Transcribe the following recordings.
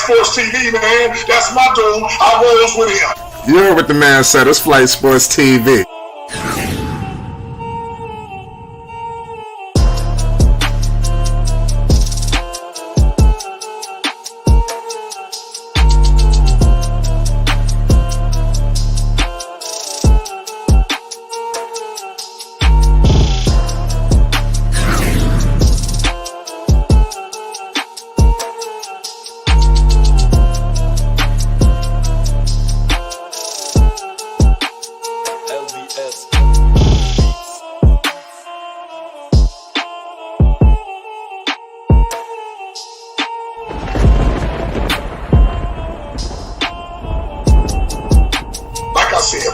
Sports TV, man. That's my dude. I rolls with him. You heard what the man said. It's Flight Sports TV.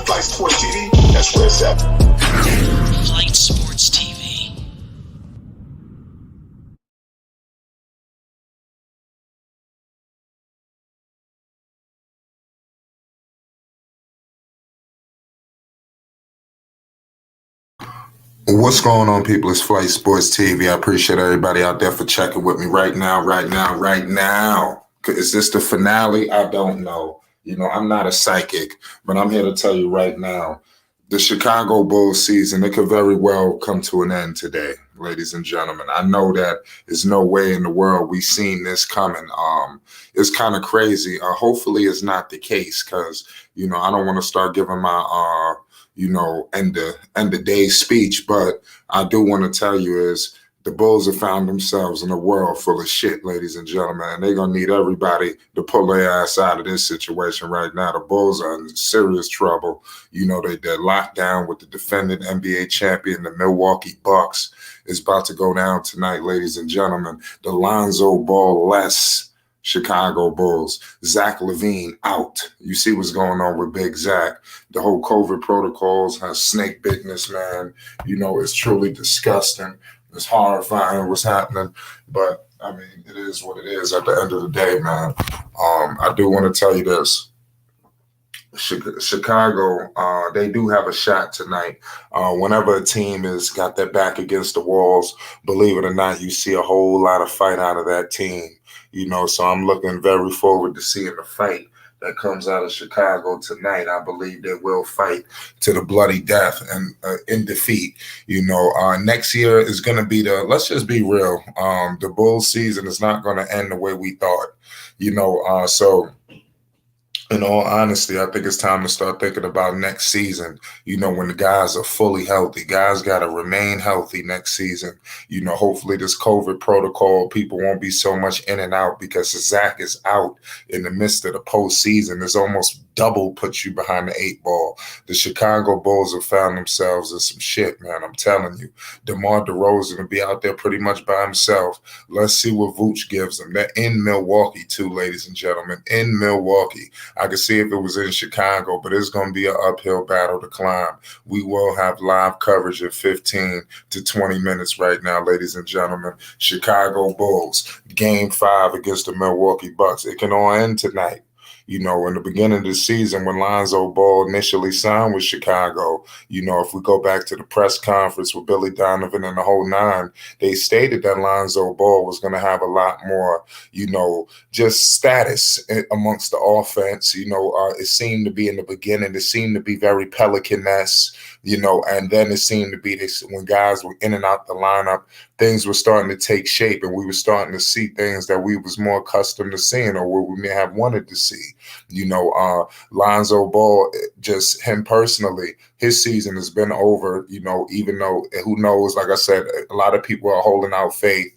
Flight Sports TV, that's where it's at. Flight Sports TV. What's going on, people? It's Flight Sports TV. I appreciate everybody out there for checking with me right now. Is this the finale? I don't know. You know, I'm not a psychic, but I'm here to tell you right now, the Chicago Bulls season, it could very well come to an end today, ladies and gentlemen. I know that there's no way in the world we've seen this coming. It's kind of crazy. Hopefully it's not the case because, you know, I don't want to start giving my, end of day speech, but I do want to tell you is the Bulls have found themselves in a world full of shit, ladies and gentlemen, and they're going to need everybody to pull their ass out of this situation right now. The Bulls are in serious trouble. You know, they're locked down with the defending NBA champion, the Milwaukee Bucks. It's about to go down tonight, ladies and gentlemen. The Lonzo Ball-less Chicago Bulls. Zach LaVine out. You see what's going on with Big Zach. The whole COVID protocols has snake business, man. You know, it's truly disgusting. It's horrifying what's happening, but I mean, it is what it is at the end of the day, man. I do want to tell you this. Chicago, they do have a shot tonight. Whenever a team has got their back against the walls, believe it or not, you see a whole lot of fight out of that team. You know, so I'm looking very forward to seeing the fight that comes out of Chicago tonight. I believe they will fight to the bloody death and in defeat. You know, next year is going to be let's just be real. The Bulls season is not going to end the way we thought, you know, so in all honesty, I think it's time to start thinking about next season. You know, when the guys are fully healthy, guys got to remain healthy next season. You know, hopefully this COVID protocol, people won't be so much in and out because Zach is out in the midst of the postseason. It's almost double puts you behind the 8 ball. The Chicago Bulls have found themselves in some shit, man. I'm telling you. Demar Derozan will be out there pretty much by himself. Let's see what Vooch gives them. They're in Milwaukee too, ladies and gentlemen. In Milwaukee. I could see if it was in Chicago, but it's going to be an uphill battle to climb. We will have live coverage of 15 to 20 minutes right now, ladies and gentlemen. Chicago Bulls, Game 5 against the Milwaukee Bucks. It can all end tonight. You know, in the beginning of the season when Lonzo Ball initially signed with Chicago, you know, if we go back to the press conference with Billy Donovan and the whole nine, they stated that Lonzo Ball was going to have a lot more, you know, just status amongst the offense. You know, it seemed to be in the beginning, it seemed to be very Pelican-esque, you know, and then it seemed to be this when guys were in and out the lineup, things were starting to take shape and we were starting to see things that we was more accustomed to seeing or what we may have wanted to see. You know, Lonzo Ball, just him personally, his season has been over, you know, even though who knows, like I said, a lot of people are holding out faith.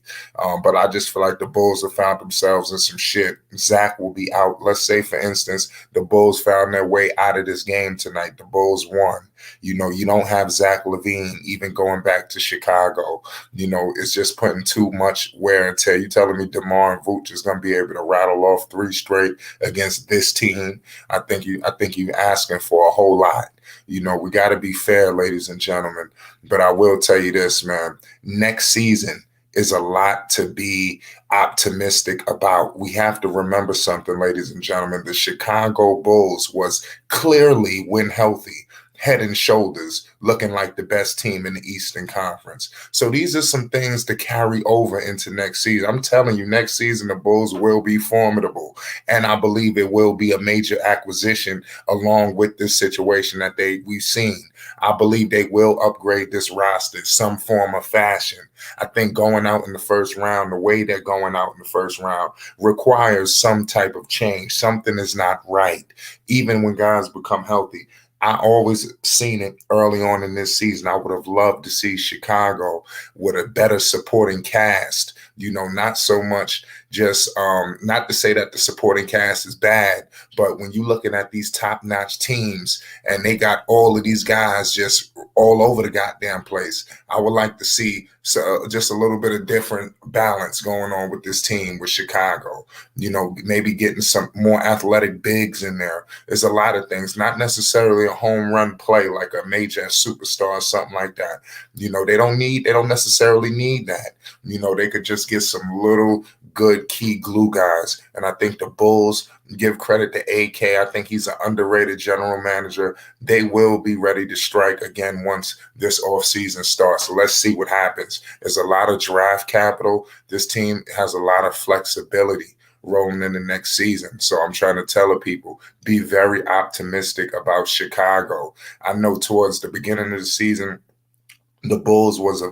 But I just feel like the Bulls have found themselves in some shit. Zach will be out. Let's say, for instance, the Bulls found their way out of this game tonight. The Bulls won. You know, you don't have Zach LaVine even going back to Chicago. You know, it's just putting too much wear and tear. You telling me DeMar and Vooch is going to be able to rattle off 3 straight against this team? I think you're asking for a whole lot. You know, we got to be fair, ladies and gentlemen. But I will tell you this, man. Next season is a lot to be optimistic about. We have to remember something, ladies and gentlemen. The Chicago Bulls was clearly, when healthy, head and shoulders, looking like the best team in the Eastern Conference. So these are some things to carry over into next season. I'm telling you, next season, the Bulls will be formidable. And I believe it will be a major acquisition along with this situation that we've seen. I believe they will upgrade this roster in some form or fashion. I think going out in the first round, the way they're going out in the first round, requires some type of change. Something is not right, even when guys become healthy. I always seen it early on in this season. I would have loved to see Chicago with a better supporting cast, not so much just not to say that the supporting cast is bad, but when you're looking at these top-notch teams and they got all of these guys just all over the goddamn place, I would like to see just a little bit of different balance going on with this team with Chicago. Maybe getting some more athletic bigs in there. There's a lot of things, not necessarily a home run play like a major superstar or something like that. They don't necessarily need that. They could just get some little good key glue guys. And I think the Bulls, give credit to AK. I think he's an underrated general manager. They will be ready to strike again once this offseason starts. So let's see what happens. There's a lot of draft capital. This team has a lot of flexibility rolling in the next season. So I'm trying to tell the people, be very optimistic about Chicago. I know towards the beginning of the season, the Bulls was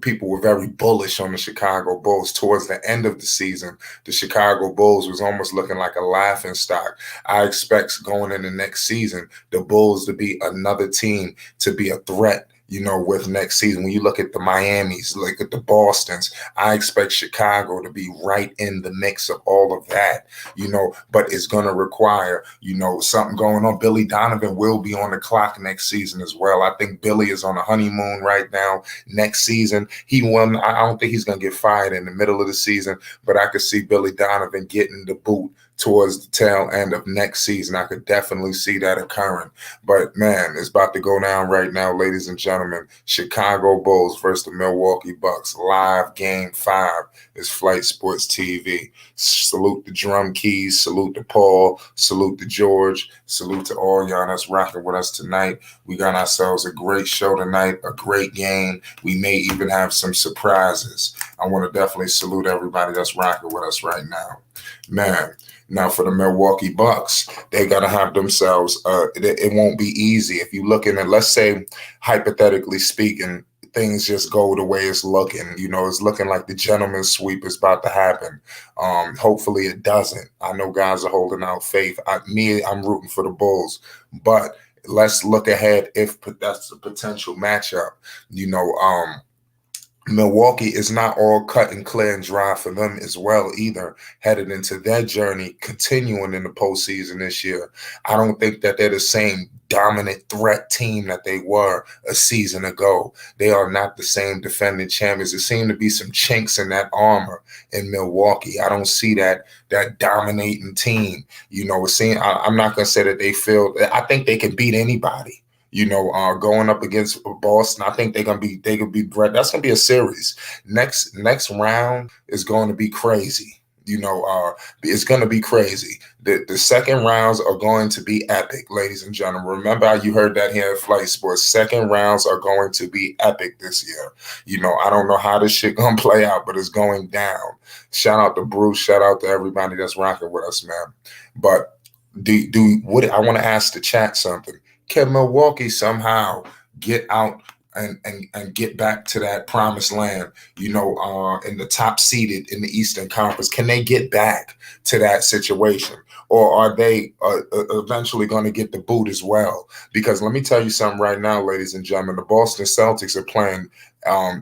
people were very bullish on the Chicago Bulls. Towards the end of the season, the Chicago Bulls was almost looking like a laughing stock. I expect going in the next season, the Bulls to be another team to be a threat, with next season. When you look at the Miamis, look at the Bostons, I expect Chicago to be right in the mix of all of that, but it's going to require, something going on. Billy Donovan will be on the clock next season as well. I think Billy is on a honeymoon right now. Next season, I don't think he's going to get fired in the middle of the season, but I could see Billy Donovan getting the boot towards the tail end of next season. I could definitely see that occurring. But, man, it's about to go down right now, ladies and gentlemen. Chicago Bulls versus the Milwaukee Bucks. Live Game 5 is Flight Sports TV. Salute the Drum Keys. Salute to Paul. Salute to George. Salute to all y'all that's rocking with us tonight. We got ourselves a great show tonight, a great game. We may even have some surprises. I want to definitely salute everybody that's rocking with us right now. Man, now for the Milwaukee Bucks, they got to have themselves, it won't be easy. If you look at, let's say, hypothetically speaking, things just go the way it's looking. It's looking like the gentleman's sweep is about to happen. Hopefully it doesn't. I know guys are holding out faith. I'm rooting for the Bulls. But let's look ahead if that's a potential matchup. Milwaukee is not all cut and clear and dry for them as well either, headed into their journey, continuing in the postseason this year. I don't think that they're the same dominant threat team that they were a season ago. They are not the same defending champions. There seem to be some chinks in that armor in Milwaukee. I don't see that dominating team. I'm not going to say that I think they can beat anybody. Going up against Boston, I think they could be Brett. That's gonna be a series. Next round is going to be crazy. It's going to be crazy. The second rounds are going to be epic, ladies and gentlemen. Remember how you heard that here at Flight Sports. Second rounds are going to be epic this year. I don't know how this shit gonna play out, but it's going down. Shout out to Bruce. Shout out to everybody that's rocking with us, man. But I want to ask the chat something. Can Milwaukee somehow get out and get back to that promised land, in the top seeded in the Eastern Conference? Can they get back to that situation? Or are they eventually going to get the boot as well? Because let me tell you something right now, ladies and gentlemen, the Boston Celtics are playing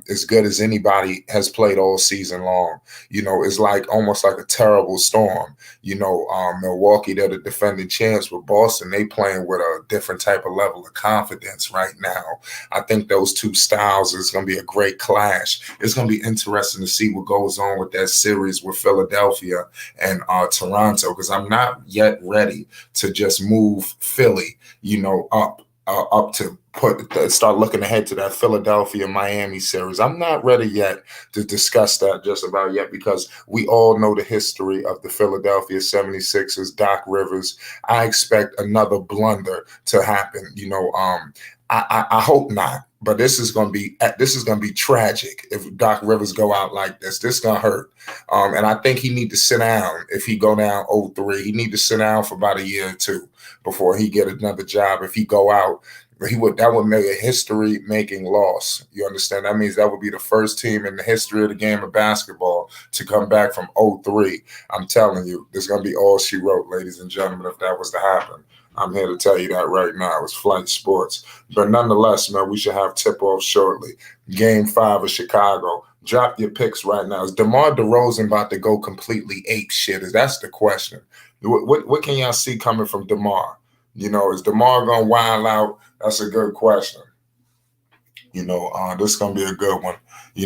as good as anybody has played all season long. It's almost like a terrible storm. Milwaukee, they're the defending champs, but Boston, they playing with a different type of level of confidence right now. I think those two styles is going to be a great clash. It's going to be interesting to see what goes on with that series with Philadelphia and Toronto, because I'm not yet ready to just move Philly, up to start looking ahead to that Philadelphia Miami series. I'm not ready yet to discuss that just about yet because we all know the history of the Philadelphia 76ers, Doc Rivers. I expect another blunder to happen. I hope not. But this is gonna be tragic if Doc Rivers go out like this. This is gonna hurt, and I think he need to sit down if he go down 0-3. He need to sit down for about a year or two before he get another job. If he go out, that would make a history-making loss. You understand? That means that would be the first team in the history of the game of basketball to come back from 0-3. I'm telling you, this is gonna be all she wrote, ladies and gentlemen, if that was to happen. I'm here to tell you that right now. It's Flight Sports. But nonetheless, man, we should have tip-off shortly. Game 5 of Chicago. Drop your picks right now. Is DeMar DeRozan about to go completely ape shit? That's the question. What can y'all see coming from DeMar? Is DeMar going to wild out? That's a good question. This is going to be a good one.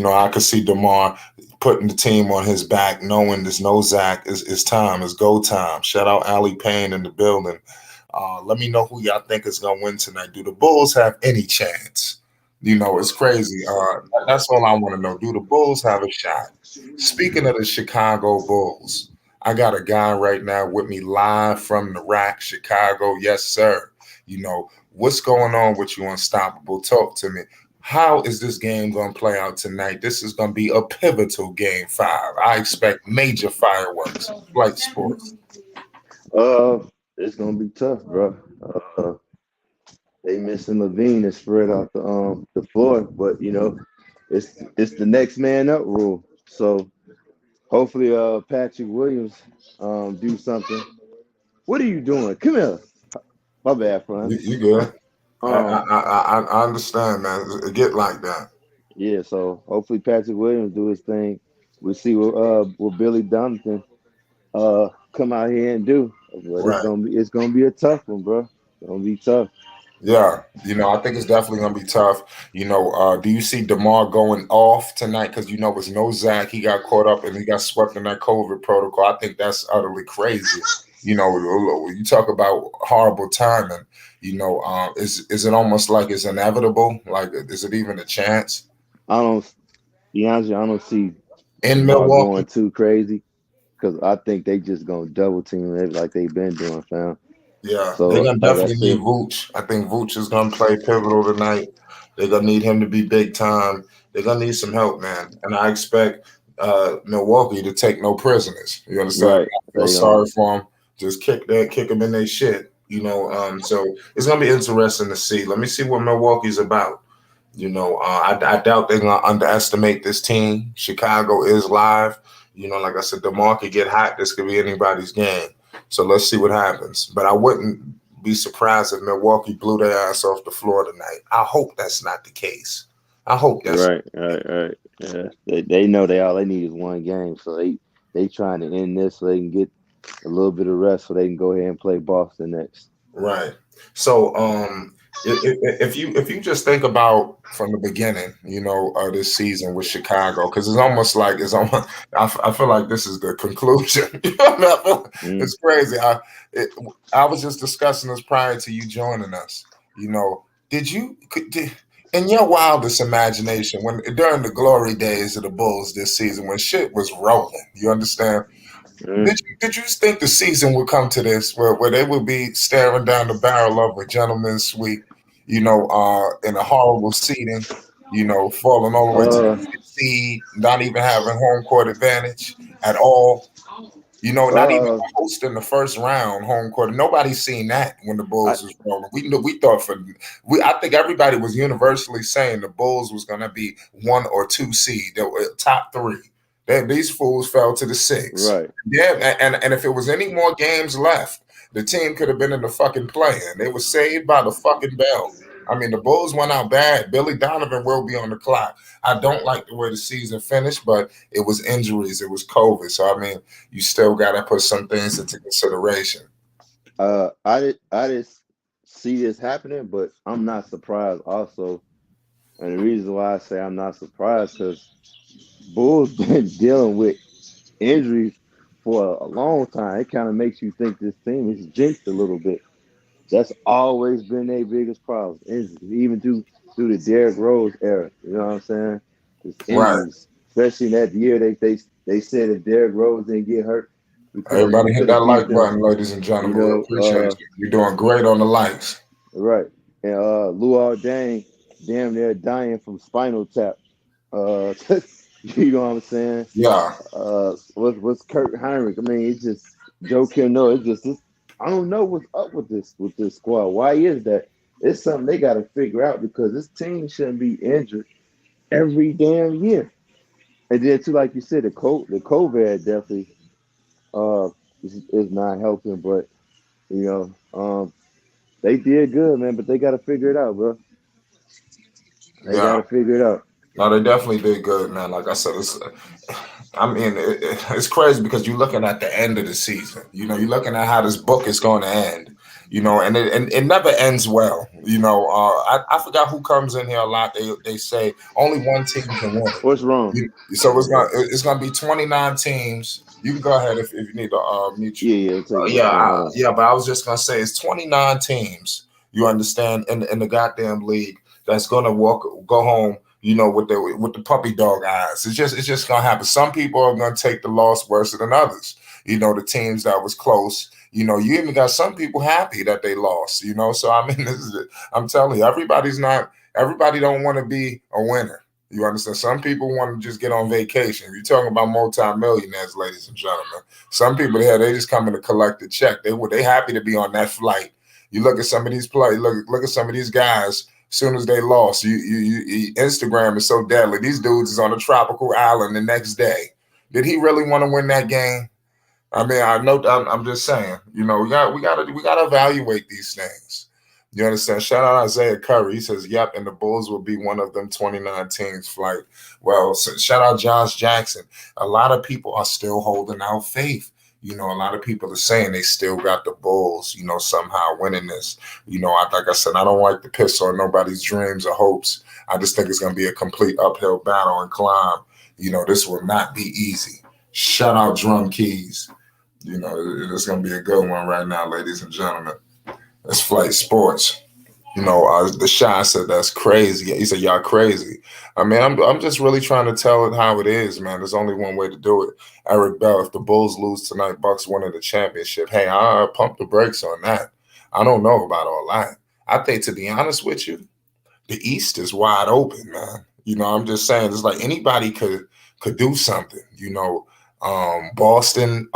I could see DeMar putting the team on his back, knowing there's no Zach. It's time. It's go time. Shout out Ali Payne in the building. Let me know who y'all think is going to win tonight. Do the Bulls have any chance? It's crazy. That's all I want to know. Do the Bulls have a shot? Speaking of the Chicago Bulls, I got a guy right now with me live from the rack, Chicago. Yes, sir. What's going on with you, Unstoppable? Talk to me. How is this game going to play out tonight? This is going to be a pivotal game 5. I expect major fireworks. Flight Sports. It's gonna be tough, bro. They missing Levine and spread out the floor, but it's the next man up rule. So hopefully, Patrick Williams do something. What are you doing? Come here. My bad, friend. You good? I understand, man. It get like that. Yeah. So hopefully, Patrick Williams do his thing. We'll see what Billy Donovan come out here and do. But Right. it's gonna be a tough one, bro. It's gonna be tough. Yeah, I think it's definitely gonna be tough. Do you see DeMar going off tonight? Because it's no Zach. He got caught up and he got swept in that COVID protocol. I think that's utterly crazy. You talk about horrible timing. Is it almost like it's inevitable? Like, is it even a chance? I don't see In DeMar Milwaukee going too crazy because I think they just gonna double team it like they've been doing, fam. Yeah, they're So gonna like I definitely need said, Vooch. I think Vooch is gonna play pivotal tonight. They're gonna need him to be big time. They're gonna need some help, man. And I expect Milwaukee to take no prisoners. You understand? right? I feel sorry for them. Just kick them in their shit. So it's gonna be interesting to see. Let me see what Milwaukee's about. I doubt they're gonna underestimate this team. Chicago is live. Like I said, DeMar could get hot. This could be anybody's game. So let's see what happens. But I wouldn't be surprised if Milwaukee blew their ass off the floor tonight. I hope that's not the case. I hope that's Right. Yeah, they know all they need is one game, so they trying to end this so they can get a little bit of rest, so they can go ahead and play Boston next. right. So if you just think about from the beginning, of this season with Chicago, because it's almost like I feel like this is the conclusion. Mm. It's crazy. I was just discussing this prior to you joining us. Did in your wildest imagination, when during the glory days of the Bulls this season, when shit was rolling, you understand? Mm. Did you think the season would come to this where they would be staring down the barrel of a gentleman's suite, in a horrible seating, falling all the way to the Uh, fifth seed, not even having home court advantage at all? Not even uh, hosting the first round home court. Nobody's seen that when the I Bulls was rolling. I think everybody was universally saying the Bulls was gonna be 1 or 2 seed. They were top 3. These fools fell to the 6. right. Yeah, and if it was any more games left, the team could have been in the fucking play-in. They were saved by the fucking bell. I mean, the Bulls went out bad. Billy Donovan will be on the clock. I don't like the way the season finished, but it was injuries. It was COVID. So, I mean, you still got to put some things into consideration. I just see this happening, but I'm not surprised also. And the reason why I say I'm not surprised because Bulls been dealing with injuries for a long time. It kind of makes you think this team is jinxed a little bit. That's always been their biggest problem. Even through the Derrick Rose era. You know what I'm saying? It's Right. injuries, especially in that year they said if Derrick Rose didn't get hurt, we Everybody hit could that have beat like them. button, ladies and You gentlemen. We appreciate know, you. You're doing great on the likes. right. And Luol Deng damn near dying from spinal tap. You know what I'm saying? Yeah. What's Kurt Heinrich? I mean, it's just Joe Kim. No, it's just this. I don't know what's up with this squad. Why is that? It's something they got to figure out because this team shouldn't be injured every damn year. And then too, like you said, the COVID definitely is not helping. But they did good, man. But they got to figure it out, bro. They got Yeah. to figure it out. No, they definitely did good, man. Like I said, it's crazy because you're looking at the end of the season. You're looking at how this book is going to end. And it never ends well. I forgot who comes in here a lot. They say only one team can win it. What's wrong? So it's gonna be 29 teams. You can go ahead if you need to mute you. Yeah. Take But I was just gonna say it's 29 teams. You understand in the goddamn league that's gonna go home. With the puppy dog eyes. It's just gonna happen. Some people are gonna take the loss worse than others. The teams that was close. You even got some people happy that they lost. So I mean, I'm telling you, everybody don't want to be a winner. You understand? Some people want to just get on vacation. You're talking about multimillionaires, ladies and gentlemen. Some people they just come in to collect a check. They happy to be on that flight. You look at some of these players. Look at some of these guys. As soon as they lost, Instagram is so deadly. These dudes is on a tropical island the next day. Did he really want to win that game? I mean, I know. I'm just saying. We gotta evaluate these things. You understand? Shout out Isaiah Curry. He says, "Yep," and the Bulls will be one of them 29 teams. Flight. Well, shout out Josh Jackson. A lot of people are still holding out faith. A lot of people are saying they still got the Bulls, somehow winning this. Like I said, I don't like to piss on nobody's dreams or hopes. I just think it's going to be a complete uphill battle and climb. This will not be easy. Shout out Drum Keys. It's going to be a good one right now, ladies and gentlemen. It's Flight Sports. The Shy said that's crazy. He said, y'all crazy. I mean, I'm just really trying to tell it how it is, man. There's only one way to do it. Eric Bell, if the Bulls lose tonight, Bucks winning the championship, hey, I pump the brakes on that. I don't know about all that. I think, to be honest with you, the East is wide open, man. I'm just saying, it's like anybody could do something, Boston,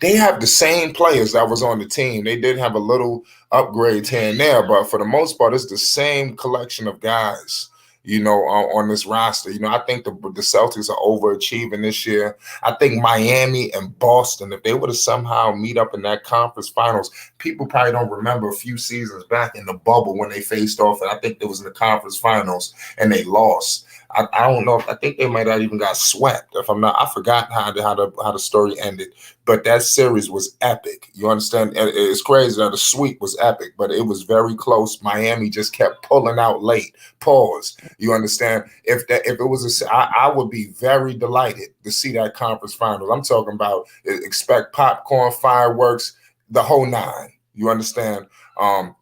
they have the same players that was on the team. They did have a little upgrades here and there, but for the most part, it's the same collection of guys, on this roster. I think the Celtics are overachieving this year. I think Miami and Boston, if they were to somehow meet up in that conference finals, people probably don't remember a few seasons back in the bubble when they faced off, and I think it was in the conference finals, and they lost. I don't know. I think they might have even got swept. If I'm not, I forgot how the story ended. But that series was epic. You understand? It's crazy that the sweep was epic, but it was very close. Miami just kept pulling out late. Pause. You understand? If it was I would be very delighted to see that conference finals. I'm talking about expect popcorn, fireworks, the whole nine. You understand?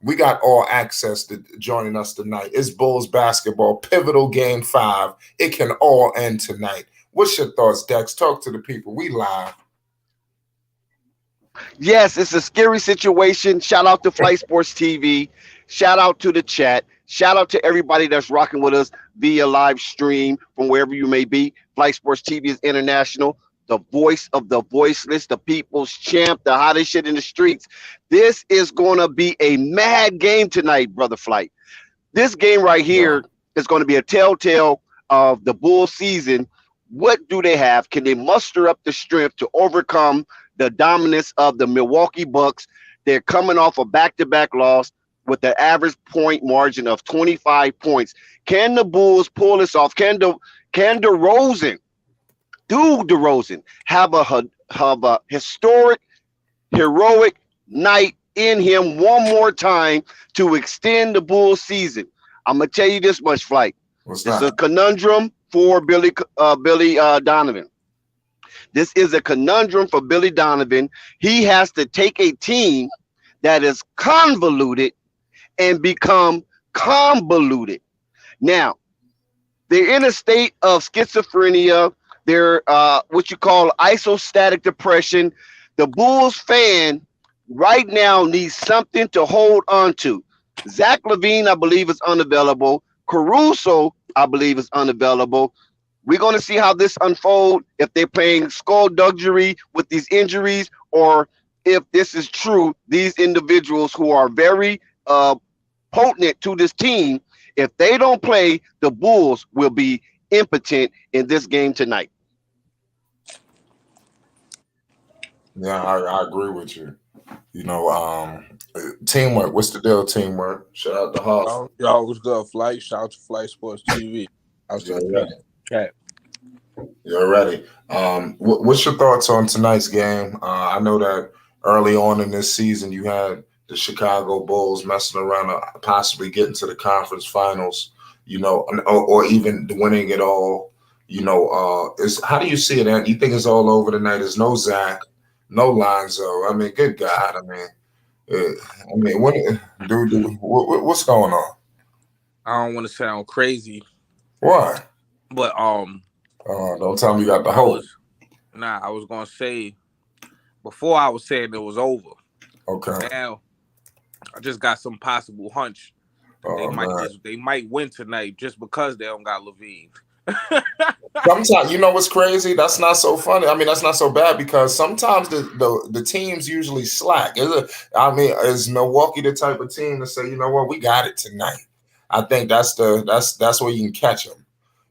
We got all access to joining us tonight. It's Bulls basketball, pivotal game 5. It can all end tonight. What's your thoughts, Dex? Talk to the people. We live. Yes, it's a scary situation. Shout out to Flight Sports TV. Shout out to the chat. Shout out to everybody that's rocking with us via live stream from wherever you may be. Flight Sports TV is international. The voice of the voiceless, the people's champ, the hottest shit in the streets. This is going to be a mad game tonight, Brother Flight. This game right here is going to be a telltale of the Bulls season. What do they have? Can they muster up the strength to overcome the dominance of the Milwaukee Bucks? They're coming off a back-to-back loss with the average point margin of 25 points. Can the Bulls pull this off? Can DeRozan have a historic, heroic night in him one more time to extend the Bulls season? I'm gonna tell you this much, Flight. It's a conundrum for Billy Donovan. This is a conundrum for Billy Donovan. He has to take a team that is convoluted and become convoluted. Now, they're in a state of schizophrenia. They're what you call isostatic depression. The Bulls fan right now needs something to hold on to. Zach LaVine, I believe, is unavailable. Caruso, I believe, is unavailable. We're going to see how this unfolds, if they're playing skullduggery with these injuries, or if this is true, these individuals who are very potent to this team, if they don't play, the Bulls will be impotent in this game tonight. Yeah, I agree with you. Teamwork. What's the deal, teamwork? Shout out to Hawk. Y'all was good, Flight. Shout out to Flight Sports TV. I was just chat. You're ready. What's your thoughts on tonight's game? I know that early on in this season, you had the Chicago Bulls messing around possibly getting to the conference finals, or even winning it all. How do you see it? You think it's all over tonight? There's no Zach, no Lonzo. I mean, good God. What's going on? I don't want to sound crazy. Why? But don't tell me you got the hope. I was gonna say before I was saying it was over. Okay. Now I just got some possible hunch. They might win tonight just because they don't got LaVine. Sometimes, you know what's crazy? That's not so funny. That's not so bad, because sometimes the teams usually slack. Is Milwaukee the type of team to say, you know what, we got it tonight? I think that's where you can catch them.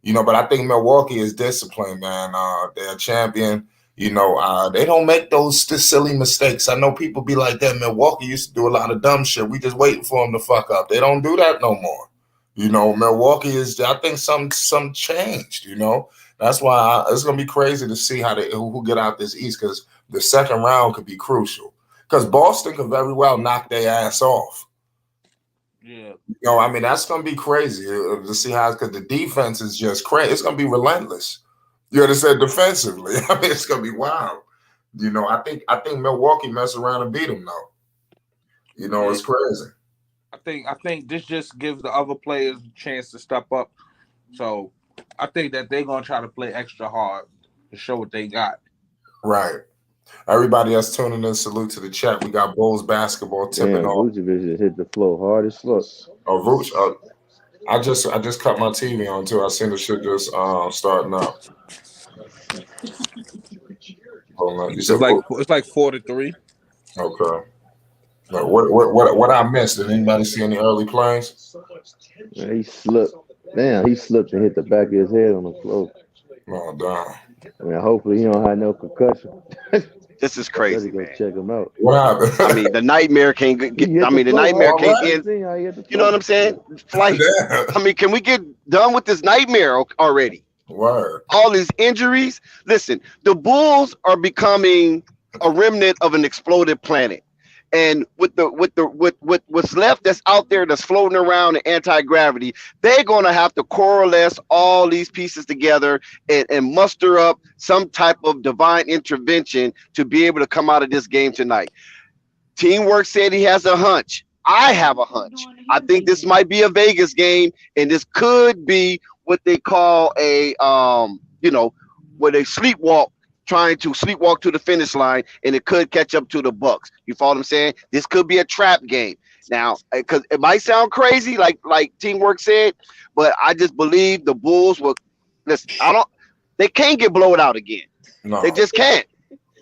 But I think Milwaukee is disciplined, man. They're a champion. They don't make those silly mistakes. I know people be like that. Milwaukee used to do a lot of dumb shit. We just waiting for them to fuck up. They don't do that no more. Milwaukee is. I think some changed. That's why it's gonna be crazy to see who get out this East, because the second round could be crucial. Because Boston could very well knock their ass off. Yeah. That's going to be crazy to see how, because the defense is just crazy. It's going to be relentless. You understand? Defensively. It's going to be wild. I think Milwaukee mess around and beat them, though. It's crazy. I think this just gives the other players a chance to step up. So I think that they're going to try to play extra hard to show what they got. Right. Everybody that's tuning in, salute to the chat. We got Bulls basketball tipping off. Vucevic just hit the floor hard as fuck. Oh, Vuce! I just cut my TV on too. I seen the shit just starting up. Hold on. You said it's like 4-3. Okay. Now, what I missed? Did anybody see any early plays? Man, he slipped. Damn, he slipped and hit the back of his head on the floor. Oh, damn. Hopefully he don't have no concussion. This is crazy, man. Check him out. What happened? The nightmare can't get. The nightmare can't end. You know what I'm saying? Flight. Can we get done with this nightmare already? Word. All these injuries. Listen, the Bulls are becoming a remnant of an exploded planet. And with what's left that's out there that's floating around in anti-gravity, they're gonna have to coalesce all these pieces together and muster up some type of divine intervention to be able to come out of this game tonight. Teamwork said he has a hunch. I have a hunch. I think this might be a Vegas game, and this could be what they call a where they sleepwalk. Trying to sleepwalk to the finish line, and it could catch up to the Bucks. You follow what I'm saying? This could be a trap game. Now, because it might sound crazy, like Teamwork said, but I just believe the Bulls will. Listen, they can't get blown out again. No. They just can't.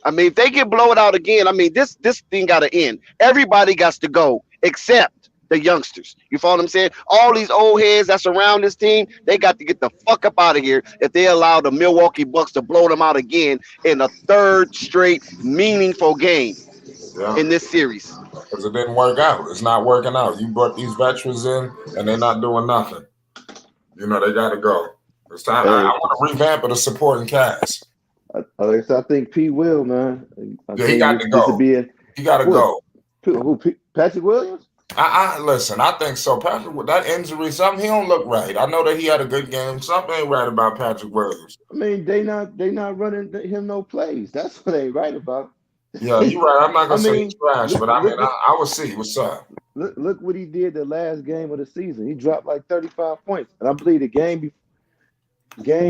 If they get blown out again, this thing got to end. Everybody got to go except the youngsters. You follow what I'm saying? All these old heads that's around this team, they got to get the fuck up out of here if they allow the Milwaukee Bucks to blow them out again in a third straight meaningful game in this series. Because it didn't work out. It's not working out. You brought these veterans in, and they're not doing nothing. They got to go. It's time. I want to revamp the supporting cast. I think P will, man. He got to go. He got to go. Who? Patrick Williams? Listen, I think so. Patrick, with that injury, something he don't look right. I know that he had a good game. Something ain't right about Patrick Williams. They not running him no plays. That's what they right about. Yeah, you're right. I'm not I gonna say he's mean, trash, look, but I mean, look at I will see what's up. look what he did the last game of the season. He dropped like 35 points, and I believe the game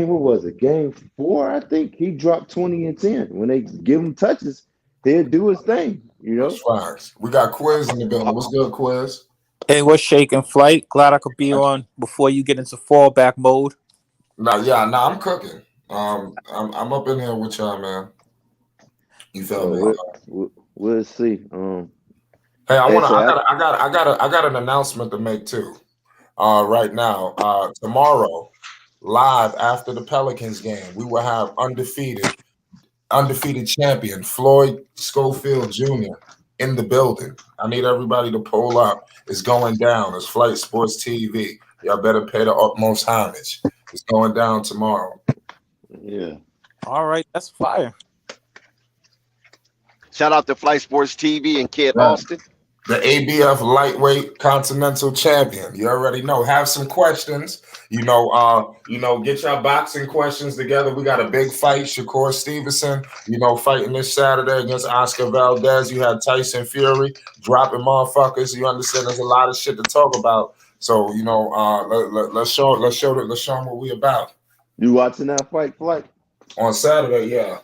what was it? Game 4, I think he dropped 20 and 10. When they give him touches, he'll do his thing. You That's know. facts. We got Quiz in the building. What's good, Quiz? Hey, what's shaking, Flight? Glad I could be on before you get into fallback mode. I'm cooking. I'm up in here with y'all, man. You feel So me? we'll see. Hey, Hey, so I got an announcement to make too. Right now, tomorrow, live after the Pelicans game, we will have undefeated champion Floyd Schofield Jr. in the building. I need everybody to pull up. It's going down. It's Flight Sports TV. Y'all better pay the utmost homage. It's going down tomorrow. yeah. All right, that's fire. Shout out to Flight Sports TV and Kid Yeah. Austin. The ABF lightweight continental champion. You already know. Have some questions. Get your boxing questions together. We got a big fight. Shakur Stevenson, fighting this Saturday against Oscar Valdez. You had Tyson Fury dropping motherfuckers. You understand? There's a lot of shit to talk about. So let's show them what we about. You watching that Flight? On Saturday, yeah.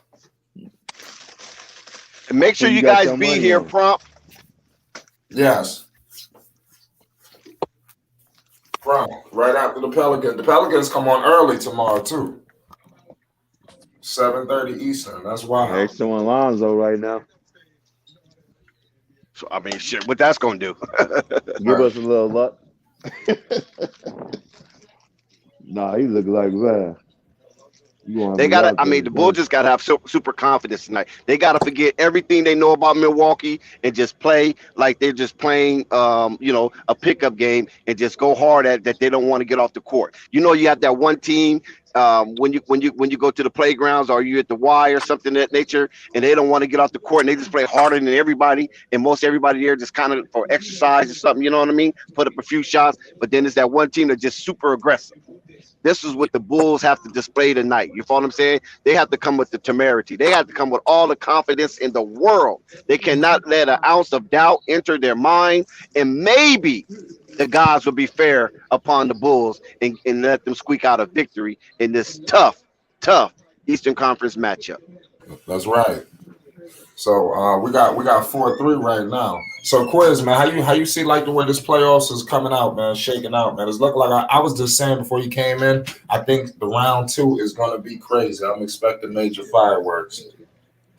And make sure Who you you got guys your be money here on? prompt. Yes. Right after the Pelicans. The Pelicans come on early tomorrow too. 7:30 Eastern. That's wild. They're showing Lonzo right now. So I mean, shit, what that's gonna do? Give us a little luck. Nah, he look like that. They gotta. I mean, the Bulls just gotta have super confidence tonight. They gotta forget everything they know about Milwaukee and just play like they're just playing, a pickup game and just go hard at that. They don't want to get off the court. You have that one team when you go to the playgrounds or you at the Y or something of that nature, and they don't want to get off the court and they just play harder than everybody. And most everybody there just kind of for exercise or something. You know what I mean? Put up a few shots, but then it's that one team that's just super aggressive. This is what the Bulls have to display tonight. You follow what I'm saying? They have to come with the temerity. They have to come with all the confidence in the world. They cannot let an ounce of doubt enter their mind. And maybe the guys will be fair upon the Bulls and let them squeak out a victory in this tough Eastern Conference matchup. That's right. So we got 4-3 right now. So Quiz, man, how you see like the way this playoffs is coming out, man, shaking out, man? It's looking like I was just saying before you came in, I think the round 2 is gonna be crazy. I'm expecting major fireworks.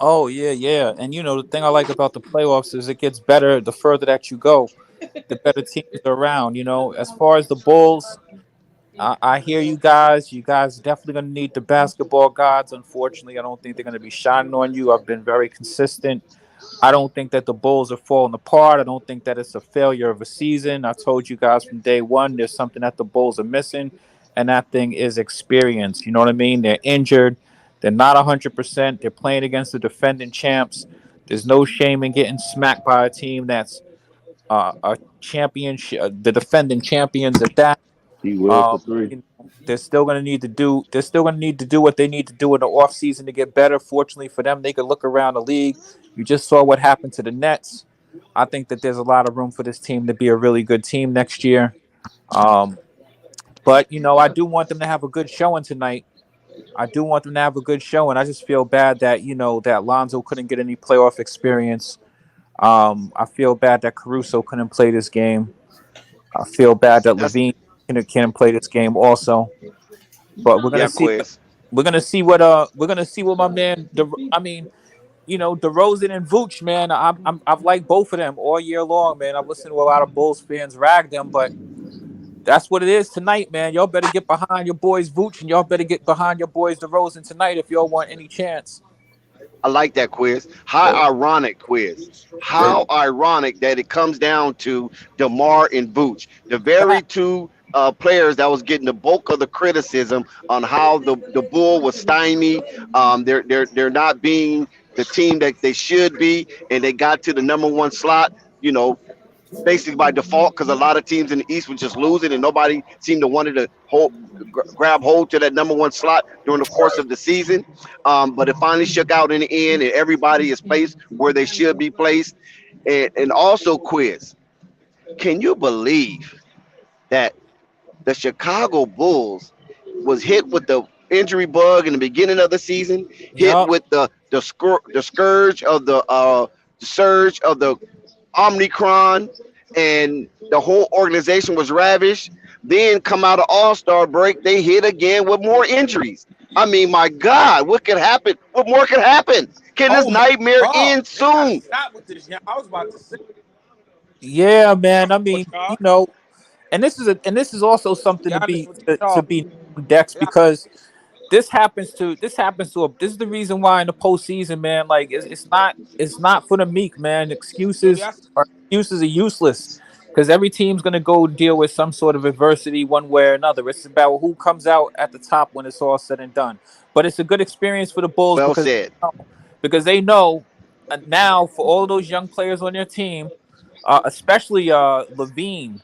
Oh, yeah. And the thing I like about the playoffs is it gets better the further that you go, the better teams are around. As far as the Bulls, I hear you guys. You guys definitely going to need the basketball gods. Unfortunately, I don't think they're going to be shining on you. I've been very consistent. I don't think that the Bulls are falling apart. I don't think that it's a failure of a season. I told you guys from day one, there's something that the Bulls are missing, and that thing is experience. You know what I mean? They're injured. They're not 100%. They're playing against the defending champs. There's no shame in getting smacked by a team that's a championship, the defending champions at that. He will for 3. They're still going to need to do. They're still going to need to do what they need to do in the offseason to get better. Fortunately for them, they could look around the league. You just saw what happened to the Nets. I think that there's a lot of room for this team to be a really good team next year. But I do want them to have a good showing tonight. I just feel bad that that Lonzo couldn't get any playoff experience. I feel bad that Caruso couldn't play this game. I feel bad that Levine can't play this game also. But we're gonna see. Quiz. We're gonna see what my man. DeRozan and Vooch, man. I've liked both of them all year long, man. I've listened to a lot of Bulls fans rag them, but that's what it is tonight, man. Y'all better get behind your boys Vooch and y'all better get behind your boys DeRozan tonight if y'all want any chance. I like that quiz. How ironic quiz. How ironic that it comes down to DeMar and Vooch, the very two players that was getting the bulk of the criticism on how the Bull was stymied. They're not being the team that they should be, and they got to the number 1 slot. basically by default because a lot of teams in the East were just losing and nobody seemed to wanted to grab hold to that number one slot during the course of the season. But it finally shook out in the end, and everybody is placed where they should be placed. And also, quiz, can you believe that the Chicago Bulls was hit with the injury bug in the beginning of the season, hit Yup. with the scourge of the surge of the Omicron, and the whole organization was ravished. Then come out of All-Star break, they hit again with more injuries. I mean, my God, what could happen? What more could happen? Can this Oh my nightmare God. end They got soon? shot with this. Yeah, I was about to say, Yeah, man. I mean, y'all. and this is also something to Giannis be with the dog. Dex, Yeah. because this is the reason why in the postseason, man, like it's not for the meek, man. Yes. Excuses are useless because every team's gonna go deal with some sort of adversity one way or another. It's about who comes out at the top when it's all said and done. But it's a good experience for the Bulls Well said. because they know now for all those young players on their team, especially Levine.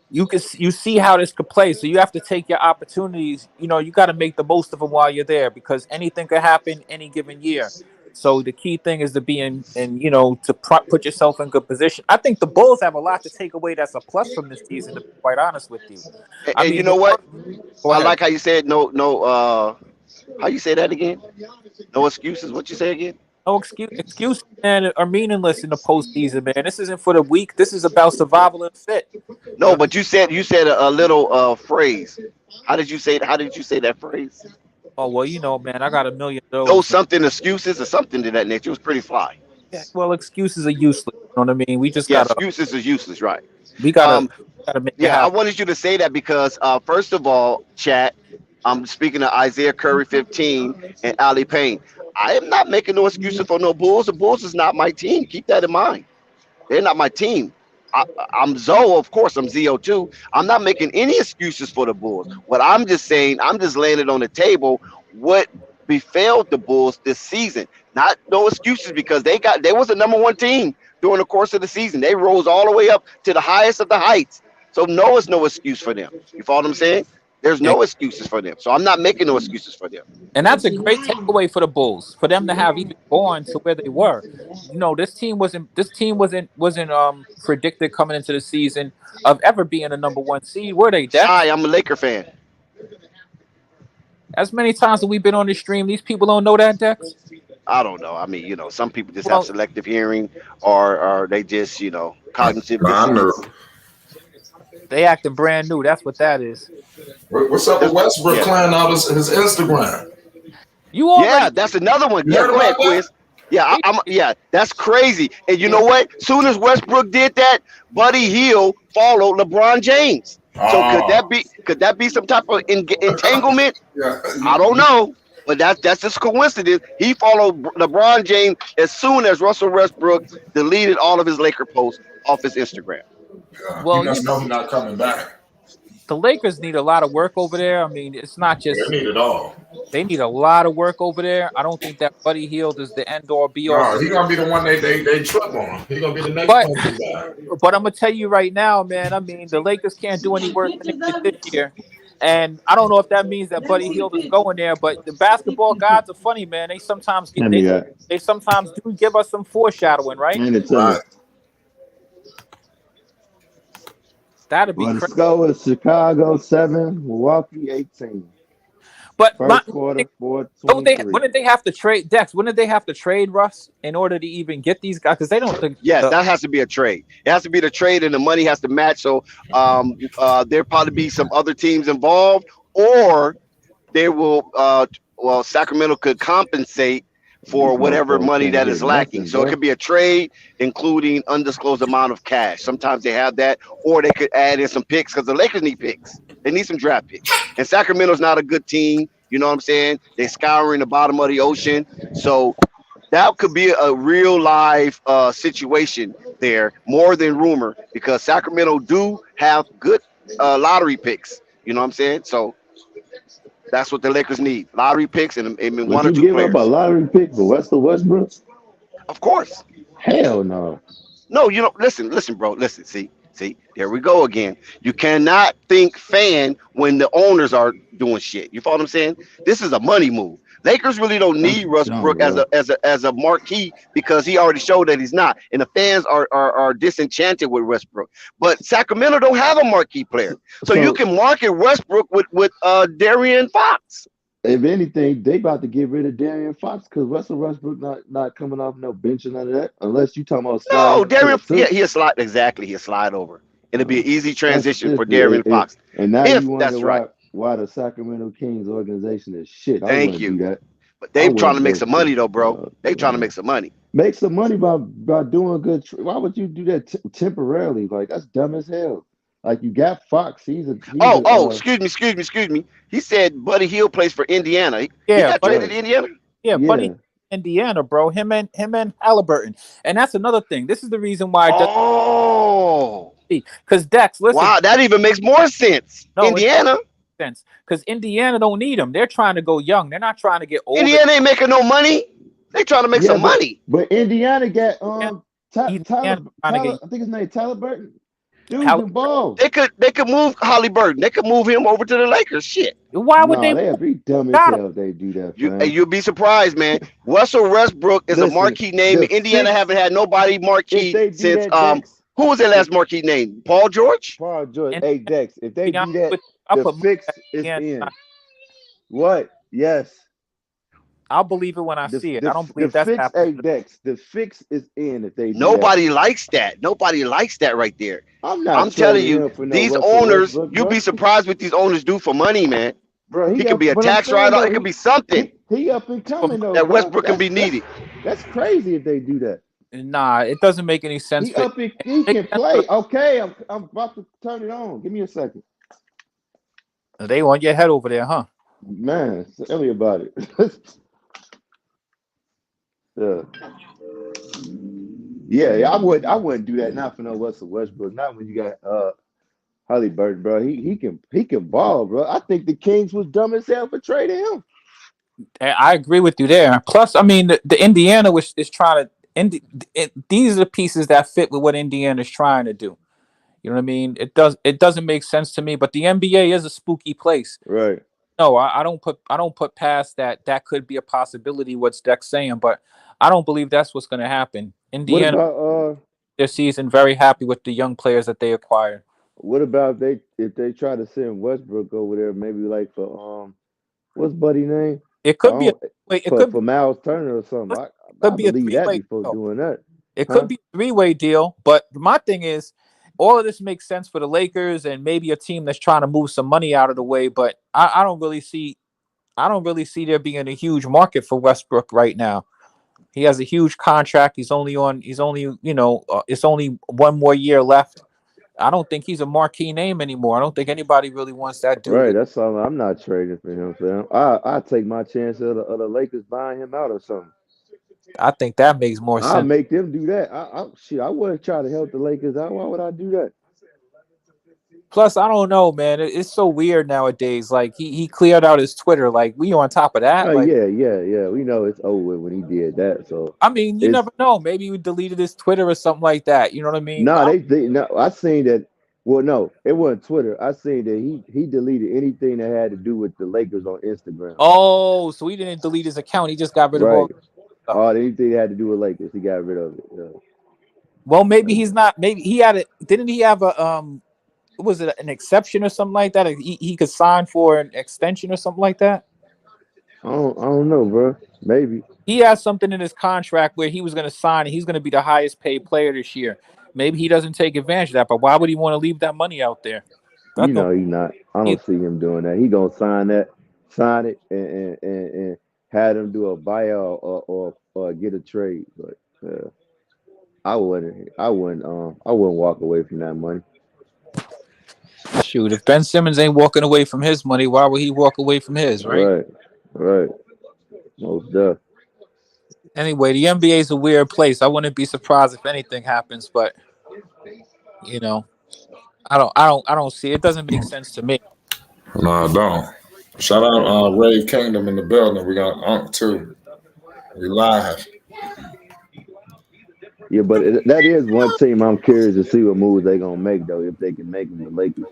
You see how this could play, so you have to take your opportunities. You got to make the most of them while you're there because anything could happen any given year. So the key thing is to be put yourself in good position. I think the Bulls have a lot to take away that's a plus from this season. To be quite honest with you, I And you mean, know what? go I ahead. like how you said no. How you say that again? No excuses. What you say again? No excuses, man, are meaningless in the postseason, man. This isn't for the weak. This is about survival and fit. No, but you said a little phrase. How did you say that phrase? Oh well, man, I got a million of No those, man. something excuses or something to that nature. It was pretty fly. Yeah, well, excuses are useless. You know what I mean? We just Yeah, gotta excuses is useless, right? we gotta Um, gotta make it yeah, I happen. wanted you to say that because first of all, chat. I'm speaking of Isaiah Curry 15 and Ali Payne. I am not making no excuses for no Bulls. The Bulls is not my team. Keep that in mind. They're not my team. I'm Zoe, of course. I'm ZO2. I'm not making any excuses for the Bulls. What I'm just saying, I'm just laying it on the table. What befell the Bulls this season? Not no excuses because they was the number one team during the course of the season. They rose all the way up to the highest of the heights. So no is no excuse for them. You follow what I'm saying? There's And, no excuses for them. So I'm not making no excuses for them. and that's a great takeaway for the Bulls, for them to have even gone to where they were. This team wasn't predicted coming into the season of ever being a number one seed. Were they, Dex? Shy, I'm a Laker fan. As many times as we've been on this stream, these people don't know that, Dex. I don't know. I mean, some people just have Well, selective hearing, or they just, cognitive I know. dissonance. they acting brand new. That's what that is. What's up with Westbrook Yeah, clearing out his Instagram? You yeah, already that's another one. You Yeah, heard go ahead, about that? Quiz. Yeah, yeah, that's crazy. And you yeah. know what? Soon as Westbrook did that, Buddy Hield followed LeBron James. So Oh, could that be some type of entanglement? yeah. I don't know, but that's just coincidence. He followed LeBron James as soon as Russell Westbrook deleted all of his Laker posts off his Instagram. He Well, must know he's not coming back. the Lakers need a lot of work over there. I mean, it's not They just need it all. they need a lot of work over there. I don't think that Buddy Hield is the end all be all. No, he's gonna be the one they trip on. He's gonna be the next But punching guy. but I'm gonna tell you right now, man. I mean, the Lakers can't do any worse than they did this year. And I don't know if that means that Buddy Hield is going there, but the basketball gods are funny, man. They sometimes Hand me that. they sometimes do give us some foreshadowing, right? Hand it to me. Right. That'd be Well, the crazy. score is Chicago 7, Milwaukee 18. But First quarter, don't they? 4:23. Wouldn't they have to trade Dex? Wouldn't they have to trade Russ in order to even get these guys? Because they don't think. Yes, that has to be a trade. It has to be the trade, and the money has to match. So there'll probably be some other teams involved, or they will. Well, Sacramento could compensate for whatever money that is lacking. So it could be a trade, including undisclosed amount of cash. Sometimes they have that, or they could add in some picks because the Lakers need picks. They need some draft picks. And Sacramento's not a good team. You know what I'm saying? They're scouring the bottom of the ocean. So that could be a real live situation there, more than rumor, because Sacramento do have good lottery picks. You know what I'm saying? So that's what the Lakers need. Lottery picks and Would one or you two give players. up a lottery pick for Russell Westbrook? Of course. Hell no. No, you don't listen, bro. Listen, see, there we go again. You cannot think fan when the owners are doing shit. You follow what I'm saying? This is a money move. Lakers really don't I'm need dumb, Westbrook as bro. a marquee because he already showed that he's not, and the fans are disenchanted with Westbrook. But Sacramento don't have a marquee player, so you So can market Westbrook with Darian Fox. if anything, they about to get rid of Darian Fox because Russell Westbrook not coming off no bench or none of that. Unless you talking about sliding No, him to Darian, the yeah, two. he'll slide exactly. He'll slide over. It'll be Uh, an easy that's transition for stupid. Darian Fox And now if you wonder that's right. why the Sacramento Kings organization is shit. I Thank wouldn't do you. that. But I they trying to wouldn't make go some to money though, bro. They trying to man. make some money. Make some money by doing good. Why would you do that temporarily? Like that's dumb as hell. Like you got Fox. Oh, excuse me. He said Buddy Hield plays for Indiana. He Yeah, got but traded right. to Indiana. yeah, Yeah. buddy, Indiana, bro. Him and Halliburton, and that's another thing. This is the reason why it doesn't Oh, because Dex, listen, wow, that even makes more sense. no, it Indiana, makes sense because Indiana don't need him. They're trying to go young. They're not trying to get older. Indiana ain't making no money. They trying to make Yeah, some money. but Indiana got Indiana trying to Tyler. get I think his name Tyler Burton. Dude can Halliburton. ball. They could move Halliburton. They could move him over to the Lakers. Shit. Why would No, they they have be dumb as got him? hell if they do that, fam. You'll be surprised, man. Russell Westbrook is a Listen, marquee name. the Indiana fix haven't had nobody if marquee they do since that, Dex. who was their If last marquee name? Paul George? Paul George, And hey Dex, if to they be honest do that, with you, I'll the put money fix back is in. in. What? Yes. I'll believe it when I The see it. the I don't the believe that's fix, hey happening. Dex, the fix is in if they do that. Nobody likes that. Nobody likes that right there. I'm not I'm telling trading you, him for no these Russell owners, Westbrook, you'll be bro. surprised what these owners do for money, man. Bro, He he could up. be a But I'm tax saying write-off. though, It could be something he up and coming though, that bro. Westbrook can be needed. That's crazy if they do that. Nah, it doesn't make any sense He for up and he make can sense for play. Okay, I'm about to turn it on. Give me a second, they want your head over there, huh? man. Tell me about it. yeah. Yeah, I wouldn't do that. Not for no Russell Westbrook. Not when you got Halliburton, bro. He can ball, bro. I think the Kings was dumb as hell for trading him. I agree with you there. Plus, I mean, the Indiana which is trying to. These are the pieces that fit with what Indiana is trying to do. You know what I mean? It doesn't make sense to me. But the NBA is a spooky place. Right. No, I don't put past that. That could be a possibility. What's Dex saying? But I don't believe that's what's going to happen. What Indiana about this season very happy with the young players that they acquired. what about if they try to send Westbrook over there, maybe like for what's Buddy name? It I could be a don't, wait. It could be for Miles Turner or something. I could be a believe that three-way before deal. doing that. It Huh? could be a three-way deal. But my thing is, all of this makes sense for the Lakers and maybe a team that's trying to move some money out of the way. But I don't really see there being a huge market for Westbrook right now. He has a huge contract. It's only it's only one more year left. I don't think he's a marquee name anymore. I don't think anybody really wants that Right, dude. that's all. I'm not trading for him, fam. I take my chance of the Lakers buying him out or something. I think that makes more I'll sense. make them do that. I wouldn't try to help the Lakers out. Why would I do that? Plus, I don't know, man. It's so weird nowadays. Like he cleared out his Twitter. Like we on top of that. Oh Like yeah. We know it's over when he did that. So I mean, you it's never know. Maybe he deleted his Twitter or something like that. You know what I mean? no, they no. I seen that. Well, no, it wasn't Twitter. I seen that he deleted anything that had to do with the Lakers on Instagram. Oh, so he didn't delete his account. He just got rid of all Right. stuff. All anything that had to do with Lakers, he got rid of it. Yeah. Well, maybe he's not. Maybe he had it. Didn't he have a was it an exception or something like that? He could sign for an extension or something like that. I don't know, bro. Maybe. He has something in his contract where he was going to sign and he's going to be the highest paid player this year. Maybe he doesn't take advantage of that, but why would he want to leave that money out there? You know he not. I don't see him doing that. He gonna sign it, and have them do a buyout or get a trade. But I wouldn't walk away from that money. Shoot, if Ben Simmons ain't walking away from his money, why would he walk away from his, right? Right. Most definitely. Anyway, the NBA is a weird place. I wouldn't be surprised if anything happens, but I don't see it. It doesn't make sense to me. No, I don't. Shout out Rave Kingdom in the building. We got Unc too. We live. Yeah, but that is one team I'm curious to see what moves they gonna make though, if they can make them, the Lakers.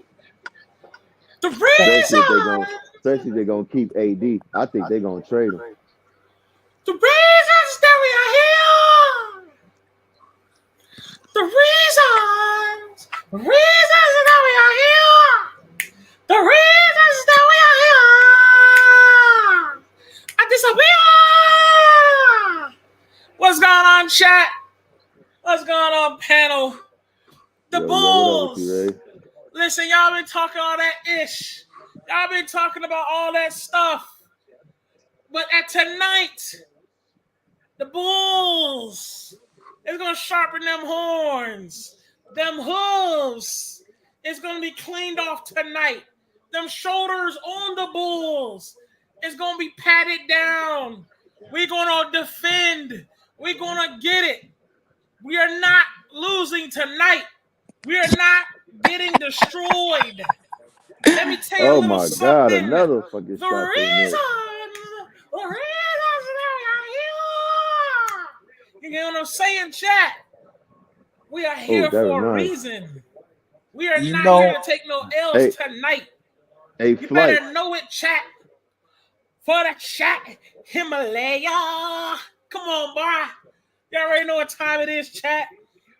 The Especially if reason, they're gonna keep AD. I think they're gonna trade him. the reasons that we are here. The reasons that we are here. The reasons that we are here. I disappear. What's going on, chat? What's going on, panel? The Yo, Bulls. what up with you, Ray? Listen, y'all been talking all that ish. Y'all been talking about all that stuff. But at tonight, the Bulls is going to sharpen them horns. Them hooves is going to be cleaned off tonight. Them shoulders on the Bulls is going to be patted down. We're going to defend. We're going to get it. We are not losing tonight. We are not getting destroyed. Let me tell you a Oh little my something. God, another fucking The shot they reason missed. that we are here. You get what I'm saying, chat? We are here for a reason. We are not here to take no L's tonight. You Flight. better know it, chat. For the chat, Himalaya. Come on, boy. Y'all already know what time it is, chat.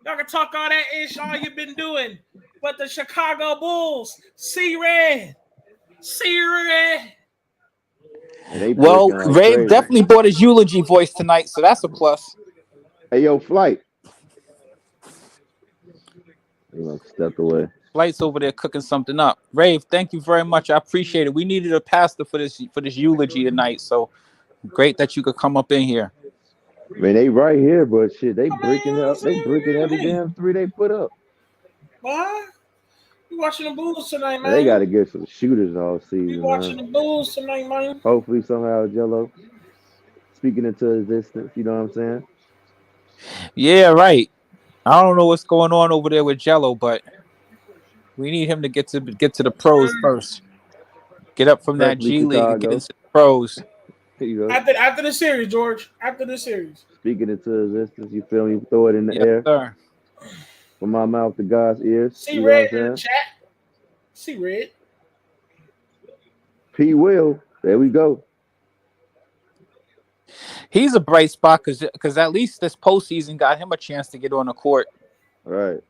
Y'all can talk all that ish, all you've been doing. But the Chicago Bulls, see red. See red. Well, Ray definitely brought his eulogy voice tonight, so that's a plus. Hey, yo, Flight. He stepped away. Flight's over there cooking something up. Rave, thank you very much. I appreciate it. We needed a pastor for this eulogy tonight, so great that you could come up in here. I mean, they right here, but shit, they breaking up. They breaking every damn three they put up. What? You watching the Bulls tonight, man? They got to get some shooters all season. You watching the Bulls tonight, man? Hopefully, somehow, Jello speaking into existence. You know what I'm saying? Yeah, right. I don't know what's going on over there with Jello, but we need him to get to the pros first. Get up from that G League and get into the pros. After the series, George. After the series. Speaking into existence, you feel me? Throw it in the air. Sir. From my mouth to God's ears. See red in the chat. See red. P. Will. There we go. He's a bright spot because at least this postseason got him a chance to get on the court. Right.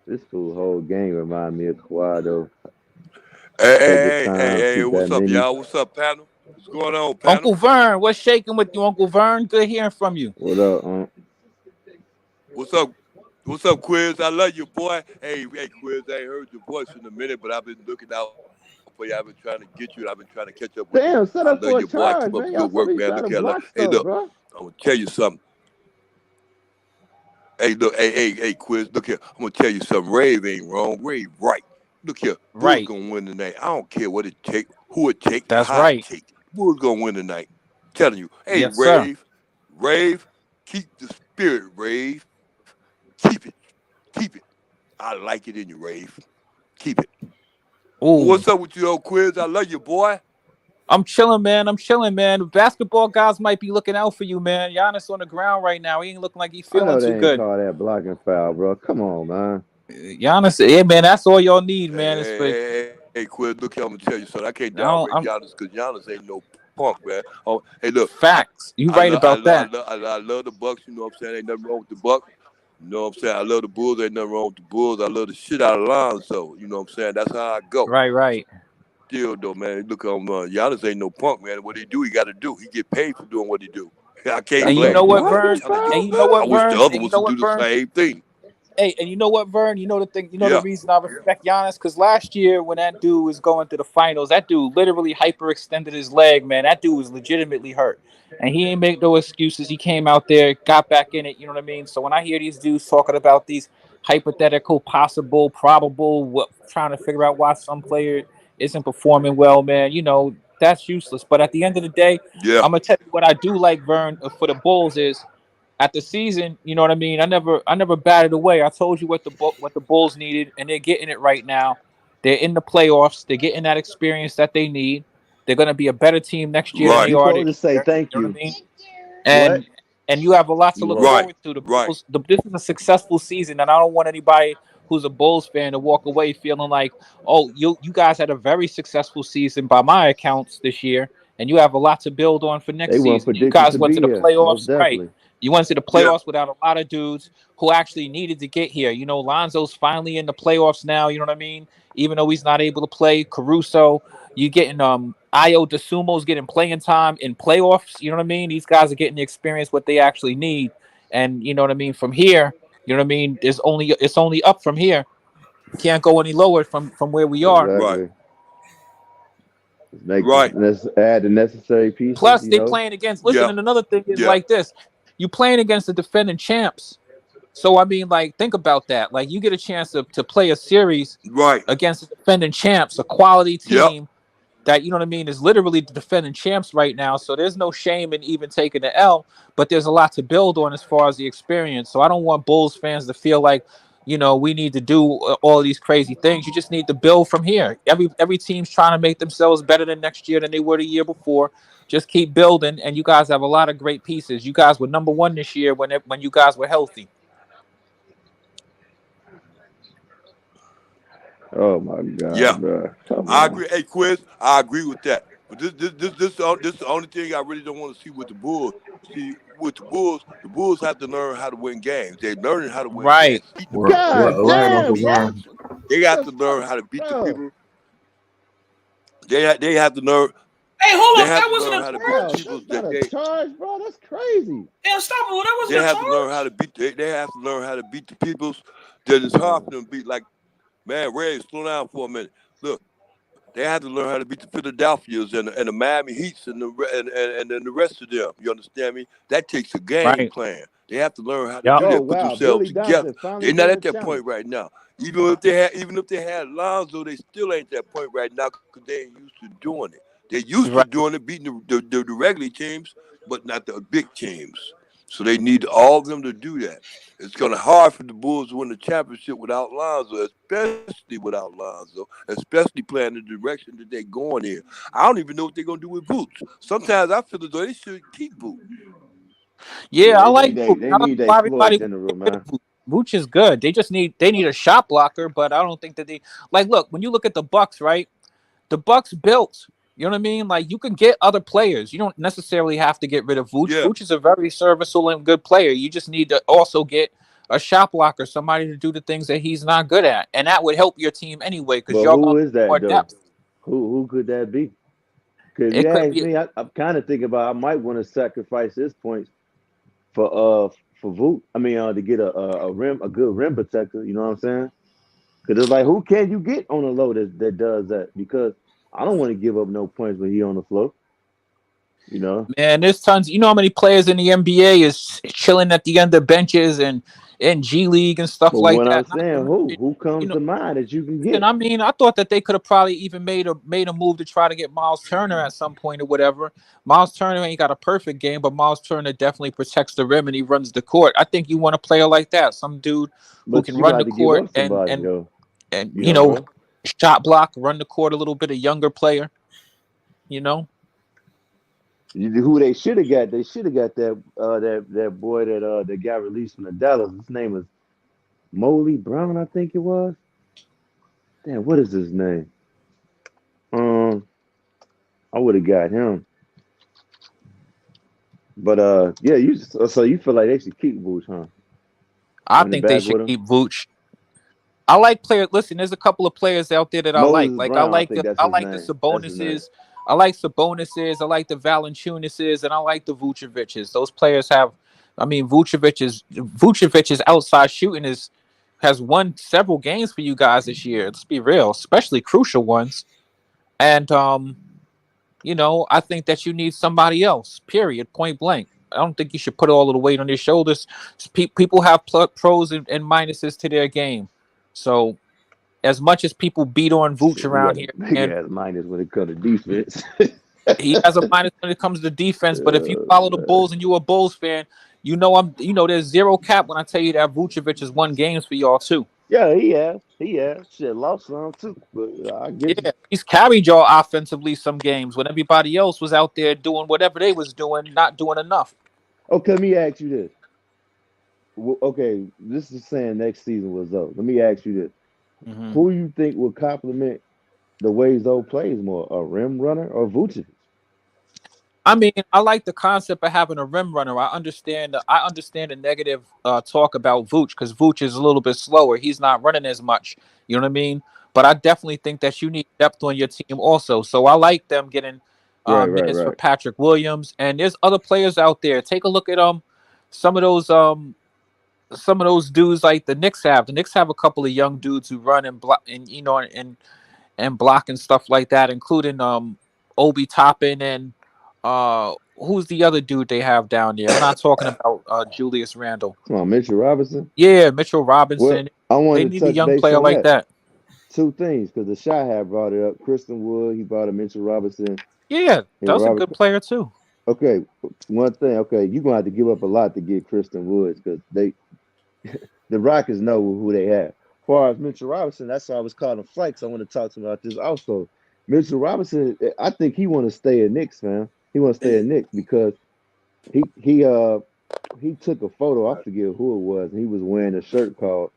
This whole game remind me of Kawhi, though. Hey, what's up, y'all? What's up, panel? What's going on, panel? Uncle Vern, what's shaking with you, Uncle Vern? Good hearing from you. What up, What's up? What's up, Quiz? I love you, boy. Hey, Quiz, I ain't heard your voice in a minute, but I've been looking out for you. I've been trying to get you. I've been trying to catch up with you. Damn, set up for a Boy, charge, keep up man. the good work, man. Look here, hey, look, I'm gonna tell you something. Hey, look, hey, Quiz, look here. I'm gonna tell you something. Rave ain't wrong. Rave right. Look here. Right. Bulls gonna win tonight. I don't care what it take, who it take, that's how right. it take. Bulls gonna win tonight. I'm telling you. Hey, yes, Rave, keep the spirit, Rave. Keep it. I like it in you, Rave. Keep it. Ooh. What's up with you, old Quiz? I love you, boy. I'm chilling, man. The basketball guys might be looking out for you, man. Giannis on the ground right now. He ain't looking like he's feeling too good. Call that blocking foul, bro. Come on, man. Giannis, yeah, man. That's all y'all need, man. Hey, Quiz, look here. I'm gonna tell you something. I can't downgrade Giannis because Giannis ain't no punk, man. Oh, hey, look. Facts. You right about that. I love the Bucks. You know what I'm saying? Ain't nothing wrong with the Bucks. You know what I'm saying? I love the Bulls. Ain't nothing wrong with the Bulls. I love the shit out of Lonzo. You know what I'm saying? That's how I go. Right. Still, though, man. Look, Giannis ain't no punk, man. What he do, he got to do. He get paid for doing what he do. I can't blame him. You know what, Vern? I wish the other ones would do the same thing. Hey, and you know what, Vern? You know the thing. You know the reason I respect Giannis, because last year when that dude was going to the finals, that dude literally hyperextended his leg. Man, that dude was legitimately hurt, and he ain't make no excuses. He came out there, got back in it. You know what I mean? So when I hear these dudes talking about these hypothetical, possible, probable, trying to figure out why some player isn't performing well, man, you know that's useless. But at the end of the day, I'm gonna tell you what I do like, Vern, for the Bulls is. At the season, you know what I mean? I never batted away. I told you what the Bulls needed, and they're getting it right now. They're in the playoffs. They're getting that experience that they need. They're going to be a better team next year than Right. they You are supposed to this say year. thank You know you. what I mean? What? And you have a lot to You look are. Right. forward to. The Right. Bulls, this is a successful season, and I don't want anybody who's a Bulls fan to walk away feeling like, oh, you guys had a very successful season by my accounts this year, and you have a lot to build on for They next weren't season. You predicted guys to went be to the here. Most playoffs, right? definitely. You went to the Yeah. playoffs without a lot of dudes who actually needed to get here. You know, Lonzo's finally in the playoffs now. You know what I mean? Even though he's not able to play, Caruso, you getting Io DeSumo's getting playing time in playoffs. You know what I mean? These guys are getting the experience what they actually need, and you know what I mean. From here, you know what I mean. It's only up from here. Can't go any lower from where we are. Right. Exactly. Make Right. let's add the necessary pieces. Plus, You they know. playing against. Listen, Yeah. and another thing is Yeah. like this: you playing against the defending champs. So I mean, like, think about that. Like, you get a chance to play a series Right. against the defending champs, a quality Yep. team that, you know what I mean, is literally the defending champs right now. So there's no shame in even taking the L, but there's a lot to build on as far as the experience. So I don't want Bulls fans to feel like, you know, we need to do all these crazy things. You just need to build from here. Every team's trying to make themselves better than next year than they were the year before. Just keep building, and you guys have a lot of great pieces. You guys were number one this year when you guys were healthy. Oh my God, Yeah. bro! Come I on. agree. Hey, Quiz, I agree with that. But this is the only thing I really don't want to see with the Bulls. See, with the Bulls have to learn how to win games. They're learning how to win Right. games. Beat the Right, people. God right, Uncle damn, bro! John. They have to That's learn how to beat the bro. people. They have to learn. Hey, hold They up. have That to wasn't learn a how to beat the Bro, charge. people that's not that a charge, bro. That's crazy. Damn, stop it. That they wasn't a have to learn how charge. to beat. They have to learn how to beat the peoples that is hard for them to beat. Like, man, Ray, slow down for a minute. Look, they have to learn how to beat the Philadelphias and the Miami Heats and and then the rest of them. You understand me? That takes a game Right. plan. They have to learn how to Yep. do Oh that, put wow, themselves Billy together. Donovan finally They're not doing at the that point challenge. right now. Even if they had Lonzo, they still ain't that point right now because they ain't used to doing it. They're used to Right. doing it, beating the regular teams, but not the big teams. So they need all of them to do that. It's gonna hard for the Bulls to win the championship without Lonzo, especially without Lonzo, especially playing the direction that they're going in. I don't even know what they're gonna do with Boots. Sometimes I feel as though they should keep Boots. Yeah, Yeah, I they like need they Vooch. they I don't need know their why Floyd everybody wants to General, get rid of man. Vooch. Vooch is good. They need a shot blocker, but I don't think that they like. Look, when you look at the Bucks, right? The Bucks built. You know what I mean? Like, you can get other players. You don't necessarily have to get rid of Vooch. Yeah, Vooch is a very serviceable and good player. You just need to also get a shot blocker, somebody to do the things that he's not good at, and that would help your team anyway because But y'all who gonna is need more that though? depth. Who could that be? Because if It you could ask be me, I'm kind of thinking about I might want to sacrifice his points for for Voot. I mean to get a good rim protector. You know what I'm saying? Because it's like who can you get on the low that does that? Because I don't want to give up no points when he on the floor. You know. Man, there's tons. You know how many players in the NBA is chilling at the end of benches and in G League and stuff But like what I'm that. Not to saying, mention, who you comes know, to mind that you can and get? I mean, I thought that they could have probably even made a move to try to get Miles Turner at some point or whatever. Miles Turner ain't got a perfect game, but Miles Turner definitely protects the rim and he runs the court. I think you want a player like that, some dude who But can you run got the to give court up somebody though, and you know, bro. shot block, run the court a little bit, a younger player. You know, Who they should have got? They should have got that boy that got released from the Dallas. His name was Moley Brown, I think it was. Damn, what is his name? Um, I would have got him. But yeah, so you feel like they should keep Vooch, huh? I Running think they back should with him. keep Vooch. I like players. Listen, there's a couple of players out there that I like. Moses Like I Brown, I like think the that's I his like the name. That's his name. Sabonis's. I like Sabonis's. I like the Valanciunises, and I like the Vucevic's. Those players have. I mean, Vucevic's outside shooting has won several games for you guys this year. Let's be real, especially crucial ones. And I think that you need somebody else. Period. Point blank. I don't think you should put all of the weight on your shoulders. People have pros and minuses to their game. So as much as people beat on Vooch Shit, he around got a here, big and ass minus when it comes to defense. he has a minus when it comes to defense. But if you follow the Man. Bulls and you're a Bulls fan, there's zero cap when I tell you that Vucevic has won games for y'all too. Yeah, he has. He has. Shit, lost some too. But I get you. Yeah, he's carried y'all offensively some games when everybody else was out there doing whatever they was doing, not doing enough. Okay, let me ask you this. Okay, this is saying next season was up. Let me ask you this. Hmm. Who you think will complement the way Zoe plays more, a rim runner or Vucevic? I mean, I like the concept of having a rim runner. I understand the negative talk about Vooch because Vooch is a little bit slower. He's not running as much. You know what I mean? But I definitely think that you need depth on your team also. So I like them getting Right, right, minutes for right. Patrick Williams, and there's other players out there. Take a look at some of those dudes like the Knicks have. The Knicks have a couple of young dudes who run and block and and block and stuff like that, including Obi Toppin and who's the other dude they have down there? I'm not talking about Julius Randle. Come on, Mitchell Robinson. Yeah, Mitchell Well, Robinson. I They wanted to need a touch young base player on like that. that. Two things, because the Shy had brought it up. Kristen Wood, he brought a Mitchell Robinson Yeah, and that's a Robert. good player too. Okay, one thing. Okay, you're gonna have to give up a lot to get Kristen Woods because the Rockets know who they have. As far as Mitchell Robinson, that's why I was calling him flex. I want to talk to him about this also. Mitchell Robinson, I think he want to stay at Knicks, man. He want to stay at Knicks because he took a photo. I forget who it was, and he was wearing a shirt called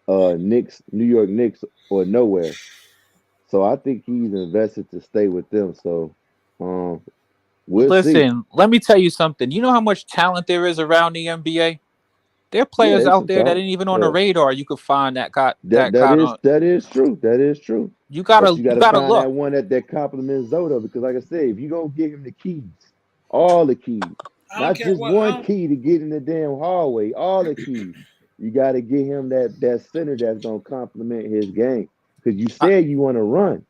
Knicks, New York Knicks or nowhere. So I think he's invested to stay with them. So um, we'll see. Listen, let me tell you something. You know how much talent there is around the NBA? There are Yeah, players it's out some there that talent. ain't even on the Yeah, radar. You could find that got that that is on. that is true. That is true. You But gotta you got you to gotta find that look. one that complements Zoto because, like I said, if you gonna give him the keys, all the keys, I don't not care just what. I one don't, key to get in the damn hallway, all the keys, you got to get him that center that's gonna complement his game. Because you I, said you want to run.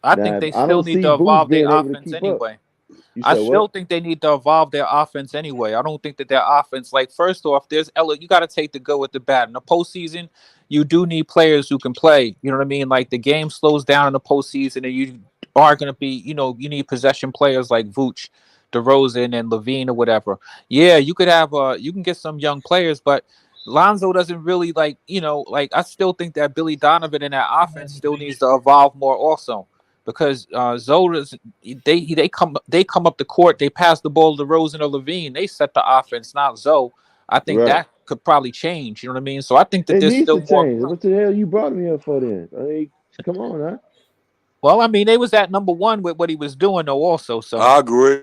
I think Now they I still don't need see to Vooch evolve their being able to offense keep up. anyway. You I said still what? think they need to evolve their offense anyway. I don't think that their offense, like, first off, you got to take the good with the bad. In the postseason, you do need players who can play. You know what I mean? Like, the game slows down in the postseason, and you are going to be, you need possession players like Vooch, DeRozan, and Levine or whatever. Yeah, you can get some young players, but Lonzo doesn't really like, I still think that Billy Donovan in that offense still needs to evolve more also because Zoe they come up the court, they pass the ball to Rosen or Levine, they set the offense, not Zoe. I think Right. that could probably change. You know what I mean? So I think that It there's needs still to more change. growth. What the hell you brought him here for then? I mean, come on, huh? Well, I mean, they was at number one with what he was doing though, also. So I agree.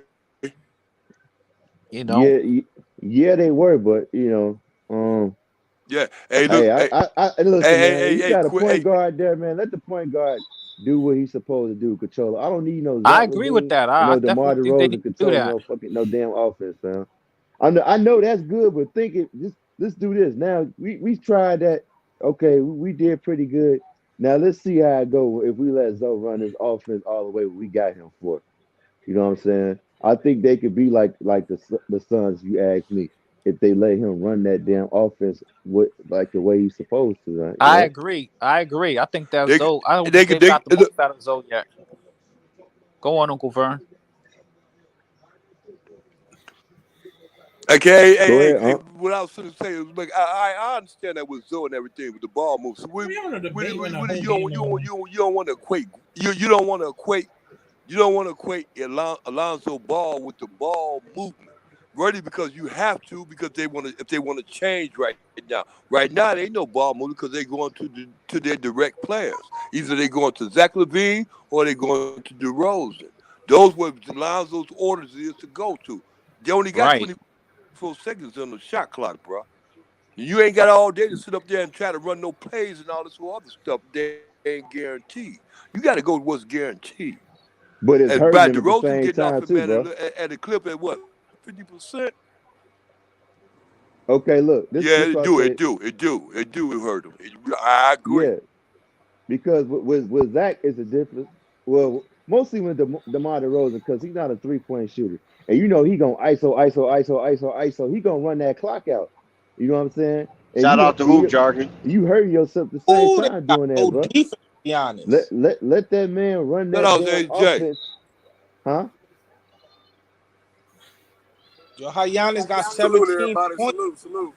you know, Yeah, yeah, they were, but Yeah. Hey, hey, look. listen, man. You Hey, got a quick. point Hey, guard there, man. Let the point guard do what he's supposed to do, control. I don't need no I Zach agree with Levine that. and I no DeMar definitely think they need DeRozan to do controlling that. no fucking no damn offense, man. I know that's good, but think it. Just let's do this now. We tried that. Okay, we did pretty good. Now let's see how it go if we let Zoe run his offense all the way what we got him for. You know what I'm saying? I think they could be like the Suns. You ask me if they let him run that damn offense with like the way he's supposed to, right? You I know? agree. I agree. I think that they Zoe. I don't they think could they've they got the most out of Zoe yet. Go on, Uncle Vern. okay. Go Hey, ahead, hey. huh? What I was going to say is, like, I understand that with Zoe and everything with the ball moves. So we having a debate when the whole you game going on. don't want to equate. You don't want to equate. You don't want to equate Alonzo Ball with the ball movement. Really, because you have to, because they want to. If they want to change right now, they ain't no ball movement because they're going to their direct players. Either they going to Zach Levine or they going to DeRozan. Those were Alonzo's orders is to go to. They only got Right. 24 seconds on the shot clock, bro. You ain't got all day to sit up there and try to run no plays and all this other stuff. They ain't guaranteed. You got to go with what's guaranteed. But it's And by hurting him at the DeRozan same getting off time it, too, man, bro. at a clip at what, 50%? Okay, look, Yeah, this what I say. it do hurt him. I agree. Yeah, because with Zach is a difference. Well, mostly with DeMar DeRozan because he's not a 3-point shooter, and you know he gonna ISO. He gonna run that clock out. You know what I'm saying? And Shout out to Hoop Jargon. you hurt yourself at the same Ooh, they time got doing that, no bro. defense, to be honest. Let that man run Shout that out to damn AJ. offense, huh? Yo, how Giannis got Salute 17 everybody. points. Salute.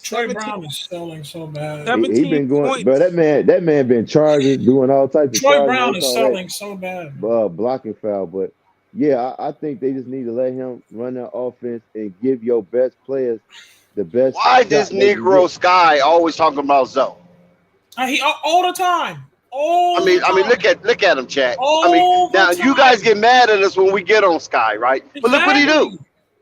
Troy Brown is selling so bad. He 17 been going, points. bro. That man been charging, doing all types of Troy charging. Brown They is call selling so bad. that blocking foul. But yeah, I think they just need to let him run that offense and give your best players the best Why this shot they can Negro get. Sky always talking about Zoe? He all the time. All I mean, the time. look at him, chat. All the Now you guys time. get mad at us when we get on Sky, right? But look what he do.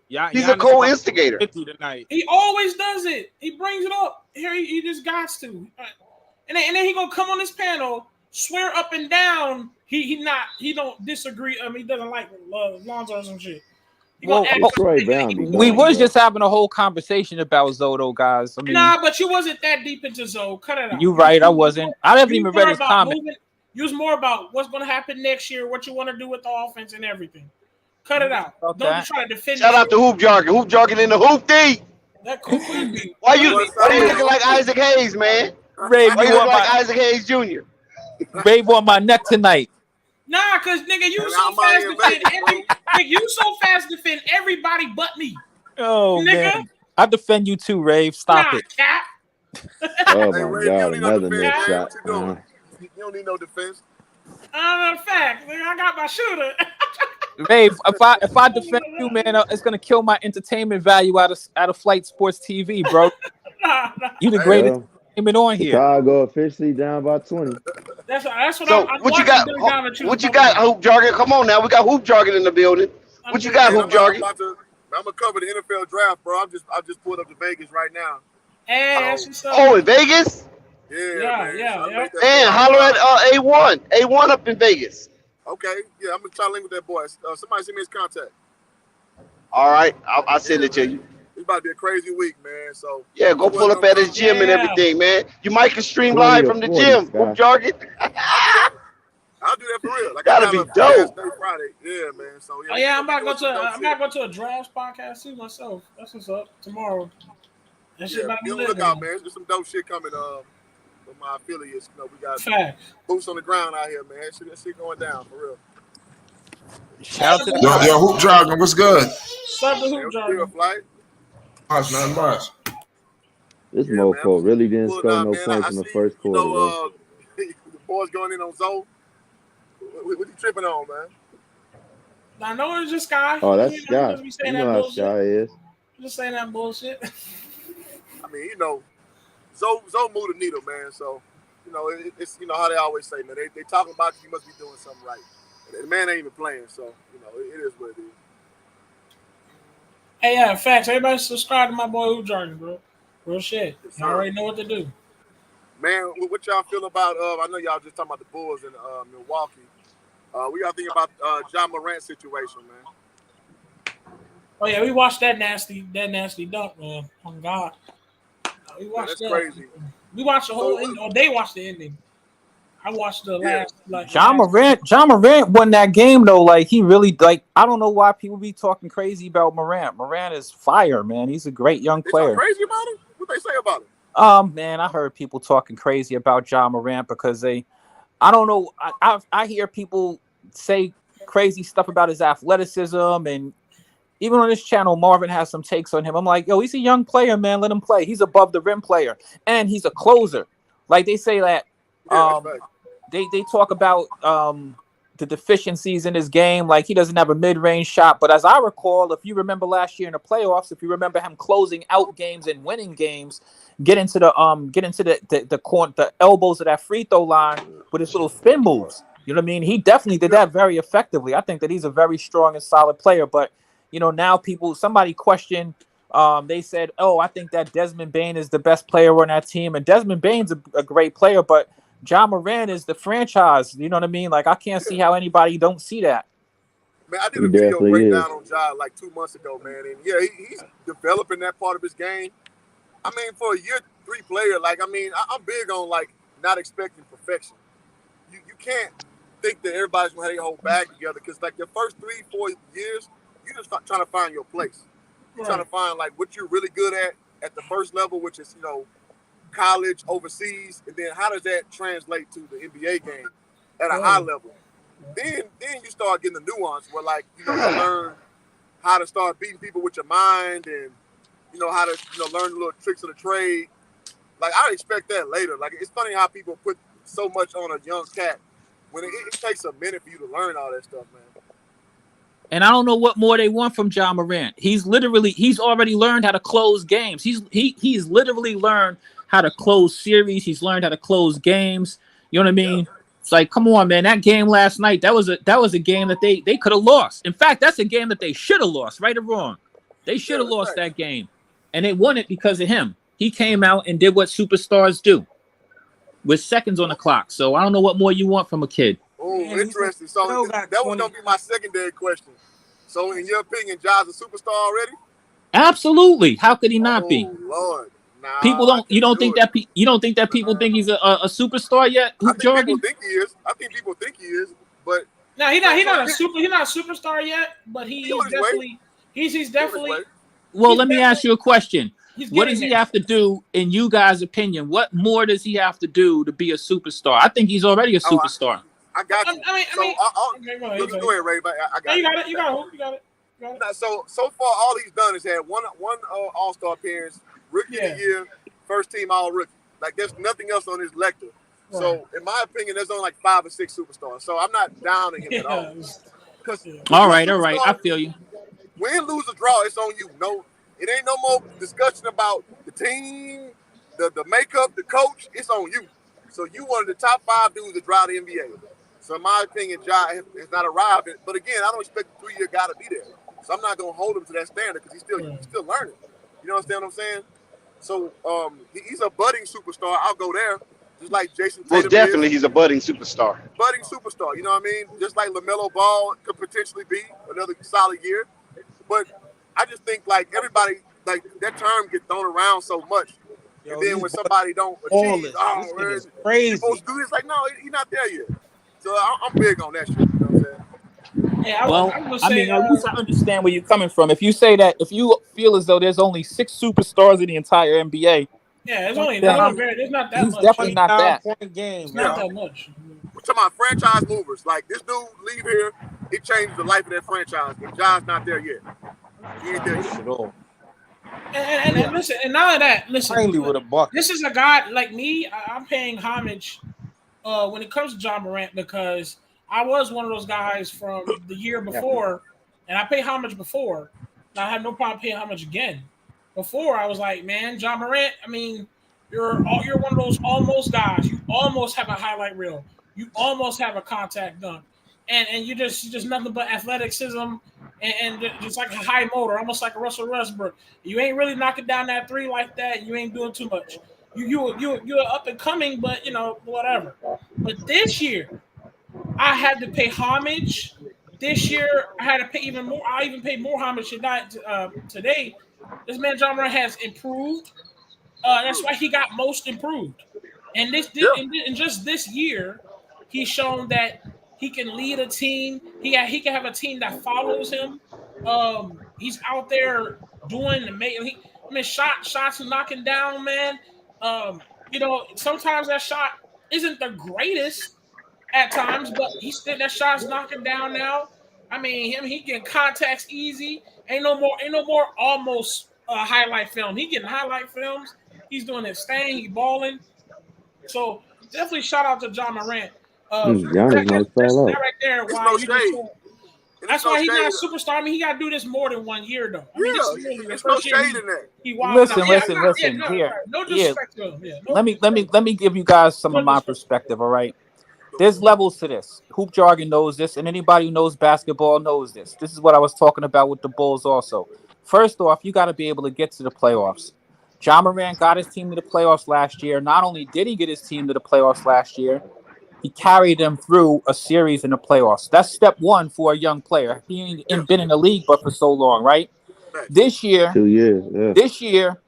Exactly. He's a co-instigator. 50 tonight. He always does it. He brings it up. Here he just got to. And then he gonna come on this panel, swear up and down he don't disagree. He doesn't like Lonzo or some shit. He Well, gonna act Troy Brown be we gone, was bro. just having a whole conversation about Zoto, guys. I mean, Nah, but you wasn't that deep into Zoe. Cut it out. you right. I wasn't. I haven't even read his comment. You was more about what's gonna happen next year, what you want to do with the offense and everything. Cut it out. About Don't that. try to defend. Shout out to Hoop Jargon. Hoop Jargon in the hoop D. That could be. Why you looking like Isaac Hayes, man? Rave, Why you you look on like my Isaac Hayes Jr.? Rave on my neck tonight. Nah, cause nigga, you so fast defend everybody but me. Oh Nigga. man, I defend you too, Rave. Stop Nah, it. Cap. Oh Hey, my Ray, you God, don't need no another defense, missed man. shot. What you doing? You don't need no defense. Fact, nigga, I got my shooter. Rave, if I defend you, man, it's gonna kill my entertainment value out of Flight Sports TV, bro. Nah. You the Hey, greatest Well, entertainment on here. Chicago officially down by 20. That's what So I'm what you watching got? Dirk Nowitzki choose What you bubble got, gum. Hoop Jargon? Come on now, we got Hoop Jargon in the building. What you got, Man, Hoop Jargon? I'm gonna cover the NFL draft, bro. I just pulled up to Vegas right now. Hey, that's what's up. Oh, in Vegas? Yeah, Yeah, man. yeah, So I yeah. made that Man, shit holler right at A1. A1 up in Vegas. now. Okay, yeah, I'm gonna try to link with that boy. Somebody send me his contact. All right, I'll send it to you. It's about to be a crazy week, man. So Yeah, go pull up at his gym and Yeah. everything, man. You might can stream 20 live to from the 40, gym. Scott. Hoop Jargon. I'll do that for real. Like That'd I be got a dope. Day Friday. Yeah, man. So Oh yeah, I'm we about to go doing some dope shit. to a drafts podcast too myself. That's what's up tomorrow. That shit Yeah, about to be be on the lit. lookout, man. There's some dope shit coming from my affiliates. You know, we got Facts. boots on the ground out here, man. That shit going down for real. Shout out to the Yo, Hoop Jargon, what's good? Stop the Man, hoop we jargon. still flight. Much, nothing much. This Yeah, man, mofo really didn't Pulling score out, no man. points I in the see, first quarter, bro. the boys going in on Zoe. What you tripping on, man? I know it's just Sky. Oh, that's You Sky. just be saying You that know how bullshit. Sky is. Just saying that bullshit. I mean, Zoe moved the needle, man. So, it's how they always say, man. They talking about you must be doing something right. And the man ain't even playing, so it is what it is. Hey, yeah, facts. Everybody subscribe to my boy Hoop Jargon, bro. Real shit. Yes, You already know what to do. Man, what y'all feel about? I know y'all just talking about the Bulls in Milwaukee. We got to think about Ja Morant situation, man. Oh yeah, we watched that nasty dunk, man. Oh God. We Man, watched that's that. crazy. We watched the whole So, ending, or they watched the ending. I watched the last Ja Morant won that game though. Like he really I don't know why people be talking crazy about Morant. Morant is fire, man. He's a great young They player. talk crazy about him? What they say about him? Man, I heard people talking crazy about Ja Morant because I don't know. I hear people say crazy stuff about his athleticism, and even on this channel, Marvin has some takes on him. I'm like, yo, he's a young player, man. Let him play. He's above the rim player, and he's a closer. Like they say that. Yeah, that's right. They talk about the deficiencies in his game, like he doesn't have a mid-range shot. But as I recall, if you remember last year in the playoffs, if you remember him closing out games and winning games, get into the elbows of that free throw line with his little spin moves. You know what I mean? He definitely did that very effectively. I think that he's a very strong and solid player. But now somebody questioned. They said, I think that Desmond Bane is the best player on that team, and Desmond Bane's a great player, but Ja Morant is the franchise. You know what I mean? Like I can't see how anybody don't see that. Man, I did He a video definitely breakdown is. on Ja like 2 months ago, man. And yeah, he's developing that part of his game. I mean, for a year 3 player, I'm big on not expecting perfection. You can't think that everybody's gonna have their whole bag together because your first 3-4 years, you're just trying to find your place. You're trying to find what you're really good at the first level, which is college, overseas, and then how does that translate to the NBA game at a high level? Then you start getting the nuance where you learn how to start beating people with your mind and how to learn the little tricks of the trade. Like I expect that later. Like it's funny how people put so much on a young cat when it takes a minute for you to learn all that stuff, man. And I don't know what more they want from Ja Morant. He's already learned how to close games. He's literally learned how to close series. He's learned how to close games. You know what I mean? Yeah. It's like, come on, man. That game last night, that was a game that they could have lost. In fact, that's a game that they should have lost, right or wrong. They should have lost that game. And they won it because of him. He came out and did what superstars do with seconds on the clock. So I don't know what more you want from a kid. Oh, interesting. So that was going to be my secondary question. So in your opinion, Ja's a superstar already? Absolutely. How could he not be? Oh, Lord. Nah, you don't think that people think he's a superstar yet? I think people think he is. But he's not a superstar yet, but he's definitely Well, let me ask you a question. What does he have to do, in you guys' opinion? What more does he have to do to be a superstar? I think he's already a superstar. I got you. Go ahead, Ray. I got it. You got it. So far, all he's done is had one All-Star appearance, Rookie of the Year, first team All-Rookie. Like there's nothing else on his lecture. Right. So in my opinion, there's only like 5 or 6 superstars. So I'm not downing him at all. All right. I feel you. Win, lose, or draw, it's on you. No, it ain't no more discussion about the team, the makeup, the coach. It's on you. So you one of the top 5 dudes to drive the NBA. So in my opinion, Ja has not arrived. But again, I don't expect the 3-year guy to be there. So I'm not going to hold him to that standard because he's still learning. You understand what I'm saying? So he's a budding superstar. I'll go there. Just like Jason Tatum. Most definitely, he's a budding superstar. Budding superstar. You know what I mean? Just like LaMelo Ball could potentially be another solid year. But I just think like everybody, like that term gets thrown around so much. And then when somebody don't achieve, it's crazy. Supposed to do this, like, no, he's not there yet. So I'm big on that shit. You know what I'm saying? Yeah, at least I understand where you're coming from. If you say that, if you feel as though there's only 6 superstars in the entire NBA, there's not that much. He's definitely not that. It's not that much. We're talking about franchise movers. Like this dude leave here, it changes the life of that franchise. But Ja's not there yet. He ain't there yet at all. And listen, and none of that. Listen, with a bucket. This is a guy like me. I'm paying homage when it comes to Ja Morant because I was one of those guys from the year before, and I pay homage before. And I have no problem paying homage again. Before I was like, man, Ja Morant. I mean, you're one of those almost guys. You almost have a highlight reel. You almost have a contact dunk, and you just nothing but athleticism and just like a high motor, almost like a Russell Westbrook. You ain't really knocking down that 3 like that. You ain't doing too much. You're up and coming, but whatever. But this year, I had to pay homage. This year, I had to pay even more. I even paid more homage today. This man Ja Morant has improved. That's why he got most improved. And in just this year, he's shown that he can lead a team. He can have a team that follows him. He's out there doing shots and knocking down, man. Sometimes that shot isn't the greatest at times, but that shot's knocking down now. I mean, he getting contacts easy. Ain't no more almost highlight film. He getting highlight films. He's doing his thing. He balling. So definitely shout out to Ja Morant. That right there. That's why he's not a superstar. I mean, he got to do this more than 1 year, though. I mean, there's no shade in that. Listen. No disrespect to him. Let me give you guys some of my perspective. All right. There's levels to this. Hoop jargon knows this, and anybody who knows basketball knows this. This is what I was talking about with the Bulls also. First off, you got to be able to get to the playoffs. Ja Morant got his team to the playoffs last year. Not only did he get his team to the playoffs last year, he carried them through a series in the playoffs. That's step 1 for a young player. He ain't been in the league but for so long, right? This year, 2 years. Yeah. This year,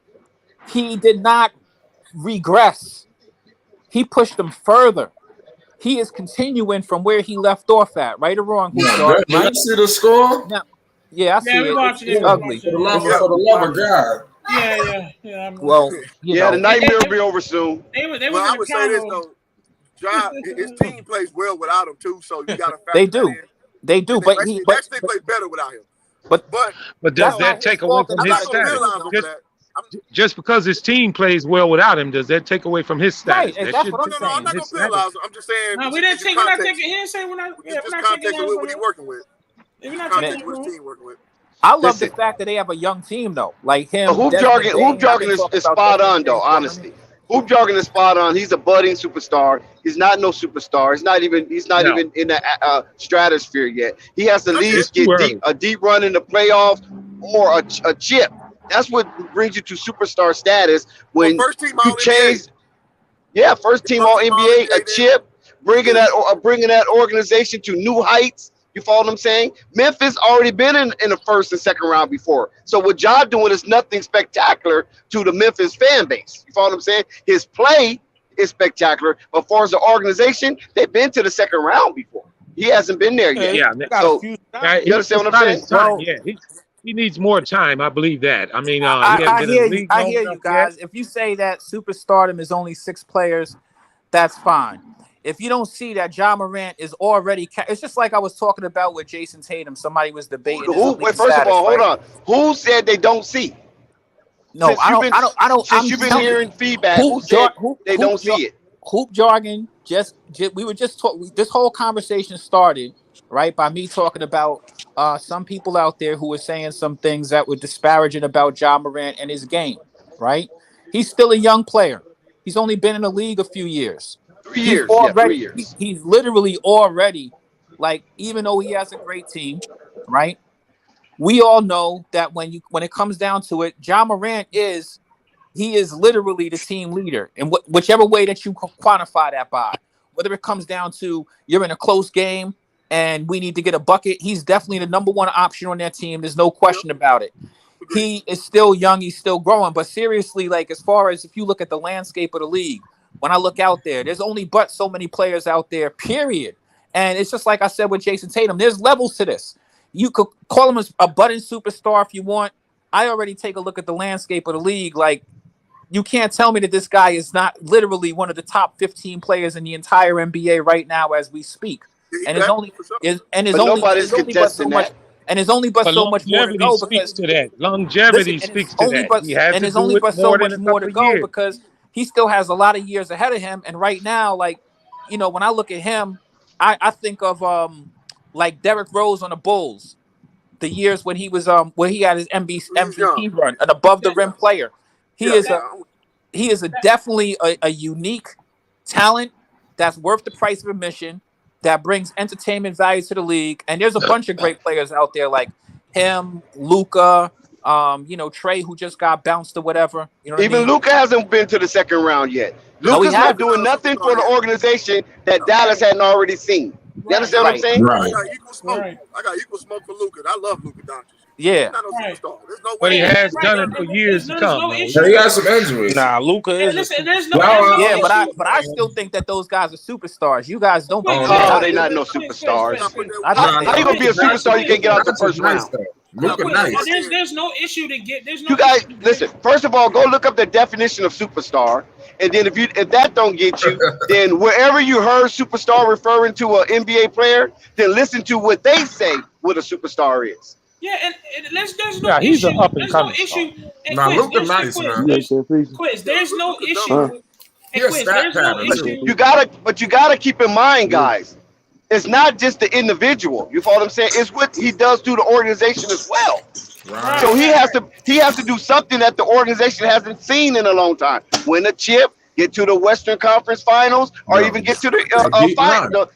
he did not regress. He pushed them further. He is continuing from where he left off at, right or wrong. Did you see the score? Now, I see it. It's ugly. For the love of God. Yeah. Well, the nightmare will be over soon. I would say this though. Ja, his team plays well without him too, so you got to factor They do, but they play better without him. But does that take away from his stats? just because his team plays well without him, does that take away from his status? Right, That that's should- what I'm No, saying. I'm not gonna penalize him. I'm just saying. No, this we is didn't just take. We're not context. taking. He didn't say we're not. Yeah, It's we're just not taking context of that what he's from working with. We're not Context taking of what that his from team working with. I love Listen. the fact that they have a young team though, like him. But hoop Desmond jargon, Bane. hoop jargon I've is, been talking is about spot Desmond on though. Bane. Honestly, hoop jargon is spot on. He's a budding superstar. He's not no superstar. He's not even in the stratosphere yet. He has to at least It's get too early. a deep run in the playoffs or a chip. That's what brings you to superstar status when First team you All change. NBA. Yeah, first team All NBA, a chip, bringing that organization to new heights. You follow what I'm saying? Memphis already been in the first and second round before. So what Ja doing is nothing spectacular to the Memphis fan base. You follow what I'm saying? His play is spectacular, but as far as the organization, they've been to the second round before. He hasn't been there yet. Yeah, So you understand what I'm saying? Well, yeah, he needs more time. I believe that. I mean, he I hasn't been in hear the you. league I long hear enough you guys. If you say that superstardom is only 6 players, that's fine. If you don't see that Ja Morant is already, it's just like I was talking about with Jason Tatum. Somebody was debating. Wait, first of all, hold on. Who said they don't see? No, Since I don't. Since you've been hearing feedback, who said they don't see it? Hoop jargon. We were just talking. This whole conversation started right by me talking about some people out there who were saying some things that were disparaging about Ja Morant and his game. Right? He's still a young player. He's only been in the league a few years. 3 years. Already, 3 years. He's literally already, like, even though he has a great team, right? We all know that when it comes down to it, Ja Morant is literally the team leader in whichever way that you quantify that by. Whether it comes down to you're in a close game and we need to get a bucket, he's definitely the number one option on that team. There's no question about it. He is still young. He's still growing. But seriously, like, as far as if you look at the landscape of the league, when I look out there, there's only but so many players out there, period. And it's just like I said with Jason Tatum, there's levels to this. You could call him a budding superstar if you want. I already take a look at the landscape of the league. Like, you can't tell me that this guy is not literally one of the top 15 players in the entire NBA right now as we speak. And it's only nobody's contesting that. And there's only but so much more to go because to that. Longevity speaks to that. He has and to there's do only it but so more much than a more to couple go years. because he still has a lot of years ahead of him. And right now, like, you know, when I look at him, I think of like Derrick Rose on the Bulls, the years when he was where he had his MVP run, an above the rim player. He is definitely a unique talent that's worth the price of admission, that brings entertainment value to the league. And there's a bunch of great players out there like him, Luka, you know, Trey, who just got bounced or whatever. You know what I mean? Luka hasn't been to the second round yet. Luka's not doing nothing for the organization that Dallas hadn't already seen. You understand what I'm saying? I got equal smoke. I got equal smoke for Luka. I love Luka Doncic. Yeah. He's not no superstar. There's no way. But he has done it for years to come. He got some injuries. Nah, Luka is. Listen, there's no. Yeah, but I still think that those guys are superstars. You guys don't. Oh, they're not no superstars. How you gonna be a superstar? You can't get out the first round. There's no issue to get. There's no. You guys, listen. First of all, go look up the definition of superstar, and then if that don't get you, then wherever you heard superstar referring to an NBA player, then listen to what they say what a superstar is. Yeah, and there's no issue. He's an up and There's no coming. issue. Nah, Luka nice, man. Quiz, there's no issue. Quiz, there's no issue. You gotta keep in mind, guys. It's not just the individual. You follow what I'm saying? It's what he does to the organization as well. Right. So he has to do something that the organization hasn't seen in a long time. Win a chip, get to the Western Conference Finals, or even get to the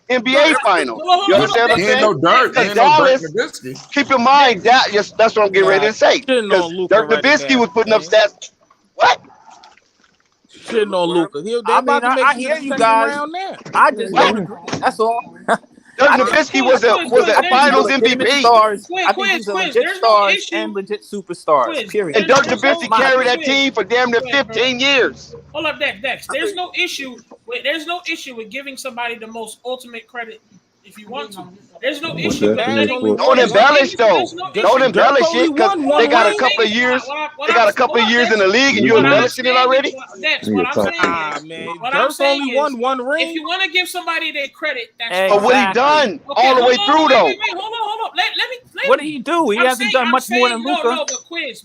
NBA Finals. You understand what I'm saying? No Dirk. Dallas, keep in mind that that's what I'm getting ready to say. Because Dirk Nowitzki was putting up stats. What? Shitting on Luka. I hear you guys. I just don't agree. That's all. Dirk Nowitzki was a Finals MVP. I think these are legit stars and legit superstars. Period. And Dirk Nowitzki carried that team for damn near 15 years. Hold up, Dex. There's no issue with giving somebody the most ultimate credit if you want to. There's no issue with letting. Don't embellish though. Don't embellish it because they got a couple of years. They got a couple of years in the league, and you embellishing it already. Dex, what I'm saying. Man, What I'm Dirk's saying only won one is, ring. if you want to give somebody their credit, that's Hey, But what he done all the way through though. Hold on. Let me. What did he do? He hasn't done much more than Luka. No, but Quiz.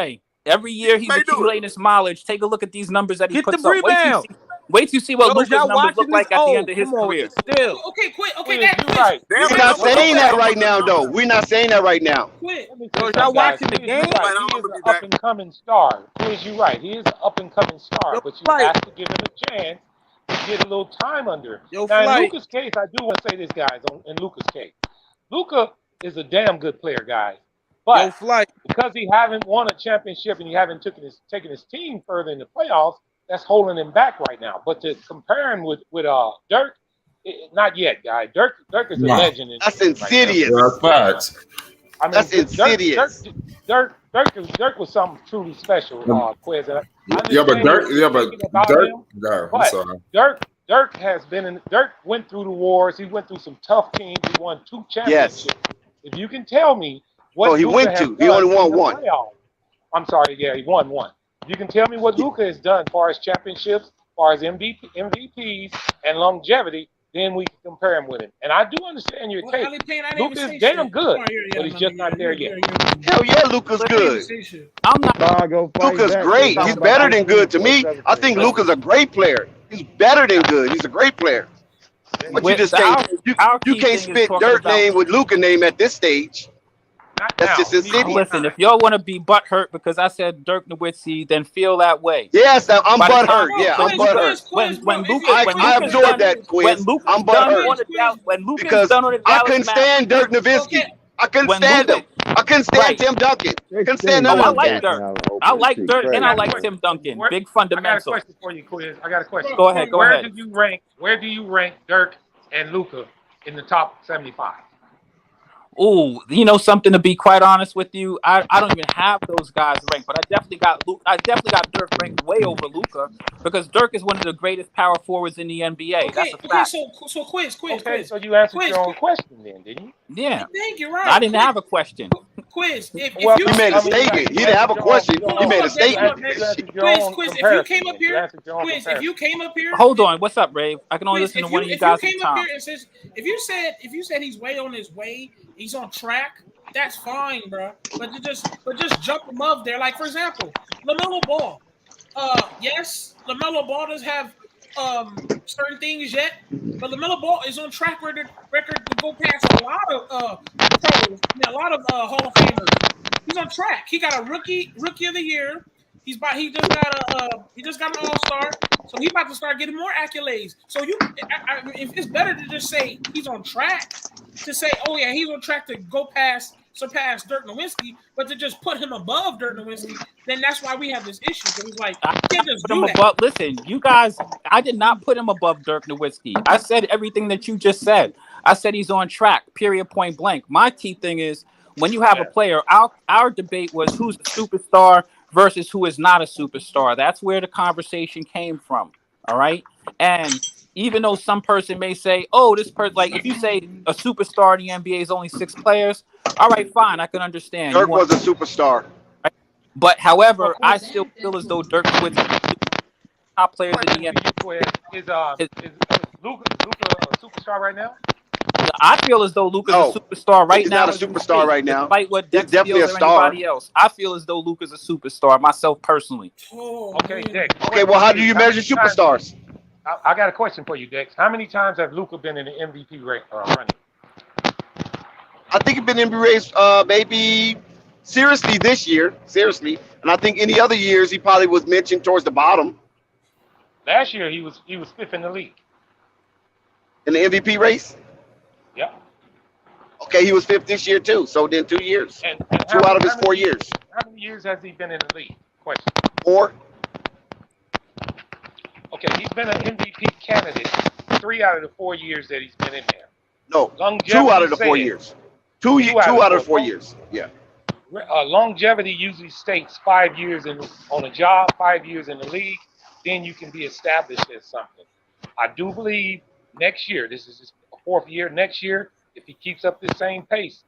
way. Every year he's May do it. accumulating his mileage. Take a look at these numbers that he Get the puts up. rebound. Wait till you see what Yo, Luka's y'all numbers look watching this? like at the end Oh, of his come on with career. the still. Okay, quit. Okay, Quiz, that you're quiz. right. Damn, We're man, not I'm gonna saying be that back. right now, though. We're not saying that right now. Quit. Let me Yo, say y'all something, guys. watching the Quiz, you're game? right. Man, I'm He is gonna be an back. up and coming star. Quiz, you're right. He is an up and coming star, Yo, but you Flight. have to give him a chance to get a little time under him. Yo, Now, in Flight. Luka's case, I do want to say this, guys. In Luka's case, Luka is a damn good player, guys. Yo, But Flight. because he haven't won a championship and he haven't taken his team further in the playoffs, that's holding him back right now. But to compare him with Dirk, not yet, guy. Dirk is a No. legend. That's Right insidious. Yeah, facts. I mean, That's insidious. Dirk was something truly special, Quiz. And Yeah, but Dirk. Yeah, but thinking about Dirk. him, Yeah, I'm but sorry. Dirk went through the wars. He went through some tough teams. He won 2 championships. Yes. If you can tell me what he Luka went has to. He done only won in the one. playoffs. I'm sorry, yeah, he won one. You can tell me what Luka has done as far as championships, as far as MVPs and longevity, then we can compare him with him. And I do understand your Well, case. Ali Payne, I didn't Luka even is say damn shit. good, Come on, but he's just not there yet. Hell yeah, Luka's good. I'm not. Luka's great. He's better than good to me. I think Luka's a great player. He's better than good. He's a great player. But you just can't. You can't spit Dirk name with Luka name at this stage. That's just insidious. Listen, if y'all want to be butthurt because I said Dirk Nowitzki, then feel that way. Yes, I'm By the time- butthurt. Yeah, I'm butthurt. When Luka, I absorb that quiz. I'm butthurt. When Luka's Because done on the I Dallas couldn't stand Dirk Nowitzki. I couldn't When stand Luka- him. I couldn't stand Tim Duncan. Couldn't stand none Oh, I of them like cats. Dirk. I like Dirk, and I like Tim Duncan. Big I got a fundamental. question for you, Quiz. I got a question. Go ahead. Go Where ahead. Where do you rank Dirk and Luka in the top 75? Oh, you know something, to be quite honest with you, I don't even have those guys ranked, but I definitely got Dirk ranked way over Luka because Dirk is one of the greatest power forwards in the NBA. That's a fact. So quiz. Okay, so you answered your own question then, didn't you? Yeah. Thank you, right. I didn't have a question. Quiz. If Well, you He made a statement. He didn't have a question. He made a statement. Quiz. If you came up here, Quiz. If you came up here. Hold on. What's up, Rave? I can only Quiz, listen to one of you if guys you at a came up time. here and says, if you said he's way on his way, he's on track. That's fine, bro. But just jump above there. Like for example, LaMelo Ball. Yes, LaMelo Ball does have certain things yet, but LaMelo Ball is on track record to go past a lot of pros, a lot of Hall of Famers. He's on track. He got a rookie of the year. He just got an All-Star, so he's about to start getting more accolades. So if it's better to just say he's on track, to say, oh yeah, he's on track to surpass Dirk Nowitzki, but to just put him above Dirk Nowitzki, then that's why we have this issue. Because it's like, you can't just do that. Listen, you guys, I did not put him above Dirk Nowitzki. I said everything that you just said. I said he's on track, period, point blank. My key thing is when you have a player, our debate was who's a superstar versus who is not a superstar. That's where the conversation came from. All right. And even though some person may say, oh, this person, like if you say a superstar in the NBA is only 6 players, all right, fine, I can understand. Dirk was a superstar. Right? But however, I still feel as though Dirk was top players in the NBA. Is Luka a superstar right now? I feel as though Luka's a superstar right now. He's not a superstar right now. Despite what He's Dex definitely feels a or star. anybody else, I feel as though Luka's a superstar myself personally. Okay, Dex. Okay, well, how do you measure superstars? I got a question for you, Dex. How many times have Luka been in the MVP running? I think he's been in NBA race maybe seriously this year, and I think any other years he probably was mentioned towards the bottom. Last year he was 5th in the league. In the MVP race? Yeah. Okay, he was 5th this year too. So then 2 years. And 2 out of his 4 years. How many years has he been in the league? Question. 4. Okay, he's been an MVP candidate 3 out of the 4 years that he's been in there. No, Longevity 2 out of the 4 said- years. Two out of the 4 years. Yeah. Longevity usually states 5 years on a job, 5 years in the league, then you can be established as something. I do believe next year, this is his 4th year, next year, if he keeps up the same pace,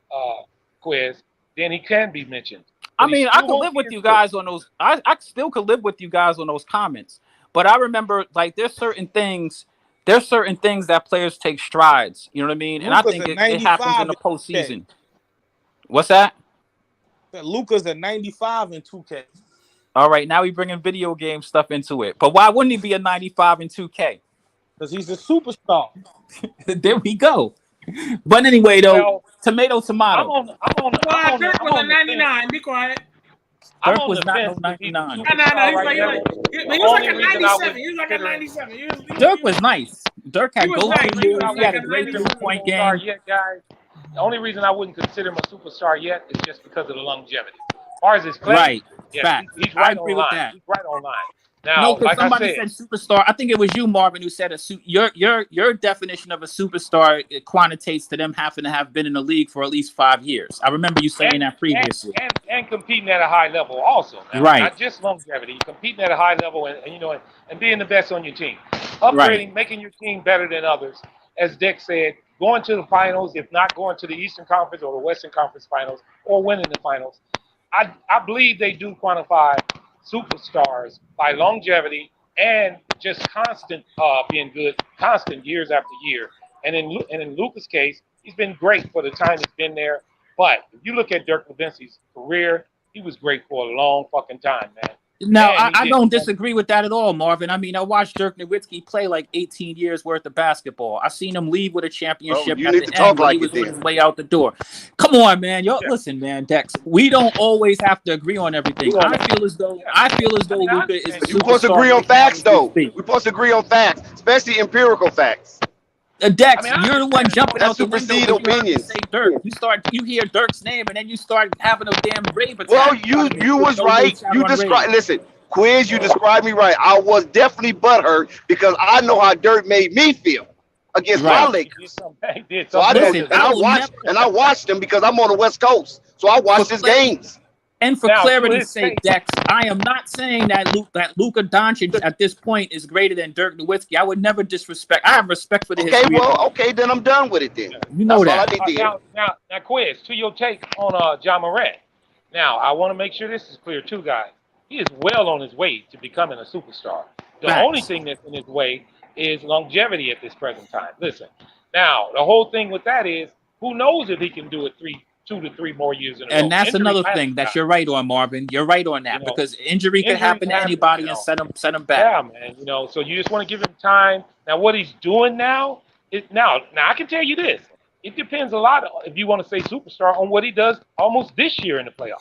Quiz, then he can be mentioned. I mean, I could live with you guys on those. I still could live with you guys on those comments. But I remember, like, there's certain things that players take strides. You know what I mean? And I think it happens in the postseason. What's that? Luka's a 95 in 2K. All right, now we bringing video game stuff into it. But why wouldn't he be a 95 in 2K? Because he's a superstar. There we go. But anyway, though, Well, tomato. Well, Dirk was a on the fence. 99. Be quiet. I'm Dirk on was the not fence no if he's a 99. No, superstar he's right now. like a The only reason I would 97. He was like a consider him- 97. Dirk was nice. Dirk He had was go nice. through He moves. was He had like a a great 97. three-point superstar game. yet, guys. The only reason I wouldn't consider him a superstar yet is just because of the longevity. As far as his play, Right. yeah, Fact. he's I right agree on with line. that. He's right on line. No, Now, because like I somebody said, said superstar. I think it was you, Marvin, who said your definition of a superstar, it quantitates to them having to have been in the league for at least 5 years. I remember you saying that previously. and competing at a high level also. Now, Right. Not just longevity, competing at a high level and being the best on your team. Upgrading, making your team better than others. As Dick said, going to the finals, if not going to the Eastern Conference or the Western Conference finals, or winning the finals. I believe they do quantify superstars by longevity and just constant being good, constant years after year. And in Luka's case, he's been great for the time he's been there. But if you look at Dirk Nowitzki's career, he was great for a long fucking time, man. No, I don't disagree with that at all, Marvin. I mean, I watched Dirk Nowitzki play like 18 years worth of basketball. I seen him leave with a championship you at need the to talk end when like he was it on then. his way out the door. Come on, man. Listen, man, Dex. We don't always have to agree on everything. I feel as though Luka is. You're supposed to agree on facts, though. We're supposed to agree on facts, especially empirical facts. Dex, you're the one jumping out the window. Supersede When you heard me opinions. say Dirk, you hear Dirk's name, and then you start having a damn rave attack. Well, you was right. You described. Listen, Quiz, you described me right. I was definitely butthurt because I know how Dirk made me feel against my Lakers. So I watched them because I'm on the West Coast, so I watched his games. And for clarity's sake, Dex, I am not saying that Luka Doncic at this point is greater than Dirk Nowitzki. I would never disrespect. I have respect for the history. Okay, then I'm done with it then. You know That's that. all I need to hear. Now, Quiz, to your take on Ja Morant. Now, I want to make sure this is clear too, guys. He is well on his way to becoming a superstar. The only thing that's in his way is longevity at this present time. Listen, now, the whole thing with that is, who knows if he can do it 2 to 3 more years in a row. And that's another thing that you're right on, Marvin. You're right on that because injury can happen to anybody and set him back. Yeah, man. So you just want to give him time. Now, what he's doing now now I can tell you this. It depends a lot, if you want to say superstar, on what he does almost this year in the playoffs.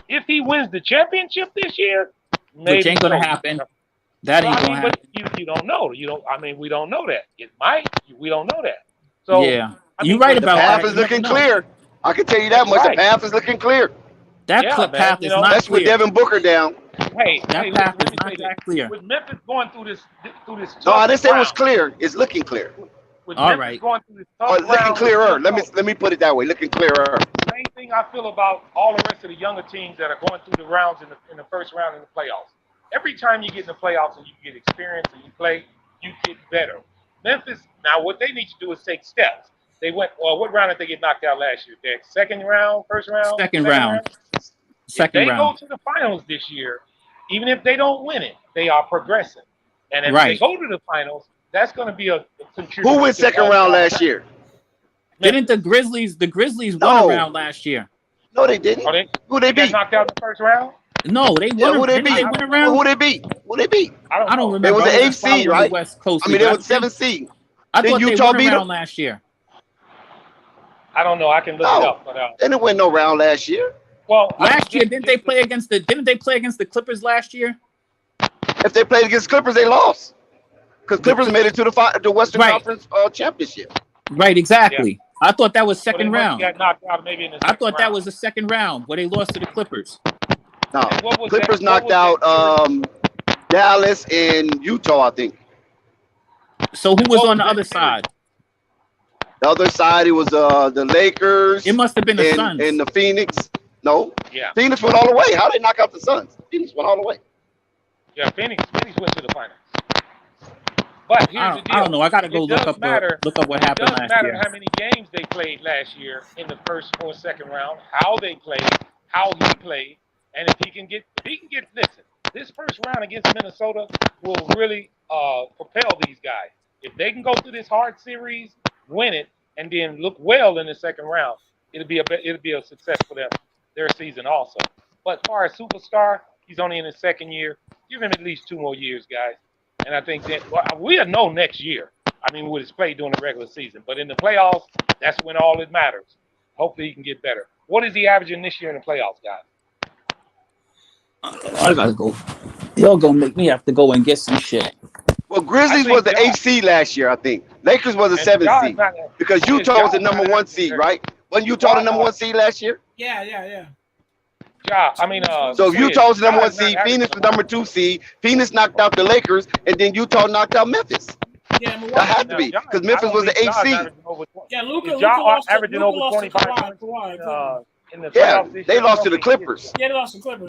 If he wins the championship this year, maybe which ain't gonna happen. That ain't gonna happen. But you don't know. We don't know that. It might. We don't know that. So yeah, you're right about that. The that. path is looking clear. I can tell you that much. Right. The path is looking clear. That path is not That's clear. with Devin Booker down. Hey, that path is not that clear. With Memphis going through this. No, I didn't say it was clear. It's looking clear. All right. Going through this looking clearer. Let me put it that way. Looking clearer. Same thing I feel about all the rest of the younger teams that are going through the rounds in the first round in the playoffs. Every time you get in the playoffs and you get experience and you play, you get better. Memphis, now what they need to do is take steps. They went. What round did they get knocked out last year? Dick? Second round, first round, second round. If they go to the finals this year, even if they don't win it, they are progressing. And if they go to the finals, that's going to be a contributor. Who went second round last year? Didn't the Grizzlies won a round last year? No, they didn't. Who they beat? Knocked out in the first round? No, they won. Who they beat? They win a round? Who they beat? Who they beat? I don't remember. It was the 8th seed, right? West Coast I mean, it was the 7th seed. I thought Utah they won beat a round them last year. I don't know. I can look it up. But, they didn't win no round last year. Well, last year didn't they play against the Clippers last year? If they played against Clippers, they lost. Because Clippers made it to the Western Conference Championship. Right, exactly. Yeah. I thought that was second round. Got knocked out maybe in the I thought that was the second round where they lost to the Clippers. No, Clippers knocked out Dallas and Utah, I think. So who was on the other side? The other side, it was the Lakers. It must have been the Suns. And the Phoenix. No. Yeah. Phoenix went all the way. How did they knock out the Suns? Phoenix went all the way. Yeah, Phoenix went to the finals. But here's the deal. I don't know. I got to go look up what happened last year. It doesn't matter how many games they played last year in the first or second round, how they played, how he played, and if he can get listen, this first round against Minnesota will really propel these guys. If they can go through this hard series, win it, and then look well in the second round, it'll be a success for their season also. But as far as superstar, He's only in his second year. Give him at least 2 more years, guys. And I think that we'll know next year. I mean, with his play during the regular season. But in the playoffs, that's when all it matters. Hopefully he can get better. What is he averaging this year in the playoffs, guys? I gotta go. Y'all gonna make me have to go and get some shit. Well, Grizzlies was the 8th seed last year, I think. Lakers was the 7th seed. Because Utah was the number 1 seed, right? Wasn't Utah the number 1 seed last year? Yeah. So if Utah was the number 1 seed, Phoenix was number 2 seed. Phoenix knocked out the Lakers, and then Utah knocked out Memphis. Yeah, that had to be because Memphis was the 8th seed. Yeah, Luka averaging over 25 in the playoffs this year. They lost to the Clippers. Yeah, they lost to the Clippers.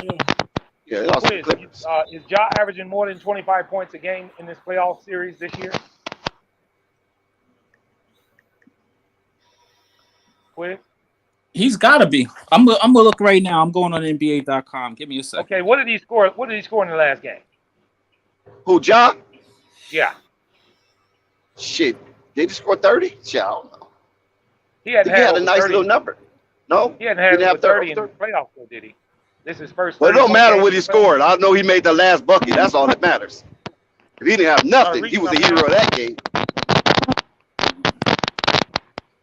Yeah, they lost to the Clippers. Is Ja averaging more than 25 points a game in this playoff series this year? Quick. He's got to be. I'm gonna look right now. I'm going on NBA.com. Give me a second. Okay, what did he score? What did he score in the last game? Who, Ja? Yeah. Shit, did he score 30? Shit, I don't know. He had a nice 30. little number. No, he didn't have 30 in the playoffs, though, did he? This is his first. Well, it don't matter what he scored. I know he made the last bucket. That's all that matters. If he didn't have nothing, he was the hero of that game.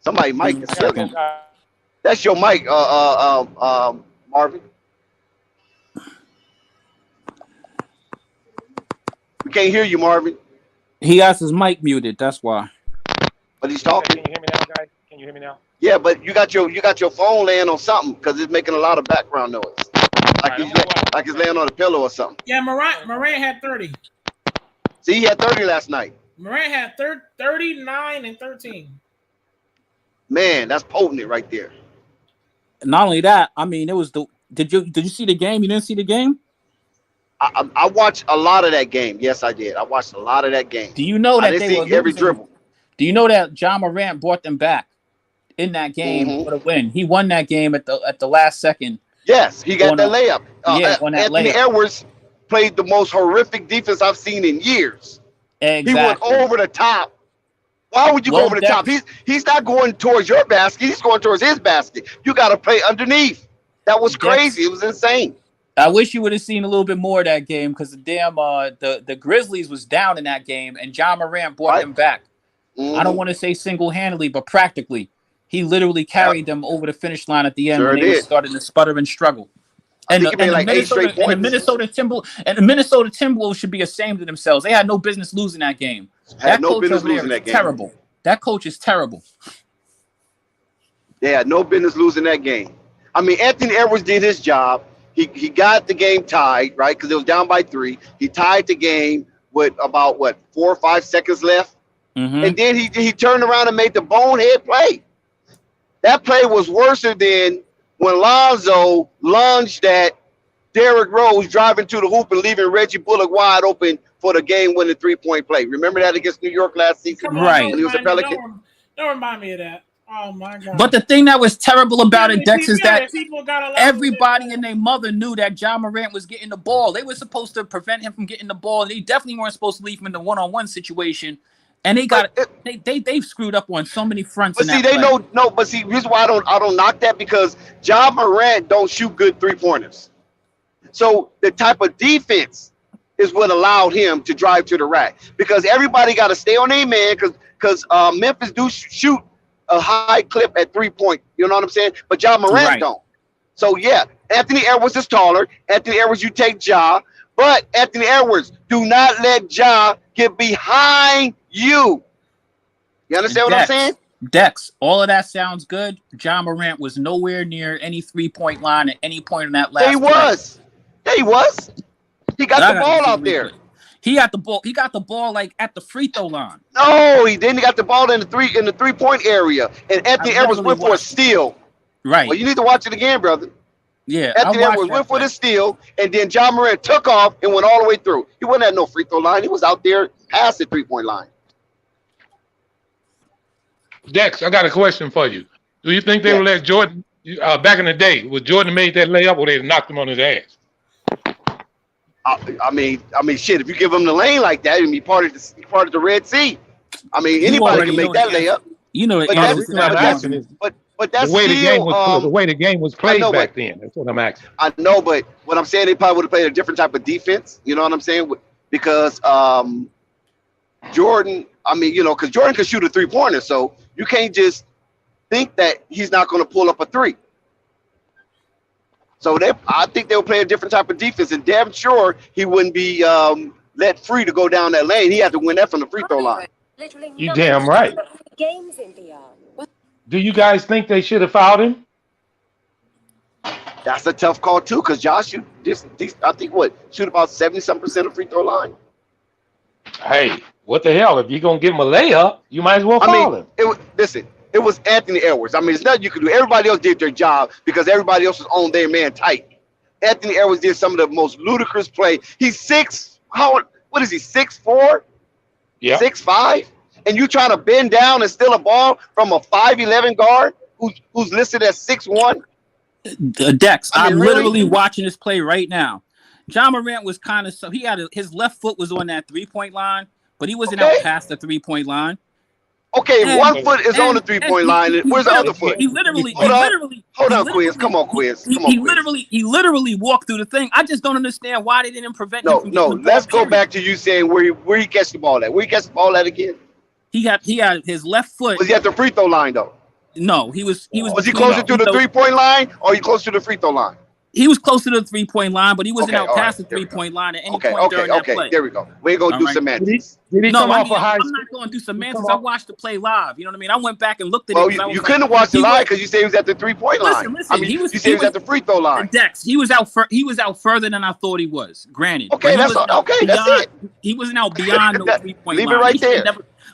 Somebody mic is killing. That's your mic, Marvin. We can't hear you, Marvin. He has his mic muted. That's why. But he's talking. Can you hear me now, guys? Can you hear me now? Yeah, but you got your phone laying on something because it's making a lot of background noise, like he's laying on a pillow or something. Yeah, Morant had 30. See, he had 30 last night. Morant had 39 and 13. Man, that's potent right there. Not only that, I mean, it was the. Did you see the game? You didn't see the game? I watched a lot of that game. Yes, I did. I watched a lot of that game. Do you know that they were every losing? dribble? Do you know that Ja Morant brought them back in that game for the win? He won that game at the last second. Yes, he got that layup. Anthony Edwards played the most horrific defense I've seen in years. Exactly. He went over the top. Why would you go over the top? He's not going towards your basket. He's going towards his basket. You got to play underneath. That was crazy. It was insane. I wish you would have seen a little bit more of that game because the Grizzlies was down in that game and Ja Morant brought them back. I don't want to say single-handedly, but practically. He literally carried them over the finish line at the end when they were starting to sputter and struggle. And the Minnesota Timberwolves should be ashamed of themselves. They had no business losing that game. That coach over there is terrible. That coach is terrible. They had no business losing that game. I mean, Anthony Edwards did his job. He got the game tied, right? Because it was down by 3. He tied the game with about 4 or 5 seconds left. Mm-hmm. And then he turned around and made the bonehead play. That play was worse than when Lonzo lunged at Derrick Rose driving to the hoop and leaving Reggie Bullock wide open for the game-winning 3-point play. Remember that against New York last season? Right. When he was a Pelican? Don't remind me of that. Oh, my God. But the thing that was terrible about it, Dex, is that everybody and their mother knew that Ja Morant was getting the ball. They were supposed to prevent him from getting the ball. And they definitely weren't supposed to leave him in the one-on-one situation. And they've screwed up on so many fronts. But here's why I don't knock that, because Ja Morant don't shoot good 3-pointers. So the type of defense is what allowed him to drive to the rack, because everybody got to stay on their man because Memphis do shoot a high clip at 3-point. You know what I'm saying? But Ja Morant don't. So yeah, Anthony Edwards is taller. Anthony Edwards, you take Ja, but Anthony Edwards, do not let Ja get behind you. You understand what I'm saying? Dex, all of that sounds good. Ja Morant was nowhere near any 3-point line at any point in that last. He was. He got the ball out there. He got the ball. He got the ball like at the free throw line. No, he didn't. He got the ball in the 3-point area, and Anthony Edwards went for a steal. Right. Well, you need to watch it again, brother. Yeah. Anthony Edwards went for the steal, and then Ja Morant took off and went all the way through. He wasn't at no free throw line. He was out there past the 3-point line. Dex, I got a question for you. Do you think they would let Jordan back in the day? Would Jordan made that layup, or they knocked him on his ass? I mean, shit. If you give him the lane like that, and be part of the Red Sea. I mean, anybody can make that layup. You know, But that's the way still the way the game was played back then. That's what I'm asking. I know, but what I'm saying, they probably would have played a different type of defense. You know what I'm saying? Because Jordan, I mean, you know, because Jordan could shoot a 3-pointer, so you can't just think that he's not going to pull up a 3. So I think they'll play a different type of defense, and damn sure he wouldn't be let free to go down that lane. He had to win that from the free throw line. You damn right. Do you guys think they should have fouled him? That's a tough call too, because Josh, I think shoot about 70-some% of free throw line. Hey, what the hell? If you're gonna give him a layup, you might as well foul him. It was Anthony Edwards. I mean, there's nothing you could do. Everybody else did their job because everybody else was on their man tight. Anthony Edwards did some of the most ludicrous play. He's 6. What is he? 6'4"? Yeah. 6'5"? And you trying to bend down and steal a ball from a 5'11" guard who's listed as 6'1"? Dex, I'm really? literally watching this play right now. Ja Morant was kind of his left foot was on that 3-point line, but he wasn't out past the 3-point line. Okay, one foot is on the 3-point line. Where's the other foot? Hold on, Quiz. Come on, Quiz. He literally walked through the thing. I just don't understand why they didn't prevent him from No. getting the ball, Let's go back to you saying where he catch the ball at. Where he catch the ball at again? He had his left foot. Was he at the free throw line though? No, he was. Was he closer to the 3-point line or are you closer to the free throw line? He was closer to the 3-point line, but he wasn't out past the 3-point line at any point during that play. There we go. We ain't gonna do semantics. I'm not going to do semantics. I watched the play live. You know what I mean? I went back and looked at it. Well, you couldn't watch the live because you said he was at the 3-point line. Listen, you said he was at the free throw line. Dex, he was out further than I thought he was. Granted. Okay, that's it. He wasn't out beyond the 3-point line. Leave it right there.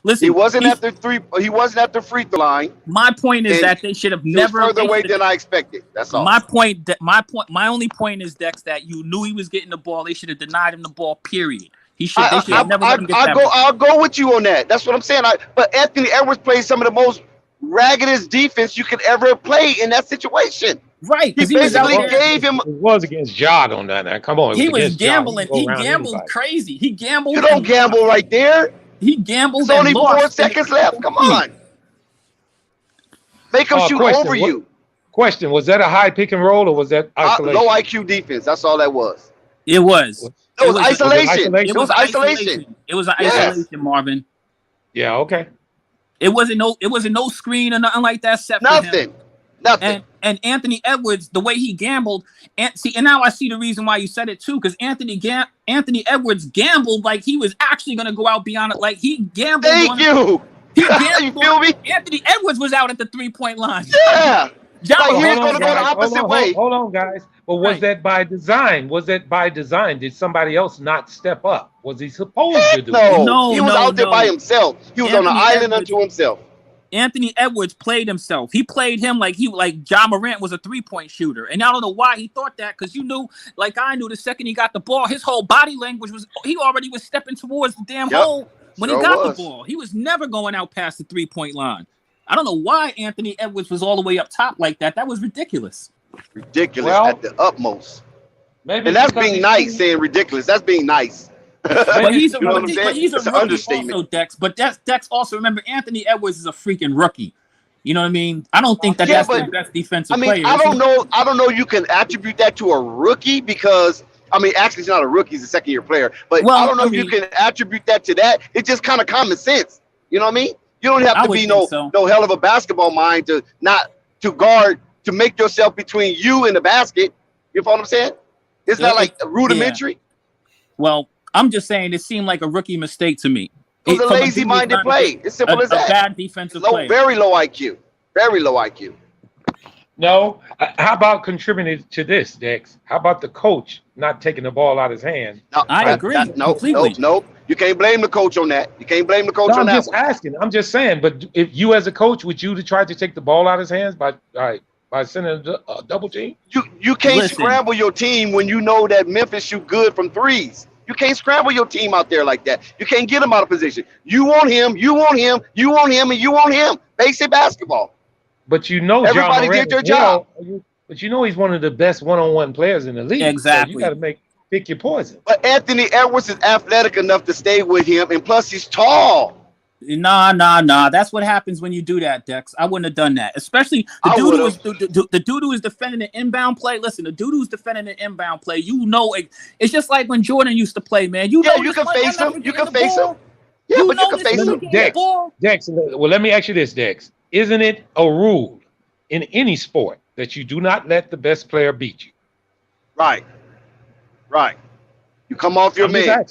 Listen, he wasn't at the free throw line. My point is that they should have never further away than I expected. That's all. My only point is, Dex, that you knew he was getting the ball. They should have denied him the ball. Period. They should have never let him get that ball. I'll go with you on that. That's what I'm saying. But Anthony Edwards played some of the most raggedest defense you could ever play in that situation. Right. He basically gave him. It was against Jod on that. Now, come on. He was gambling. He gambled crazy. He gambled. You don't gamble right there. He gambled. There's only 4 seconds left. Come on. Make him shoot over you. Question: was that a high pick and roll or was that isolation? Low IQ defense. That's all that was. It was. It was isolation. It was isolation. It was an isolation, Marvin. Yeah. Okay. It wasn't no screen or nothing like that. Nothing. And Anthony Edwards, the way he gambled, and now I see the reason why you said it too, because Anthony Edwards gambled like he was actually going to go out beyond it. Like he gambled. Thank you. He gambled. You feel me? Anthony Edwards was out at the 3-point line. Yeah. Like he was going to go the opposite way. Hold on, guys. But was that by design? Did somebody else not step up? Was he supposed to do it? No, he was out there by himself. He was on an island unto himself. Anthony Edwards played himself. He played him like Ja Morant was a 3-point shooter. And I don't know why he thought that, because you knew, like I knew, the second he got the ball, his whole body language was, he already was stepping towards the damn hole when he got the ball. He was never going out past the 3-point line. I don't know why Anthony Edwards was all the way up top like that. That was ridiculous. Ridiculous at the utmost. Maybe and that's being nice, saying ridiculous. That's being nice. But he's a rookie understatement. Also, Dex. But Dex also, remember, Anthony Edwards is a freaking rookie. You know what I mean? I don't think that's the best defensive player. I don't know. You can attribute that to a rookie because actually he's not a rookie. He's a second-year player. But I don't know if you can attribute that to that. It's just kind of common sense. You know what I mean? You don't have to be no hell of a basketball mind to make yourself between you and the basket. You know what I'm saying? It's not like rudimentary. Yeah. Well, I'm just saying it seemed like a rookie mistake to me. It was a lazy-minded play. It's simple as that. A bad defensive play. Very low IQ. Very low IQ. No. How about contributing to this, Dex? How about the coach not taking the ball out of his hand? No, I agree. Completely. No. You can't blame the coach on that. You can't blame the coach on that. I'm just asking. I'm just saying. But if you as a coach, would you try to take the ball out of his hands by sending a double team? You can't scramble your team when you know that Memphis shoot good from threes. You can't scramble your team out there like that. You can't get him out of position. You want him, you want him, you want him, and you want him. Basic basketball. But you know, everybody did their job. But you know he's one of the best one-on-one players in the league. Exactly. So you got to pick your poison. But Anthony Edwards is athletic enough to stay with him, and plus he's tall. Nah. That's what happens when you do that, Dex. I wouldn't have done that. Especially the dude who is defending the inbound play. Listen, the dude who's defending the inbound play, it's just like when Jordan used to play, man. You can face him. You can face him. Yeah, but you can face him. Dex, well, let me ask you this, Dex. Isn't it a rule in any sport that you do not let the best player beat you? Right. You come off your man.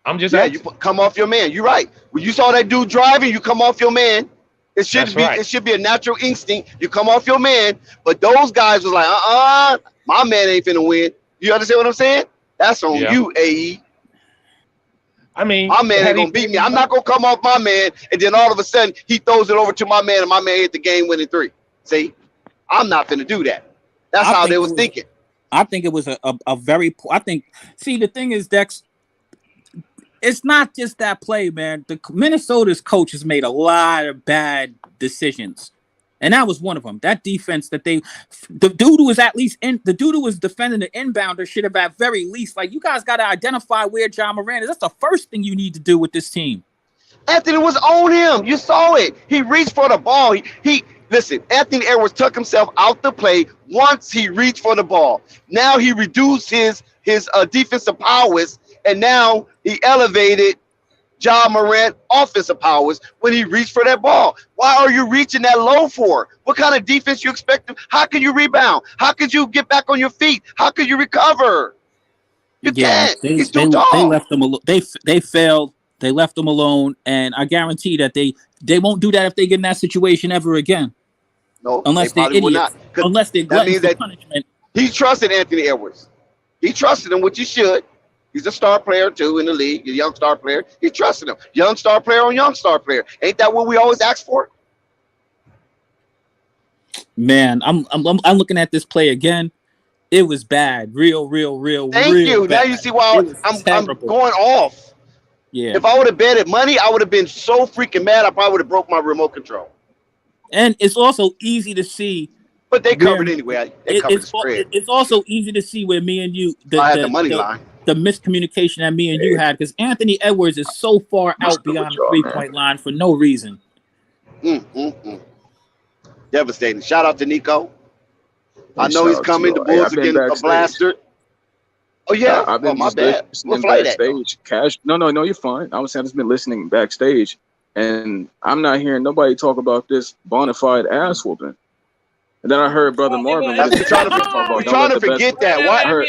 I'm just asking. You come off your man. You're right. When you saw that dude driving, you come off your man. It should be a natural instinct. You come off your man. But those guys was like, my man ain't finna win. You understand what I'm saying? That's on you, AE. I mean, my man ain't gonna beat me. I'm not gonna come off my man, and then all of a sudden he throws it over to my man, and my man hit the game-winning 3. See, I'm not finna do that. That's how they was thinking. I think it was a very. See, the thing is, Dex, it's not just that play, man. The Minnesota's coach has made a lot of bad decisions, and that was one of them. That defense that the dude who was the dude who was defending the inbounder should have at very least, like, you guys got to identify where Ja Morant is. That's the first thing you need to do with this team. Anthony was on him. You saw it. He reached for the ball. Listen, Anthony Edwards took himself out the play once he reached for the ball. Now he reduced his defensive powers, and now he elevated Ja Morant offensive powers when he reached for that ball. Why are you reaching that low for? What kind of defense you expect? How can you rebound? How could you get back on your feet? How could you recover? You can't. He's too tall. They left him alone. They failed. They left him alone, and I guarantee that they won't do that if they get in that situation ever again. No, unless they're idiots. Unless they're gluttons for punishment. He trusted Anthony Edwards. He trusted him, which he should. He's a star player too in the league, a young star player. He trusted him. Young star player on young star player. Ain't that what we always ask for? Man, I'm looking at this play again. It was bad, real. Thank you. Bad. Now you see why I'm going off. Yeah. If I would have betted money, I would have been so freaking mad. I probably would have broke my remote control. And it's also easy to see. But they covered anyway. They covered the spread. It's also easy to see where me and you, I had the money line. The miscommunication that me and you had, because Anthony Edwards is so far out beyond the 3-point line for no reason. Devastating. Shout out to Nico. I know he's coming. The Bulls are getting a blaster. Oh yeah. I've been my bad. Listening backstage. Cash. No, you're fine. I was saying I've just been listening backstage, and I'm not hearing nobody talk about this bona fide ass whooping. And then I heard Brother Marvin. You're trying to forget that.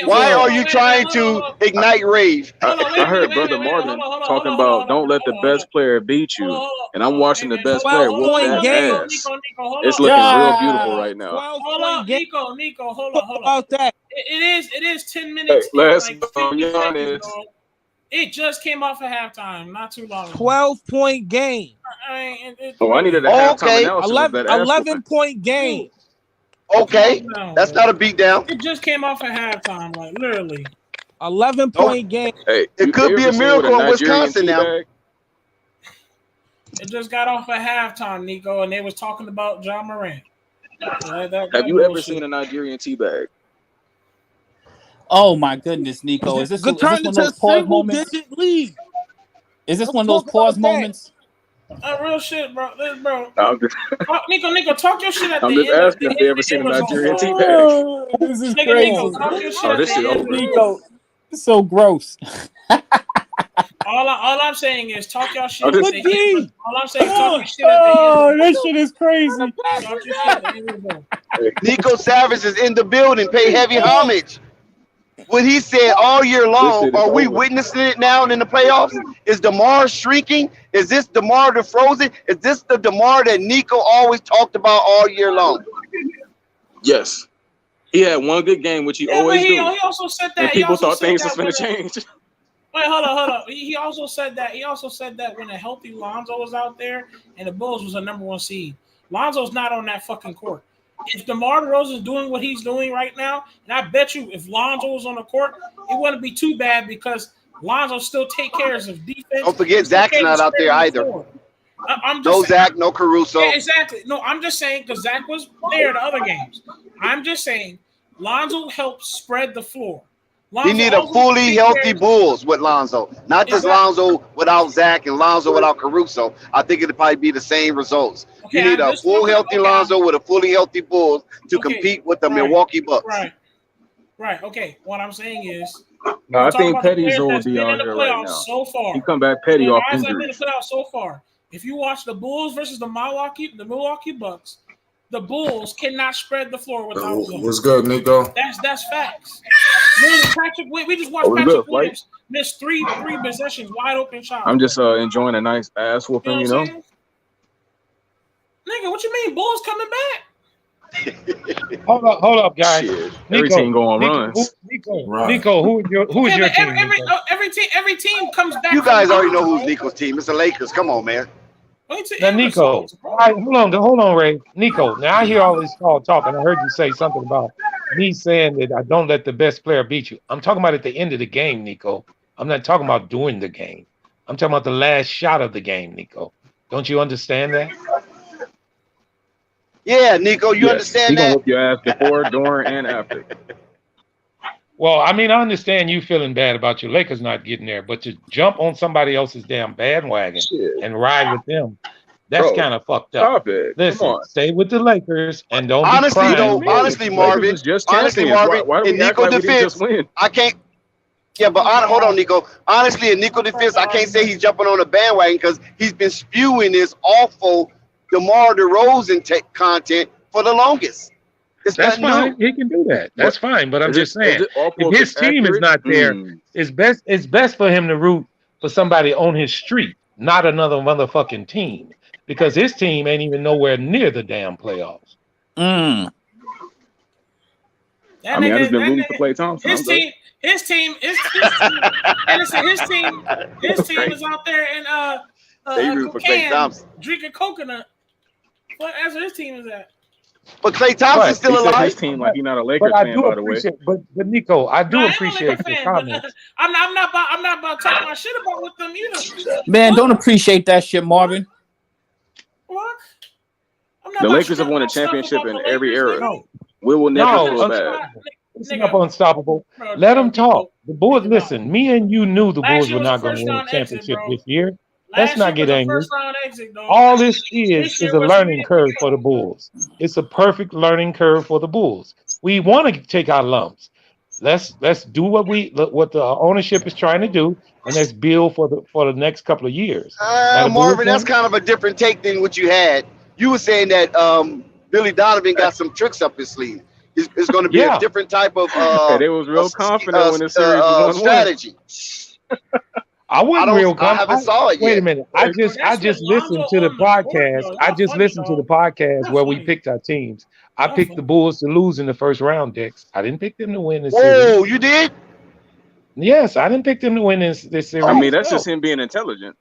Why are you trying to ignite rave? I heard Brother Marvin talking about don't let the best player beat you. And I'm watching the best player whoop that ass. It's looking real beautiful right now. Hold on, Nico, hold on. About that. It is 10 minutes. It just came off at halftime, not too long ago. 12-point game. I needed a halftime analysis. 11-point game. Okay, that's not a beatdown. It just came off at halftime, like literally. 11-point game. Hey, it could be a miracle in Wisconsin now. It just got off at halftime, Nico, and they was talking about Ja Morant. Have you ever seen a Nigerian teabag? Oh my goodness, Nico! Is this one of those pause moments? Is this one of those pause moments? Real shit, bro. Nico, talk your shit at the end. I'm just asking if they ever seen a Nigerian teabag. This is crazy. Nico, talk your shit this is over. Nico, it's so gross. All I'm saying is talk your shit. All I'm saying is talk your shit at the end. Oh, this shit is crazy. Talk your shit at the end. Nico Savage is in the building. Pay heavy homage. What he said all year long, are we witnessing it now in the playoffs? Is DeMar shrinking? Is this DeMar the frozen? Is this the DeMar that Nico always talked about all year long? Yes. He had one good game, which he always do. He also said that. And people thought things was going to change. Wait, hold on. He also said that when a healthy Lonzo was out there and the Bulls was a number 1 seed. Lonzo's not on that fucking court. If DeMar Derozan is doing what he's doing right now, and I bet you if Lonzo was on the court, it wouldn't be too bad because Lonzo still take care of defense. Don't forget Zach's not out there either. No Zach, no Caruso. Yeah, exactly. No, I'm just saying because Zach was there the other games. I'm just saying Lonzo helped spread the floor. He need a fully healthy Bulls with Lonzo, not just Lonzo without Zach and Lonzo without Caruso. I think it'd probably be the same results. You need a full healthy Lonzo with a fully healthy Bulls to compete with the Milwaukee Bucks. Right. Okay. What I'm saying is, No, I think Petty's will be out here right now. So far, he come back Petty off guys have been in injury. the playoffs so far. If you watch the Bulls versus the Milwaukee Bucks, the Bulls cannot spread the floor without them. What's good, Nico? That's facts. We just watched Patrick Williams miss three possessions, wide open shots. I'm just enjoying a nice ass whooping, you know. Nigga, what you mean? Bulls coming back? Hold up, guys. Shit. Every team going run. Nico, who's your team? Every team comes back. You guys already know who's Nico's team. It's the Lakers. Come on, man. Now, Nico, hold on, Ray. Nico, now I hear all this talk, and I heard you say something about me saying that I don't let the best player beat you. I'm talking about at the end of the game, Nico. I'm not talking about during the game. I'm talking about the last shot of the game, Nico. Don't you understand that? Yeah, Nico, you understand he that? gonna whoop your ass before, during, and after. Well, I mean, I understand you feeling bad about your Lakers not getting there, but to jump on somebody else's damn bandwagon and ride with them, that's kind of fucked up. Stop it. Listen, stay with the Lakers and don't Honestly, be though, crying. honestly, Marvin, why in Nico defense, I can't. Yeah, but hold on, Nico. Honestly, in Nico defense, I can't say he's jumping on a bandwagon because he's been spewing this awful DeMar DeRozan content for the longest. That's fine. He can do that. That's fine. But I'm just saying, if his team is not there, it's best for him to root for somebody on his street, not another motherfucking team, because his team ain't even nowhere near the damn playoffs. I mean, I just been rooting for Klay Thompson. His team is out there in drinking coconut. What as his team is at? But Klay Thompson's still alive. His team like he's not a Lakers fan, by the way. But Nico, I do appreciate your comments. I'm not about to talk my shit about with them either. Man, don't appreciate that shit, Marvin. What? The Lakers have won a championship in every era. We will never feel bad. Listen up, Unstoppable. Let them talk. The Bulls, listen, me and you knew the Bulls were not going to win a championship this year. Let's not get angry. All this is a learning curve for the Bulls. It's a perfect learning curve for the Bulls. We want to take our lumps. Let's do what the ownership is trying to do, and let's build for the next couple of years. Marvin, that's kind of a different take than what you had. You were saying that Billy Donovan got some tricks up his sleeve. It's going to be a different type of they was real confident when the series was strategy. I wasn't real confident. I haven't saw it yet. Wait a minute. I just listened to the podcast. I just listened to the podcast where we picked our teams. I picked the Bulls to lose in the first round, Dex. I didn't pick them to win this series. Whoa, you did? Yes, I didn't pick them to win this series. I mean, that's just him being intelligent.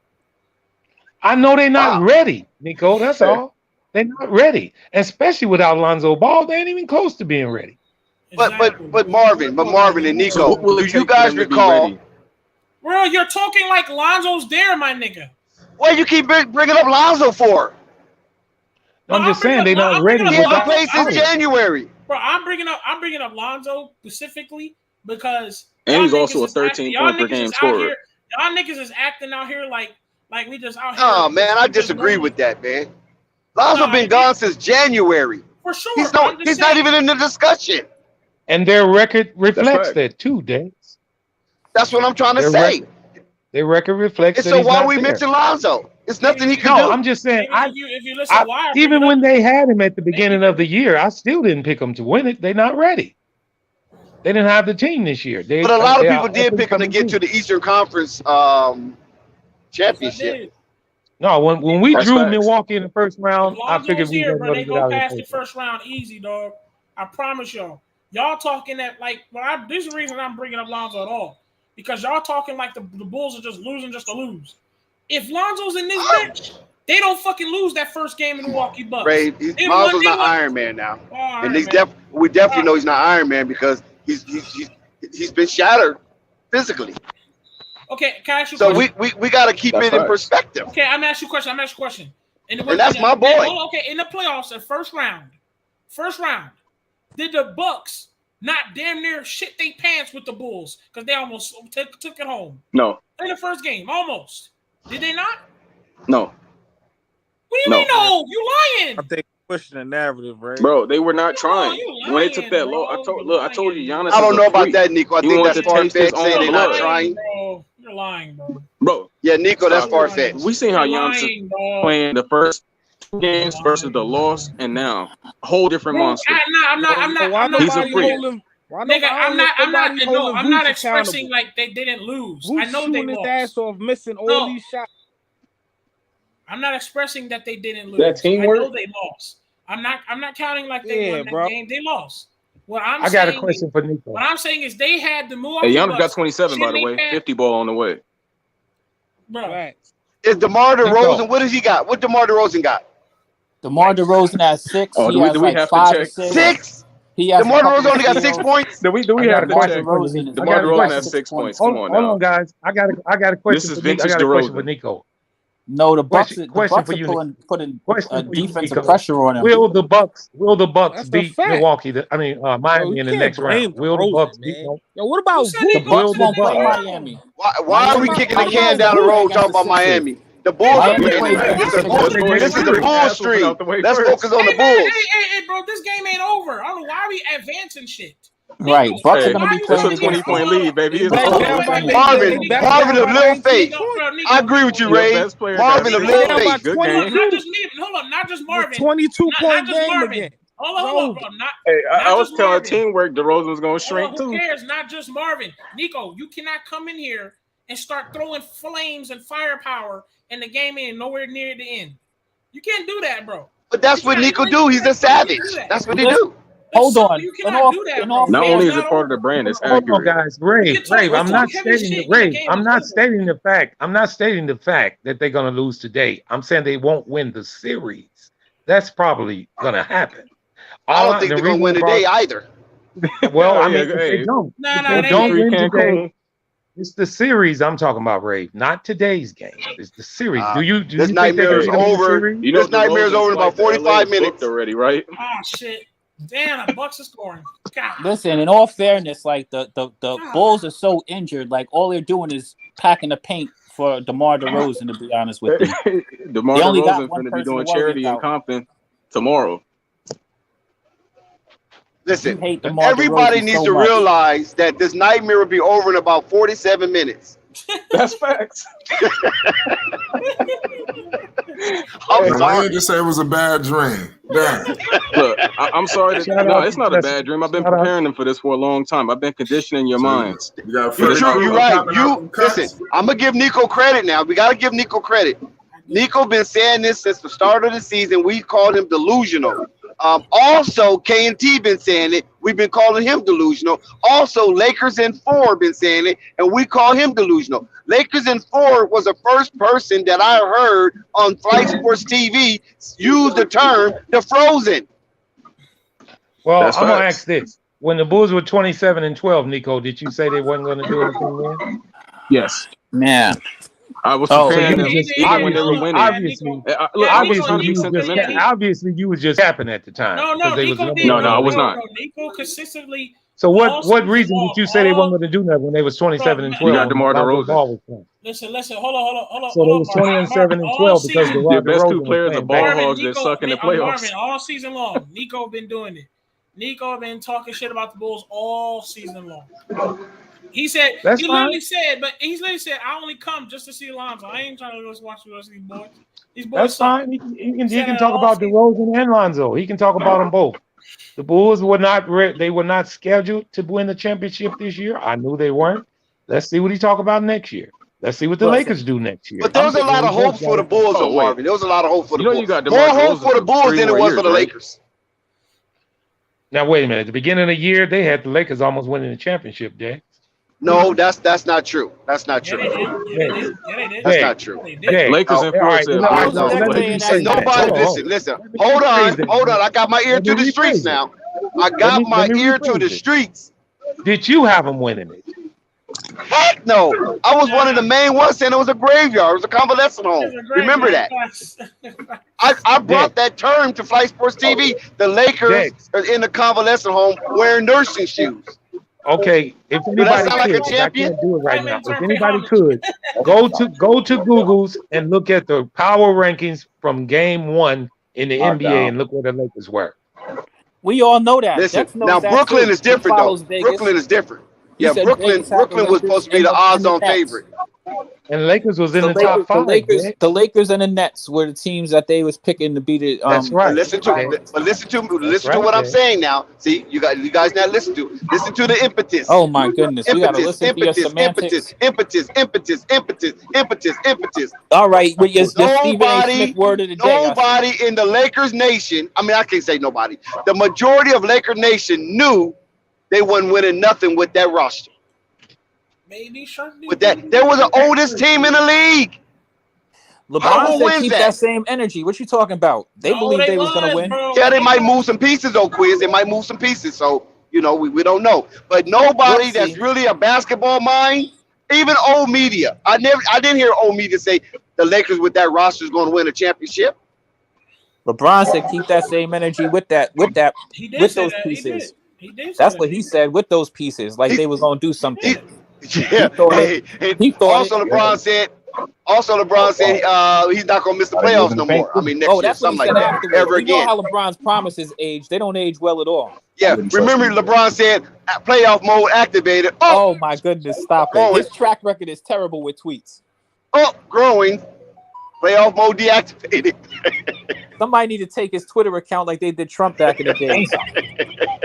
I know they're not ready, Nico. That's all. They're not ready, especially without Lonzo Ball. They ain't even close to being ready. But Marvin and Nico, do you guys recall? Bro, you're talking like Lonzo's there, my nigga. What you keep bringing up Lonzo for? I'm just saying they're not ready. He hasn't played since January. Bro, I'm bringing up Lonzo specifically because and he's also a 13-point per game scorer. Y'all niggas is acting out here like we just out here. Oh man, I disagree with that, man. Lonzo been gone since January. For sure. He's not even in the discussion. And their record reflects that too, Dave. That's what I'm trying to say. Their record reflects. So why we mention Lonzo? It's nothing he can do. I'm just saying. Even when they had him at the beginning of the year, I still didn't pick them to win it. They're not ready. They didn't have the team this year. But a lot of people did pick them to get to the Eastern Conference championship. No, when we drew Milwaukee in the first round, I figured we were going to go past the first round easy, dog. I promise y'all. Y'all talking that this is the reason I'm bringing up Lonzo at all. Because y'all talking like the Bulls are just losing just to lose. If Lonzo's in this bitch, they don't fucking lose that first game in Milwaukee Bucks. Ray, Lonzo's not Iron Man now. And we definitely know he's not Iron Man because he's been shattered physically. Okay, can I ask you a question? So we got to keep it in perspective. Okay, I'm asking you a question. And that's my boy. Okay, in the playoffs, the first round, did the Bucks not damn near shit they pants with the Bulls because they almost took it home? No. In the first game, almost. Did they not? No. What do you mean no? You lying. I think pushing the narrative, right? Bro, they were not trying. you When they took that lying, low, bro. I told you Giannis. I don't is know a about freak. that, Nico. I He think wanted that's to taste his far-fetched own saying they're not blood. trying. Bro, you're lying, bro. Bro, Yeah, Nico, that's stop it. far-fetched. We seen how You're Giannis lying, is bro. playing the first 2 games versus the loss, and now a whole different Bro, monster. I'm not. He's a freak. Nigga, I'm not expressing like they didn't lose. Who's I know they shooting his lost. ass off, missing all No. these shots? I'm not expressing that they didn't lose. That teamwork? I know they lost. I'm not counting like they won that game. They lost. What I'm I got a saying question is, for Nico. what I'm saying is they had the Milwaukee Hey, Giannis got Bucks 27, by the shit way. they had- 50 ball on the way. Bro. Right. Is DeMar DeRozan, what does he got? What DeMar DeRozan got? DeMar DeRozan has 6. Oh, He do we has have like to 5 check? assists. 6? He has DeMar a couple DeRozan only got 6 steals. points? Do we I have got a to question check? for DeRozan Nico. is DeMar very DeRozan much has 6 6 points. Hold Come on on, now. guys. I got a question. This is for Nico. I vintage got a question for DeRozan. Nico. No, the Bucks. Question The for Bucks are you, putting Question for you, defensive Nico. pressure on him. Will the Bucks That's a beat fact. Milwaukee? Yo, Miami you in the can't next blame round. Will the DeRozan, Bucks beat? man. Yo, what about said The he Vooch? Bucks Will the won't play Bucks? Miami. Why are we Miami, kicking the Miami can is down the good road against talking the about Sixers. Miami? The Bulls are Miami playing. plays good This is against the the Bulls. This is the Sixers. Bulls stream. Let's focus on the Hey, Bulls. bro, this game ain't over. I don't know why we advancing shit. Right, Bucks are Hey, going to be it's playing a against 20-point them. lead, baby. They It's back over. down by Marvin, they back Marvin down of by Lil 19 Faith. points. I agree with you, Your Ray. best player got Marvin of 6 Lil down by points. Faith. Good 22. game. Not just me. Hold on, not just Marvin. 22 Not point just game Marvin. again. Hold on, bro. Not Hey, I not was just telling Marvin. teamwork DeRozan was going to Hold on, shrink who too. cares? Not just Marvin. Nico, you cannot come in here and start throwing flames and firepower and the game ain't nowhere near the end. You can't do that, bro. But that's what Nico do. He's a savage. That's what he do. Hold on. You cannot do that, bro. Not The only game's is it not part of over. the brand, it's Hold on, accurate. guys. Ray, We're I'm not talking heavy stating shit the when the Ray. game I'm is not over. stating the fact. I'm not stating the fact that they're going to lose today. I'm saying they won't win the series. That's probably going to happen. I don't think they're going to win today either. Well, I Yeah, mean, if hey. they don't, Nah, if nah, they they don't ain't. win today, Cancun. it's the series I'm talking about,Ray. Not today's game. It's the series. Do you This think nightmare they're is going to win the over. series? You know This nightmare is DeRozan's over in about flight to LA 45 is booked minutes. already, right? Oh shit. Damn, the Bucks are scoring. God. Listen, in all fairness, like the Bulls are so injured, like all they're doing is packing the paint for DeMar DeRozan, to be honest with you. DeMar They only got DeRozan one finna be person doing to worry charity in about. Compton tomorrow. Listen, You hate DeMar everybody DeRozan needs so to much. realize that this nightmare will be over in about 47 minutes. That's facts. I'm Why sorry. you just say it was a bad dream? Damn. Look, I'm sorry. Shout No, out it's to not a Jesse. bad dream. I've been Shout out. preparing them for this for a long time. I've been conditioning your minds. You got It's But it's true. true. You're right. You listen. I'm gonna give Nico credit now. We gotta give Nico credit. Nico been saying this since the start of the season. We called him delusional. Also, K&T been saying it. We've been calling him delusional. Also, Lakers in 4 been saying it, and we call him delusional. Lakers in 4 was the first person that I heard on Flight Sports TV use the term the frozen. Well, That's I'm going to facts. ask this. When the Bulls were 27-12, Nico, did you say they wasn't going to do anything then? Yes. Man. I was Oh, preparing you them just even when they were winning. obviously, Look, I was trying to be you was sentimental. obviously you was just capping at the time. No, because they was Nico number did. No, one I in the was league. not. Nico consistently. So all what season reason long, did you say they all- weren't going to do that when they was 27-12? You got DeMar when Lonzo DeRozan. Ball was playing? Listen. Hold on. So they was 20-7-12 because Their DeRozan best two was players are playing ball bad. hogs that suck in the playoffs. Marvin, all season long. Nico been doing it. Nico been talking shit about the Bulls all season long. He said That's he fine. literally said, I only come just to see Lonzo. I ain't trying to go watch the rest of these boys. These boys That's suck. fine. He can said that talk all about season. DeRozan and Lonzo. He can talk about them both. The Bulls were not they were not scheduled to win the championship this year. I knew they weren't. Let's see what he talk about next year. Let's see what the Lakers do next year. But there was a lot of hope for the Bulls, though, wait. Marvin. There was a lot of hope for the You know Bulls. you got More DeMar hope DeRozan for the for Bulls 3 than it more was years, for the right? Lakers. Now wait a minute. At the beginning of the year, they had the Lakers almost winning the championship, Jay. No, that's not true. That's not Yeah, true. they did. Yeah, they did. That's not true. They did. Jay, Lakers all influence right, it. all right, Bulls no, let me outplay. rephrase that. Nobody, Hold on. listen. Let me Hold rephrase that. on. I got my ear Let to me the streets rephrase it. now. I got my let me ear to rephrase the it. streets. Did you have them winning it? Heck no. I was one of the main ones saying it was a graveyard. It was a convalescent home. Remember that. I brought that term to Flight Sports TV. The Lakers are in the convalescent home wearing nursing shoes. Okay, if Do that anybody sound like could, a 'cause I champion? can't do it right now. If anybody could, go to Google's and look at the power rankings from Game 1 in the NBA and look where the Lakers were. We all know that. Listen, Dex knows now that Brooklyn too. is He different though. follows Vegas. Brooklyn is different. He Yeah, said Brooklyn Vegas had the was supposed to be Lakers the and odds-on Nets. favorite. And Lakers was in the top 5. The Lakers and the Nets were the teams that they was picking to beat it. That's right. Listen to what I'm saying now. See, you guys not listen to the impetus. Oh my goodness, we gotta listen to your semantics. Impetus. All right, with your Stephen A. Smith word of the day. Nobody in the Lakers nation. I mean, I can't say nobody. The majority of Laker nation knew they wasn't winning nothing with that roster. Maybe with that, there was the oldest team in the league. LeBron said keep that same energy. What you talking about? They believe they was gonna win. Yeah, they might move some pieces, though, Quiz. They might move some pieces. So we don't know. But nobody that's really a basketball mind, even old media. I didn't hear old media say the Lakers with that roster is going to win a championship. LeBron said keep that same energy with those pieces. That's what he said with those pieces, like they was gonna do something. Yeah. LeBron said he's not gonna miss the playoffs no more. I mean, next year, something like that. Ever again. You know how LeBron's promises age? They don't age well at all. Yeah. Remember, LeBron said playoff mode activated. Oh my goodness! Stop it. His track record is terrible with tweets. Growing. Playoff mode deactivated. Somebody need to take his Twitter account like they did Trump back in the day.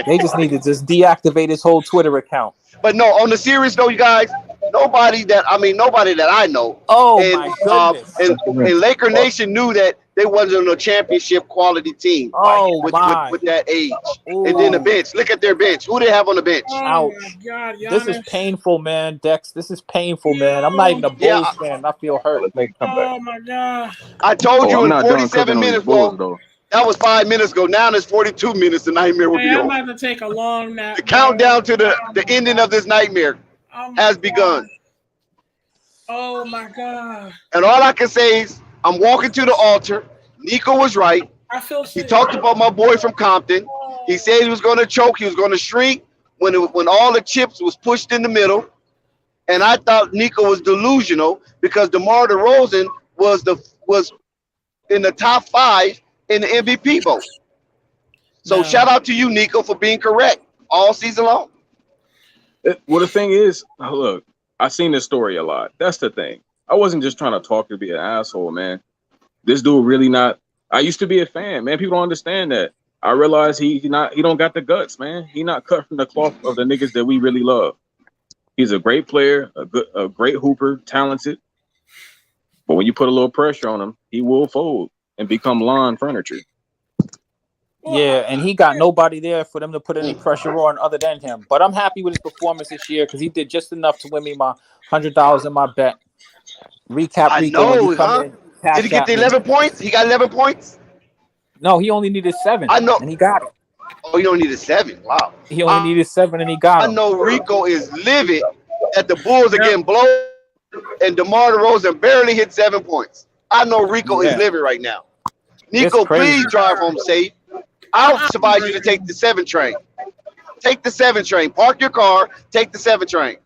They just need to just deactivate his whole Twitter account. But no, on the serious though, you guys, nobody that I know. Oh my goodness! And Laker Nation knew that they wasn't on a championship quality team. Oh with that age. Ooh. And then the bench. Look at their bench. Who they have on the bench? Ouch! God, this is painful, man. Dex, this is painful, man. I'm not even a Bulls fan. I feel hurt. Oh my God! I told you in 47 minutes, bro. That was 5 minutes ago. Now it's 42 minutes. The nightmare will be I'm over. about to take a long nap. The countdown to the ending of this nightmare has begun. Oh my God! And all I can say is I'm walking to the altar. Nico was right. He talked about my boy from Compton. He said he was going to choke. He was going to shrink when all the chips was pushed in the middle. And I thought Nico was delusional because DeMar DeRozan was in the top 5 in the MVP vote. So shout out to you, Nico, for being correct all season long. Well, the thing is, look, I've seen this story a lot. That's the thing. I wasn't just trying to talk to be an asshole, man. This dude really not. I used to be a fan, man. People don't understand that. I realize he don't got the guts, man. He not cut from the cloth of the niggas that we really love. He's a great player, a great hooper, talented. But when you put a little pressure on him, he will fold and become lawn furniture. Yeah, and he got nobody there for them to put any pressure on other than him. But I'm happy with his performance this year because he did just enough to win me my $100 in my bet. Recap. I know, huh? Did he get the 11 points? He got 11 points? No, he only needed 7. I know. And he got it. Oh, he only needed 7. Wow. He only needed 7 and he got it. I know Rico is livid that the Bulls are getting blown and DeMar DeRozan barely hit 7 points. I know Rico is livid right now. Nico, please drive home safe. I'll advise you to take the 7 train. Take the 7 train. Park your car. Take the 7 train.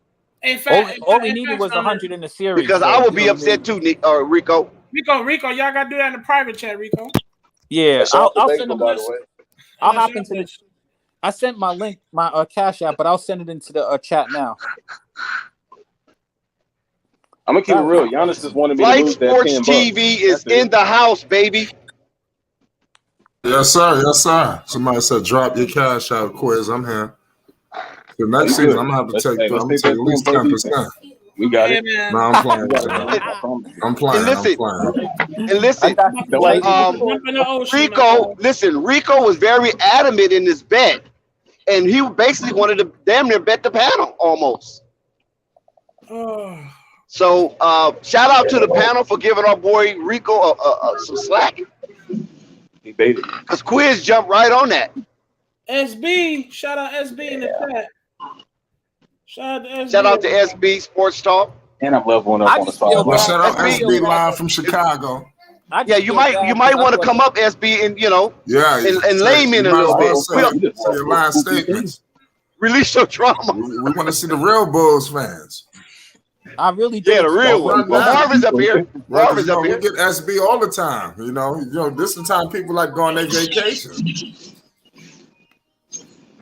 All we needed was 100 in the series. Because I would be upset too, Rico. Rico, y'all gotta do that in the private chat, Rico. Yeah, I'll send them. I'll hop into the. I sent my link, my Cash App, but I'll send it into the chat now. I'm gonna keep it real. Giannis just wanted me to lose that $10. Flight Sports TV is in the house, baby. Yes, sir. Yes, sir. Somebody said drop your cash out, Quiz. I'm here. The next season, I'm gonna have to take. I'm gonna take at least 10%. We got it. No, I'm playing. I'm playing. And listen, Rico was very adamant in this bet, and he basically wanted to damn near bet the panel almost. So shout out to the panel for giving our boy Rico some slack. He baited. Because Quiz jumped right on that. SB, shout out SB in the chat. Shout out to SB Sports Talk. And I'm leveling up on the side. Well, shout out SB live from Chicago. Yeah, you might want to come up, SB, and and layman a little bit. Say your live statements. Release your drama. We want to see the real Bulls fans. I really do. Yeah, the real one. Well, Marvin's up here. Marvin's up here. We get SB all the time. You know, this is the time people like going on their vacation.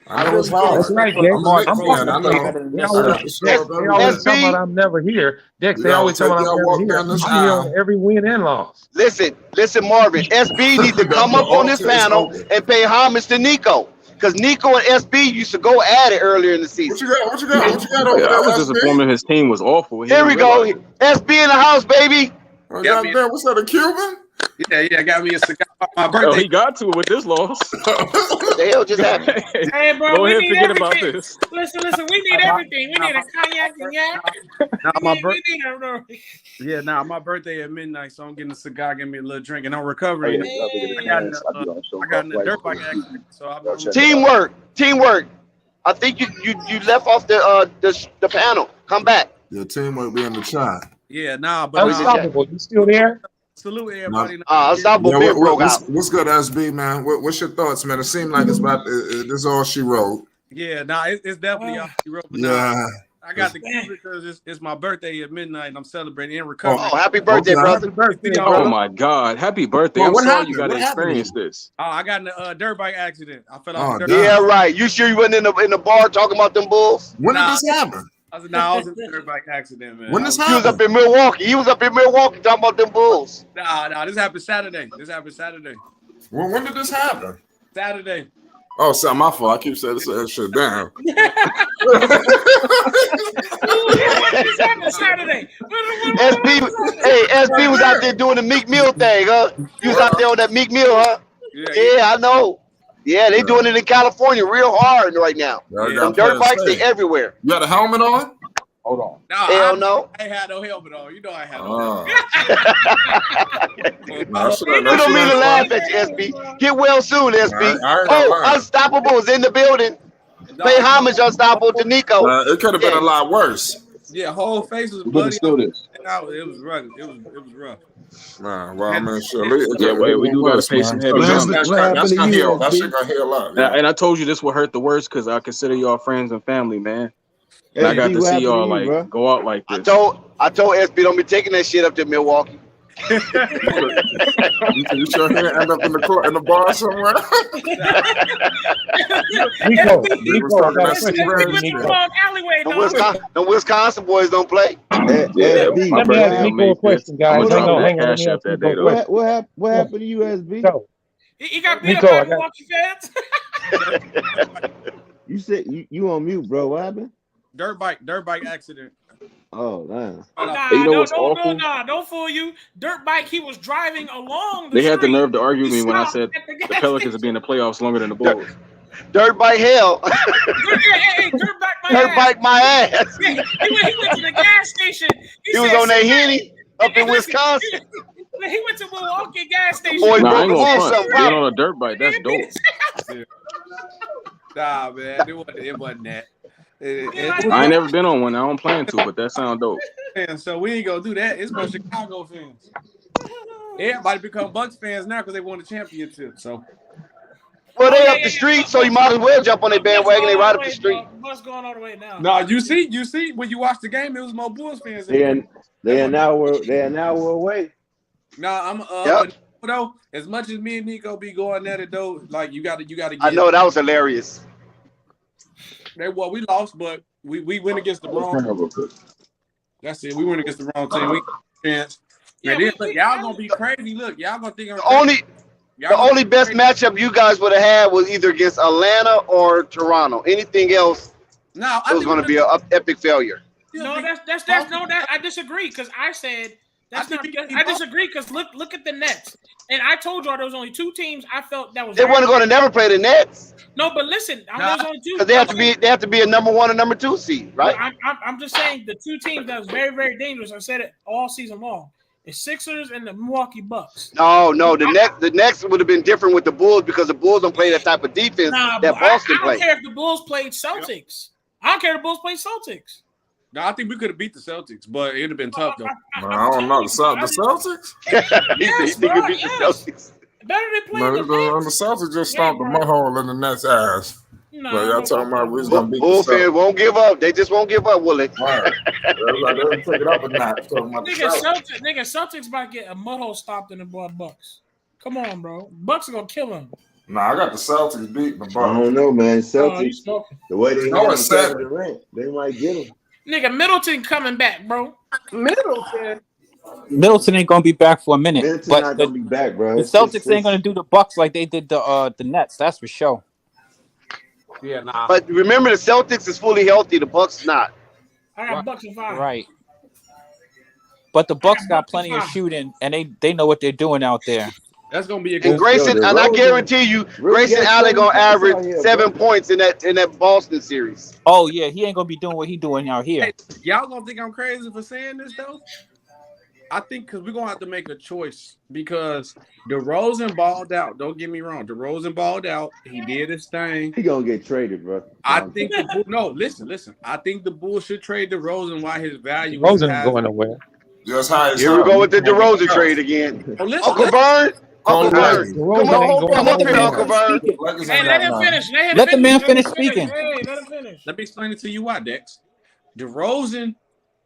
I know it's hard. That's right, Dex. They always talk about I'm never here. Dex, they always talk about I'm never here. I'm here on every win and loss. Listen, Marvin. SB needs to come up on this panel and pay homage to Nico. Because Nico and SB used to go at it earlier in the season. What you got over there, I was disappointed his team was awful. Here we go. SB in the house, baby. Oh, goddamn, what's that, a Cuban? Yeah, got me a cigar for my birthday. Oh, he got to with this loss. What the hell just happened? Hey, bro, Go ahead, we need forget everything. about this. Listen, we need everything. We need a cognac and my birthday at midnight, so I'm getting a cigar, getting me a little drink, and I'm recovering. I got in the dirt bike accident, so I'm Teamwork. I think you left off the panel. Come back. Your teamwork be in the chat. Yeah, but Unstoppable, you still there? Salute everybody. Unstoppable big broke out. What's good, SB, man? What's your thoughts, man? It seemed like it's about this is all she wrote. Yeah, it's definitely all she wrote. But I got the key because it's my birthday at midnight and I'm celebrating and recovering. Oh, happy birthday, brother. Happy birthday. Oh my God. Happy birthday. I'm sorry you got to experience this. Oh, I got in a dirt bike accident. I fell off the dirt bike. Yeah, right. You sure you wasn't in the bar talking about them Bulls? When did this happen? I was in a dirt bike accident, man. When this happened? He was up in Milwaukee talking about them Bulls. Nah, this happened Saturday. Well, when did this happen? Saturday. Oh, it's not my fault. I keep saying this shit down. Saturday. SB was out there doing the Meek Mill thing, huh? You was out there on that Meek Mill, huh? Yeah, I know. Yeah, they doing it in California real hard right now. Them dirt bikes, they everywhere. You got a helmet on? Hold on. Hell no. I ain't had no helmet on. You know I had no helmet. You don't mean to laugh at you, SB. Get well soon, SB. Unstoppable is in the building. Pay homage, Unstoppable, to Nico. It could have been a lot worse. Yeah, whole face was bloody. It was rough. It was rough. Well, I mean, sure. We do got to pay some heavy. That's gonna heal. That shit gonna heal up. And I told you this will hurt the worst because I consider y'all friends and family, man. And I got to see y'all go out like this. I told SB don't be taking that shit up to Milwaukee. You sure he end up in the bar somewhere? The Wisconsin boys don't play. Let me ask Nico a question, guys. Hang on. What happened to you, SB? He got beat up by Milwaukee fans. You said you on mute, bro. What happened? Dirt bike accident. Oh, man. Don't fool you. Dirt bike, he was driving along They had the nerve to argue with me when I said the Pelicans have been in the playoffs longer than the Bulls. Dirt bike hell. Dirt bike my ass. He went to the gas station. He was on that Henny up in Wisconsin. He went to Milwaukee gas station. Boy, I ain't gonna front. Being on a dirt bike, that's dope. Nah, man, it wasn't that. I ain't never been on one. I don't plan to, but that sounds dope. And so we ain't gonna do that. It's for Chicago fans. Everybody become Bucks fans now because they won the championship. So, well, they up the street, so you might as well jump on their bandwagon. They ride up the street. What's going all the way now? No, you see, when you watch the game, it was more Bulls fans. They are an hour away. I'm though. As much as me and Nico be going at it though, like you got to. I know that was hilarious. We lost, but we went against the wrong. That's it. We went against the wrong team. We chance. Look, y'all gonna be crazy. Look, y'all gonna think the only best matchup you guys would have had was either against Atlanta or Toronto. Anything else, it was going to be an epic failure. No, that's I disagree because I said that's not. I disagree because look at the Nets, and I told y'all there was only two teams I felt that was. They weren't going to never play the Nets. No, but listen, there's only two. Because they have to be a number 1 and number 2 seed, right? I'm just saying the two teams that was very, very dangerous. I said it all season long. The Sixers and the Milwaukee Bucks. No, the Nets would have been different with the Bulls because the Bulls don't play that type of defense that Boston I don't care if the Bulls played Celtics. I don't care. The Bulls play Celtics. No, I think we could have beat the Celtics, but it'd have been tough though. I don't know. The Celtics? Yes, He bro, could beat the yes. Celtics. Better than No, playing the the Celtics just stomped the mud hole in the Nets' ass. No, But y'all talking about we was gonna beat Bull the fans Celtics. won't give up. They just won't give up, will they? Right. They'll take it up a notch. Talking about the Celtics. Celtics about to get a mud hole stopped in the Bucks. Come on, bro. Bucks are gonna kill them. Nah, I got the Celtics beating the Bucks. I don't know, man. Celtics, the way they No, handle it's Kevin 7. Durant, they might get him. Nigga, Middleton coming back, bro. Middleton ain't gonna be back for a minute. Middleton but not gonna be back, bro. The Celtics ain't gonna do the Bucks like they did the Nets. That's for sure. Yeah, nah. But remember, the Celtics is fully healthy. The Bucks not. I got Bucks in 5. Right. But the Bucks got plenty of shooting, and they know what they're doing out there. That's gonna be a good. And Grayson, and I guarantee you, Grayson Allen gonna average 7 points in that Boston series. Oh yeah, he ain't gonna be doing what he doing out here. Hey, y'all gonna think I'm crazy for saying this though? I think because we're gonna have to make a choice because DeRozan balled out. Don't get me wrong, DeRozan balled out. He did his thing. He gonna get traded, bro. I think listen. I think the Bulls should trade DeRozan while his value is DeRozan high. going nowhere. Just high as Here we go with the DeRozan trade again. Oh, listen, Uncle Vern. Uncle Vern. DeRozan Come up here, Uncle Vern. Hey, let him finish. Let the man finish speaking. Hey, let him finish. Let me explain it to you why, Dex. DeRozan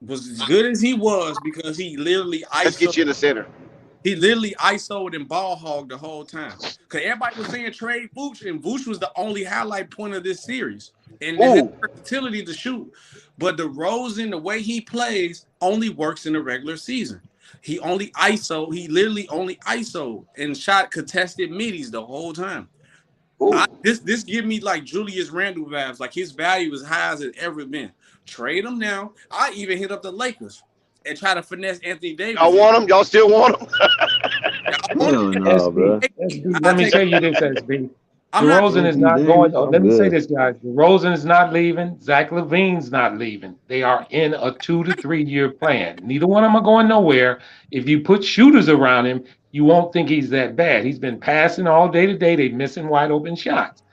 was as good as he was because he literally Let's get you in the center. He literally ISO'd and ball hogged the whole time. Because everybody was saying trade Vooch, and Vooch was the only highlight point of this series. And his versatility to shoot. But DeRozan, the way he plays, only works in the regular season. He literally only ISO and shot contested middies the whole time. This give me like Julius Randle vibes. Like his value is high as it's ever been. Trade him now. I even hit up the Lakers and try to finesse Anthony Davis. Y'all want him? Y'all still want him? No, bro. Let me tell you this, SB. DeRozan is not going. Let me say this, guys. DeRozan is not leaving. Zach LaVine's not leaving. They are in a 2 to 3 year plan. Neither one of them are going nowhere. If you put shooters around him, you won't think he's that bad. He's been passing all day today. They're missing wide open shots.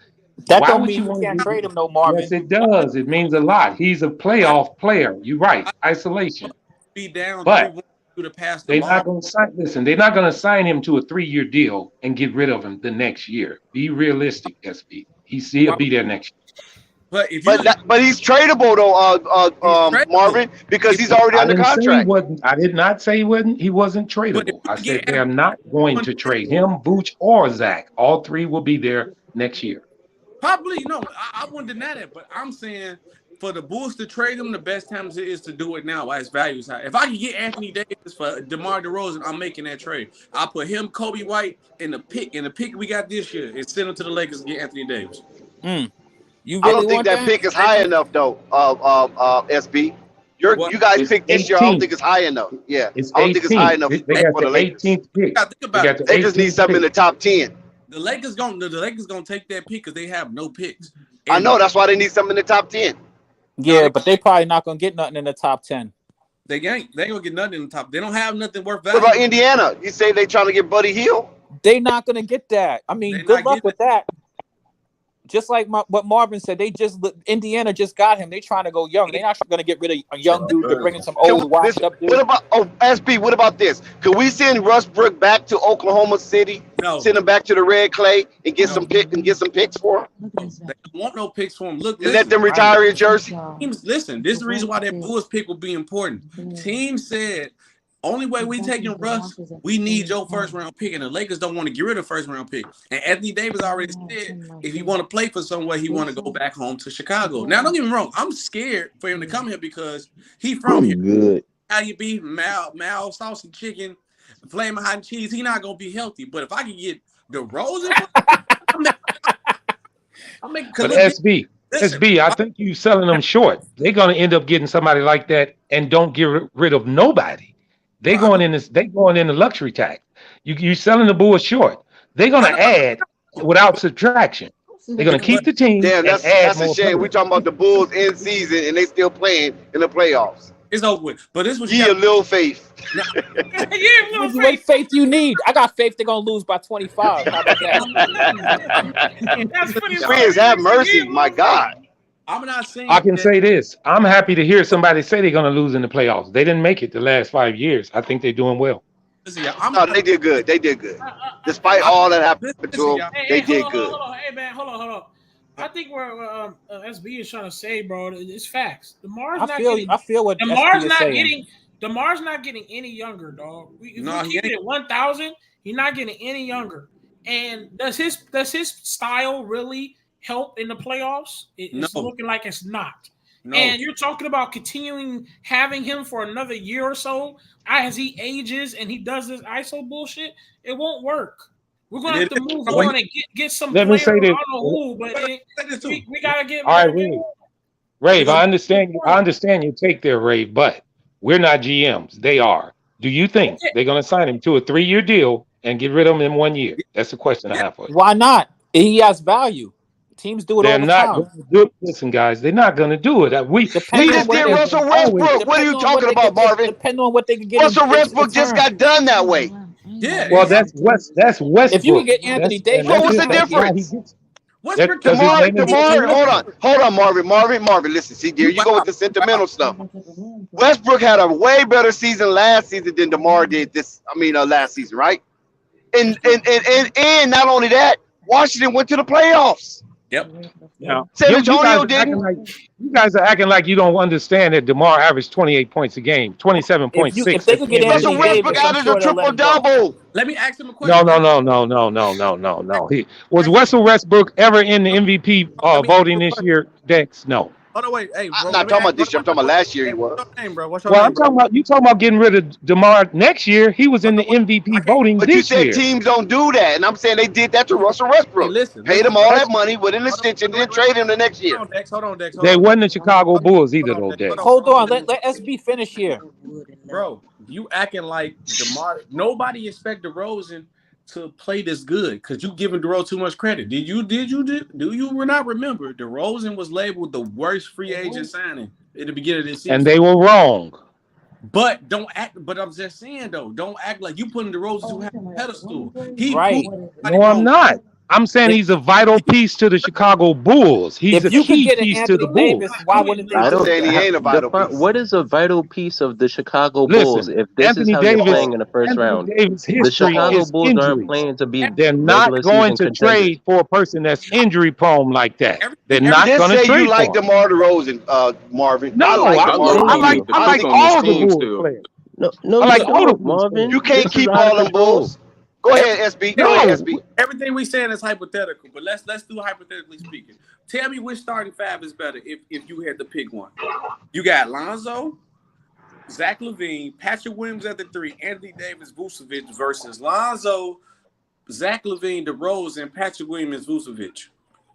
That Why don't would mean you you can't trade him, no, Marvin. Yes, it does. It means a lot. He's a playoff player. You're right. Isolation. Be down. But to pass they're not going to sign. Listen, they're not going to sign him to a 3-year deal and get rid of him the next year. Be realistic, SB. He'll be there next year. But he's tradable though, Marvin, because he's already under contract. I did not say he wasn't tradable. I said they're not going to trade him, Vooch, or Zach. All three will be there next year. Probably no. I wouldn't deny that, but I'm saying for the Bulls to trade him, the best time is to do it now while his value is high. If I can get Anthony Davis for DeMar DeRozan, I'm making that trade. I put him, Kobe White, in the pick we got this year, and send him to the Lakers and get Anthony Davis. You I don't think that pick is high enough though. SB, you guys picked this year. I don't think it's high enough. Yeah, I don't think it's high enough for the Lakers. 18th pick. Think about it. They just need something in the top 10. The Lakers gonna take that pick because they have no picks. I know that's why they need something in the top 10. Yeah, but they probably not gonna get nothing in the top 10. They ain't gonna get nothing in the top. They don't have nothing worth What value. about Indiana? You say they trying to get Buddy Hield? They not gonna get that. I mean, good luck with that. Just like what Marvin said, Indiana just got him. They trying to go young. They're not going to get rid of a young dude to bring in some old washed up dude. What about SB? What about this? Could we send Westbrook back to Oklahoma City? No. Send him back to the Red Clay and get some picks for him. They don't want no picks for him. Look, Let them retire in Jersey. Teams, listen, this is the reason why that Bulls pick will be important. Team said, only way we taking Russ, we need your first round pick, and the Lakers don't want to get rid of first round pick. And Anthony Davis already said if he want to play for somewhere, he want to go back home to Chicago. Now, don't get me wrong, I'm scared for him to come here because he from here. Good. How you beef, mal, sauce and chicken, flaming hot and cheese. He not gonna be healthy. But if I can get DeRozan, But SB, I think you selling them short. They're gonna end up getting somebody like that and don't get rid of nobody. They going in the luxury tax. You selling the Bulls short. They're gonna add without subtraction. They're gonna keep the team. Damn, that's a shame. We talking about the Bulls in season and they still playing in the playoffs. It's over with. But this was a little faith. What faith you need? I got faith they're gonna lose by 25. How about that? Friends, have mercy, my God. I'm not saying I can that. say this. I'm happy to hear somebody say they're going to lose in the playoffs. They didn't make it the last 5 years. I think they're doing well. Listen, y'all, No, they did good. They did good. Despite all that happened to them, they did good. Hold on. Hey, man, hold on. I think where SB is trying to say, bro, it's facts. DeMar's not getting. I feel what DeMar's SB is not saying. getting. DeMar's not getting any younger, dog. If No, we he keep it ain't. at 1,000, he's not getting any younger. And does his style really help in the playoffs? It's No. looking like it's not. No. And you're talking about continuing having him for another year or so as he ages and he does this ISO bullshit. It won't work. We're gonna have to move on and get some Let me players. say I this. don't know who, but we gotta get. All right, Rave, I understand you take there, Rave, but we're not GMs. They are. Do you think they're going to sign him to a 3-year deal and get rid of him in 1 year? That's the question I have for you. Why not? He has value. Teams do it They're all the not time. going to do it. Listen, guys, they're not going to do it. We just did Russell Westbrook. What are you talking about, Marvin? Depending on what they can get. Russell Westbrook just got done that way. Yeah. Well, that's Westbrook. If you can get Anthony Davis, what was the difference? Hold on, Marvin. Listen, see, dear, you go with the sentimental stuff. Westbrook had a way better season last season than DeMar did last season, right? And not only that, Washington went to the playoffs. Yep. Yeah. San Antonio didn't. You guys are acting like you don't understand that DeMar averaged 28 points a game, 27.6. If they could get Anthony Westbrook averaged a triple-double. Let me ask him a question. No. Was Russell Westbrook ever in the MVP voting this year, Dex? No. Oh no, wait, hey, bro. I'm not talking about this year. I'm talking about last year. He was. What's your name, bro? What's your Well, name, I'm talking about you talking about getting rid of DeMar next year. He was in the MVP voting But you this said year. teams don't do that, and I'm saying they did that to Russell Westbrook. Paid him all that money with an extension, then trade him the next year. Hold on, Dex. They wasn't the Chicago Bulls either, though, Dex. Hold on, let SB finish here. Bro, you acting like DeMar. Nobody expect DeRozan to play this good because you giving DeRozan too much credit. Do you not remember DeRozan was labeled the worst free agent signing at the beginning of this season? And they were wrong. But don't act. But I'm just saying though, don't act like you putting DeRozan too high on a pedestal. No, I'm not. I'm saying he's a vital piece to the Chicago Bulls. He's a key piece to the Bulls. Why wouldn't I don't say he ain't a vital piece. What is a vital piece of the Chicago Bulls if this is how you're playing in the first round? The Chicago Bulls aren't playing to be. They're not going to trade for a person that's injury prone like that. They're not going to trade you like for him. DeMar DeRozan, Marvin. No, I like all the Bulls players. No, I like all the Marvin. You can't keep all them Bulls. Go ahead, SB. Go ahead, SB. Everything we saying is hypothetical, but let's do hypothetically speaking. Tell me which starting five is better if you had to pick one. You got Lonzo, Zach LaVine, Patrick Williams at the 3, Anthony Davis, Vucevic versus Lonzo, Zach LaVine, DeRozan, Patrick Williams, Vucevic.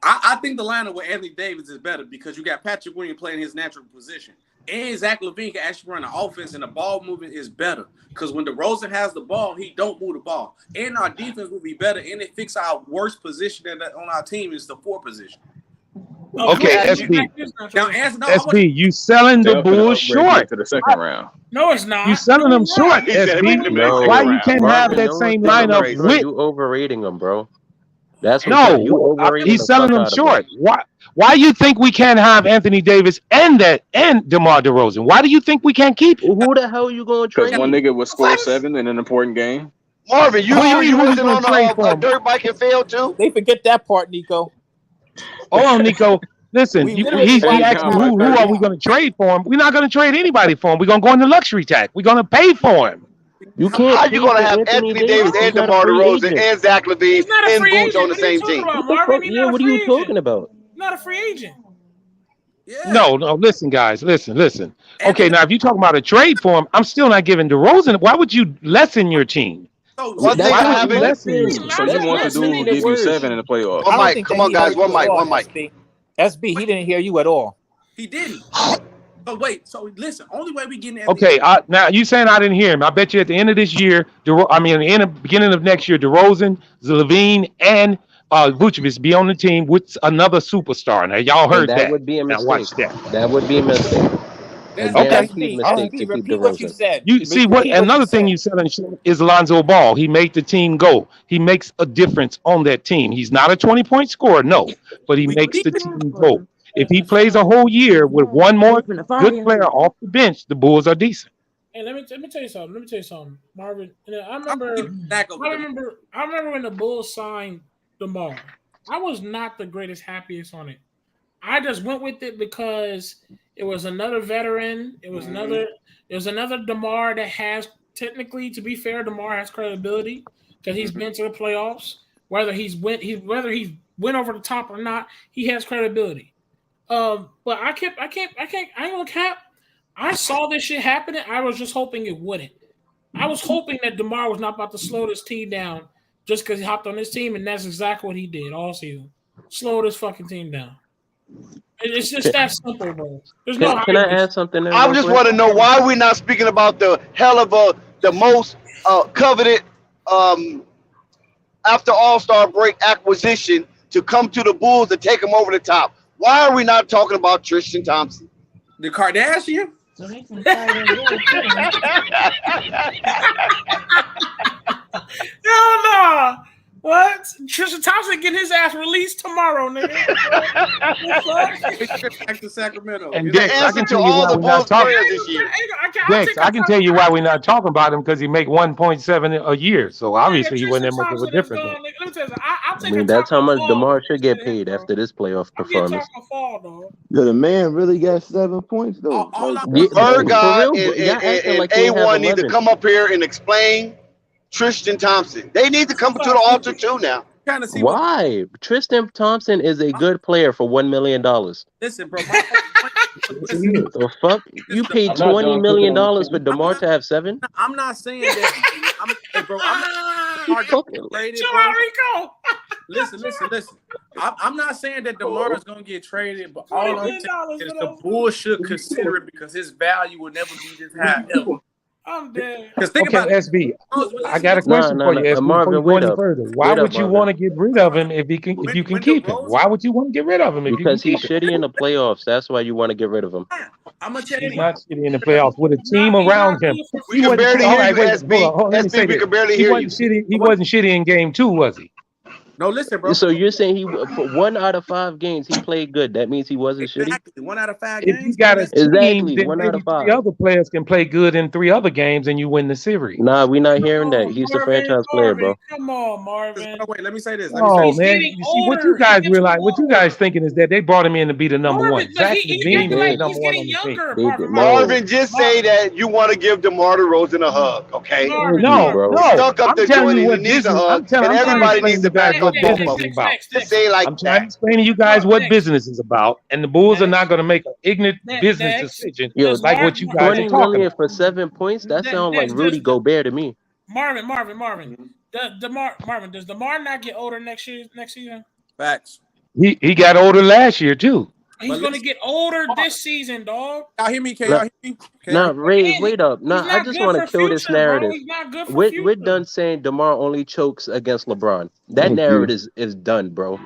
I think the lineup with Anthony Davis is better because you got Patrick Williams playing his natural position. And Zach LaVine can actually run the offense, and the ball movement is better. Because when DeRozan has the ball, he don't move the ball. And our defense will be better, and it fix our worst position on our team is the 4 position. Okay, SB. Now, SB, you selling the Bulls short. To the second round. No, it's not. You selling them short, SB. Why you can't have that same lineup with? You overrating them, bro. That's No, he's selling them short. Why you think we can't have Anthony Davis and DeMar DeRozan? Why do you think we can't keep? Who the hell are you going to trade? Because one nigga would score 7 in an important game. Marvin, you wasn't on a dirt bike and failed too? They forget that part, Nico. Hold on, Nico. Listen, he asked me who are we going to trade for him? We're not going to trade anybody for him. We're going to go in the luxury tax. We're going to pay for him. You can't. How you going to have Anthony Davis and DeMar DeRozan and Zach LaVine and Boots on the same team? What are you talking about? Not a free agent. Yeah. No, listen, guys, listen. Okay, now if you're talking about a trade for him, I'm still not giving DeRozan. Why would you lessen your team? So you want the dude who give you 7 in the playoffs? One mic, come on, guys. One mic. SB, he didn't hear you at all. He didn't. But wait, so listen, only way we getting Okay, now you saying I didn't hear him. I bet you at the end of this year, beginning of next year, DeRozan, LaVine, and Vucevic be on the team with another superstar. Now y'all heard that. That would be a mistake. Now watch that. That would be a mistake. Okay. Repeat what you said. You see what? Another thing you said is Lonzo Ball. He made the team go. He makes a difference on that team. He's not a 20-point scorer, no, but he makes the team go. If he plays a whole year with one more good player off the bench, the Bulls are decent. Hey, let me tell you something. Marvin. I I'm remember back up with them. I remember when the Bulls signed DeMar. I was not the greatest happiest on it. I just went with it because it was another veteran. It was another DeMar that has technically, to be fair, DeMar has credibility because he's been to the playoffs. Whether he's went over the top or not, he has credibility. But I ain't gonna cap. I saw this shit happening. I was just hoping it wouldn't. I was hoping that DeMar was not about to slow this team down just because he hopped on this team, and that's exactly what he did all season. Slow this fucking team down. It's just that simple, bro. There's no. Can I add something? I just want to know why we're not speaking about the hell of the most coveted after All-Star break acquisition to come to the Bulls to take them over the top. Why are we not talking about Tristan Thompson? The Kardashian? Hell no! What? Tristan Thompson getting his ass released tomorrow, nigga. Back to Sacramento. And Dex, I can tell you why we're not talking. Dex, I can tell you why we're not talking about him because he make 1.7 a year. So obviously he wasn't that much of a difference. I mean, that's how much DeMar should get paid after this playoff performance. Yeah, the man really got 7 points though. Virgon and A1 need to come up here and explain Tristan Thompson. They need to come to the altar too now. Why? Tristan Thompson is a good player for $1 million. Listen, bro. The fuck? You paid $20 million for DeMar to have 7? I'm not saying that. Listen. I'm not saying that DeMar is gonna get traded, but all I'm saying is the Bulls should consider it because his value will never be this high ever. I'm dead. Okay, SB, I got a question for you, SB. Marvin, before you go any up. further, why would you want to get rid of him if you can keep him? Why would you want to get rid of him if you can Because keep he's him? shitty in the playoffs. That's why you want to get rid of him. I'm gonna tell He's you. not shitty in the playoffs with a team around him. We can barely hear you, SB. Let me say SB, we this. can barely He hear you. wasn't shitty. He wasn't shitty in game 2, was he? No, listen, bro. So you're saying for 1 out of 5 games he played good. That means he wasn't shitty? 1 out of 5 If games. you got a team, Exactly, then 1 out maybe of 5. 3 other players can play good in 3 other games and you win the series. Nah, we're not hearing that. He's the franchise player, bro. Come on, Marvin. Oh, wait, let me say this. Oh man, you see what you guys realize, what you guys thinking is that they brought him in to be the number one. Zach LaVine is number one on the team. Marvin, just say that you want to give DeMar Derozan a hug, okay? No. Stuck up I'm there telling doing you he what needs a business. hug, and everybody needs to back up both of them. Just say like I'm trying to explain to you guys what business is about, and the Bulls are not going to make an ignorant business decision like what you guys are $20 talking million about. for 7 points? That sounds like Rudy Gobert to me. Marvin. Does DeMar not get older next season? Facts. He got older last year too. He's going to get older this season, dog. Y'all hear me? Can y'all hear me? Nah, Ray, wait up. Nah, I just want to kill this narrative. We're done saying DeMar only chokes against LeBron. That narrative is done, bro.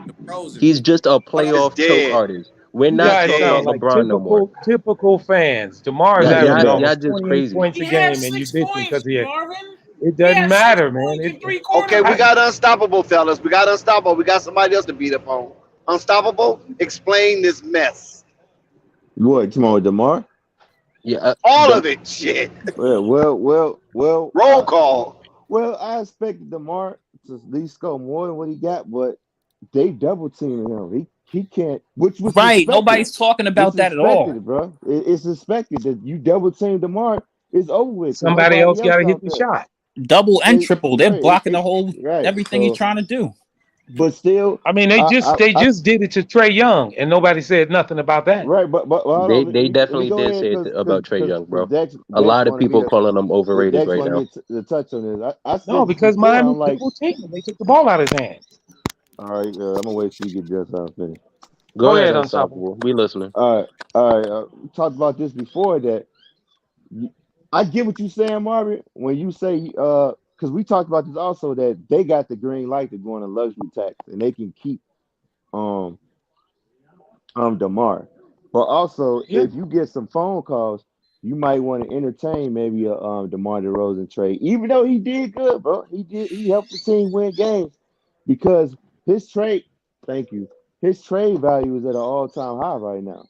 He's just a playoff choke artist. We're not talking about LeBron no more. Typical fans. DeMar is y'all averaging just crazy. points a game, and you did because it doesn't matter, man. Okay, we got unstoppable, fellas. We got unstoppable. We got somebody else to beat up on. Unstoppable, explain this mess. What, tomorrow, DeMar? Yeah. All of it, shit. Well. Roll call. Well, I expected DeMar to at least score more than what he got, but they double teaming him. He can't, which was right. expected. Nobody's talking about that at all, bro. It's expected that you double team DeMar. It's over with. Somebody else got to hit the shot. Double and triple. They're blocking the whole everything he's trying to do. But still, I mean, they just did it to Trae Young, and nobody said nothing about that. Right, but they definitely did say it about Trae Young, bro. A lot of people calling him overrated right now. To touch on this, I no, because Miami people taking they took the ball out of his hands. All right, I'm gonna wait till you get just out finished. Go ahead, Unstoppable. We listening. All right. We talked about this before. That I get what you're saying, Marvin, when you say because we talked about this also, that they got the green light to go on a luxury tax and they can keep DeMar. But also, if you get some phone calls, you might want to entertain maybe a DeMar DeRozan trade, even though he did good, bro. He helped the team win games because his trade. Thank you. his trade value is at an all-time high right now.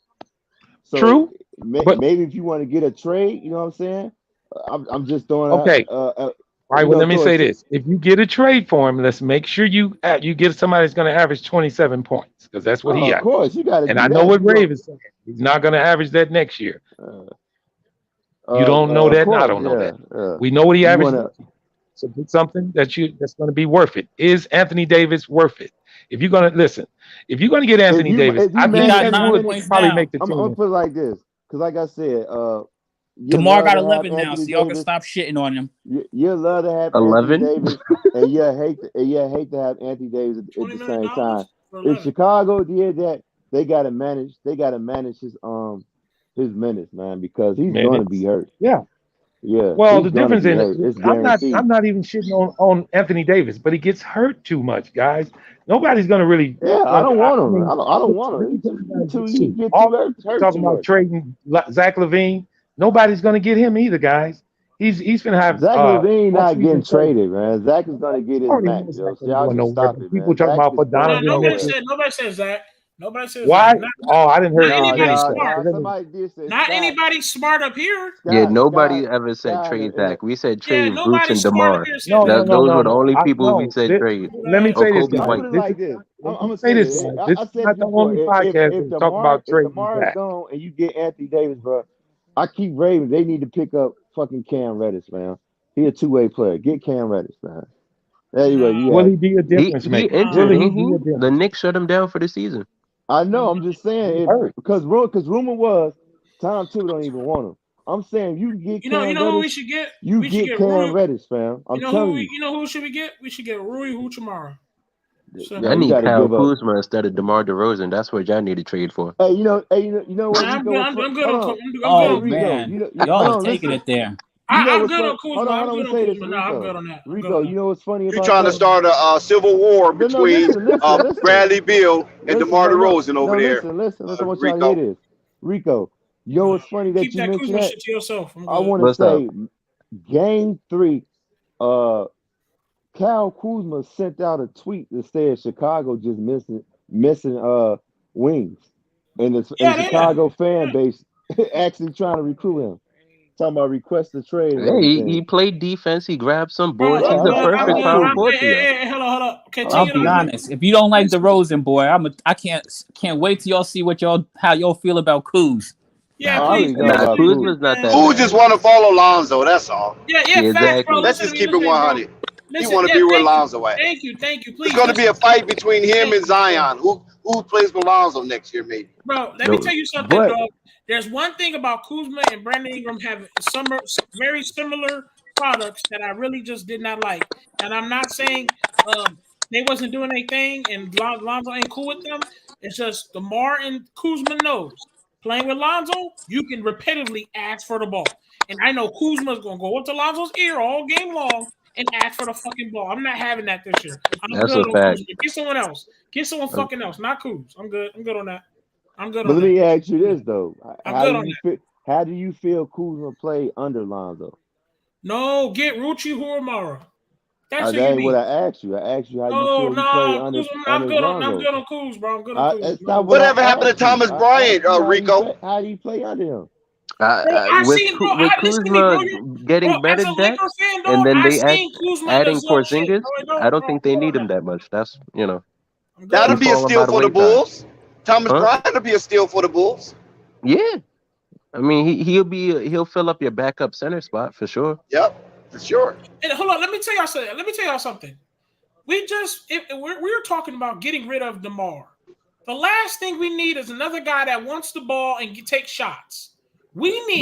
So True, but maybe if you want to get a trade, you know what I'm saying? I'm just throwing okay. All right. Well, let me say this: if you get a trade for him, let's make sure you get somebody that's going to average 27 points because that's what he Of course, you got to. And I know what Raven's saying. He's not going to average that next year. You don't know that, and I don't know that. We know what he averaged. So do something that's going to be worth it. Is Anthony Davis worth it? If you're going to listen, if you're going to get Anthony Davis, I think Kevin Wood probably make the team. I'm gonna put it like this, because like I said, DeMar got 11 now, so y'all can stop shitting on him. You love to have 11, Anthony Davis, and you hate to have Anthony Davis at the same time. If Chicago did that, they got to manage. They got to manage his minutes, man, because he's going to be hurt. Yeah. Yeah. Well, the difference in it, I'm not even shitting on Anthony Davis, but he gets hurt too much, guys. Nobody's going to really. Yeah, I don't want him. I don't want him. All talking about trading Zach LaVine. Nobody's going to get him either, guys. He's going to have Zach LaVine not getting traded, man. Zach is going to get his max. Y'all just stop it, people talking about for Donovan. Nobody said Zach. Nobody says why? That. I didn't hear anybody smart. Not anybody smart up here. Yeah, nobody ever said trade Zach. We said trade Bruce and DeMar. Those were the only people we said trade. Let me say this. I'm gonna say this. This is not the only podcast that talk about trading Zach. Gone and you get Anthony Davis, bro. I keep raving. They need to pick up fucking Cam Reddish, man. He a two-way player. Get Cam Reddish, man. Anyway, will he be a difference maker? The Knicks shut him down for the season. I know. I'm just saying because rumor was Tom Thibodeau don't even want him. I'm saying you get. You know who we should get? You get Cam Reddish, fam. I'm telling you. You know who should we get? We should get Rui Hachimura. I need Kyle Kuzma instead of DeMar DeRozan. That's what y'all need to trade for. Hey, you know what? I'm good. Oh man, y'all are taking it there. I'm good on Kuzma. I'm good on that. Rico, you know what's funny about you trying to start a civil war between Bradley Beal and DeMar DeRozan over there. Listen, I want y'all to hear this. Rico, you know what's funny that you mentioned that? Shit to yourself. I want to say, Game 3, Kyle Kuzma sent out a tweet that said Chicago just missing wings, and the Chicago fan base actually trying to recruit him. Talking about request a trade. Hey, he played defense. He grabbed some boards. He's the perfect power forward. Hold on. I'll be honest. If you don't like DeRozan, boy, I can't wait till y'all see how y'all feel about Kuz. Yeah, Kuzma's not that. Who just want to follow Lonzo? That's all. Yeah, exactly. Let's just keep it 100. You want to be where Lonzo at. Thank you. Please. It's going to be a fight between him and Zion. Who plays for Lonzo next year, maybe? Bro, let me tell you something, dog. There's one thing about Kuzma and Brandon Ingram having some very similar products that I really just did not like. And I'm not saying they wasn't doing anything and Lonzo ain't cool with them. It's just DeMar and Kuzma knows. Playing with Lonzo, you can repetitively ask for the ball. And I know Kuzma's going to go up to Lonzo's ear all game long and ask for the fucking ball. I'm not having that this year. That's a fact. Kuzma. Get someone else. Get someone fucking else. Not Kuz. I'm good. I'm good on that. But let me ask you this though: How do you feel Kuzma play under Lonzo? No, get Ruchi Hachimura. That ain't what I asked you. I asked you how you feel he play under Lonzo. I'm good on Kuz, bro. I'm good on Kuz. Whatever happened to Thomas Bryant, Rico? How do you play under him? With Kuzma getting better depth, and then they adding Porzingis, I don't think they need him that much. That's that'll be a steal for the Bulls. Thomas Bryant will be a steal for the Bulls. Yeah, I mean he'll fill up your backup center spot for sure. Yep, for sure. And hold on, let me tell y'all something. We're talking about getting rid of DeMar. The last thing we need is another guy that wants the ball and take shots. We need.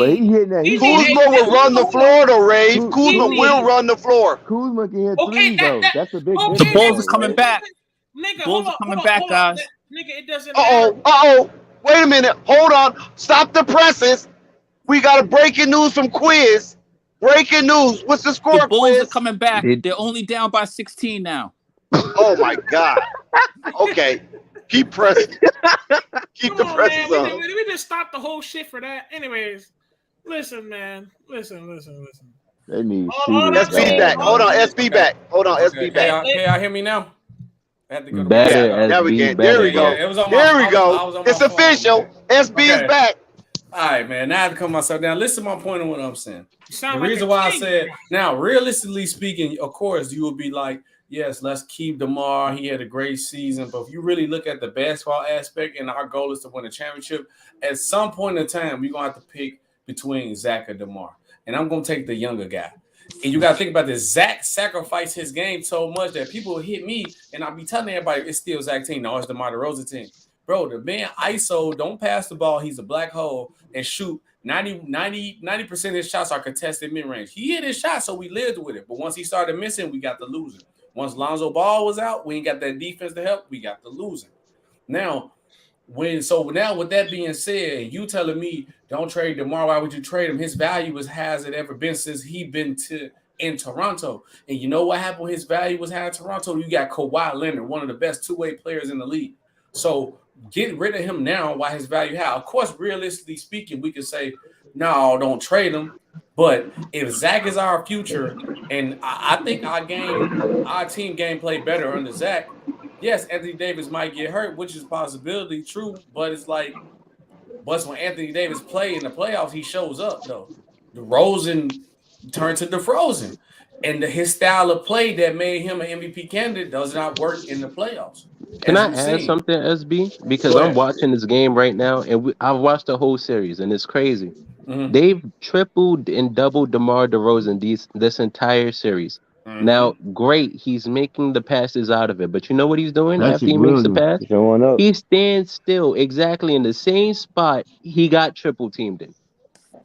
Kuzma will run the floor, though, Ray. Kuzma will run the floor. Kuzma can hit threes, though. That's a big difference. The Bulls are coming back. Nigga, Bulls are coming back, guys. Nigga, it doesn't matter. Wait a minute. Hold on. Stop the presses. We got a breaking news from Quiz. Breaking news. What's the score, The Bulls Quiz? are coming back. They're only down by 16 now. Oh, my God. Okay. Keep pressing. Keep the presses on. We just stopped the whole shit for that. Anyways, listen, man. Listen. They need SB back. Hold on, SB back. SB back. Can y'all hear me now? Had to go to Better, Yeah, there we SB, go. There we better. go. Yeah, it was on There my. we I go. was on my It's phone, official. man. SB is Okay. back. All right, man. Now I have to calm myself down. Listen to my point on what I'm saying. You sound The like reason a why I king. said now, realistically speaking, of course, you would be like, yes, let's keep DeMar. He had a great season. But if you really look at the basketball aspect and our goal is to win a championship, at some point in time, we're going to have to pick between Zach or DeMar. And I'm going to take the younger guy. And you got to think about this. Zach sacrificed his game so much that people hit me, and I'll be telling everybody it's still Zach's team. No, it's DeMar DeRozan team. Bro, the man ISO, don't pass the ball. He's a black hole and shoot 90% of his shots are contested mid-range. He hit his shot, so we lived with it. But once he started missing, we got the losing. Once Lonzo Ball was out, we ain't got that defense to help. We got the losing. Now with that being said, you telling me don't trade DeMar, why would you trade him? His value has it ever been since he been in Toronto. And you know what happened when his value was high in Toronto? You got Kawhi Leonard, one of the best two-way players in the league. So get rid of him now while his value high. Of course, realistically speaking, we could say, no, don't trade him. But if Zach is our future, and I think our team game played better under Zach, yes, Anthony Davis might get hurt, which is a possibility, true. But it's like, but when Anthony Davis play in the playoffs, he shows up, though. DeRozan turned to DeFrozen. And his style of play that made him an MVP candidate does not work in the playoffs. Can I add something, SB? Because I'm watching this game right now, and I've watched the whole series, and it's crazy. Mm-hmm. They've tripled and doubled DeMar DeRozan this entire series. Mm-hmm. Now, great, he's making the passes out of it, but you know what he's doing after he makes the pass? Showing up. He stands still exactly in the same spot he got triple teamed in.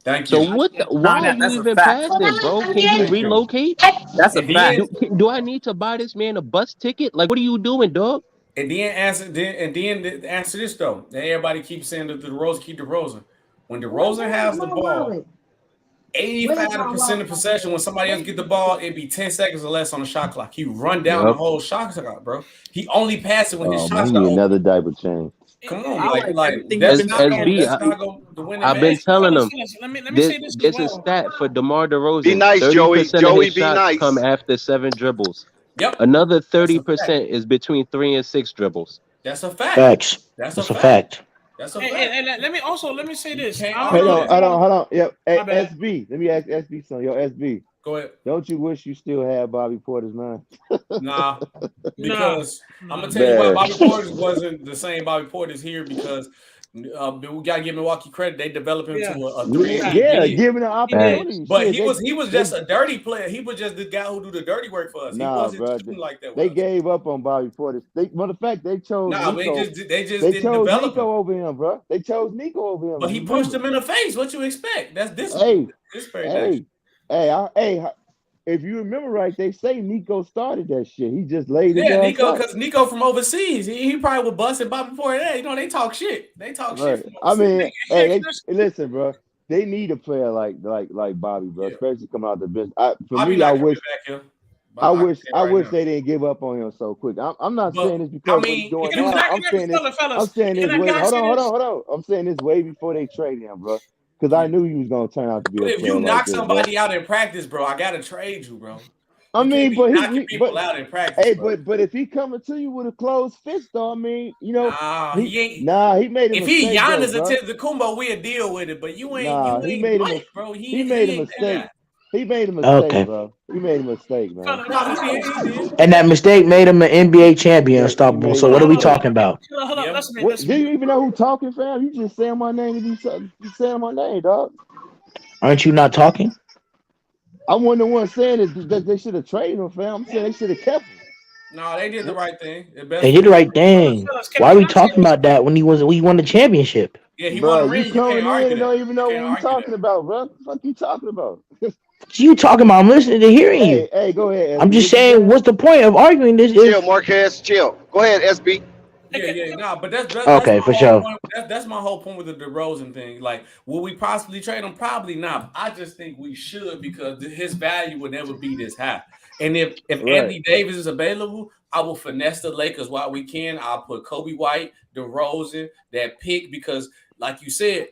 Thank you. So why are you even passing, bro? Can he relocate? That's a fact. Do I need to buy this man a bus ticket? Like, what are you doing, dog? And then answer this though. And everybody keeps saying that DeRozan keep DeRozan. When DeRozan has the ball, 85% of possession, when somebody else get the ball, it'd be 10 seconds or less on the shot clock. He run down the whole shot clock, bro. He only passes when his shots need are another diaper change. Come on, like that's not going to win. I've been telling them. Let me say this. There's a stat for DeMar DeRozan. Be nice, Joey. 30% Joey, of his be shots nice. come after 7 dribbles. Yep. Another 30% is between 3 and 6 dribbles. That's a fact. Facts. That's a fact. That's a fact. And let me say this. Hold on. Yep. Hey, SB. Let me ask SB something. Yo, SB. Go ahead. Don't you wish you still had Bobby Porter's mind? Nah, because I'm gonna tell you why Bobby Portis wasn't the same Bobby Portis here because we gotta give Milwaukee credit. They developed him to a 3. Yeah, giving an opportunity. But he was just a dirty player. He was just the guy who do the dirty work for us. He wasn't shooting like that. They gave up on Bobby Portis. Matter of fact, they chose. Nah, Nico. they just didn't develop Nico him. over him, bro. They chose Nico over him. But he punched him in the face. What you expect? That's this. Hey. If you remember right, they say Nico started that shit. He just laid it down. Because Nico from overseas, he probably would bust Bobby before that. You know, they talk shit. They talk shit. I mean, listen, bro. They need a player like Bobby, bro, especially coming out the bench. I wish they didn't give up on him so quick. I'm not saying this because of what's going on. I'm saying this way. Hold on. I'm saying this way before they trade him, bro. Because I knew he was gonna turn out to be. But a if you knock like this, somebody bro. out in practice, bro, I gotta trade you, bro. I mean, but knocking people out in practice. Hey, bro. but if he coming to you with a closed fist, though, I mean, you know, he ain't. He made a if mistake. If he Giannis though, Antetokounmpo, we'll deal with it. But you ain't. He made Mike, bro. He made a mistake. He made a mistake, bro. He made a mistake, man. And that mistake made him an NBA champion, unstoppable. So what are we talking about? Hold on. Do you even know who talking, fam? You just saying my name and you saying my name, dog. Aren't you not talking? I wasn't the one saying that they should have traded him, fam. I'm saying they should have kept him. No, they did the right thing. They did the right thing. Why are we talking about that when he won the championship? Yeah, he won the ring. You coming in and don't even know what you're talking about, bro. What the fuck you talking about? What you talking about? I'm listening to hearing you. Hey, go ahead. I'm just saying, what's the point of arguing this? Chill, Marquez. Chill. Go ahead, SB. Yeah. But that's okay for sure. That's my whole point with the DeRozan thing. Like, will we possibly trade him? Probably not. I just think we should because his value would never be this high. And if Anthony Davis is available, I will finesse the Lakers while we can. I'll put Kobe White, DeRozan, that pick because, like you said,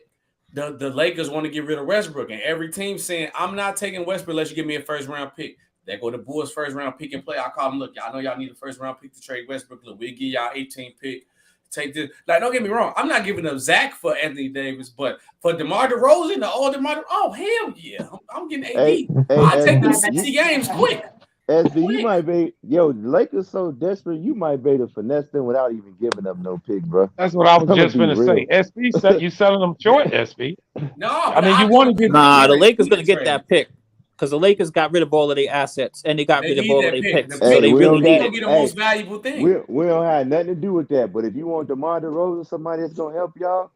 the Lakers want to get rid of Westbrook, and every team saying, "I'm not taking Westbrook unless you give me a first round pick." They go to Bulls first round pick and play. I call them, look, y'all know y'all need a first round pick to trade Westbrook. Look, we'll give y'all 18 pick. Take this. Like, don't get me wrong. I'm not giving up Zach for Anthony Davis, but for DeMar DeRozan, the old DeMar, oh, hell yeah. I'm getting AD. I'll take them 60 games quick. SB, you might be, the Lakers so desperate, you might be able to finesse them without even giving up no pick, bro. That's what I was just going to say. SB, you selling them short, SB. No, I mean, you want to get. Nah, the Lakers going to get that pick. Because the Lakers got rid of all of their assets and they got rid of all of their picks. So they really need it. The most valuable thing. We don't have nothing to do with that. But if you want DeMar DeRozan, somebody that's gonna help y'all,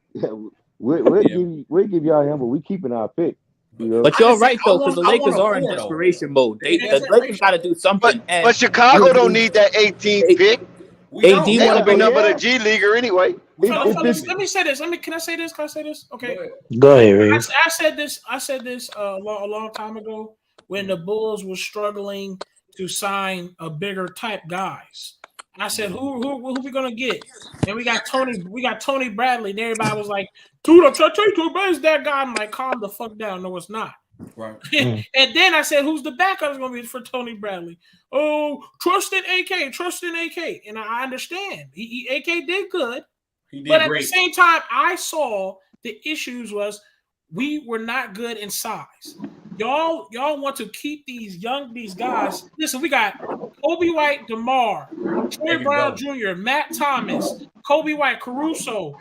we'll give y'all him, but we keeping our pick. But you're right though, because the Lakers are in desperation mode. The Lakers got to do something. But Chicago don't need that 18th pick. AD They want to be go number the G Leaguer anyway. Fellas, let me say this. Can I say this? Okay. Go ahead, Ray. I said this a long time ago when the Bulls were struggling to sign a bigger type guys. I said, who we gonna get? And we got Tony Bradley. And everybody was like, dude, I'm trying to tell you, Tony Bradley's that guy. I'm like, calm the fuck down. No, it's not. Right. And then I said, who's the backup is gonna be for Tony Bradley? Oh, trust in AK. And I understand. AK did good. But at the same time, I saw the issues was we were not good in size. Y'all want to keep these guys. Listen, we got Kobe White, DeMar, Troy Brown Jr., Matt Thomas, Kobe White, Caruso,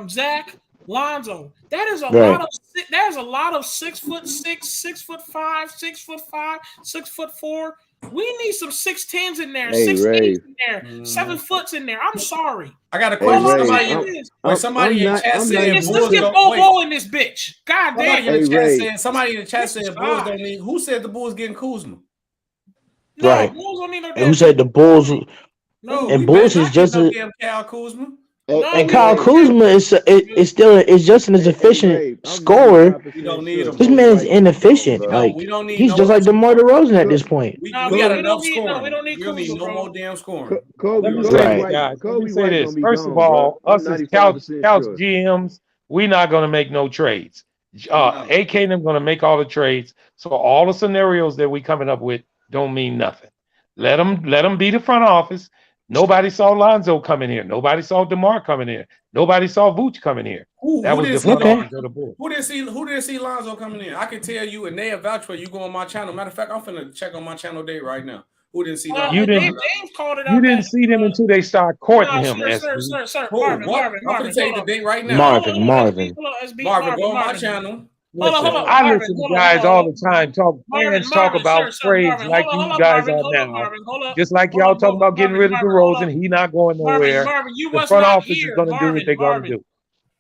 Zach, Lonzo. That is a lot of 6'6", 6'5", 6'5", 6'4". We need some 6'10s in there, 6'8s in there, 7 foots in there. I'm sorry. I got a question. Somebody in the chat said, let's get Bobo in this bitch. God damn. Somebody in the chat said Bulls don't need. Who said the Bulls getting Kuzma? No, Right. Bulls don't need no And who said the Bulls? No, and Bulls is just a. Kyle Kuzma. And Kyle Kuzma is just an efficient scorer. We don't need him. This man's inefficient. Like we don't need he's just like DeMar DeRozan at this point. We got enough scoring. We don't need no more damn scoring. Kobe, Let me say this. First of all, us as couch GMs, we're not going to make no trades. AK and them going to make all the trades. So all the scenarios that we coming up with don't mean nothing. Let them be the front office. Nobody saw Lonzo coming here. Nobody saw DeMar coming here. Nobody saw Vooch coming here. That was the front office of the Bulls. Who didn't see Lonzo coming in? I can tell you, and they vouch for you. Go on my channel. Matter of fact, I'm finna check on my channel day right now. Who didn't see Lonzo? You didn't see them until they start courting him. Sir. Marvin, I'm gonna tell you the thing right now. Marvin, go on my channel. I listen to guys all the time talk about trades like you guys are now. Just like y'all talking about getting rid of DeRozan, he not going nowhere. The front office is going to do what they're going to do.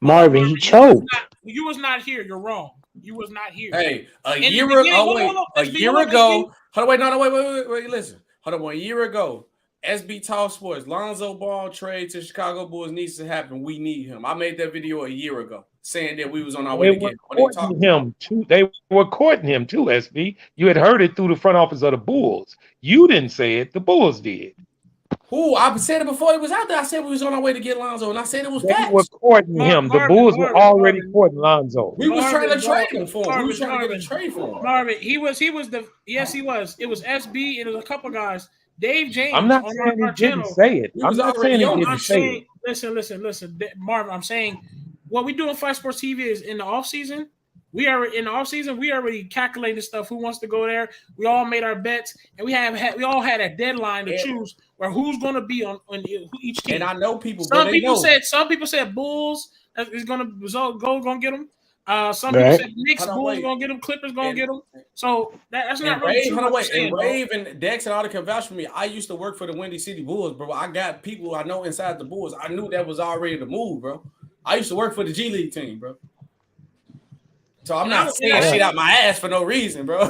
Marvin, he choked. You was not here. You're wrong. You was not here. Hey, a year ago. Wait. Listen. Hold on. 1 year ago, SB Talk Sports, Lonzo Ball trade to Chicago Bulls needs to happen. We need him. I made that video a year ago saying that we was on our way to get him. They were courting him too, SB. You had heard it through the front office of the Bulls. You didn't say it. The Bulls did. Who? I said it before he was out there. I said we was on our way to get Lonzo, and I said it was facts. They were courting him. The Bulls were already courting Lonzo. We was trying to trade him for him. We was trying to get a trade for him. Marvin, he was the he was. It was SB and it was a couple guys. Dave James. I'm not saying he didn't say it. I'm not saying he didn't say it. Listen, Marvin. I'm saying what we do on Flash Sports TV is in the offseason. We already calculated stuff. Who wants to go there? We all made our bets, and we all had a deadline to choose where who's going to be on each team. And I know people. Some people said Bulls is going to get them. Some people said Knicks, Bulls going to get them. Clippers going to get them. So that's not really true. And Rave and Dex and all the can vouch for me. I used to work for the Windy City Bulls, bro. I got people I know inside the Bulls. I knew that was already the move, bro. I used to work for the G League team, bro. So I'm not saying shit out my ass for no reason, bro.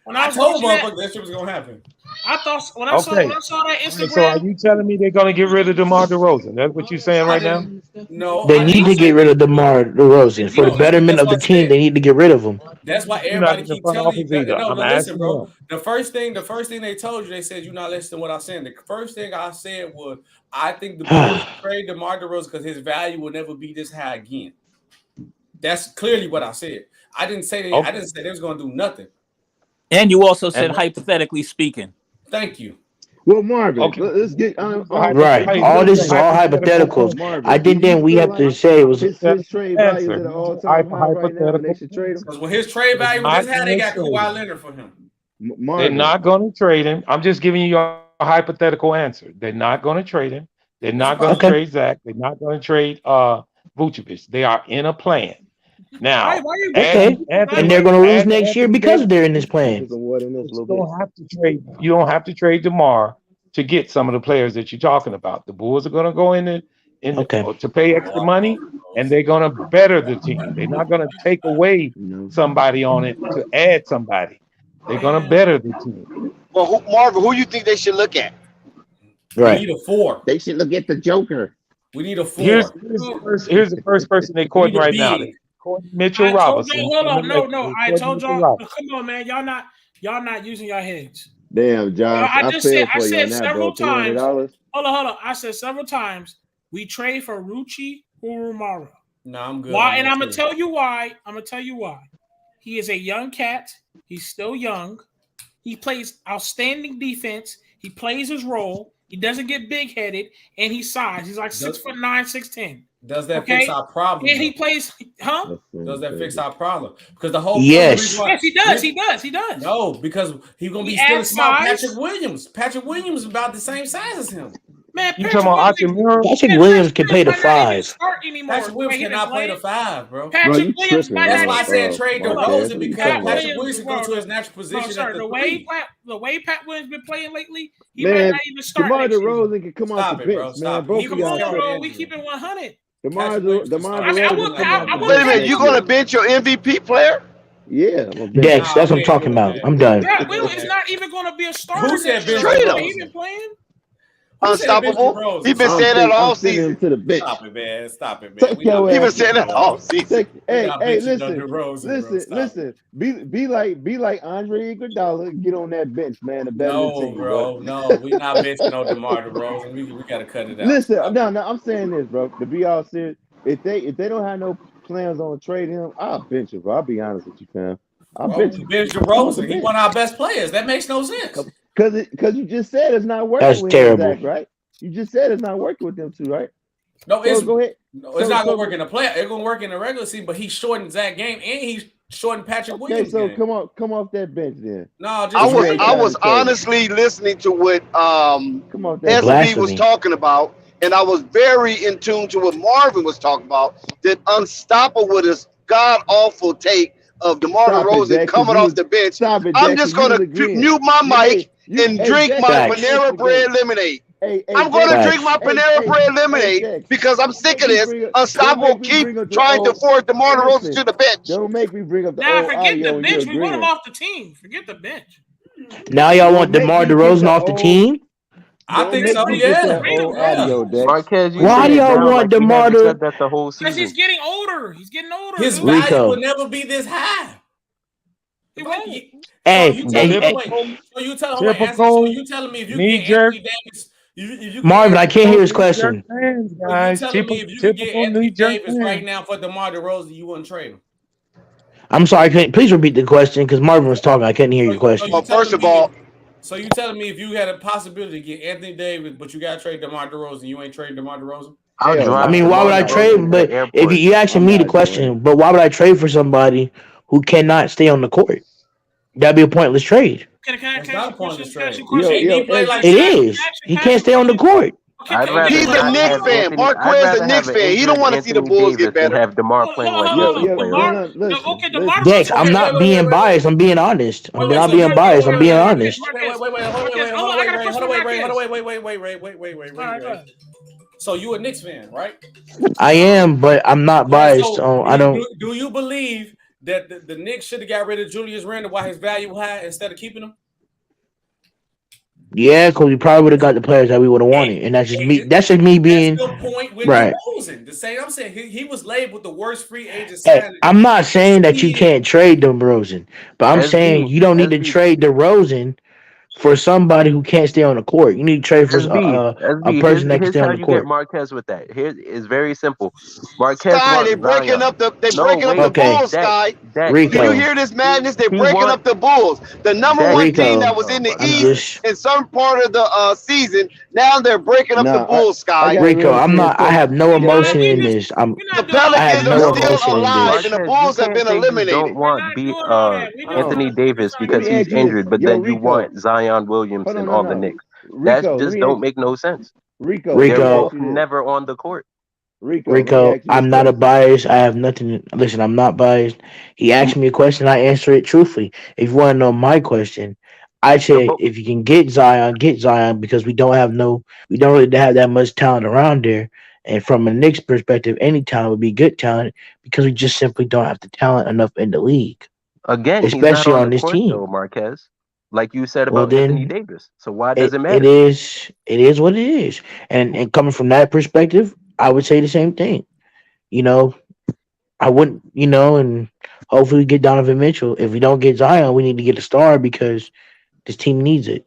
When I told motherfuckers that shit was gonna happen. I thought when I saw that Instagram. So are you telling me they're gonna get rid of DeMar DeRozan? That's what you're saying right now? No. They need to get rid of DeMar DeRozan for the betterment of the team. They need to get rid of him. That's why everybody keep telling you. No, listen, bro. The first thing they told you, they said you're not listening to what I said. The first thing I said was, I think the Bulls trade DeMar DeRozan because his value will never be this high again. That's clearly what I said. I didn't say that. Okay. I didn't say they was going to do nothing. And you also said And hypothetically speaking. Thank you. Well, Marvin, okay, let's get Right. hey, All this this is is all hypotheticals. Marvin, I do think you then we feel have to like say it was his trade value is answer. at an This is all-time high right now, and they hypothetical. should trade him? Because when his trade They're value was not this high, they going to got trade Kawhi him. Leonard for him. They're Marvin, not going to trade him. I'm just giving you a hypothetical answer. They're not going to trade him. They're not going to okay. trade Zach. They're not going to trade Vucevic. They are in a plan. Now, Why you Okay. And they're going to lose next year because they're in this plan. some water in this you little bit. don't have to trade. You don't have to trade DeMar to get some of the players that you're talking about. The Bulls are going to go in Okay. to pay extra money, and they're going to better the team. They're not going to take away somebody on it to add somebody. They're going to better the team. Well, Marvin, who you think they should look at? Right. We need a 4. They should look at the Joker. We need a 4. Here's the first person they're courting right now. They're courting Mitchell Robinson. Hold on, no. I told y'all. Come on, man. Y'all not using your heads. Damn, Josh, I said that, several bro. times. $300. Hold on. I said several times we trade for Rucci Urumara. No, I'm good. Why? And I'm gonna tell you why. He is a young cat. He's still young. He plays outstanding defense. He plays his role. He doesn't get big headed, and he's size. He's like 6'9", 6'10". Does that fix our problem? And he plays, huh? Does that fix our problem? Because the whole Yes. Yes, he does. He does. No, because he's gonna be He still adds small. size. Patrick Williams. Patrick Williams is about the same size as him. Man, You talking about Hachimura? Patrick Williams can play the 5. Patrick Williams cannot play the 5, bro. Patrick Williams. That's why I said trade DeRozan, because Pat Patrick Williams can go to his natural position at the way Pat Williams been playing lately, he Man, might not even start. DeMar next season. DeRozan can come off the bench, man. Both of y'all. Bro, we keep it 100. DeMar I DeRozan. would. Wait a minute, you gonna bench your MVP player? Yeah. Dex, that's what I'm talking about. I'm done. Pat Williams is not even going to be a starter. Who said bench Trade him? He been playing. Unstoppable. He been saying that all season. To the bench. Stop it, man. Stop it, Take man. your He been ass. saying that all season. Hey, listen. Be like Andre Iguodala. Get on that bench, man. The better team, bro. No, we not benching no DeMar DeRozan. We gotta cut it out. Listen, no, I'm saying this, bro. To be all serious, if they don't have no plans on trading him, I'll bench him, bro. I'll be honest with you, fam. I'll bench him. Bench DeRozan. He's one of our best players. That makes no sense. Because you just said it's not working. That's with terrible. him, Zach, right? You just said it's not working with them two, right? No, it's go ahead. No, it's not gonna work in the play. It's gonna work in the regular season, but he shortened Zach game and he shortened Patrick Williams. Okay, so game. come off that bench then. No, just I was honestly listening to what SB was talking about, and I was very in tune to what Marvin was talking about. That unstoppable is god awful take of DeMar DeRozan coming off the bench. I'm just gonna mute my mic and drink my Panera Bread lemonade. I'm going to drink my Panera Bread lemonade because I'm sick of this. Unstoppable keep trying to force DeMar DeRozan to the bench. Don't make me bring up the Nah, forget the bench. We want him off the team. Forget the bench. Now y'all want DeMar DeRozan off the team? I think so, yeah. Marquez, why do y'all want DeMar to? said that the whole season? Because he's getting older. His value will never be this high. Hey, So you telling me if you get Anthony Davis, Marvin, I can't hear his question. Guys, you telling me if you could get Anthony Davis right now for DeMar DeRozan, you wouldn't trade him? I'm sorry. Please repeat the question because Marvin was talking. I couldn't hear your question. Well, first of all, so you telling me if you had a possibility to get Anthony Davis, but you got to trade DeMar DeRozan, you ain't trading DeMar DeRozan? I mean, why would I trade? But if you asking me the question, but why would I trade for somebody who cannot stay on the court? That'd be a pointless trade. Can I ask you a question? It is. He can't stay on the court. He's a Knicks fan. Marquez a Knicks fan. He don't want to see the Bulls get better. Have DeMar playing like Dex, I'm not being biased. I'm being honest. I'm not being biased. I'm being honest. Wait. So you a Knicks fan, right? I am, but I'm not biased. I don't. Do you believe that the Knicks should have got rid of Julius Randle while his value high instead of keeping him? Yeah, because we probably would have got the players that we would have wanted, and that's just me. That's just me being That's the point with right. DeRozan. The same, I'm saying he was labeled the worst free agent. Hey, I'm not saying that you can't trade DeRozan, but I'm saying you don't need to trade DeRozan for somebody who can't stay on the court. You need to trade for a SB, person that can here's stay how on the you get court. Marquez with that. Here is very simple. Marquez Sky, they wants breaking Zion. up the No, wait, Okay, Bulls, Sky. Do you Rico. hear this madness? They're he breaking up wants the Bulls. The number one team Rico. that was in the I'm East just in some part of the season, now they're breaking up the Nah, Bulls, I Sky. got a Rico. real I'm serious not. I have question. no Yeah, emotion in this. The I have Pelicans are no still emotion in alive, this. and the Marquez, you Bulls have can't been say you don't eliminated. want Anthony Davis Let because me he's ask you this. injured, but Yo, then you Rico. want Zion Williamson Hold on, on the no. Knicks. That Rico, let just me don't ask make no sense. Rico, let They're me Rico. ask both you this. never on the court. Rico, let me Rico, ask you this I'm not a question. bias. I have nothing. Listen, I'm not biased. He asked me a question. I answer it truthfully. If you want to know my question, I said if you can get Zion because we don't really have that much talent around there. And from a Knicks perspective, any talent would be good talent because we just simply don't have the talent enough in the league, Again, he's not especially on on the this court team. though, Marquez. Like you said Well, about Anthony then Davis. So why does it it matter? is what it is. And coming from that perspective, I would say the same thing. You know, I wouldn't, and hopefully we get Donovan Mitchell. If we don't get Zion, we need to get a star because this team needs it.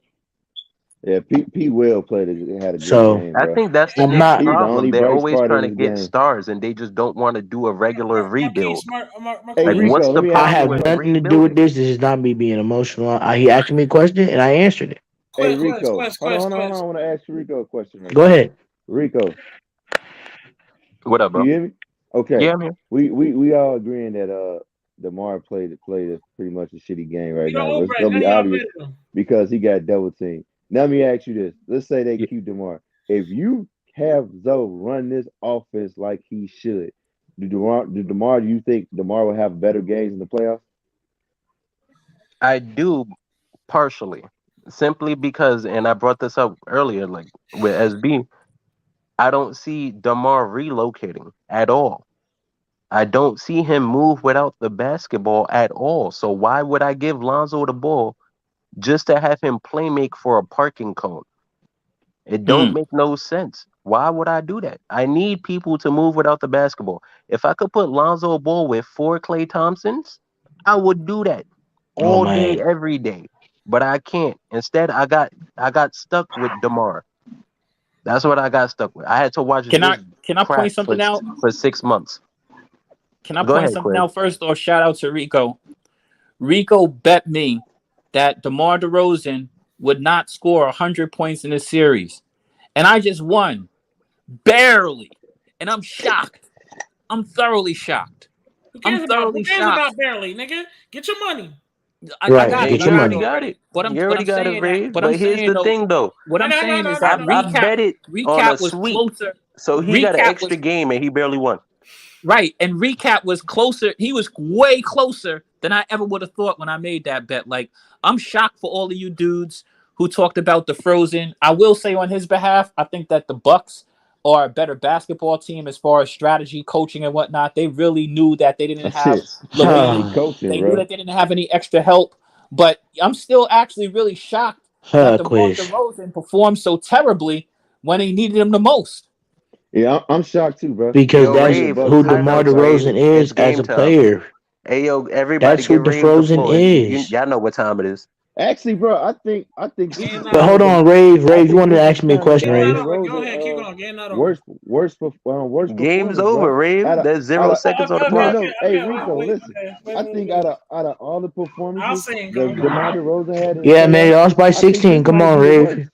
Yeah, P. Will had a good So game, I bro. think that's the I'm Knicks' not. He was the problem. only They're bright always spot in trying to his get game. stars and they just don't want to do a regular rebuild. Hey, Like, Listen, what's Rico, let the me I ask you problem have with this. nothing to do with rebuilding? this. This is not me being emotional. He asked me a question and I answered it. Hey, Rico, hold on. I want to ask Rico a question right Go quick. ahead. Rico, What up, you bro? hear me? Okay. Yeah, man. We all agreeing that DeMar played a pretty much a shitty game right now. But it's gonna be obvious because he got double teamed. Now let me ask you this. Let's say they keep DeMar. If you have Zoe run this offense like he should, do you think DeMar will have better games in the playoffs? I do partially. Simply because, and I brought this up earlier, like with SB, I don't see DeMar relocating at all. I don't see him move without the basketball at all. So why would I give Lonzo the ball just to have him play make for a parking cone? It don't make no sense. Why would I do that? I need people to move without the basketball. If I could put Lonzo Ball with 4 Klay Thompsons, I would do that Oh all day, man. every day. But I can't. Instead, I got stuck with DeMar. That's what I got stuck with. I had to watch Can I this can I crap point something out? for 6 months. Can I Go point ahead, something Quiz. out first, or shout out to Rico? Rico bet me that DeMar DeRozan would not score 100 points in this series, and I just won barely, and I'm shocked. I'm thoroughly shocked. Who I'm cares thoroughly shocked. about barely, nigga? Get your money. I Right. got it. Get You your I got already it money. got already. it. But You already I'm got it, saying that. Rave. But I'm But here's saying the though. thing, though. What I'm saying is that I bet it on a recap was sweep. closer. So he got an Recap extra was game and he barely won. right, and recap was closer. He was way closer than I ever would have thought when I made that bet. Like, I'm shocked for all of you dudes who talked about the Frozen. I will say on his behalf, I think that the Bucks are a better basketball team as far as strategy, coaching, and whatnot. They really knew that they didn't have Shit, Levine. strategy coaching, They knew bro. that they didn't have any extra help. But I'm still actually really shocked that DeMar Quiz. DeRozan performed so terribly when he needed him the most. Yeah, I'm shocked too, bro. Because Yo, Because I that's need a Rave, Bucks who win DeMar right timeouts, now. Rave. DeRozan is It's as game a time. player. Hey, yo, everybody That's who give Rave the DeFrozen floor. is. Y'all know what time it is. Actually, bro, I think this Getting is that But kind of hold over. on, Rave. I Rave, you think wanted to this is ask me a kind of question, Getting that Rave. over. Go ahead. Keep DeRozan going. Getting that over. worst Game's performance, over, bro. Rave. There's 0 seconds on the Okay. clock. No. Hey, Wait. Rico, listen. I think Wait. out of all the I'll performances sing. that DeMar DeRozan had in the Yeah, man, playoffs, you lost by I think 16. this Come might on, be the worst. Rave.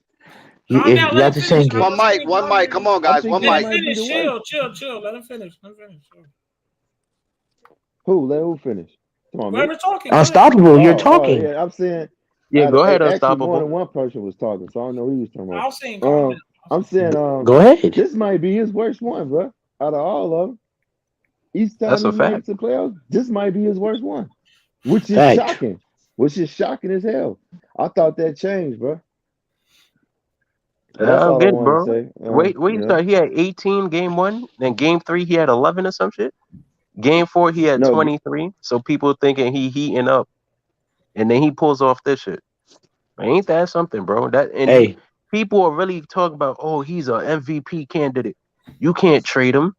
Calm You down. Let got him to finish. sink it. One mic. Come on, I guys. think One this mic. might be the worst. Chill. Let him finish. Let who finish? Come on, me. Whoever's talking, go ahead. Unstoppable. You're Oh, talking. yeah. I'm saying, Yeah, go ahead, actually, more Unstoppable. than one person was talking, so I don't know who he was talking I'll sing. about. Calm down. I'm saying, Go ahead. this might be his worst one, bro. Out of all of them, each That's time a he made it fact. to playoffs, this might be his worst one, which is Fact. shocking. Which is shocking as hell. I thought that changed, bro. But that's I'm all I good, wanted to bro. say. Wait, You know, he had 18 game 1, then game 3 he had 11 or some shit. Game 4 he had no, 23. So people thinking he heating up, and then he pulls off this shit. Ain't that something, bro? Hey, People are really talking about, oh, he's an MVP candidate. You can't trade him.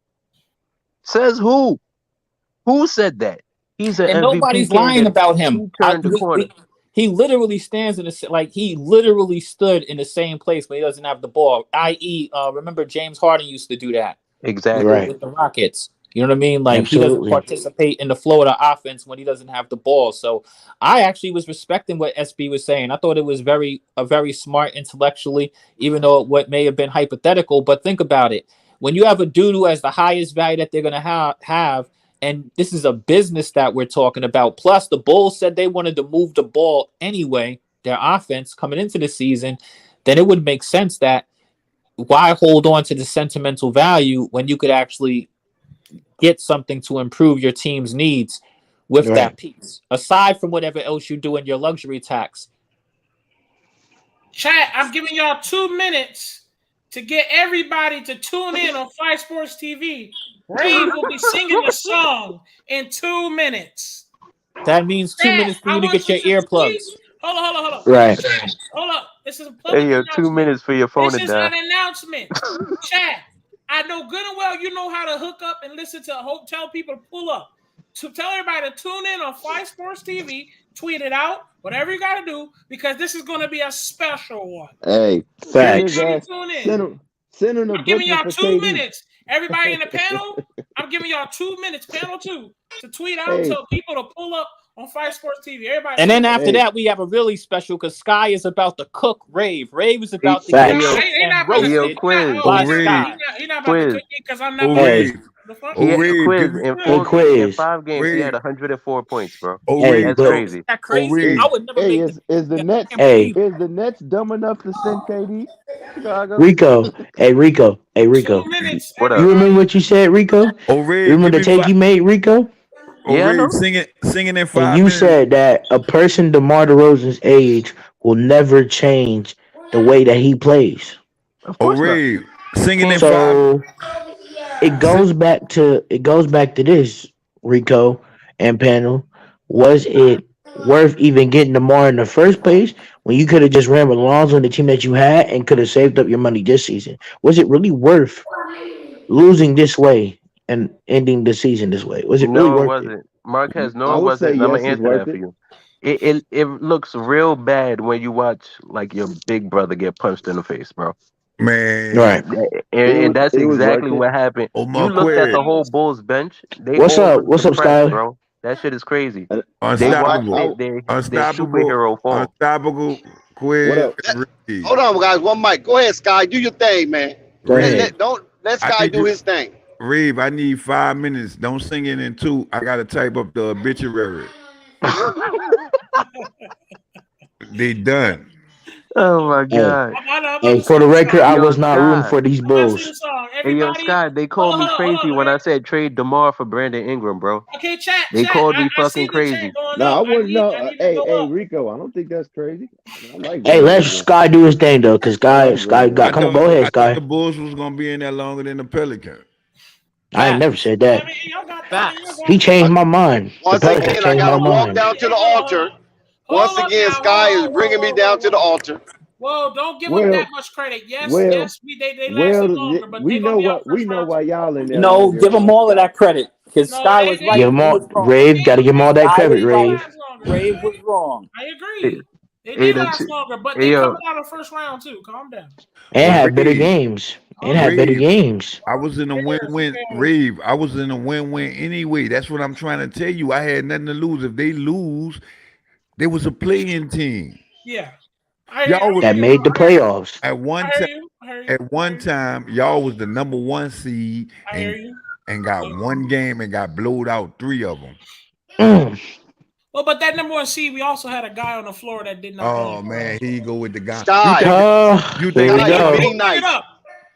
Says who? Who said that? He's an And MVP nobody's lying candidate. about him. He turned the corner. He literally stands in he literally stood in the same place when he doesn't have the ball. I.e., remember James Harden used to do that Exactly. with the Rockets. You know what I mean? Like he doesn't participate in the flow of the offense when he doesn't have the ball. So I actually was respecting what SB was saying. I thought it was very smart intellectually, even though what may have been hypothetical. But think about it. When you have a dude who has the highest value that they're going to have, and this is a business that we're talking about. Plus, the Bulls said they wanted to move the ball anyway, their offense coming into the season. Then it would make sense that why hold on to the sentimental value when you could actually get something to improve your team's needs with that piece, aside from whatever else you do in your luxury tax. Chat, I'm giving y'all 2 minutes to get everybody to tune in on Fly Sports TV. Rave will be singing the song in 2 minutes. That means 2 minutes for you to get your earplugs. Hold on. Right. Hold up. This is a public Hey, yo, announcement. 2 minutes for your phone This to is die. an announcement. Chat, I know good and well you know how to hook up and listen to tell people to pull up. To tell everybody to tune in on Fly Sports TV, tweet it out, whatever you got to do, because this is going to be a special one. Hey, facts. Send him the I'm giving y'all for 2 KD. minutes. Everybody in the panel, I'm giving y'all 2 minutes, panel 2, to tweet out, Hey. tell people to pull up on Fly Sports TV. Everybody. And then after that, we have a really special because Sky is about to cook Rave. Rave is about to get cooked and roasted by Sky. He's not about to cook me because I'm not. In 5 games, he had 104 points, bro. That's crazy. That crazy? I would never make is the Nets. Hey. Is the Nets dumb enough to send KD? Chicago? Rico. What up? You remember what you said, Rico? You remember the take you made, Rico? Yeah, I know. Singing in 5 And you minutes. said that a person DeMar DeRozan's age will never change the way that he plays. Of course not. Singing in 5 So it goes back to this, Rico and panel. Was it worth even getting DeMar in the first place when you could have just ran with Lonzo on the team that you had and could have saved up your money this season? Was it really worth losing this way and ending the season this way? Was it really No, it worth it? wasn't. Marquez, I no, it would wasn't. say And I'm yes, gonna it's answer worth that for it. you. It looks real bad when you watch like your big brother get punched in the face, bro. Man. Right. And that's it was exactly worth what it. happened. Oh, You looked at the whole Bulls bench. They What's all up? look What's up, depressed, Skyler? bro. That shit is crazy. They Unstoppable. watched their superhero fall. Unstoppable. What Quiz. up? Hold on, guys. One mic. Go ahead, Sky. Do your thing, man. Go ahead. Don't let Sky do his thing. Reeve, I need 5 minutes. Don't sing it in 2. I gotta type up the obituary. They done. Oh my god. And for the record, I was not rooting for these Bulls. Hey, yo, Sky, they called me crazy when I said trade DeMar for Brandon Ingram, bro. Okay, chat. They called me I fucking crazy. No, I wouldn't know. Hey, Rico, I don't think that's crazy. I like Hey, that. let Sky do his thing though, because Sky got. Come on, go ahead, I Sky. thought the Bulls was gonna be in there longer than the Pelicans. I ain't never said that. Facts. He changed my mind. The Once Pelicans again, I changed my gotta walk mind. down to the altar. Once again, Sky is bringing me down to the altar. Whoa, don't give them that much credit. Yes, well, they lasted longer, but we they know gonna be what we know why y'all in there. No, longer. give them all of that credit because Sky was right. Give him all. Rave, got to give him all that credit, Rave. Rave was wrong. I agree. They Hey, did last longer, but hey, they yo. coming out of the first round too. Calm down. And had better games. And had better games. I was in a win-win, Reeve. I was in a win-win anyway. That's what I'm trying to tell you. I had nothing to lose. If they lose, there was a playing team. Yeah. That made the playoffs. At one time, y'all was the number 1 seed and got one game and got blowed out 3 of them. Well, but that number 1 seed, we also had a guy on the floor that did not. Oh man, he go with the guy. Sky. You think Sky, being nice.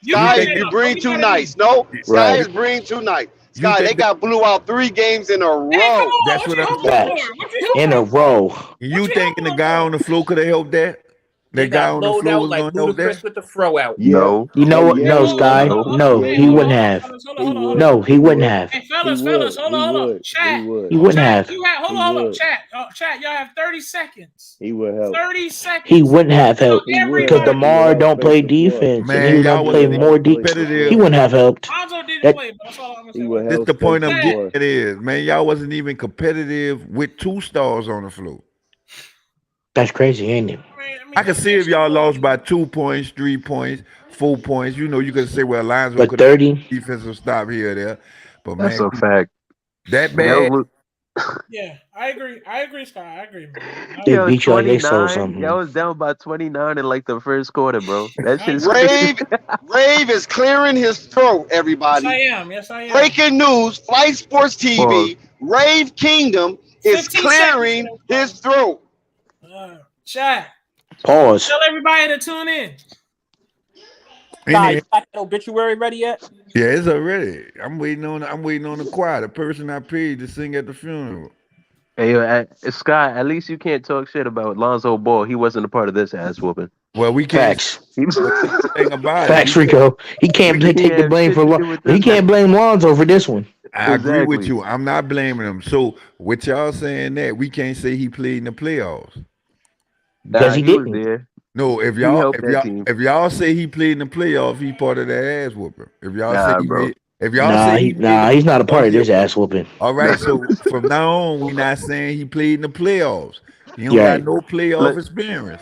Sky, you breathe too nice. No, Sky is breathing too nice. Sky, they got blew out 3 games in a row. That's what I'm saying. In a row. You thinking the guy on the floor could have helped that? The guy on the floor was gonna help that? With the throw out. No. You know what? No, Sky. No, he wouldn't have. No, he wouldn't have. Hey, fellas, hold on. Chat. He wouldn't have. Hold on. Chat, y'all have 30 seconds. He would help. 30 seconds. He wouldn't have helped because DeMar don't play defense, and he was gonna play more defense. He wouldn't have helped. Lonzo didn't play, but that's all I'm gonna say. That's the point I'm getting at is, man, y'all wasn't even competitive with 2 stars on the floor. That's crazy, ain't it? I can see if y'all lost by 2 points, 3 points, 4 points. You know, you can say, well, Lonzo But could have 30, defensive stop here or there. But That's man, a fact. that That bad. was Yeah, I agree. I agree, Scott. I agree, man. they yo beat you like they sold 29. Y'all something. was down by 29 in like the first quarter, bro. That shit is crazy. Rave is clearing his throat, Yes, I everybody. am. Yes, I am. Breaking news, Flight Sports Pause. TV, Rave Kingdom is 15 seconds. clearing his throat. Chat. Pause. Tell everybody to tune in. Nah, you got that obituary ready yet? Yeah, it's already. I'm waiting on the choir, the person I paid to sing at the funeral. Hey, yo, Scott, at least you can't talk shit about Lonzo Ball. He wasn't a part of this ass whooping. Well, we can't. Facts. Thing about Facts, it. Rico. He can't take the blame for. He can't blame Lonzo for this one. I agree with you. I'm not blaming him. So, with y'all saying that, we can't say he played in the playoffs. Because he was didn't. there. No, if He y'all helped that team. if y'all say he played in the playoffs, he part of that ass whooping. If y'all say he bro. made, if y'all Nah, say he's not a part of this ass whooping. all right, so from now on, we not saying he played in the playoffs. He don't Yeah. got no playoff experience.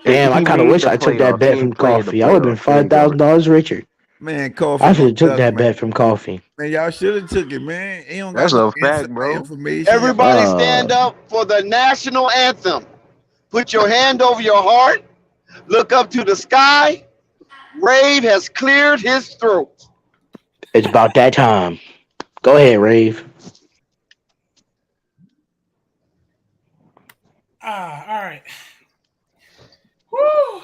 Damn, I kind of wish I took that bet from Coffee. I would have been $5,000 richer. Man, Coffee. I should have took that bet from Coffee. Man, y'all should have took it, man. He don't That's got no a fact, bro. information. Everybody stand up for the national anthem. Put your hand over your heart. Look up to the sky. Rave has cleared his throat. It's about that time. Go ahead, Rave. All right. Woo.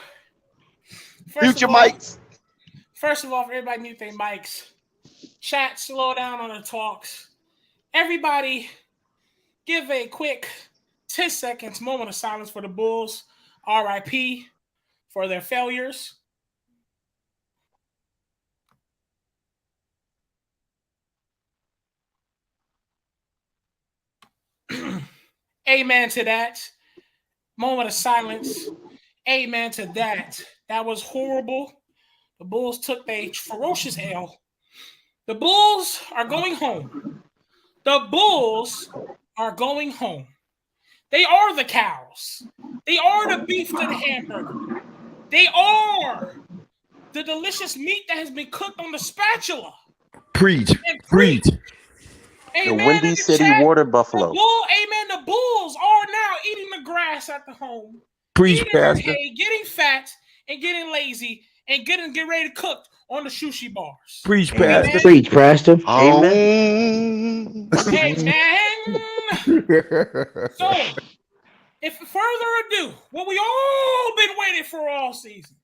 Future mics. First of all, everybody mute their mics. Chat, slow down on the talks. Everybody, give a quick 10 seconds moment of silence for the Bulls. RIP for their failures. Amen to that. Moment of silence. Amen to that. That was horrible. The Bulls took a ferocious L. The Bulls are going home. The Bulls are going home. They are the cows. They are the beef to the hamburger. They are the delicious meat that has been cooked on the spatula. Preach. Amen. The Windy City Water Buffalo. Amen. The Bulls are now eating the grass at the home. Preach, eating their Pastor. hay, getting fat and getting lazy and get ready to cook on the sushi bars. Preach, Amen. Pastor. Preach, Pastor. Amen. Amen. So, if further ado, what we all been waiting for all season,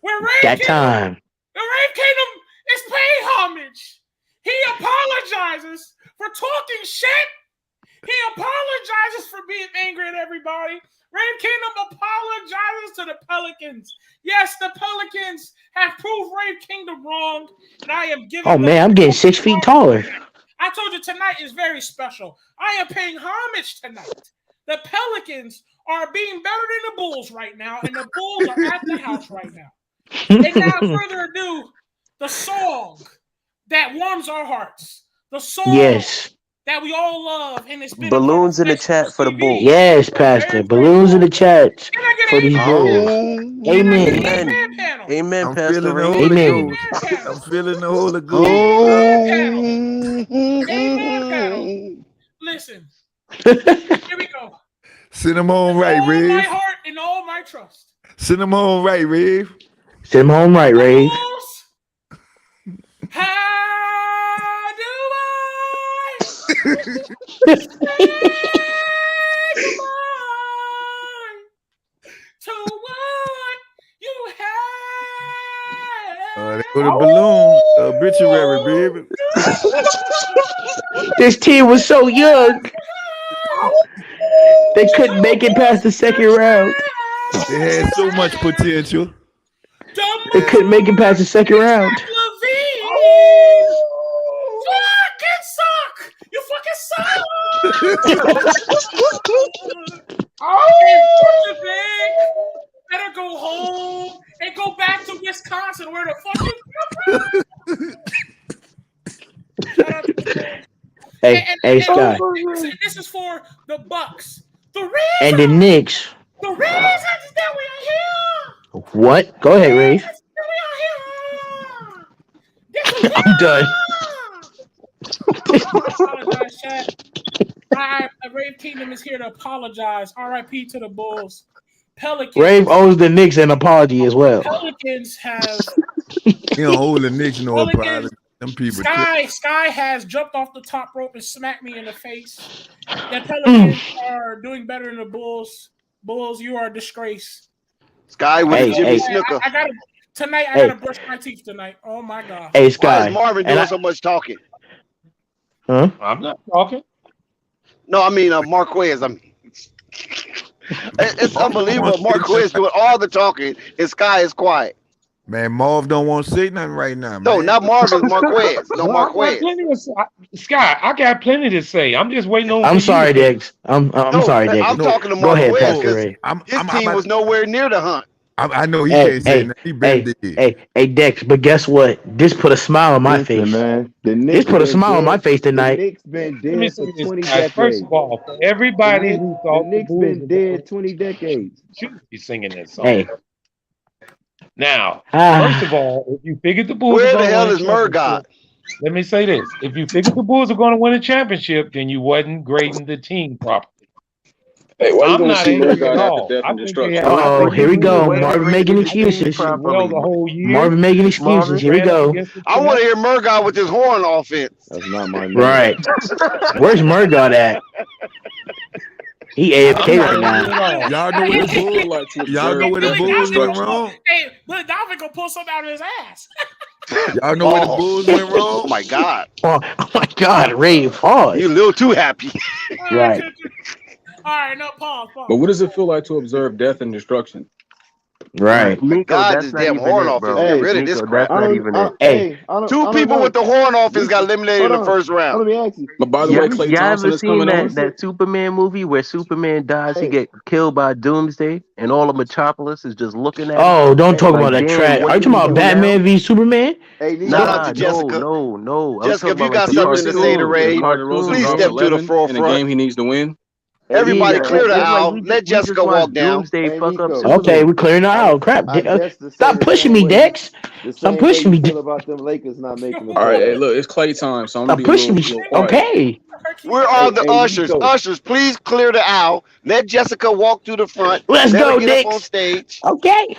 where That time. the Rave Kingdom is paying homage. He apologizes for talking shit. He apologizes for being angry at everybody. Rave Kingdom apologizes to the Pelicans. Yes, the Pelicans have proved Rave Kingdom wrong, and I am giving. Oh man, I'm getting 6 feet taller. I told you tonight is very special. I am paying homage tonight. The Pelicans are being better than the Bulls right now, and the Bulls are at the house right now. And now, further ado, the song that warms our hearts, the song that we all love, and it's been Balloons in the chat for the Bulls. Yes, Pastor. Balloons in the chat for these Bulls. Amen. Amen, I'm Pastor feeling the Ray. Holy Amen. Ghost. I'm feeling the Holy Ghost. Amen panel. Listen, here we go. Send them home right, All my Rave. heart and all my trust. Send them home right, Rave. Send them home right, Rave. How do I say goodbye to what you have? They go to balloon obituary, baby. This team was so young. They couldn't make it past the second round. They had so much potential. They couldn't make it past the second round. You fucking suck! Better go home and go back to Wisconsin where the fuck you come from. Hey, Scott. This is for the Bucks. The and the Knicks. The reason What? Go ahead, Rave. I'm done. I apologize, chat. The Rave Kingdom is here to apologize. R.I.P. to the Bulls. Rave owes the Knicks an apology as well. Pelicans have. You don't owe the Knicks no Pelicans, apology. Them people. Sky has jumped off the top rope and smacked me in the face. The Pelicans are doing better than the Bulls. Bulls, you are a disgrace. Sky with the Jimmy Snooker. I gotta brush my teeth tonight. Oh my god. Hey, Sky. Why is Marvin doing so much talking? Huh? I'm not talking. No, I mean Marquez. It's unbelievable. Marquez doing all the talking, and Sky is quiet. Man, Marv don't want to say nothing right now, man. No, not Marvin. Marquez. No, Marquez. Sky, I got plenty to say. I'm just waiting on. I'm sorry, Diggs. I'm sorry, Diggs. I'm talking to Go ahead, Marquez. Pastor Ray. His team was nowhere near the hunt. I know he can't say nothing. He been dead. Hey, Dex, but guess what? This put a smile on my face. Man, this put a smile on my face tonight. The Knicks been Let me dead say for this, 20 guys. decades. First of all, for everybody who thought the Knicks been dead 20 decades. Should be singing that song. Hey. Now, first of all, if you figured the Bulls, where the hell is Murdoch? Let me say this: if you figured the Bulls are going to win a championship, then you wasn't grading the team properly. Hey, why you I'm gonna not see angry Murdoch at after all. death I and think destruction? Oh, here we go. Marvin making excuses. Well, the whole year. Marvin making excuses. Here we go. I want to hear Murdoch with his horn offense. That's not my name. Right. Where's Murdoch at? He AFK right now. Y'all know what the Bulls Y'all know where the Bulls went wrong? Hey, but Dalvin gonna pull something out of his ass. Y'all know where the Bulls went wrong? Oh my God. Oh my God, Ray, pause. You a little too happy. Right. All right, no, pause. But what does it feel like to observe death and destruction? Right. Nico, God, that's this not damn even horn it, offense. bro. Get rid of this Nico, crap. that's not even it. Hey, Two people with the horn offense got eliminated in the first Let round. me ask you. But by the way, Klay Y'all Thompson ever is seen coming on. that Superman movie where Superman dies, he get killed by Doomsday, and all of Metropolis is just looking at him? Oh, don't talk about that damn, trash. what Are you did talking he about do Batman now? v Superman? Hey, Shout out to Nah, Jessica. no. I'm Jessica, if talking you got about something to say to Ray, DeMar DeRozan please dropped step to the 11 in a forefront. game he needs to win. Everybody clear the it's like aisle. we Let just Jessica watched walk down. Doomsday Hey, fuck up Nico. Superman. Okay, we're clearing the aisle. Crap. I guess to say Stop the pushing same me, way Dex. the Stop same way pushing you me. feel about them Lakers not making the All right, hey, playoffs. look, it's Klay time, so I'm Stop gonna be a pushing little me. quiet. Okay. We're all the Hey, ushers. Nico. Ushers, please clear the aisle. Let Jessica walk through the front. Let's Let go, her get up on Knicks. stage. Okay.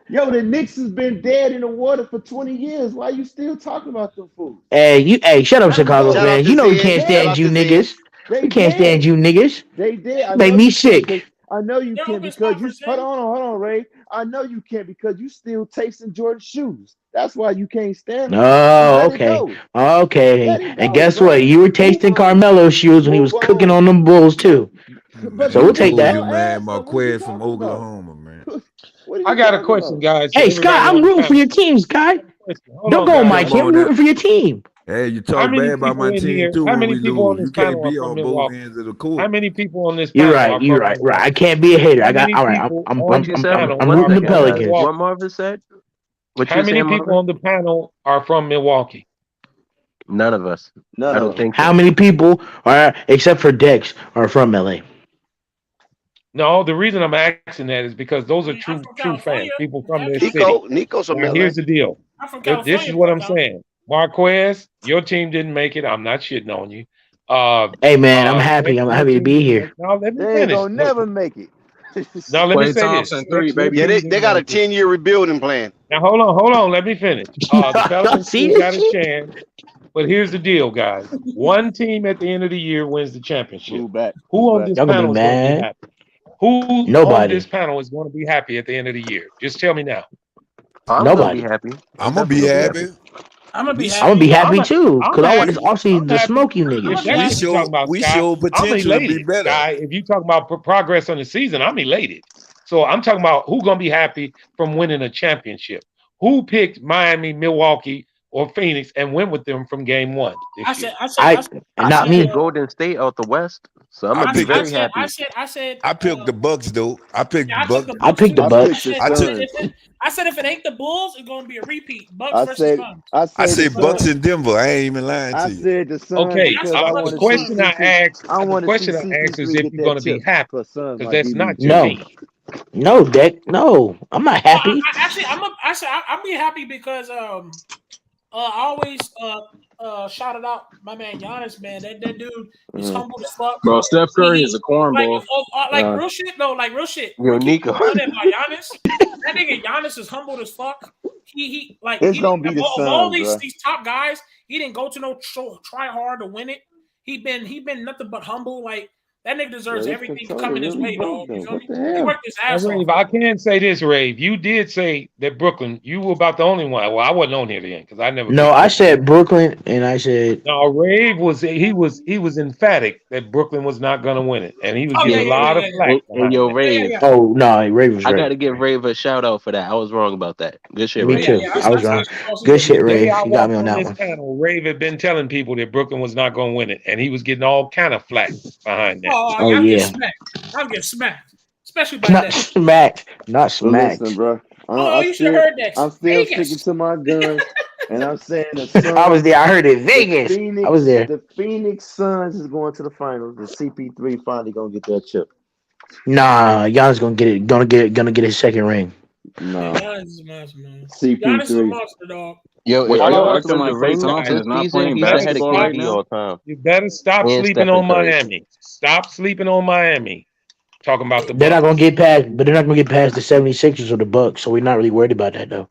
Yo, the Knicks has been dead in the water for 20 years. Why you still talking about them fools? Hey, shut up, Let 'em Chicago go. Shout out fans. to You know we Zen. can't Shout stand out you to Zen. niggas. They We can't stand dead. you niggas. They did. I Make know me you sick. can't. I know you They're can't open because spot you for Zay. hold on, Ray. I know you can't because you still tasting Jordan's shoes. That's why you can't stand them. Oh, Let it okay. go. Okay. Let it And go, guess bro. what? You were tasting Move on. Carmelo's shoes when he was Move cooking on. on them Bulls too. But So he we'll beat take that. your man. ass. So what are you Marquez from talking about? Oklahoma, man. What are you I got a talking question, about? guys. Hey, Scott, I'm rooting for your team, Scott. Hold Don't on, go on guys. my Come team. on I'm now. rooting for your team. Hey, you How talk many bad about people my in team here? too How when many we people on lose. this You can't panel are be from on both Milwaukee? ends of the How court. many people on this You're panel right. are You're from right. Milwaukee? Right. I can't be a hater. How I got. many All right. people I'm on this panel rooting are the from Pelicans. What Milwaukee? Marvin said? What How you many saying, people Marvin? on the panel are from Milwaukee? None of us. None I of don't them. think How so. many people are, except for Dex, are from LA? No, the reason I'm asking that is because those are I'm true from fans, California. people from their city. Nico's from Now, LA. here's the deal. I'm from This California. is what I'm saying. Marquez, your team didn't make it. I'm not shitting on you. Hey man, I'm happy. I'm happy to be here. Now let me They ain't finish. gonna never make it. Now let me Klay say Thompson this. 3, baby. Yeah, they got a 10-year rebuilding plan. Now hold on. Let me finish. The Pelicans See still this got a shit? chance. But here's the deal, guys. One team at the end of the year wins the championship. Move back. Who Move on back. this Y'all gonna be panel is going to be mad? happy? Who on Nobody. this panel is going to be happy at the end of the year? Just tell me now. I'm gonna be Nobody. happy. I'm gonna be happy. I'm gonna be I'm gonna be happy. happy too, I'm cause I want happy. this offseason I'm to happy. smoke you If niggas. that's what you're talking about, We Scott, show I'm potential to be elated, better. guy. If you talking about progress on the season, I'm elated. So I'm talking about who gonna be happy from winning a championship. Who picked Miami, Milwaukee, or Phoenix and went with them from game one this year? And I not me. picked Golden State out the West, so I'm gonna be very happy. I picked the Bucks though. I picked Yeah, the I took Bucks. the I picked the Bucks. Bucks. I said if it ain't the Bulls, it's gonna be a repeat. Bucks I versus said Suns. I the said Bucks Suns. in Denver. I ain't even lying I to you. said the Suns Okay, because I I said the want to question see I CP. asked, I the want to see question I asked is CP3 if get you're going that to be chip happy, for Suns because like that's he not needs your to. No. team. No, Deck. No, I'm not happy. I'll be happy because I always shouted out my man Giannis, man. That dude is humble as fuck. Bro, Steph Curry is a Like, cornball. real shit though, like real shit. Yo, We keep Nico. running by Giannis. That nigga Giannis is humble as fuck. He It's gonna be the of all Suns, bro. these top guys, he didn't go to no try hard to win it. He been nothing but humble. Like that nigga deserves This everything controller coming his really way, dog. broke though. You feel What me? the He hell? worked his ass off. Rave, I can say this, Rave. You did say that Brooklyn. You were about the only one. Well, I wasn't on here then because I never. No, I said Brooklyn, and I said No, Rave was emphatic that Brooklyn was not going to win it, and he was getting a lot of flack. And yo, Rave. Oh no, Rave was I right. gotta give Rave a shout out for that. I was wrong about that. Good shit, Me Rave. too. I was wrong. Good shit, The day Rave. I You got walked me on on that this one. panel, Rave had been telling people that Brooklyn was not going to win it, and he was getting all kind of flack behind that. Oh, Oh, I'm yeah. getting smacked. I'm getting smacked, especially by Not that. smacked. Not But smacked. listen, bro. You should have heard that. I'm still Vegas. sticking to my guns, and I'm saying the Suns. I was there. I heard it. Vegas. I was there. The Phoenix Suns is going to the finals. The CP3 finally gonna get that chip. Nah, Giannis gonna get it. Gonna get his second ring. No. Giannis is a monster, man. CP3. Giannis is a monster, dog. Yo, Wait, if are y'all Giannis acting wins like the Klay ring Thompson this is not season, playing he's ahead of basketball right KD now? all time. You better stop And sleeping Stephen on Curry. Miami. Stop sleeping on Miami. Talking about the They're not Bucks. gonna get past, but they're not gonna get past the 76ers or the Bucks, so we're not really worried about that though.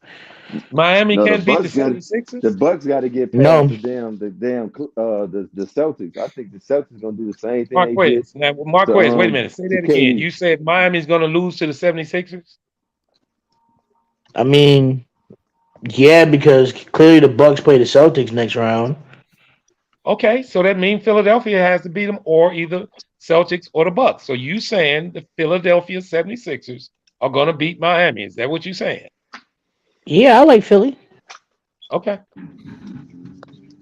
Miami No, can't beat the Bucks got 76ers? the Bucks got to get past No. the Celtics. I think the Celtics gonna do the same thing they Marquez. did. Now, Marquez, wait a minute. Say to that again. KD. You said Miami's going to lose to the 76ers? I mean, yeah, because clearly the Bucks play the Celtics next round. Okay, so that means Philadelphia has to beat them or either Celtics or the Bucks. So you saying the Philadelphia 76ers are going to beat Miami. Is that what you're saying? Yeah, I like Philly. Okay.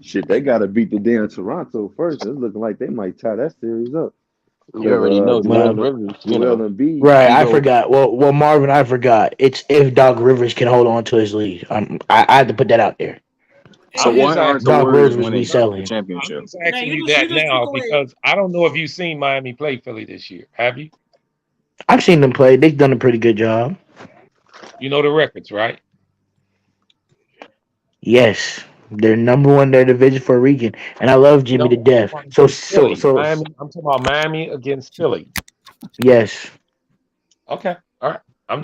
Shit, they got to beat the damn Toronto first. It's looking like they might tie that series up. You already know Doc Joel Rivers, you know. Embiid. Right, I forgot. Well, Marvin, I forgot. It's if Doc Rivers can hold on to his lead. I had to put that out there. So why aren't the Doc Warriors Rivers winning be the selling. championship? I'm just asking you that now because I don't know if you've seen Miami play Philly this year. Have you? I've seen them play. They've done a pretty good job. You know the records, right? Yes, they're number one in their division for a region, and I love Jimmy to death. Philly. So Miami, I'm talking about Miami against Philly. yes. Okay, all right. I'm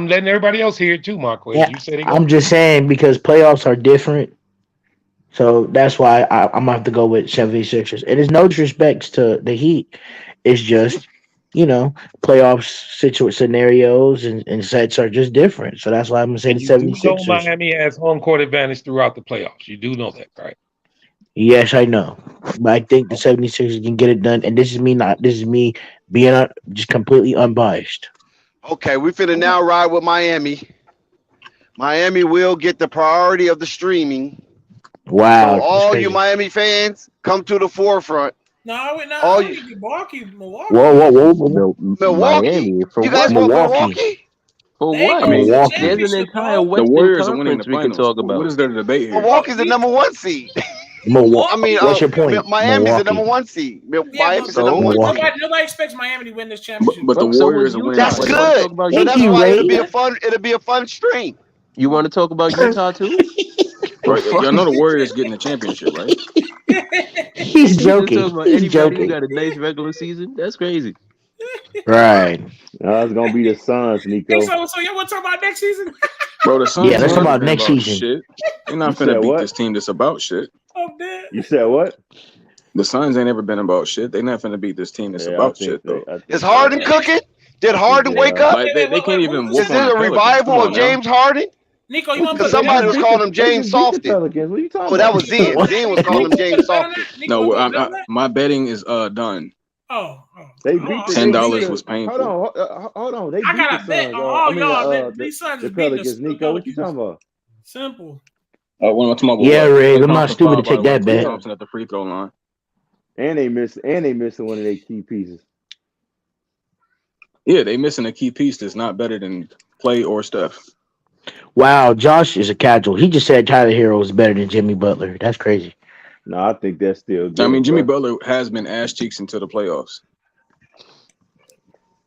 letting everybody else hear it too, Marquez. Yeah, You said it. I'm just saying because playoffs are different. So that's why I'm going to have to go with 76ers. And it's no disrespect to the Heat. It's just, playoff scenarios and sets are just different. So that's why I'm going to say the You do know 76ers. Miami has home court advantage throughout the playoffs. You do know that, right? Yes, I know. But I think the 76ers can get it done. And this is me being just completely unbiased. Okay, we finna now ride with Miami. Miami will get the priority of the streaming. Wow. So all you Miami fans, come to the forefront. No, All you Milwaukee. Whoa. Milwaukee. Miami for You guys what? want Milwaukee? For They what? go to the There's championship, an entire dog. Western The Warriors are winning Conference the we could finals. talk about. What is there to debate here? Milwaukee's the number one seed. Milwaukee. I mean, What's your point? Miami's the Milwaukee. number one seed. Yeah, Miami's the number one seed. Nobody expects Miami to win this championship. But the So Warriors would are winning. Utah. That's You wanna good. talk about So Thank that's you, why Ray. it'll be a fun stream. You want to talk about Utah too? Right, y'all know the Warriors getting the championship, right? He's You joking. talking about He's anybody joking. who got a nice regular season? That's crazy. Right. No, it's gonna be the Suns, Nico. So you want to talk about next season? Bro, the Suns Yeah, let's ain't talk never about been next season. Shit. They're not You finna said beat what? this team that's about shit. I'm dead. You said what? The Suns ain't ever been about shit. They not finna beat this team that's about shit though. Is Harden cooking? Did Harden wake up? Like they can't even Is whoop this on the a Pelicans. revival Come of on now. James Harden? Nico, you want to Because put somebody was calling him James Softon. Pelicans. What are you talking Oh, that about? was Zen. Zen was calling him James Softon. No, my betting is done. Oh. They beat the $10 was painful. Hold on. They I beat got the a bet Suns. on all y'all. The These Suns is beating Pelicans. the Nico, what you talking about? Simple. What am I talking about? Yeah, What? Ray, They I'm not lost stupid to 5 take by that Klay bet. Thompson at the free throw line. And they missing one of their key pieces. Yeah, they missing a key piece that's not better than Klay or Steph. Wow, Josh is a casual. He just said Tyler Hero is better than Jimmy Butler. That's crazy. No, I think that's still good. I mean, Jimmy bro. Butler has been ass cheeks into the playoffs.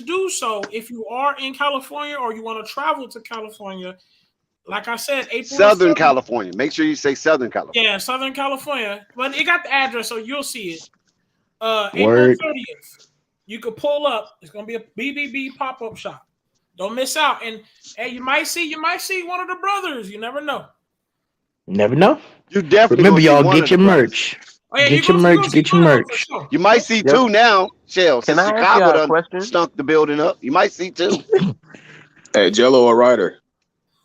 please do so if you are in California or you want to travel to California. Like I said, April Southern 7th. California. Make sure you say Southern California. Yeah, Southern California. But it got the address, so you'll see it. April Word. 30th. You could pull up. It's gonna be a BBB pop-up shop. Don't miss out. And hey, you might see one of the brothers. You never know. Never know. You definitely Remember, gonna see y'all one get of the your brothers. merch. Oh, yeah, Get your merch. Get your merch. You might see two now, Shell. Can Since I ask Chicago y'all a done question? stunk the building up, you might see two. Hey, Jello or Ryder?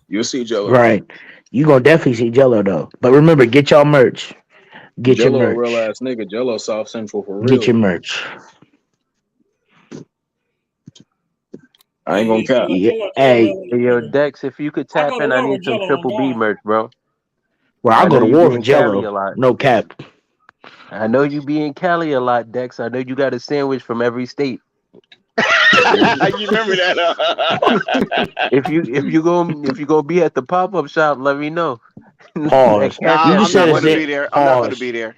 You'll see Jello. Right. You gonna definitely see Jello though. But remember, get y'all merch. Get your Jello a real merch. ass nigga. Jello South Central for real. Get your merch. I ain't gonna cap. Yeah. Hey, Yo, Dex, if you could tap in, I need some Triple B merch, bro. well, I'll I go know to you war be for in Cali a Jello. lot. No cap. I know you be in Cali a lot, Dex. I know you got a sandwich from every state. You remember that? If you gonna be at the pop-up shop, let me know. Pause. Nah, You I'm just said not it's going to be it. there. I'm not going to Pause. be there.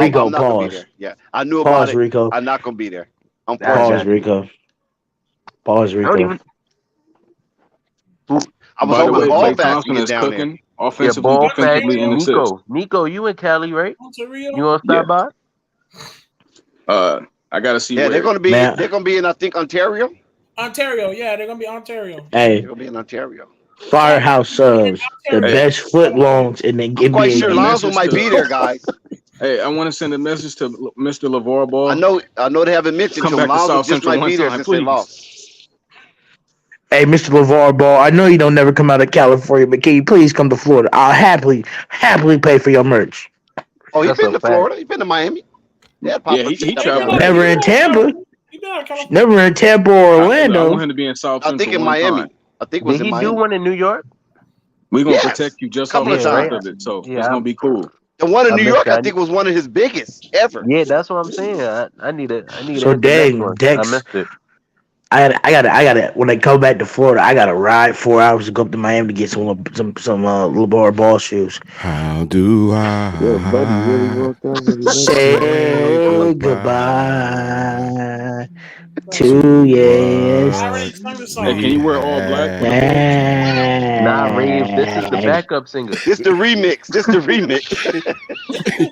Rico, I'm not going to be pause. there. Yeah, I knew about Pause, it. Rico. I'm not going to be there. I Pause, got you. Rico. Pause, I don't Rico. even. I was By the hoping way, Ball Klay Fast could Thompson get is down there. cooking Yeah, offensively, ball fat. defensively, and assists. Nico, you in Cali, right? Ontario? You gonna Yeah. stop by? I gotta see Yeah, where. they're going to be. Man. They're going to be in, I think, Ontario. Ontario, yeah, they're gonna be Ontario. Hey, They're going to be in Ontario. Firehouse Subs, the Hey, best footlongs in the I'm quite NBA. sure Lonzo might be there, to. guys. Hey, I want to send a message to Mr. LeVar Ball. I know they haven't mentioned Come to him. back to Lonzo South just Central might one be there time, since they please. lost. Hey, Mr. LeVar Ball, I know you don't never come out of California, but can you please come to Florida? I'll happily pay for your merch. Oh, he's That's been a to fact. Florida. He's been to Miami. Yeah, Yeah, he traveled. Never in Tampa. Never in Tampa or I Orlando. want him to be in South I Central think in one Miami. time. I think it was Did in he do Miami. one in New York? We're gonna Yes, protect you just couple off of the strength times. of it, so Yeah, it's gonna be cool. The one in I New missed York, I that. think, was one of his biggest ever. Yeah, that's what I'm saying. I need to So hit the next dang, one. I Dex, missed it. I gotta. When I go back to Florida, I gotta ride 4 hours to go up to Miami to get some LeVar Ball shoes. How do I Yo, buddy really woke up with his Say goodbye to yes. Hey, can you wear all black for the Bulls? Nah, Rave, this is the backup singer. This the remix. This the remix.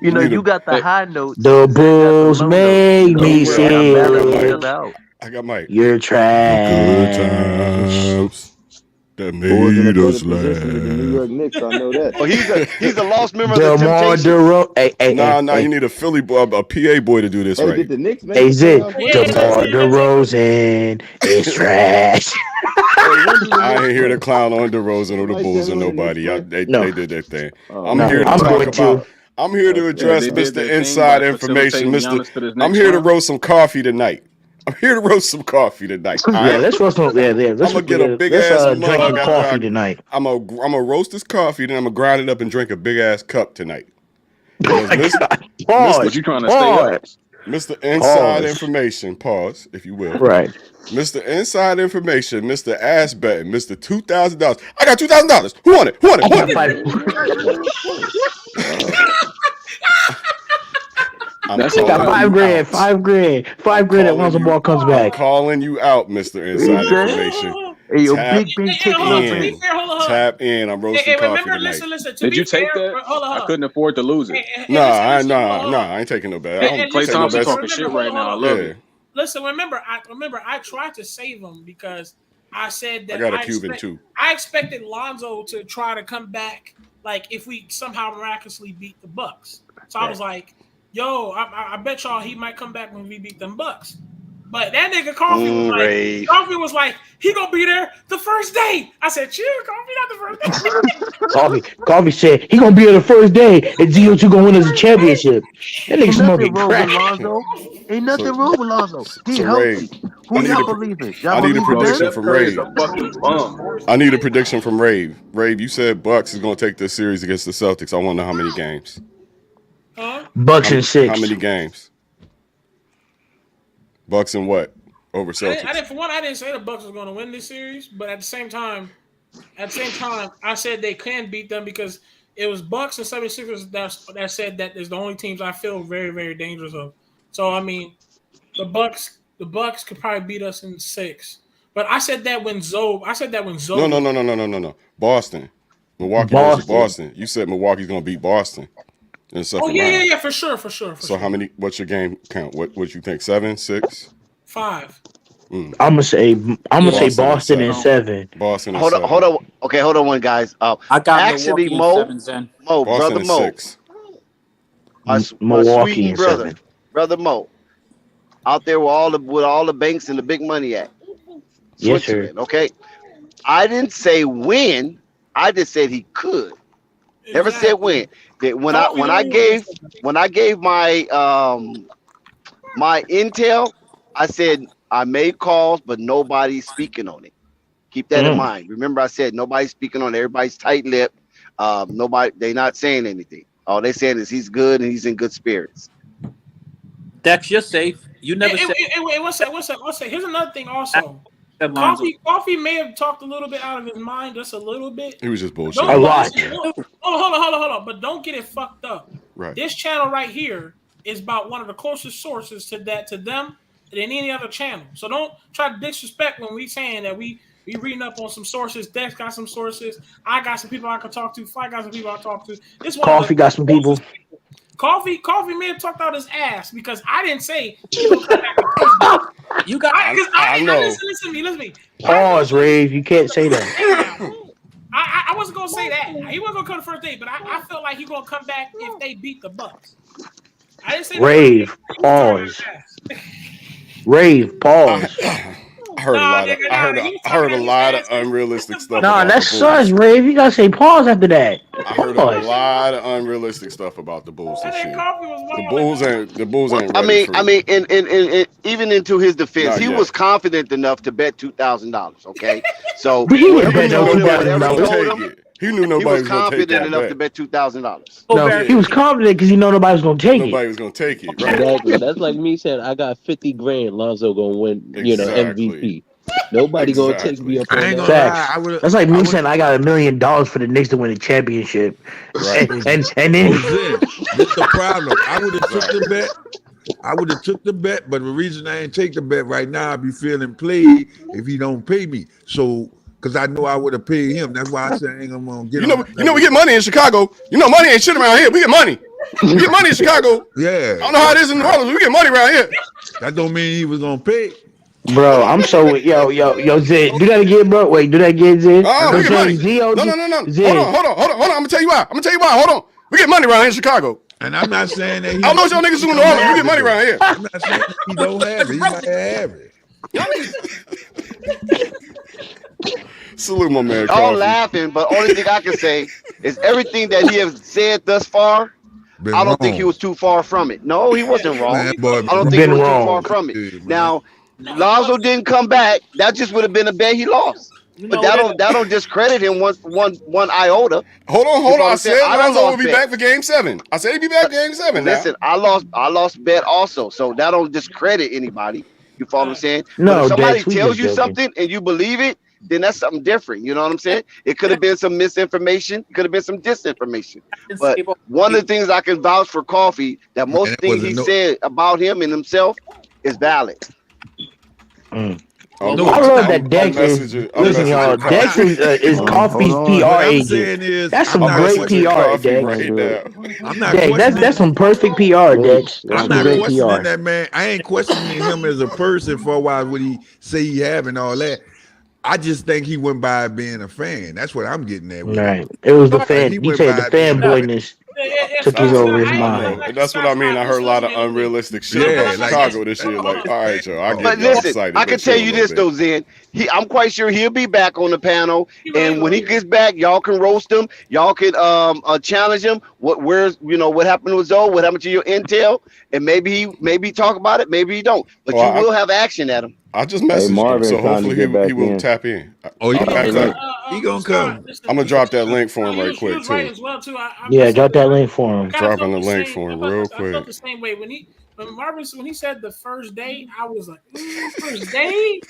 You know, need you a- got the Hey. high notes. The Zay got the Bulls low notes. make You know, me wear all I'm black, balancing sick. them out. I got Mike. You're The good trash. times that Bulls in a made better us position than the New laugh. York Knicks. I know that. Oh, he's a lost member of the Demar Temptations. Derozan. Nah, you Hey, need a Philly boy, a PA boy to do this Hey, right. did the Knicks make hey, the Zit. playoffs? DeMar DeRozan is trash. Hey, when do the I Knicks ain't here to play? clown on DeRozan or the Somebody Bulls tell or me when the Knicks nobody. play. They did their thing. Oh, I'm No, here to I'm talk going about. to. I'm here to okay. Yeah, address they did Mr. their thing Inside by Information. facilitating Giannis to this I'm next here to round. roast some coffee tonight. I'm here to roast some coffee tonight. All Yeah, right. let's roast some. Yeah, I'm gonna get a big let's ass drink mug some after coffee tonight. I'm gonna roast this coffee, then I'm gonna grind it up and drink a big ass cup tonight. Oh Because my God. Mr. What Pause. you trying to stay up? Pause. Mr. Inside Pause. Information, pause, if you will. Right. Mr. Inside Information, Mr. Ass Betting, Mr. $2,000. I got $2,000. Who won it? Who won it? I Who got won it? I'm That's I all got calling you $5 grand. out. $5 grand that Lonzo Ball comes I'm back. calling you out, Mr. What he Inside said? Information. Hey, yo, Tap big take little To be in. big. fair, hold on. Tap in. I'm roasting Hey, coffee remember, tonight. listen. To Did be you take fair, that? hold I on. couldn't afford to lose it. Listen, I ain't taking no bet. I don't Klay take no Thompson bets. talking shit right now. I love it. Listen, remember, I tried to save him because I said that I got a Cuban too. I expected Lonzo to try to come back, like if we somehow miraculously beat the Bucks. So I was like, "Yo, I bet y'all he might come back when we beat them Bucks." But that nigga Coffee was like, he gonna be there the first day. I said, chill, Coffee, not the first day. Coffee said he gonna be here the first day, and ZO2 gonna win us a championship. That nigga smoking crack. Ain't nothing wrong with Lonzo. He So healthy. Rave, Who y'all believing? Y'all I need a believe in prediction them? from Rave. A fucking bum. I need a prediction from Rave. Rave, you said Bucks is going to take this series against the Celtics. I want to know how many games. Bucks in 6. How many games? Bucks and what? Over Celtics. I didn't say the Bucks was going to win this series, but at the same time, I said they can beat them because it was Bucks and 76ers that said that is the only teams I feel very, very dangerous of. So I mean, the Bucks could probably beat us in 6. But I said that when Zoe. No. Boston. Milwaukee versus Boston. You said Milwaukee's going to beat Boston in the second round. Yeah, for sure. So how many? What's your game count? What you think? 7, 6, 5. I'm gonna say Boston in 7. Boston in Hold on, 7. hold on. Okay, hold on, one guys. I got Actually, Milwaukee in Mo, 7, Zen. Boston brother in Mo, 6. my Milwaukee sweet in brother, 7. brother Mo, out there with all the banks and the big money at Yes, sir. Switzerland. Okay, I didn't say when. I just said he could. Never said when. That when I gave my my intel, I said I made calls, but nobody's speaking on it. Keep that in mind. Remember, I said nobody's speaking on it. Everybody's tight-lipped. Nobody, they not saying anything. All they saying is he's good and he's in good spirits. Dex, you're safe. You never said. Wait, one sec. Here's another thing also. Lonzo. Coffee may have talked a little bit out of his mind, just a little bit. He was just bullshit. Hold on. But don't get it fucked up. Right. This channel right here is about one of the closest sources to them than any other channel. So don't try to disrespect when we saying that we reading up on some sources. Dex got some sources. I got some people I can talk to. Flight got some people I talk to. This one Coffee got some people. Coffee may have talked out his ass because I didn't say he will come back. You got. I know. Listen to me. Pause, Rave. You can't say that. I wasn't gonna say that. He wasn't gonna come the first day, but I felt like he's gonna come back if they beat the Bucks. I didn't say Rave. Pause. Rave. Pause. I heard a lot of unrealistic stuff. Nah, about that's the Bulls. sus, Rave. You gotta say pause after that. I heard a lot of unrealistic stuff about the Bulls this year. The Bulls ain't ready I mean, and even into his defense, Not he yet. was confident enough to bet $2,000. Okay, so But he didn't whatever bet no $2,000. He knew he nobody was was going to take confident that enough bet. to bet $2,000. No, he was confident because he know nobody was gonna take it. Nobody was going to take it. Right? Exactly. That's like me saying I got 50 grand. Lonzo gonna win. Exactly. MVP. Nobody gonna take me up on I ain't that. gonna lie. Facts. That's like me saying I got $1 million for the Knicks to win a championship. Right. And then This the problem. I would have took the bet. But the reason I ain't take the bet right now, I be feeling played if he don't pay me. So, because I know I would have paid him. That's why I said I ain't gonna get. You know, we get money in Chicago. You know, money ain't shit around here. We get money. We get money in Chicago. Yeah. I don't know how it is in New Orleans. We get money around here. That don't mean he was gonna pay. bro, I'm so yo, Zed, do that again, bro. Wait, do that again, Zed. Oh, we get money. No. Zed. Hold on. I'm gonna tell you why. Hold on. We get money around here in Chicago. And I'm not saying that. I don't know what y'all niggas do in New Orleans. We get money around here. I'm not saying that he don't have it. He might have it. Salute my man. Y'all Coffee. laughing, but only thing I can say is everything that he has said thus far. I don't think he was too far from it. No, he wasn't wrong. I don't think he was too far from it. Now, Lonzo didn't come back. That just would have been a bet he lost. But that don't discredit him one iota. Hold on. I said Lonzo will be bet. back for Game 7. I said he'd be back for Game 7. Listen, I lost bet also, so that don't discredit anybody. You follow what I'm saying? No, but if somebody Dex, we tells just you joking. something and you believe it, then that's something different. You know what I'm saying? It could have been some misinformation. It could have been some disinformation. But one of the things I can vouch for Coffee, that most things he said about him and himself is valid. I love that Dex is. Listen, y'all. Dex is Coffee's PR agent. That's some great PR, Dex. I'm not Dex, that's some perfect PR, Dex. I'm not questioning that man. I ain't questioning him as a person for a while. What he say he have and all that. I just think he went by being a fan. That's what I'm getting at. Right. It was the fan. You said the fanboyness took his over his mind. And that's what I mean. I heard a lot of unrealistic shit about Chicago this year. Like, all right, y'all. I get But y'all listen, excited. I can tell you this though, Zen. I'm quite sure he'll be back on the panel, and when he gets back, y'all can roast him. Y'all can challenge him. What happened with Zoe? What happened to your intel? And maybe he talk about it. Maybe he don't. But you will have action at him. I just messaged him, so hopefully he will tap in. Oh, he gonna come. I'm gonna drop that link for him right quick too. As well, too. Yeah, drop that link for him. Dropping the link for him real I quick. felt the same way when he said the first day. I was like, first day?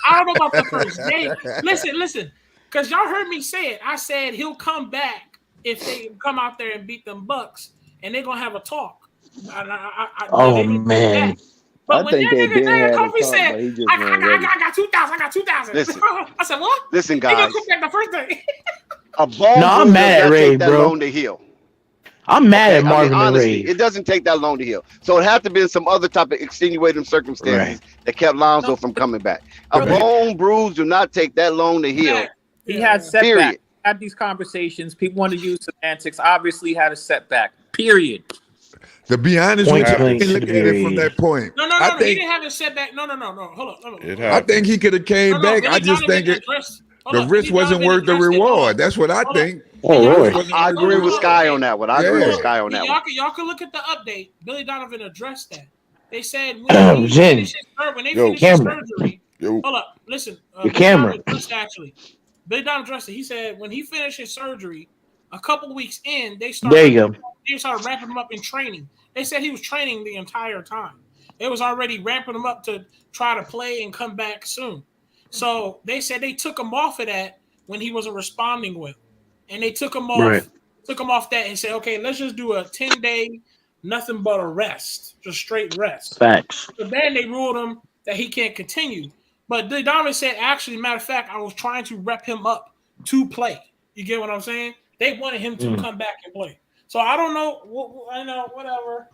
I don't know about the first day. Listen, because y'all heard me say it. I said he'll come back if they come out there and beat them Bucks, and they're gonna have a talk. Man. But when I think they been had a Kofi talk, said, but he just I wasn't ready. got 2,000. I got 2,000. Listen. I said, what? Listen, He gonna guys. come back the first day. A ball No, I'm mover mad at does not Ray, take that bro. long to heal. I'm mad Okay, at I mean, Marvin and honestly, Rave. it doesn't take that long to heal. So it had to be some other type of extenuating circumstances that kept Lonzo from coming back. A bone bruise do not take that long to heal. He had setbacks. Period. Had these conversations. People want to use semantics. Obviously, he had a setback. Period. To be honest with you, I can look at it from that point. No. I He think didn't have a setback. No. Hold on. I think he could have came back. I just think the risk wasn't worth the reward. That's what I think. I agree with Sky on that one. Y'all can look at the update. Billy Donovan addressed that. They said when he finished his surgery. Hold up, listen. Billy Donovan addressed it. He said when he finished his surgery, a couple of weeks in, they started ramping him up in training. They said he was training the entire time. It was already ramping him up to try to play and come back soon. So they said they took him off of that when he wasn't responding well. And they took him off that and said, okay, let's just do a 10-day nothing but a rest, just straight rest. Facts. So then they ruled him that he can't continue. But Billy Donovan said, actually, matter of fact, I was trying to rep him up to play. You get what I'm saying? They wanted him to come back and play. So I don't know. I know, whatever.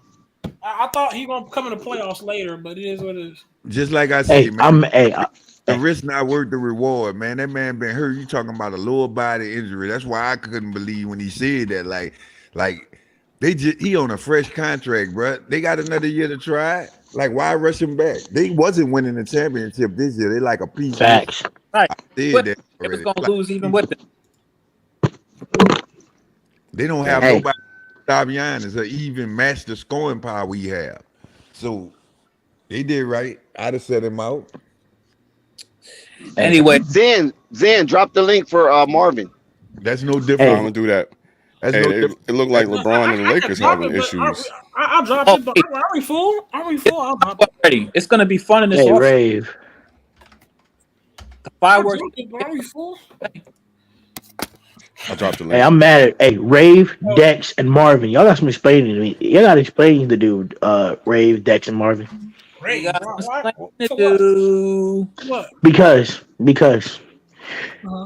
I thought he going to come in the playoffs later, but it is what it is. Just like I said, man. The risk not worth the reward, man. That man been hurt. You talking about a lower body injury. That's why I couldn't believe when he said that. Like he on a fresh contract, bro. They got another year to try. Like, why rush him back? They wasn't winning the championship this year. They like a piece. Facts. Right. But they was gonna lose even with it. They don't have nobody Davion or even match the scoring power we have. So they did right. I'd have set him out. Anyway, Zen, drop the link for Marvin. That's no different. I'm gonna do that. It looked like LeBron and the Lakers having issues. I'll drop it. But are we full? I'll drop it. Ready. It's gonna be fun in this. Hey, Rave. The fireworks. Are we full? I dropped the link. Hey, I'm mad at Rave, Dex, and Marvin. Y'all got some explaining to me. Y'all got to explain the dude, Rave, Dex, and Marvin. Because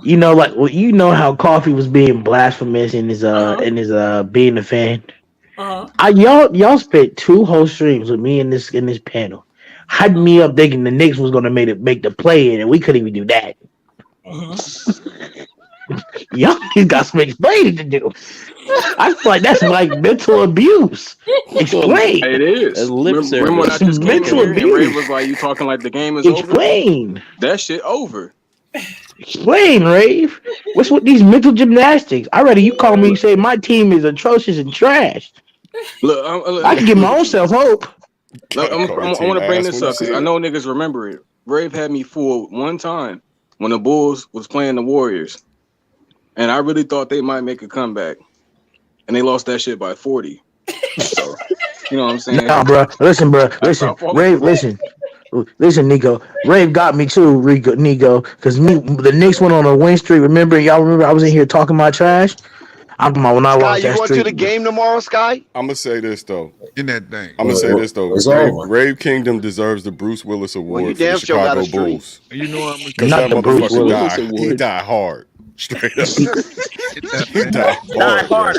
you know, like, well, you know how Coffee was being blasphemous in his being a fan. Y'all spent 2 whole streams with me in this panel, hyping me up thinking the Knicks was gonna make the play in, and we couldn't even do that. Y'all got some explaining to do. I feel like that's like mental abuse. Explain. It is. Remember when I just came in here and Ray was like, "You talking like the game is over?" Explain. That shit over. Explain, Rave. What's with these mental gymnastics? I rather you call me and say my team is atrocious and trash. Look, I can give my own self hope. Look, I want to bring this up because I know niggas remember it. Rave had me fooled one time when the Bulls was playing the Warriors, and I really thought they might make a comeback, and they lost that shit by 40. So, you know what I'm saying? Nah, bro. Listen, Rave, listen, Nico. Rave got me too, Nico, because the Knicks went on a win streak. Remember I was in here talking my trash. I'm talking about when I lost that streak. You going to the game tomorrow, Sky? I'm gonna say this though. In that thing. I'm gonna say this though. Rave Kingdom deserves the Bruce Willis Award for the Chicago Bulls. You know I'm because that motherfucker he died hard. Straight up. He died hard.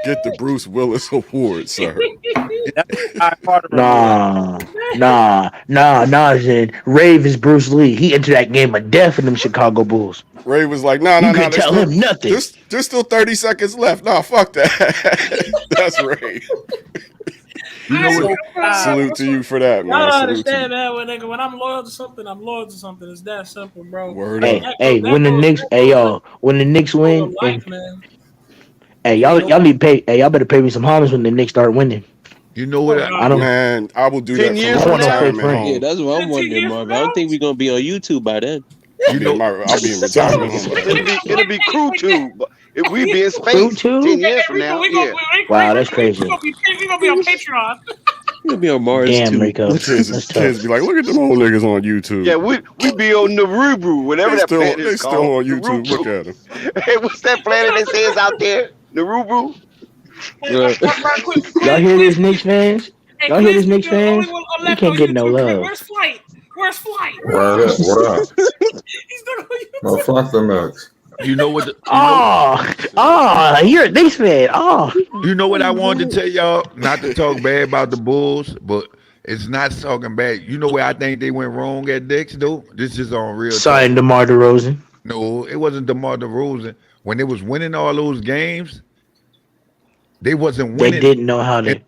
Get the Bruce Willis Award, sir. Nah, Zen. Rave is Bruce Lee. He entered that game of death in them Chicago Bulls. Ray was like, nah. You can tell him nothing. There's still 30 seconds left. Nah, fuck that. That's Ray. You know what? Salute to you for that, man. Y'all don't understand, man. When I'm loyal to something, I'm loyal to something. It's that simple, bro. Word hey, up. Hey, when the Knicks win, hey, y'all need to pay. Hey, y'all better pay me some homage when the Knicks start winning. You know what? Man, I will do 10 that years for from now. Yeah, that's what I'm wondering, Marvin. I don't think we're gonna be on YouTube by then. I'll be in retirement home. It'll be crew tube. If we be in space 10 years from now, Wow, that's crazy. We're gonna be on Patreon. We'll be on Mars Damn, too. Rico. Kids be like, look at them old niggas on YouTube. Yeah, we be on Narubu, whatever that planet is called. They still on YouTube. Look at them. Hey, what's that planet that says out there? Narubu? Y'all hear this, Knicks fans? Y'all hear this, Knicks fans? We can't get no love. Where's Flight? What up? No, fuck the Knicks. You know what? You're a Knicks fan. You know what I wanted to tell y'all? Not to talk bad about the Bulls, but it's not talking bad. You know where I think they went wrong at Knicks, though? This is on real Sign talk. DeMar DeRozan. No, it wasn't DeMar DeRozan. When they was winning all those games, they wasn't winning. They didn't know how to.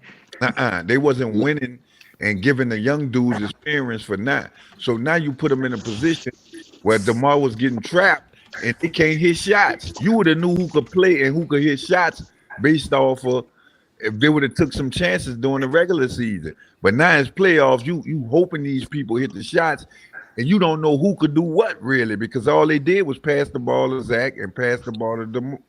They wasn't winning and giving the young dudes experience for now. So now you put them in a position where DeMar was getting trapped and they can't hit shots. You would have knew who could play and who could hit shots based off of if they would have took some chances during the regular season. But now it's playoffs, you hoping these people hit the shots, and you don't know who could do what really, because all they did was pass the ball to Zach and pass the ball to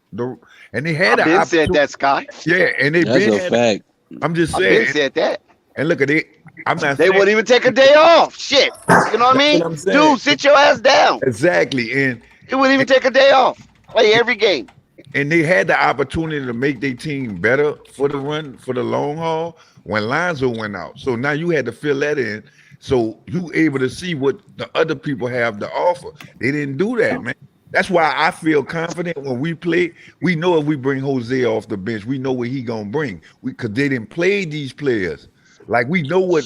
and they had I've been said that, Sky. Yeah, and they That's been a fact. I'm just I've saying. been said that. And look at it. I'm not. They wouldn't even take a day off. Shit. You know what I mean? What I'm saying. Dude, sit your ass down. Exactly. And it wouldn't even take a day off. Play every game. And they had the opportunity to make their team better for the run, for the long haul, when Lonzo went out. So now you had to fill that in. So you able to see what the other people have to offer. They didn't do that, man. That's why I feel confident when we play. We know if we bring Jose off the bench, we know what he gonna bring. Because they didn't play these players. Like we know what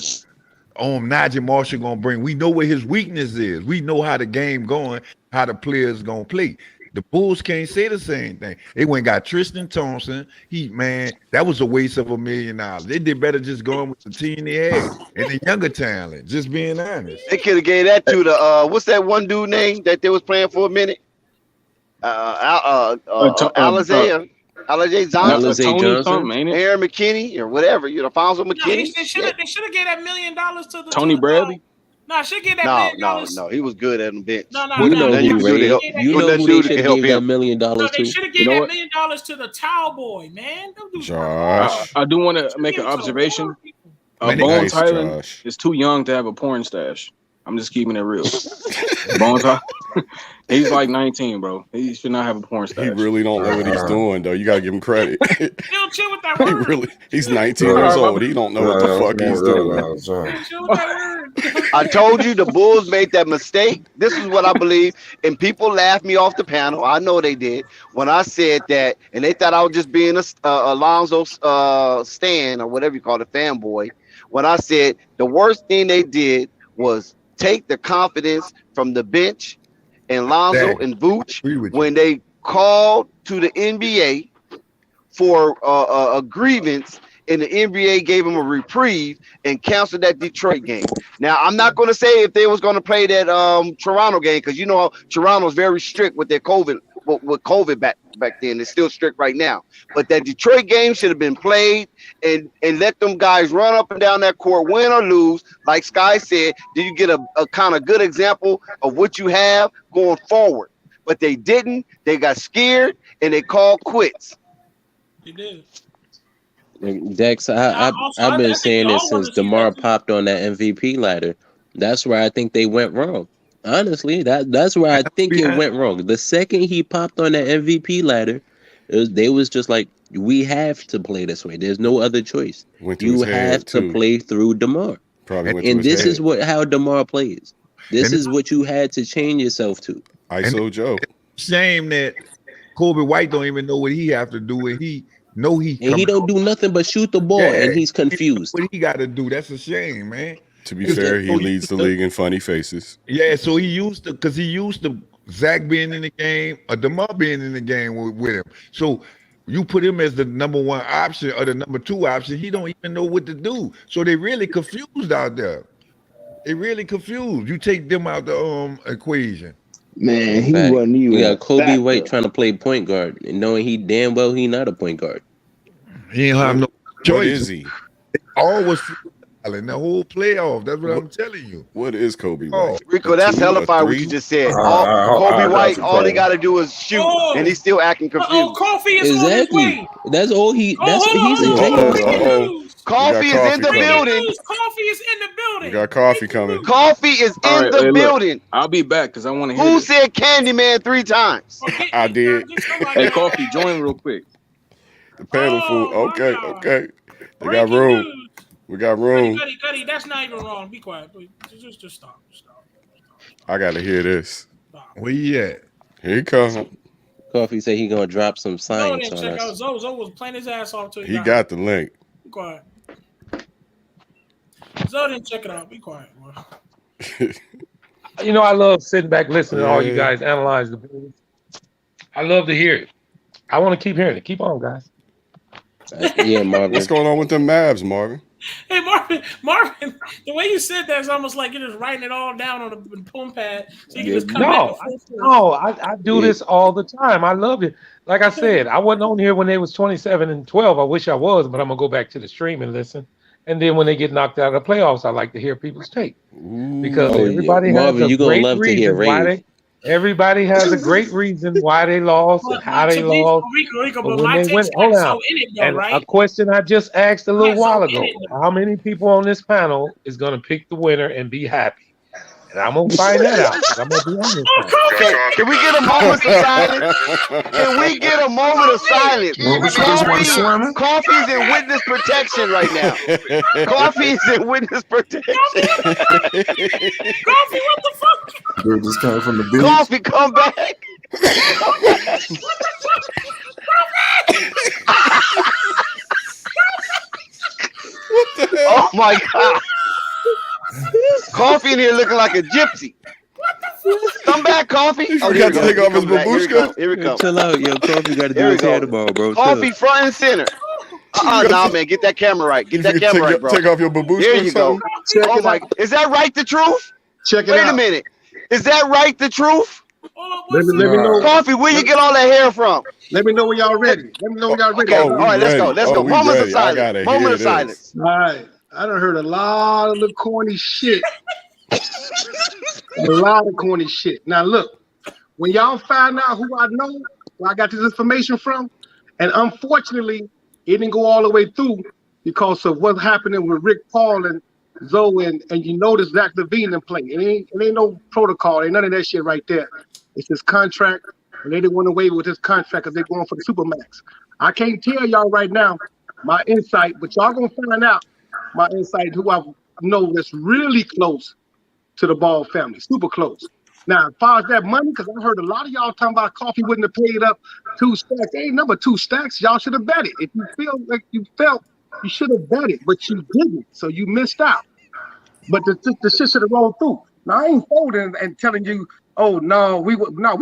Najee Marshall gonna bring. We know what his weakness is. We know how the game going, how the players gonna play. The Bulls can't say the same thing. They went and got Tristan Thompson. That was a waste of $1 million. They did better just going with the team they had and the younger talent. Just being honest. They could have gave that to the what's that one dude name that they was playing for a minute? Alizé Johnson, Aaron McKinney, or whatever. Fonzo McKinney. They should have gave that $1 million to the Tony Bradley. No, should get that $1 million. No, he was good at the bench. You know who they should give that $1 million to. They should have gave that $1 million to the towel boy, man. Josh. I do want to make an observation. Bones Highland is too young to have a porn stash. I'm just keeping it real. Bones Highland, he's like 19, bro. He should not have a porn stash. He really don't know what he's doing, though. You gotta give him credit. Still chill with that word. He's 19 years old. He don't know what the fuck he's doing. I told you the Bulls made that mistake. This is what I believe, and people laughed me off the panel. I know they did when I said that, and they thought I was just being a Lonzo stan or whatever you call it, fanboy. When I said the worst thing they did was take the confidence from the bench and Lonzo and Vooch when they called to the NBA for a grievance, and the NBA gave them a reprieve and canceled that Detroit game. Now, I'm not going to say if they was going to play that Toronto game, because you know Toronto's very strict with their COVID, with COVID back then. It's still strict right now. But that Detroit game should have been played and let them guys run up and down that court, win or lose. Like Sky said, did you get a kind of good example of what you have going forward? But they didn't. They got scared and they called quits. They did. Dex, I've been saying this since DeMar popped on that MVP ladder. That's where I think they went wrong. Honestly, that's where I think it went wrong. The second he popped on that MVP ladder, they was just like, we have to play this way. There's no other choice. You have to play through DeMar. And this is how DeMar plays. This is what you had to change yourself to. ISO Joe. Shame that Kobe White don't even know what he have to do, and he don't do nothing but shoot the ball, and he's confused. What he got to do? That's a shame, man. To be fair, he leads the league in funny faces. Yeah, so he used to Zach being in the game or DeMar being in the game with him. So you put him as the number one option or the number two option, he don't even know what to do. So they really confused out there. They really confused. You take them out the equation. Man, he wasn't even. We got Kobe White trying to play point guard and knowing he damn well he not a point guard. He don't have no choice. What is he? Always in the whole playoff. That's what I'm telling you. What is Kobe White? Rico, that's hella fire what you just said. Kobe White, all he got to do is shoot, and he's still acting confused. Coffee is on his way. That's all he. He's in jail. Coffee is in the building. Coffee is in the building. We got coffee coming. Coffee is in the building. Look, I'll be back because I want to hear. Who said Candyman 3 times? I did. Hey, Coffee, join real quick. The panel food. Okay. They got room. We got room. Gutty, that's not even wrong. Be quiet, please. Just stop. I gotta hear this. Where you at? Here he comes. Coffee said he gonna drop some Zoe science didn't on check out. us. Zoe was playing his ass off till He got the link. Be quiet. Zoe didn't check it out. Be quiet, bro. You know, I love sitting back listening to all you Yeah. guys analyze the Bulls. I love to hear it. I want to keep hearing it. Keep on, guys. Yeah, Marvin. What's going on with them Mavs, Marvin? Hey, Marvin, the way you said that is almost like you're just writing it all down on a boom pad so you can just come back and forth. I do this all the time. I love it. Like I said, I wasn't on here when they was 27-12. I wish I was, but I'm gonna go back to the stream and listen. And then when they get knocked out of the playoffs, I like to hear people's take because everybody Marvin, has you a gonna great love to reason hear why Rave. everybody has a great reason why they lost and how they lost. Rico, But but my when they went, take's hold not on. so in it though, And right? a question I just asked a little Not so while in ago: it, how many people on this panel is going to pick the winner and be happy? And I'm gonna find that out. 'Cause I'm gonna be on this side. Can we get a moment of silence? Can we get a moment of silence? Coffee's in witness protection right now. Coffee's in witness protection. Coffee, what the fuck? Dude just came from the beach. Coffee, come back. Oh my God. Coffee in here looking like a gypsy. Come back, Coffee. Oh, got to take off his babushka. Here we go. Chill out, yo. Coffee got to do his hair tomorrow, bro. Coffee front and center. Nah, man, get that camera right. Get that camera right, bro. Take off your babushka. There you go. Oh my! Is that right? The truth? Check it Wait out. a minute. Is that right? The truth? Let me know. Coffee, where you get all that hair from? Let me know when y'all ready. Let me know when y'all ready. Okay, all right, let's go. Let's go. Moment of silence. Moment of silence. All right. I done heard a lot of little corny shit. A lot of corny shit. Now look, when y'all find out who I know, where I got this information from, and unfortunately, it didn't go all the way through because of what's happening with Rick Paul and Zoe, and you notice Zach LaVine in play. It ain't no protocol, ain't none of that shit right there. It's his contract, and they didn't want away with his contract because they're going for the Supermax. I can't tell y'all right now my insight, but y'all gonna find out my insight who I know that's really close to the Ball family, super close. Now, as far as that money, because I heard a lot of y'all talking about Coffee wouldn't have paid up 2 stacks. Ain't number 2 stacks. Y'all should have bet it. If you feel like you felt, you should have bet it, but you didn't, so you missed out. But the shit should have rolled through. Now I ain't folding and telling you, oh no, we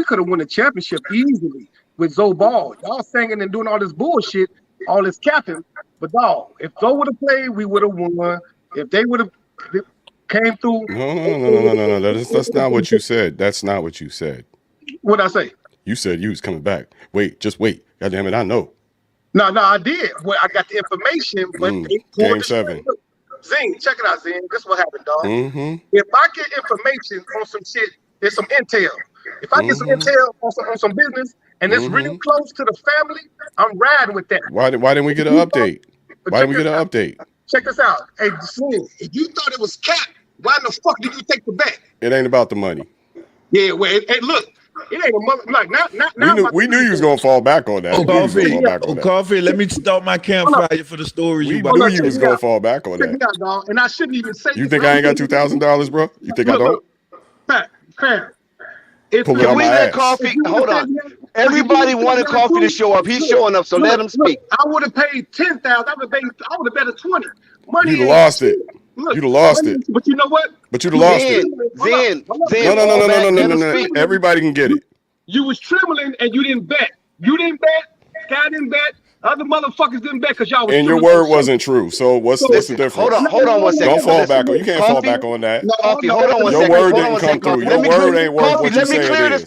could have won the championship easily with Zoe Ball. Y'all singing and doing all this bullshit, all this capping. But dog, if Zoe would have played, we would have won. If they would have came through. No. That's not what you said. That's not what you said. What'd I say? You said you was coming back. Wait, just wait. God damn it, I know. No, I did. Well, I got the information, but Game 7. Zing, check it out, Zing. This is what happened, dog. Mm-hmm. If I get information on some shit, there's some intel. If I get some intel on some business and it's real close to the family, I'm riding with that. Why didn't we get an update? Why didn't we get an update? Check this out. Hey, Zing, if you thought it was cap, why in the fuck did you take the bet? It ain't about the money. Yeah, well, hey, look, it ain't a mother. Like now. We knew you was gonna fall back on that. Coffee, let me start my campfire for the stories. We knew you was gonna fall back on Check that. it out, dog. And I shouldn't even say. You think I ain't got $2,000, bro? You think I don't? Fair. Pull it Can on we my let ass. Coffee? Hold on. Everybody wanted Coffee to show up. He's showing up, so let him speak. I would have paid 10,000. I would have bet a 20. Money. You'd have lost it. You'd have lost it. But you know what? But you'd have lost it. Zen. No. Everybody can get it. You was trembling and you didn't bet. You didn't bet. Sky didn't bet. Other motherfuckers didn't bet because y'all was. And your word wasn't true. So what's the difference? Hold on 1 second. Don't fall back on. You can't fall back on that. Coffee, hold on 1 second. Your word didn't come through. Your word ain't worth what you say it is.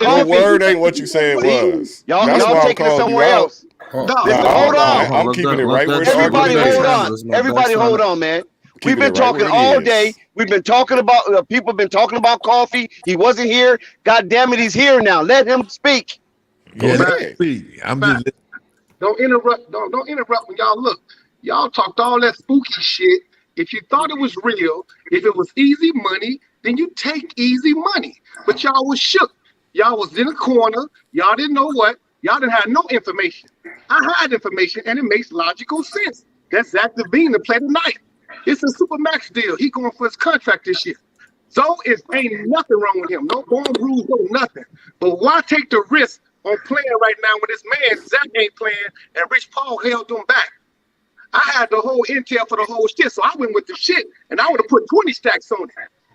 Your word ain't what you say it was. Y'all taking it somewhere else. Hold on. I'm keeping it right where Everybody hold on. Everybody hold on, man. We've been talking all day. We've been talking about people have been talking about Coffee. He wasn't here. God damn it, he's here now. Let him speak. I'm just. Don't interrupt. Don't interrupt when y'all look. Y'all talked all that spooky shit. If you thought it was real, if it was easy money, then you take easy money. But y'all was shook. Y'all was in a corner. Y'all didn't know what. Y'all didn't have no information. I had information, and it makes logical sense. That's Zach LaVine to play tonight. It's a Supermax deal. He going for his contract this year. So ain't nothing wrong with him. No bone bruise, no nothing. But why take the risk on playing right now when this man Zach ain't playing and Rich Paul held them back. I had the whole intel for the whole shit, so I went with the shit, and I would have put 20 stacks on it.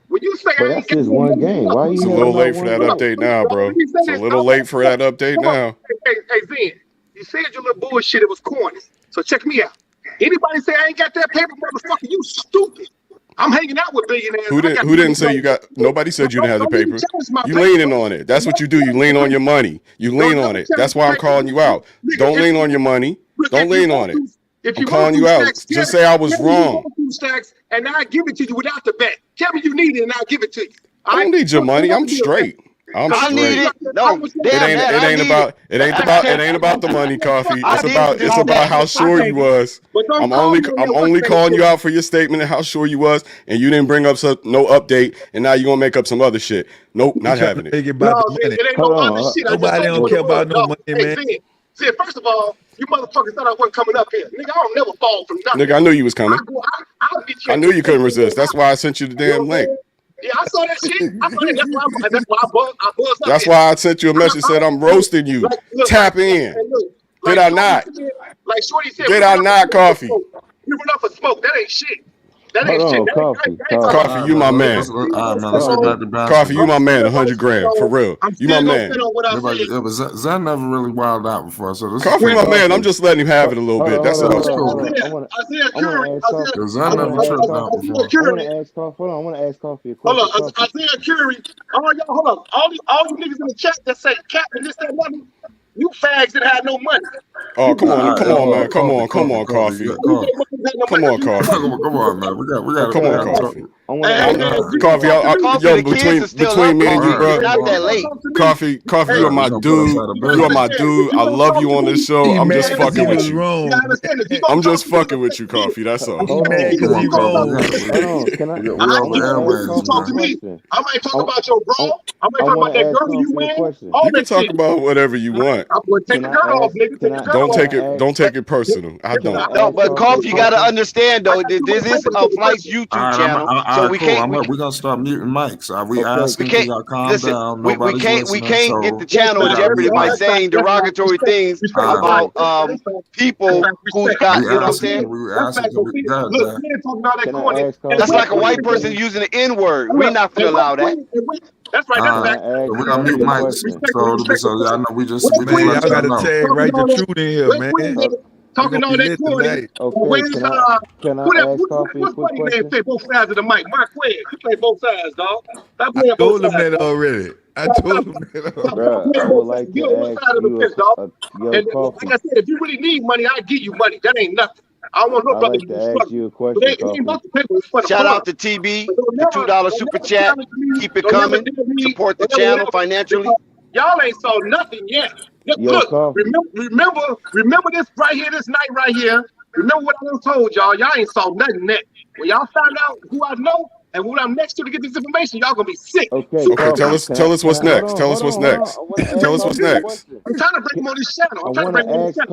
When you say But I that's ain't got just no one money, game. Why It's you a had little about late for one that game? update now, bro. It's a little late for that update now. Hey, Zen, you said your little bullshit, it was corny. So check me out. Anybody say I ain't got that paper, motherfucker, you stupid. I'm hanging out with billionaires. Who didn't say you got? Nobody said you didn't have the paper. You leaning on it. That's what you do. You lean on your money. You lean on it. That's why I'm calling you out. Don't lean on your money. Don't lean on it. I'm calling you out. Just say I was wrong. Stacks, and I give it to you without the bet. Tell me you need it, and I'll give it to you. I don't need your money. I'm straight. I'm I need straight. it. No, It ain't about the money, Coffee. It's about how sure you was. I'm only calling you out for your statement and how sure you was, and you didn't bring up no update, and now you're gonna make up some other shit. Nope, not having it. Make it about the money. It ain't no other shit. Nobody don't care about no money, man. See, first of all, you motherfuckers thought I wasn't coming up here. Nigga, I don't never fall from nothing. Nigga, I knew you was coming. I'll get you. I knew you couldn't resist. That's why I sent you the damn link. Yeah, I saw that shit. I saw that. That's why I buzzed up. That's why I sent you a message said I'm roasting you. Tap in. Did I not? Like Shorty said, did I not, Coffee? You went up for smoke. That ain't shit. That ain't shit. Coffee, you my man. Coffee, you my man. 100 grand for real. You my man. Zan never really wilded out before, so this Coffee, my man. I'm just letting him have it a little bit. That's all. Zan never tripped out before. I want to ask Coffee a question. Hold on, Isaiah Curry. All y'all, hold on. All you niggas in the chat that say cap and this, that, money. You fags that had no money. Oh, come on, man. Come on, Coffee. Come on, Coffee. Come on, man. We got. Come on, Coffee. Coffee, yo, between me and you, bro. Not that late. Coffee, you are my dude. You are my dude. I love you on this show. I'm just fucking with you. I'm just fucking with you, Coffee. That's all. Talk to me. I might talk about your bro. I might talk about that girl you win. You can talk about whatever you want. Take the girl off, nigga. Don't take it personal. I don't. No, but Coffee, you gotta understand though. This is a Flight's YouTube channel, so we can't. We're gonna start muting mics. We asking y'all calm down. We can't get the channel in jeopardy by saying derogatory things about people who's got. You know what I'm saying? That's like a white person using the N-word. We're not gonna allow that. That's right. That's right. We're gonna mute mics. So y'all know we just y'all gotta tag right the truth in here, man. Talking all that corny. Can I ask Coffee a quick question? Play both sides of the mic. Mark Quinn, you play both sides, dog. I told him that already. I told him that already. Bro, I would like to ask you, like I said, if you really need money, I'll give you money. That ain't nothing. I don't want no brother to ask you a question. Shout out to TB, the $2 super chat. Keep it coming. Support the channel financially. Y'all ain't saw nothing yet. Look, remember this right here, this night right here. Remember what I just told y'all. Y'all ain't saw nothing yet. When y'all find out who I know and who I'm next to get this information, y'all gonna be sick. Okay. Tell us what's next. Tell us what's next. Tell us what's next. I'm trying to bring him on this channel.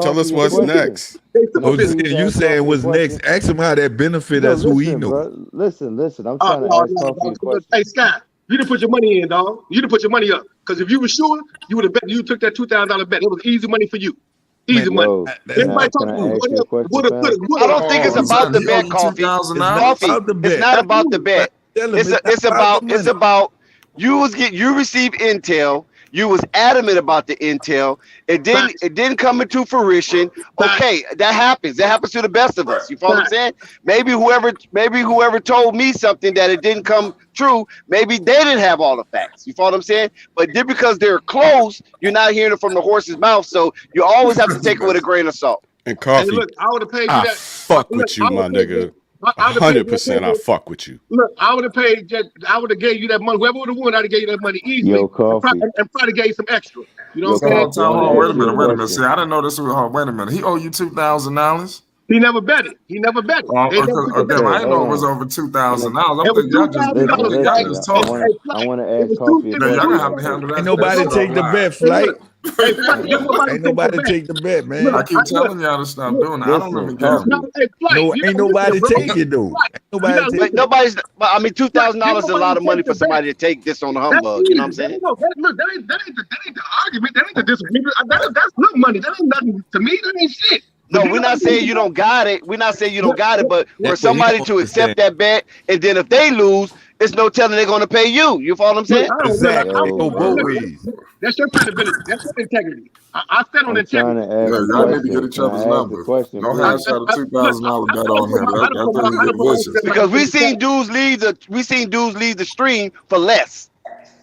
Tell us what's next. You saying what's next? Ask him how that benefit us who he know. Listen. I'm trying to ask Coffee a question. Hey, Scott, you didn't put your money in, dog. You didn't put your money up. Because if you were sure, you would have bet. You took that $2,000 bet. It was easy money for you. Easy money. Everybody talking I don't think it's about the bet, Coffee. It's not about the bet. It's about you received intel. You was adamant about the intel. It didn't come into fruition. Okay, that happens. That happens to the best of us. You follow what I'm saying? Maybe whoever told me something that it didn't come true, maybe they didn't have all the facts. You follow what I'm saying? But just because they're close, you're not hearing it from the horse's mouth. So you always have to take it with a grain of salt. And Coffee, look, I would have paid you I that. fuck with you, my nigga. 100%, I fuck with you. Look, I would have paid. I would have gave you that money. Whoever would have won, I'd have gave you that money easily. Yo, Coffee. And probably gave you some extra. You know what I'm saying? Wait a minute. See, I didn't know this was. Wait a minute. He owe you $2,000. He never bet it. I didn't know it was over $2,000. I think y'all just told me. I want to ask Coffee. Y'all gonna have to handle that. Ain't nobody take the bet, Flight. Ain't nobody take the bet, man. I keep telling y'all to stop doing it. I don't even gamble. Ain't nobody take it though. Nobody's. I mean, $2,000 is a lot of money for somebody to take this on the humbug. You know what I'm saying? Look, that ain't the argument. That ain't the disagreement. That's good money. That ain't nothing to me. That ain't shit. No, we're not saying you don't got it. We're not saying you don't got it, but for somebody to accept that bet, and then if they lose, it's no telling they're going to pay you. You follow what I'm saying? Exactly. Go both ways. That's your credibility. That's your integrity. I stand on integrity. Y'all need to get each other's numbers. Don't have shot a $2,000 bet on here. That's how you get vicious. Because we seen dudes leave the stream for less.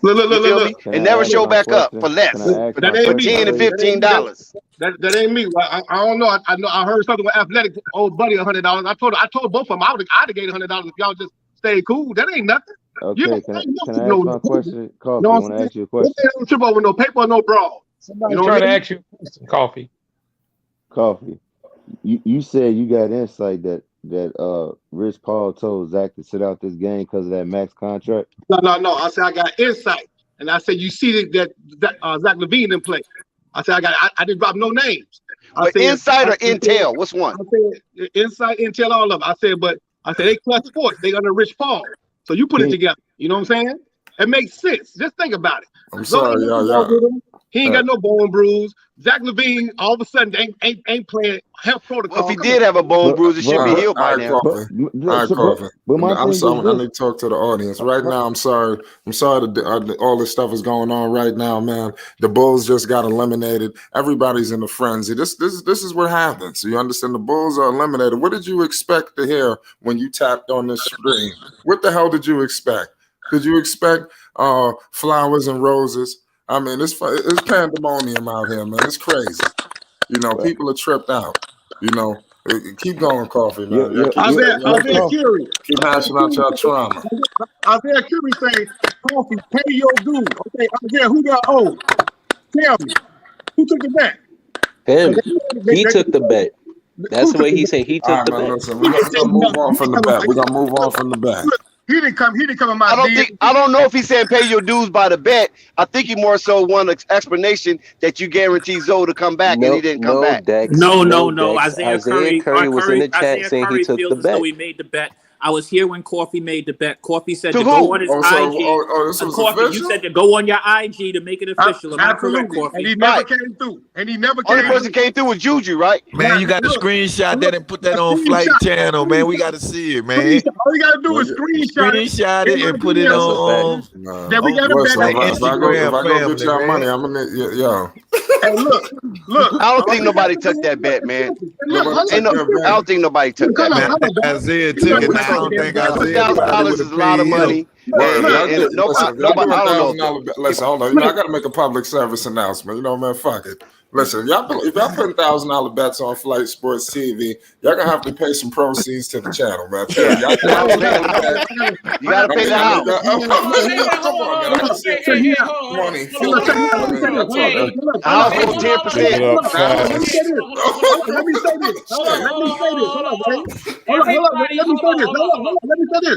Look. And never show back up for less. For $10 and $15. That ain't me. I don't know. I heard something with Athletic old buddy $100. I told both of them I'd have gave $100 if y'all just stay cool. That ain't nothing. Okay, can I ask my question? Coffee, I want to ask you a question. Don't trip over no paper or no brawl. Somebody trying to ask you some coffee. Coffee. You said you got insight that Rich Paul told Zach to sit out this game because of that max contract. No. I said I got insight, and I said you see that Zach LaVine didn't play. I said I didn't drop no names. But insight or intel? What's one? I said insight, intel, all of them. I said they clutch sports. They under Rich Paul. So you put it together. You know what I'm saying? It makes sense. Just think about it. I'm sorry, y'all. He ain't got no bone bruise. Zach LaVine all of a sudden ain't playing health protocol. Well, if he did have a bone bruise, it should be healed by now. I'm sorry. I need to talk to the audience right now. I'm sorry. That all this stuff is going on right now, man. The Bulls just got eliminated. Everybody's in a frenzy. This is what happens. You understand? The Bulls are eliminated. What did you expect to hear when you tapped on this screen? What the hell did you expect? Did you expect flowers and roses? I mean, it's pandemonium out here, man. It's crazy. You know, people are tripped out. You know, keep going, Coffee, man. Isaiah Curie. Keep hashing out your trauma. Isaiah Curie saying, Coffee, pay your dues. Okay, Isaiah, who got old? Tell me. Who took the bet? Him. He took the bet. That's the way he said he took the bet. Listen, we're gonna move on from the bet. We're gonna move on from the bet. He didn't come in my I don't know if he said pay your dues by the bet. I think he more so wanted explanation that you guarantee Zoe to come back, and he didn't come back. Dex, No. Isaiah Curry was in the chat saying he took the bet. So he made the bet. I was here when Coffee made the bet. Coffee said to go on his IG. This was Coffee, official? you said to go on your IG to make it official. Am I correct, Coffee? And he never came through. Only person came through was Juju, right? Man, you got to screenshot that and put that on Flight Channel, man. We got to see it, man. All you got to do is screenshot it and put it on. Then we got to bet if I go get y'all money, I'm gonna Hey, look. I don't think nobody took that bet, man. I don't think nobody took that bet. Isaiah took it. I don't think Isaiah $2,000 is a lot of money. Listen, hold on. I got to make a public service announcement. You know, man, fuck it. Listen, if y'all putting $1,000 bets on Flight Sports TV, y'all gonna have to pay some proceeds to the channel, man. You gotta pay the house. House for 10%.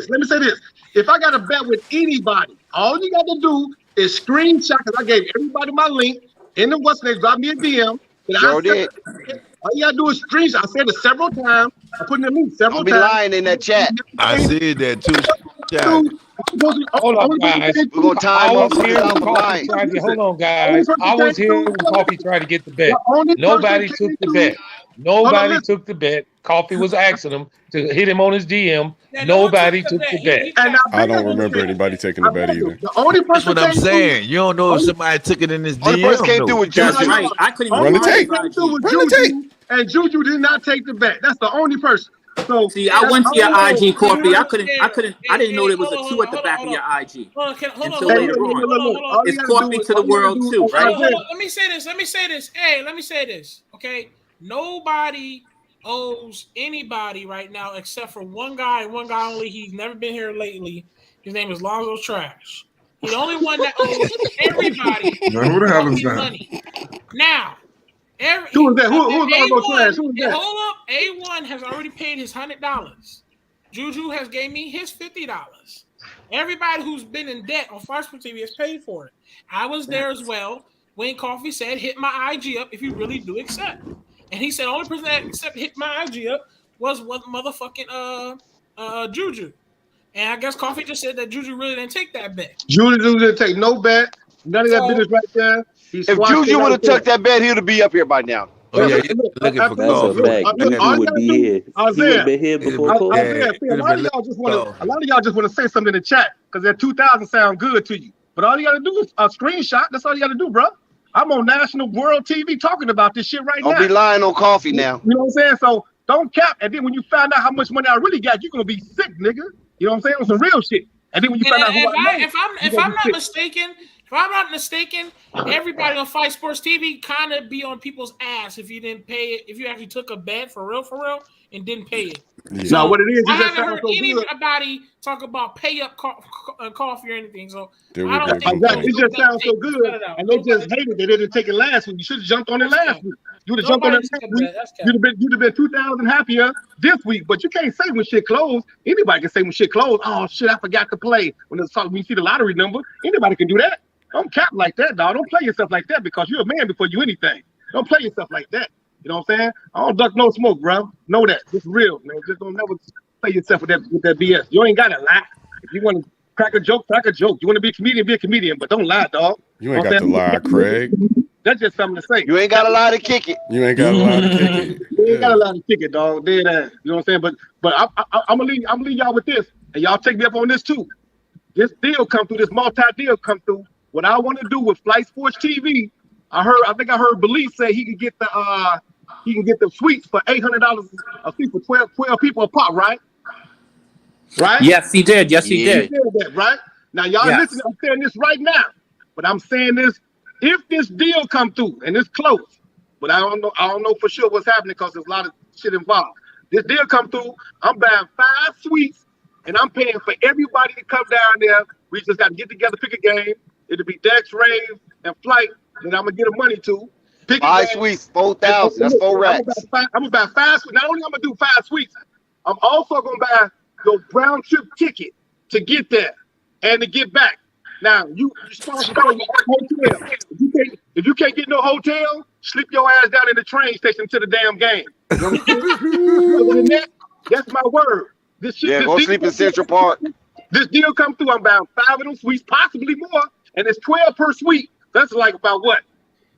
Let me say this. If I got a bet with anybody, all you got to do is screenshot, because I gave everybody my link. In the what's name, drop me a DM. All you gotta do is screenshot. I said it several times. I put in the link several times. I'll be lying in that chat. I said that too. Hold on, guys. We're gonna time up. Hold on, guys. I was here when Coffee tried to get the bet. Nobody took the bet. Nobody took the bet. Coffee was asking him to hit him on his DM. Nobody took the bet. I don't remember anybody taking the bet either. That's what I'm saying. You don't know if somebody took it in his DM. Only person came through with Juju. I couldn't Run the tape. And Juju did not take the bet. That's the only person. So see, I went to your IG, Coffee. I didn't know there was a 2 at the back of your IG until later on. It's Coffee to the world too, right? Let me say this. Hey, let me say this. Okay, nobody owes anybody right now except for one guy and one guy only. He's never been here lately. His name is Lonzo Trash. He's the only one that owes everybody who the hell is that? money. Now, who is that? Who's Lonzo Trash? Who is that? Hold up. A1 has already paid his $100. Juju has gave me his $50. Everybody who's been in debt on Flight Sports TV has paid for it. I was there as well. Wayne Coffey said, "Hit my IG up if you really do accept." And he said, "Only person that hit my IG up was motherfucking Juju." And I guess Coffey just said that Juju really didn't take that bet. Juju didn't take no bet. None of that business right there. If Juju would have took that bet, he would be up here by now. Oh yeah, looking for That's a fact. Juju would be here. He would have been here before Kobe. A lot of y'all just want to say something in the chat because that 2000 sound good to you. But all you got to do is a screenshot. That's all you got to do, bro. I'm on national world TV talking about this shit right now. Don't be lying on Coffee now. You know what I'm saying? So don't cap. And then when you find out how much money I really got, you're gonna be sick, nigga. You know what I'm saying? On some real shit. And then when you find out if I'm not mistaken, everybody on Fight Sports TV kind of be on people's ass if you didn't pay it. If you actually took a bet for real, and didn't pay it. Yeah. So what it is, I haven't heard anybody talk about pay up Coffee or anything. So I don't think it just sounds so good, and they just hated they didn't take it last week. You should have jumped on it last week. You would have jumped on it last week. You'd have been 2,000 happier this week. But you can't say when shit closed. Anybody can say when shit closed. Oh shit, I forgot to play. When you see the lottery number, anybody can do that. Don't cap like that, dog. Don't play yourself like that because you're a man before you anything. Don't play yourself like that. You know what I'm saying? I don't duck no smoke, bro. Know that. It's real, man. Just don't never play yourself with that BS. You ain't got to lie. If you want to crack a joke, crack a joke. You want to be a comedian, but don't lie, dog. You ain't got to lie, Craig. That's just something to say. You ain't got to lie to kick it. You ain't got to lie to kick it. You ain't got to lie to kick it, dog. Dead ass. You know what I'm saying? But I'm gonna leave y'all with this, and y'all take me up on this too. This deal come through. This multi-deal come through. What I want to do with Flight Sports TV, I think I heard Belief say he can get the suites for $800 a seat for 12 people a pop, right? Right? Yes, he did. Yes, he did. He said that, right? Now, y'all listen, I'm saying this right now, but I'm saying this, if this deal come through, and it's close, but I don't know for sure what's happening because there's a lot of shit involved. This deal come through, I'm buying 5 suites, and I'm paying for everybody to come down there. We just got to get together, pick a game. It'll be Dex, Rave, and Flight that I'm going to get the money to. 5 suites, 4,000. That's 4 racks. I'm going to buy 5 suites. Not only am I going to do 5 suites, I'm also going to buy the round trip ticket to get there and to get back. Now, you sponsor your hotel. If you can't get no hotel, sleep your ass down in the train station to the damn game. You know what I'm saying? That's my word. Go sleep in Central Park. This deal come through, I'm buying 5 of them suites, possibly more, and it's 12 per suite. That's like about what?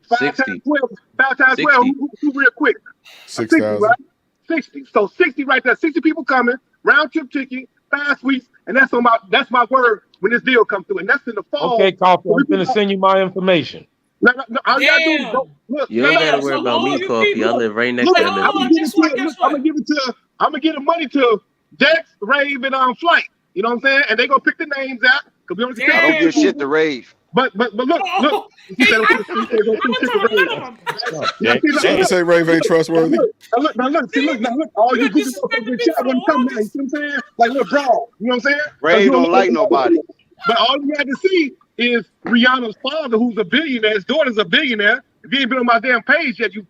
5 times 12. 5 times 12. Who real quick? 6,000. Right? 60. So 60 right there. 60 people coming. Round trip ticket. 5 suites, and that's my word when this deal comes through, and that's in the fall. Okay, Coffee, I'm gonna send you my information. No, all you gotta do is go. Look, you ain't gotta worry about me, Coffee. I live right next to them. I'm gonna give the money to Dex, Rave, and Flight. You know what I'm saying? And they gonna pick the names out. Cause we don't give shit to Rave. But look. They say Rave ain't trustworthy. Look. All you Google motherfuckers chat wouldn't come there. You see what I'm saying? Like, look, bro. You know what I'm saying? Rave don't like nobody. But all you had to see is Rihanna's father, who's a billionaire. His daughter's a billionaire. If you ain't been on my damn page yet, you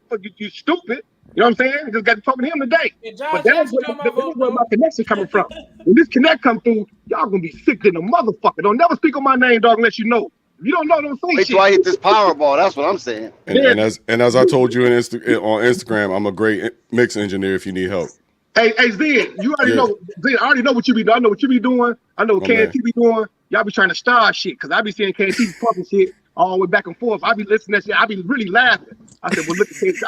stupid. You know what I'm saying? I just got to talk to him today. But that's where my connection coming from. When this connect come through, y'all gonna be sick than a motherfucker. Don't never speak on my name, dog, unless you know. If you don't know, don't say shit. Wait till I hit this Powerball. That's what I'm saying. And as I told you on Instagram, I'm a great mix engineer if you need help. Hey, Zed, you already know. Zed, I already know what you be doing. I know what you be doing. I know what KNT be doing. Y'all be trying to star shit because I be seeing KNT pumping shit all the way back and forth. I be listening to that shit. I be really laughing. I said, well, I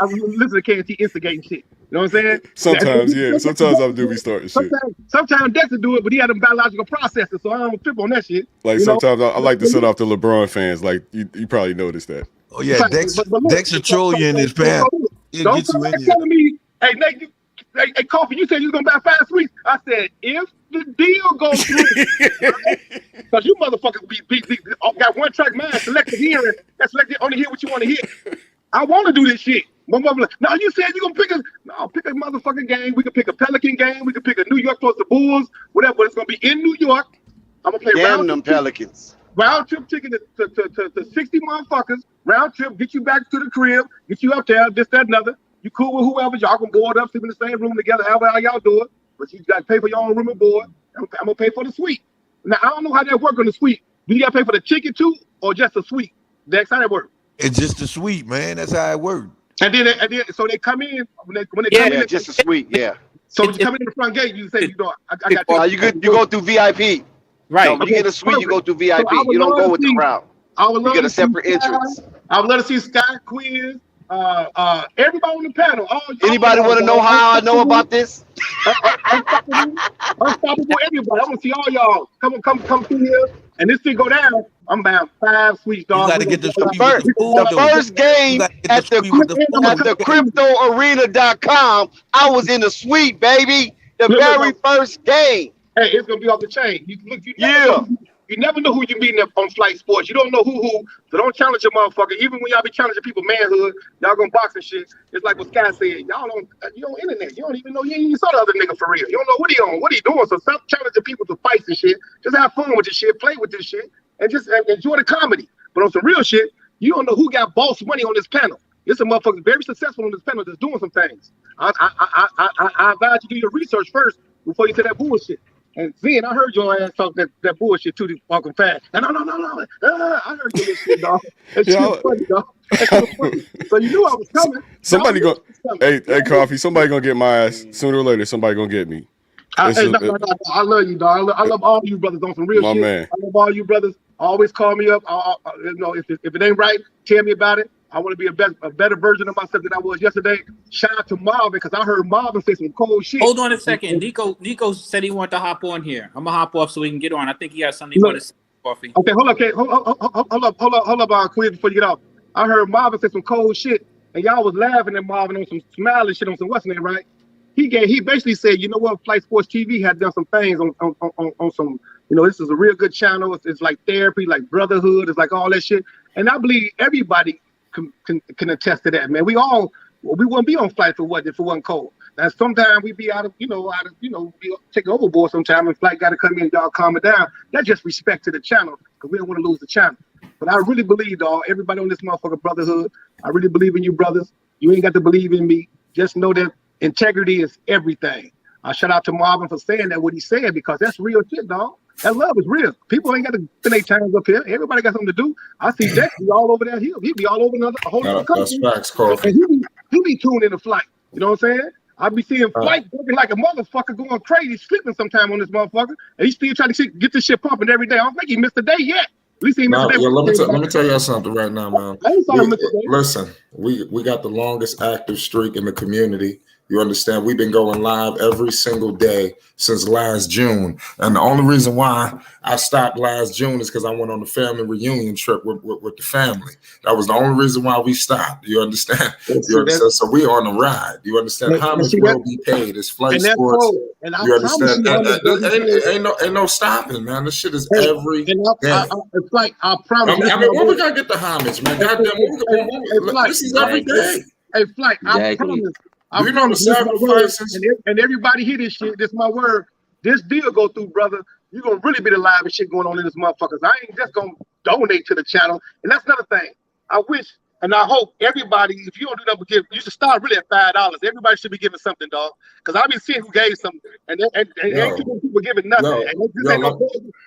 listen to KNT instigating shit. You know what I'm saying? Sometimes, yeah. Sometimes I do be starting shit. Sometimes Dexter do it, but he had them biological processes, so I don't trip on that shit. Like sometimes I like to set off the LeBron fans. Like you probably noticed that. Oh yeah, Dexter trolling his path. Don't come telling me, hey, Nate, hey, Coffee, you said you was gonna buy 5 suites. I said, if the deal goes through, because you motherfuckers got one track mind, selective hearing, that selective only hear what you want to hear. I want to do this shit. My mother like, no, you said you're gonna pick a motherfucking game. We can pick a Pelican game. We can pick a New York towards the Bulls, whatever. But it's gonna be in New York. I'm gonna play them Pelicans. Round trip ticket to 60 motherfuckers. Round trip, get you back to the crib, get you up there, this, that, another. You cool with whoever, y'all can board up, sleep in the same room together, however y'all do it. But you got to pay for your own room and board. I'm gonna pay for the suite. Now I don't know how that work on the suite. Do you got to pay for the ticket too, or just a suite? Dex, how that work? It's just a suite, man. That's how it works. And then so they come in when they come in. Just a suite. Yeah. So when you come in the front gate, you say, I got you go through VIP. Right. No, when you get a suite, you go through VIP. So you don't go with the crowd. You get a separate entrance. I would love to see Sky Quiz. Everybody on the panel. Anybody want to know how I know about this? Unstoppable everybody. I want to see all y'all. Come through here. And this thing go down. I'm about 5 suites, dog. You got to get the first game at the cryptoarena.com. I was in the suite, baby. The very first game. Hey, it's gonna be off the chain. You never know who you're meeting up on Flight Sports. You don't know who. So don't challenge your motherfucker. Even when y'all be challenging people manhood, y'all gonna box and shit. It's like what Sky said. You on internet. You don't even know. You ain't even saw the other nigga for real. You don't know what he on, what he doing. So stop challenging people to fights and shit. Just have fun with this shit. Play with this shit. And just enjoy the comedy. But on some real shit, you don't know who got boss money on this panel. There's some motherfuckers very successful on this panel that's doing some things. I advise you do your research first before you say that bullshit. And Zen, I heard your ass talk that bullshit too, fucking fast. And no. I heard you this shit, dog. That shit funny, dog. That shit funny. So you knew I was coming. Somebody go. Hey, Coffee. Somebody gonna get my ass sooner or later. Somebody gonna get me. I love you, dog. I love all you brothers on some real shit. Man. I love all you brothers. Always call me up. If it ain't right, tell me about it. I want to be a better version of myself than I was yesterday. Shout out to Marvin, because I heard Marvin say some cold shit. Hold on a second. Nico said he wanted to hop on here. I'm gonna hop off so we can get on. I think he has something he wants to say. Coffee. Okay, hold up, quiz before you get off. I heard Marvin say some cold shit, and y'all was laughing at Marvin on some smiling shit on some what's name, right? He basically said, you know what, Flight Sports TV had done some things on some, this is a real good channel. It's like therapy, like brotherhood. It's like all that shit. And I believe everybody can attest to that, man. We wouldn't be on Flight for what if it wasn't cold. Now sometimes we be be taking overboard sometime, and Flight got to come in and y'all calm it down. That's just respect to the channel, because we don't want to lose the channel. But I really believe, dog, everybody on this motherfucker brotherhood, I really believe in you brothers. You ain't got to believe in me. Just know that integrity is everything. I shout out to Marvin for saying that, what he said, because that's real shit, dog. That love is real. People ain't got to spend their time up here. Everybody got something to do. I see Jack be all over that hill. He be all over a whole other country. That's facts, Coffee. And he be tuned in to Flight. You know what I'm saying? I be seeing Flight working like a motherfucker, going crazy, sleeping sometime on this motherfucker, and he still trying to get this shit pumping every day. I don't think he missed a day yet. At least he missed a day. Let me tell y'all something right now, man. Listen, we got the longest active streak in the community. You understand? We've been going live every single day since last June. And the only reason why I stopped last June is because I went on the family reunion trip with the family. That was the only reason why we stopped. You understand? You understand? So we on the ride. You understand? Homage will be paid. It's Flight Sports. You understand? Ain't no stopping, man. This shit is every day. It's like, I promise. I mean, when we gotta get the homage, man? Goddamn, this is every day. Hey, Flight, I promise. We know the sacrifices. And everybody hear this shit. This is my word. This deal go through, brother. You're going to really be the live shit going on in this motherfuckers. I ain't just going to donate to the channel. And that's another thing. I wish and I hope everybody, if you don't do that, you should start really at $5. Everybody should be giving something, dog. Because I've been seeing who gave something. And ain't too many people giving nothing.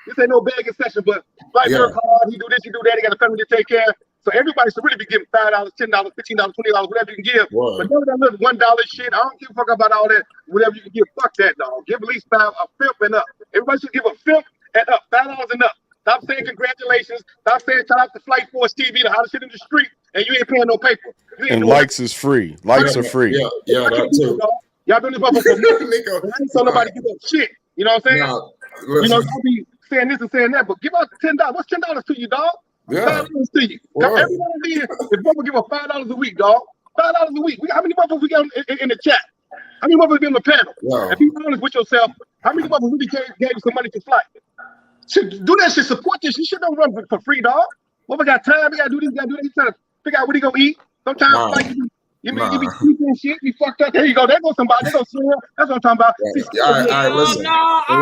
This ain't no begging session, but like work hard, he do this, he do that, he got a family to take care of. So everybody should really be giving $5, $10, $15, $20, whatever you can give. Whoa. But none of that little $1 shit, I don't give a fuck about all that. Whatever you can give, fuck that, dog. Give at least a fifth and up. Everybody should give a fifth and up, $5 and up. Stop saying congratulations. Stop saying shout out to Flight Force TV, the hottest shit in the street, and you ain't paying no paper. And likes is free. Likes are free. Yeah, that too. Y'all doing this motherfucker for nothing. I ain't saw nobody give up shit. You know what I'm saying? I'll be saying this and saying that, but give out $10. What's $10 to you, dog? $5 to you. Everybody here, if people give us $5 a week, dog, $5 a week. How many motherfuckers we got in the chat? How many motherfuckers be on the panel? And be honest with yourself. How many motherfuckers really gave some money to Flight? Do that shit, support this. You shit don't run for free, dog. What we got time? We gotta do this, we gotta do that. He's trying to figure out what he gonna eat. Sometimes like you be sleeping and shit, you fucked up. There you go. There goes somebody. There goes Slim. That's what I'm talking about. All right,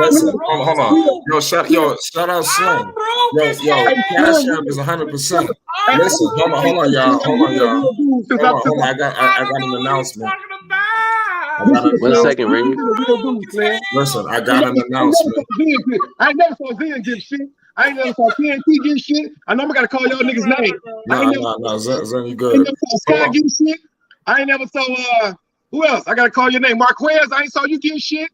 listen. Hold on. Yo, shout out Slim. Yo, Cash App is 100%. Listen, hold on, y'all. I got an announcement. 1 second, Ray. Listen, I got an announcement. I never saw Zen give shit. I ain't never saw TNT get shit. I know I gotta call y'all niggas name. No, Zen, you good. I ain't never saw Sky get shit. I ain't never saw who else? I gotta call your name. Marquez, I ain't saw you get shit.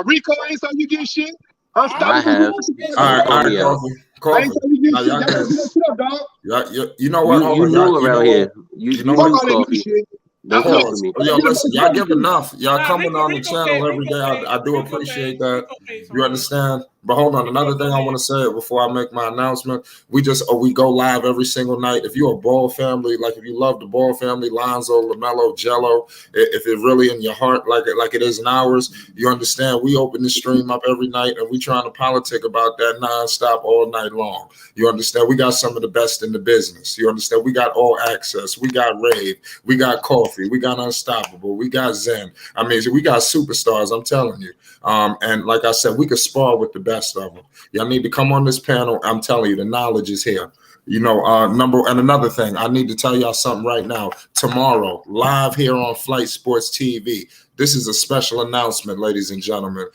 Rico, I ain't saw you get shit. I have. All right, I ain't saw you get shit. Y'all Y'all good. shit up, dog. You know what? You new around here. You know new what? Coffee. Don't fuck with me. Yo, listen, y'all give enough. Y'all coming on the channel every day. I do appreciate that. You understand? But hold on, another thing I want to say before I make my announcement. We go live every single night. If you're a Ball family, like if you love the Ball family, Lonzo, LaMelo, Jello, if it really in your heart like it is in ours, you understand? We open the stream up every night and we trying to politic about that nonstop all night long. You understand? We got some of the best in the business. You understand? We got all access. We got rave. We got coffee. We got unstoppable. We got Zen. I mean, we got superstars. I'm telling you. And like I said, we could spar with the best of them. Y'all need to come on this panel. I'm telling you, the knowledge is here. You know, another thing, I need to tell y'all something right now. Tomorrow, live here on Flight Sports TV. This is a special announcement, ladies and gentlemen.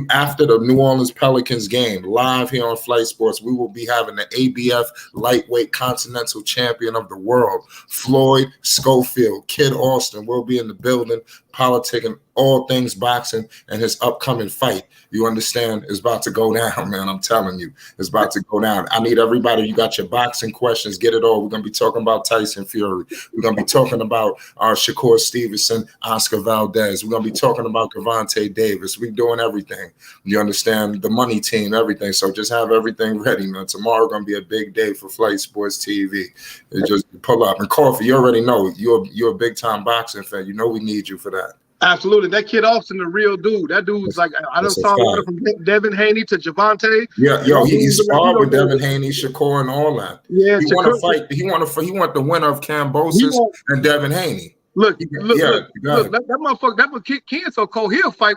After the New Orleans Pelicans game, live here on Flight Sports, we will be having the ABF lightweight continental champion of the world, Floyd Schofield. Kid Austin will be in the building, politicking all things boxing and his upcoming fight. You understand? It's about to go down, man. I'm telling you, it's about to go down. I need everybody. You got your boxing questions, get it all. We're going to be talking about Tyson Fury. We're going to be talking about Shakur Stevenson, Oscar Valdez. We're going to be talking about Gervonta Davis. We're doing everything. You understand? The money team, everything. So just have everything ready, man. Tomorrow going to be a big day for Flight Sports TV. Just pull up. And Coffee, you already know. You're a big-time boxing fan. You know we need you for that. Absolutely. That kid Austin, the real dude. That dude's like, I done saw a lot of from Devin Haney to Gervonta. Yeah, yo, he sparred with Devin Haney, Shakur, and all that. Yeah, he want to fight. He want the winner of Cambosis and Devin Haney. Look, that motherfucker, that kid so cold. He'll fight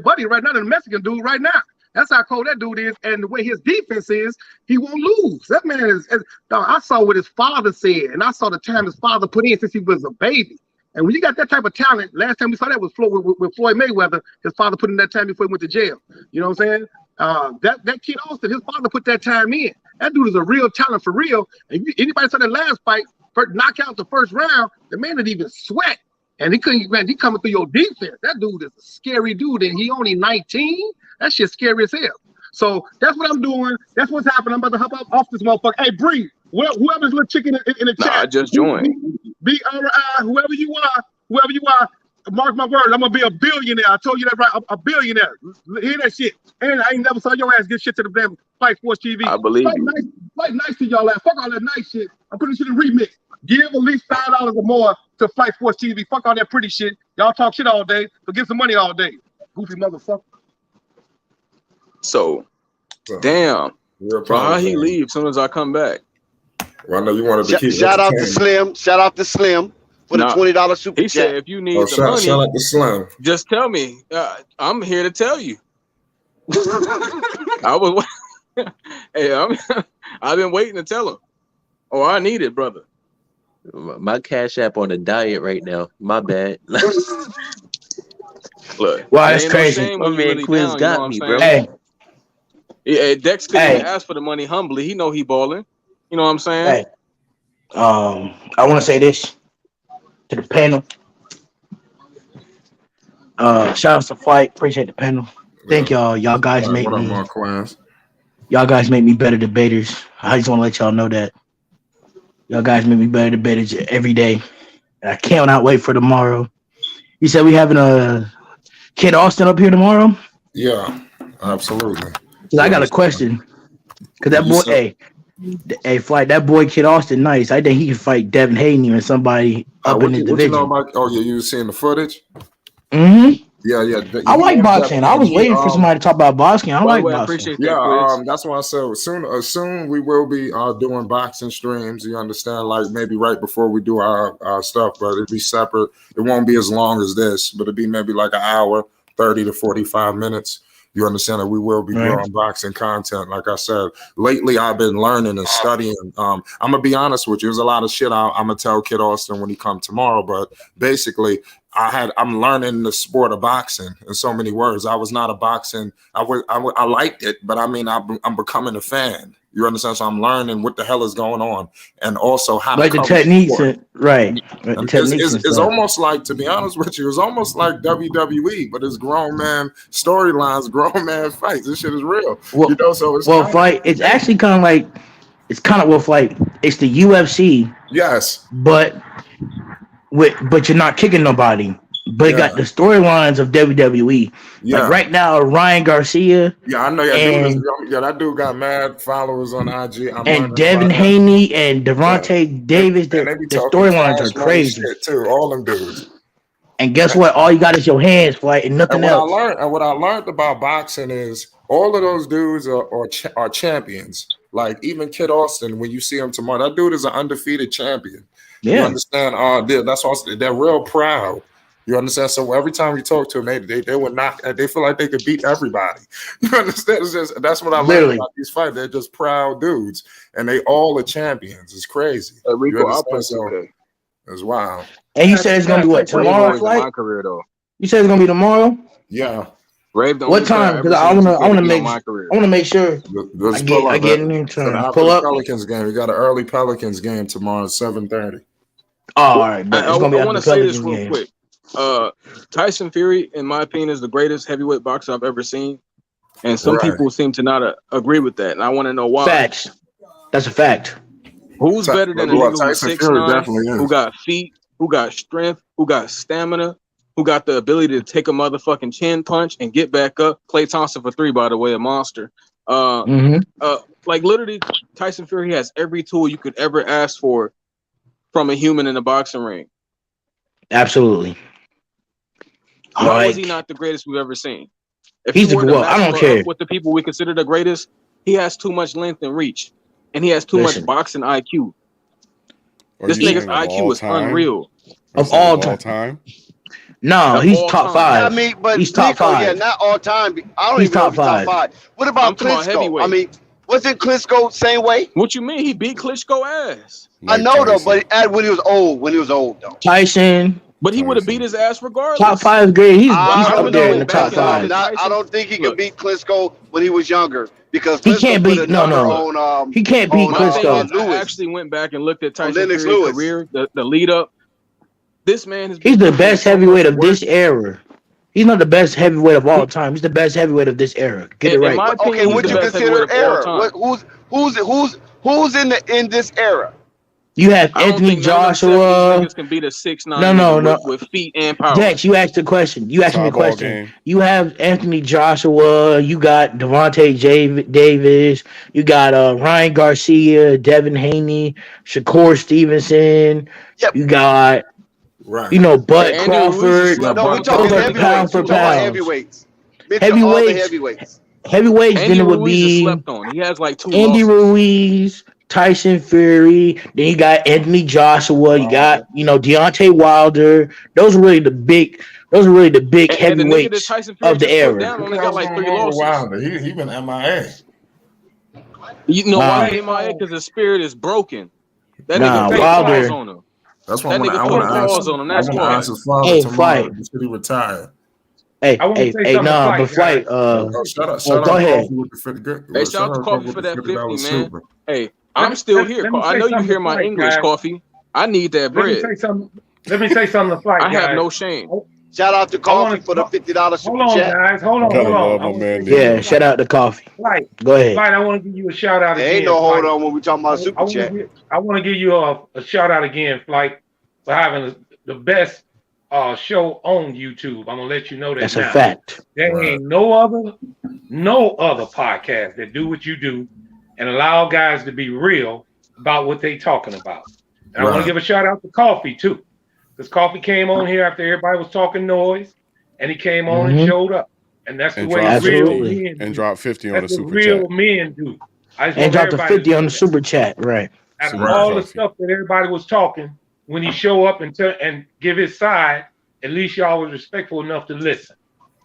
Buddy right now, the Mexican dude right now. That's how cold that dude is, and the way his defense is, he won't lose. That man is dog, I saw what his father said, and I saw the time his father put in since he was a baby. And when you got that type of talent, last time we saw that was with Floyd Mayweather. His father put in that time before he went to jail. You know what I'm saying? That kid Austin, his father put that time in. That dude is a real talent for real. And anybody saw that last fight, knock out the first round, the man didn't even sweat. And he couldn't, man, he coming through your defense. That dude is a scary dude, and he only 19. That shit's scary as hell. So that's what I'm doing. That's what's happening. I'm about to hop off this motherfucker. Hey, Bree, whoever's little chicken in the chat. I just joined. BRI, whoever you are, mark my words, I'm gonna be a billionaire. I told you that right. A billionaire. Hear that shit. And I ain't never saw your ass get shit to the damn Fight Sports TV. I believe Fight nice to y'all ass. Fuck all that nice shit. I'm putting shit in remix. Give at least $5 or more to Fight Sports TV. Fuck all that pretty shit. Y'all talk shit all day, so give some money all day. Goofy motherfucker. So, damn. Bro, how he leave as soon as I come back? Well, I know you wanted to keep shout out to Slim. Shout out to Slim for the $20 super chat. He said, if you need the money, shout out to Slim. Just tell me. I'm here to tell you. I've been waiting to tell him. Oh, I need it, brother. My Cash App on a diet right now. My bad. Look, wow, that's crazy. My man Quiz got me, bro. Hey. Yeah, Dex couldn't ask for the money humbly. He know he balling. You know what I'm saying? Hey, I want to say this to the panel. Shout out to Fight. Appreciate the panel. Thank y'all. Y'all guys make me. Y'all guys make me better debaters. I just want to let y'all know that. Y'all guys make me better debaters every day. I cannot wait for tomorrow. You said we having a Kid Austin up here tomorrow? Yeah, absolutely. I got a question. Cause that boy, hey, Flight, that boy Kid Austin, nice. I think he can fight Devin Haney or somebody up in his division. You know about, you seeing the footage? Mm-hmm. Yeah. I like boxing. I was waiting for somebody to talk about boxing. I like boxing. That's why I said soon we will be doing boxing streams. You understand? Like maybe right before we do our stuff, but it'll be separate. It won't be as long as this, but it'll be maybe like an hour, 30 to 45 minutes. You understand that we will be growing boxing content. Like I said, lately I've been learning and studying. I'm gonna be honest with you. There's a lot of shit I'm gonna tell Kid Austin when he comes tomorrow. But basically, I'm learning the sport of boxing in so many words. I was not a boxing. I liked it, but I mean, I'm becoming a fan. You understand? So I'm learning what the hell is going on, and also how like to the cover techniques, sport. right? And The techniques. it's almost like, to be honest with you, it's almost like WWE, but it's grown man storylines, grown man fights. This shit is real. Well, you know, so it's fight. It's actually kind of like it's the UFC. Yes, but you're not kicking nobody. But it got the storylines of WWE. Yeah. Like right now, Ryan Garcia. Yeah, I know. That dude got mad followers on IG. And Devin Haney and Devontae Davis. The storylines are crazy shit too. All them dudes. And guess what? All you got is your hands, fight, and nothing else. What I learned about boxing is all of those dudes are champions. Like even Kid Austin, when you see him tomorrow, that dude is an undefeated champion. Yeah. You understand? That's why they're real proud. You understand? So every time you talk to them, they would not. They feel like they could beat everybody. You understand? That's what I learned about these fights. They're just proud dudes, and they all are champions. It's crazy. It's wild. And you said it's gonna be what, tomorrow? My career though. You said it's gonna be tomorrow? Yeah. What time? Because I want to make sure I get in time. Pull up. Pelicans game. We got an early Pelicans game tomorrow at 7:30. Oh, all right. But I want to say this real quick. Tyson Fury, in my opinion, is the greatest heavyweight boxer I've ever seen, and some people seem to not agree with that, and I want to know why. Facts. That's a fact. Who's better than a nigga who's 6'9", who got feet, who got strength, who got stamina, who got the ability to take a motherfucking chin punch and get back up? Klay Thompson for 3, by the way, a monster. Like literally, Tyson Fury has every tool you could ever ask for from a human in a boxing ring. Absolutely. How is he not the greatest we've ever seen? If he's I don't care. With the people we consider the greatest, he has too much length and reach, and he has too much boxing IQ. This nigga's IQ is unreal. Of all time. No, he's top 5. I mean, but he's top 5. Yeah, not all time. I don't even know if he's top 5. What about Klitschko? I mean, wasn't Klitschko same way? What you mean? He beat Klitschko ass. I know though, but when he was old though. Tyson. But he would have beat his ass regardless. Top 5 grade. He's up there in the top 5. I don't think he could beat Klitschko when he was younger because he can't beat he can't beat Klitschko. I actually went back and looked at Tyson Fury's career, the lead up. This man is. He's the best heavyweight of this era. He's not the best heavyweight of all time. He's the best heavyweight of this era. Get it right. Okay, what you consider era? Who's in this era? You have Anthony Joshua. Can beat a 6'9" with feet and power. Dex, you asked the question. You asked me a question. You have Anthony Joshua. You got Devontae Davis. You got Ryan Garcia, Devin Haney, Shakur Stevenson. Yep. You got Bud Crawford. No, we're talking pound for pound. Heavyweights. Heavyweights. Then it would be. He has like 2 Andy Ruiz. Tyson Fury, then you got Anthony Joshua, you got Deontay Wilder. Those are really the big heavyweights of the era. Only got like 3 losses. Wilder, he been MIA. You know why MIA? Because his spirit is broken. That nigga put Wilder. paws on him. That's why I want to ask his father tomorrow. Should he retire? Hey, but fight. Go ahead. Hey, shout out to Coffee for that 50, man. Hey, I'm still here. I know you hear my English, Coffee. I need that bread. Let me say something to fight. I have no shame. Shout out to Coffee for the $50 super chat. Guys. Hold on. Yeah, shout out to Coffee. Go ahead. Fight, I want to give you a shout out again. Ain't no hold on when we talking about super chat. I want to give you a shout out again, Flight, for having the best show on YouTube. I'm gonna let you know that. That's a fact. There ain't no other podcast that do what you do and allow guys to be real about what they talking about. And I want to give a shout out to Coffee too, because Coffee came on here after everybody was talking noise, and he came on and showed up, and that's the way real men do. And dropped 50 on the super chat. Real chat. Men do. And dropped the 50 on the super chat, right? After all the stuff that everybody was talking, when he show up and give his side, at least y'all was respectful enough to listen.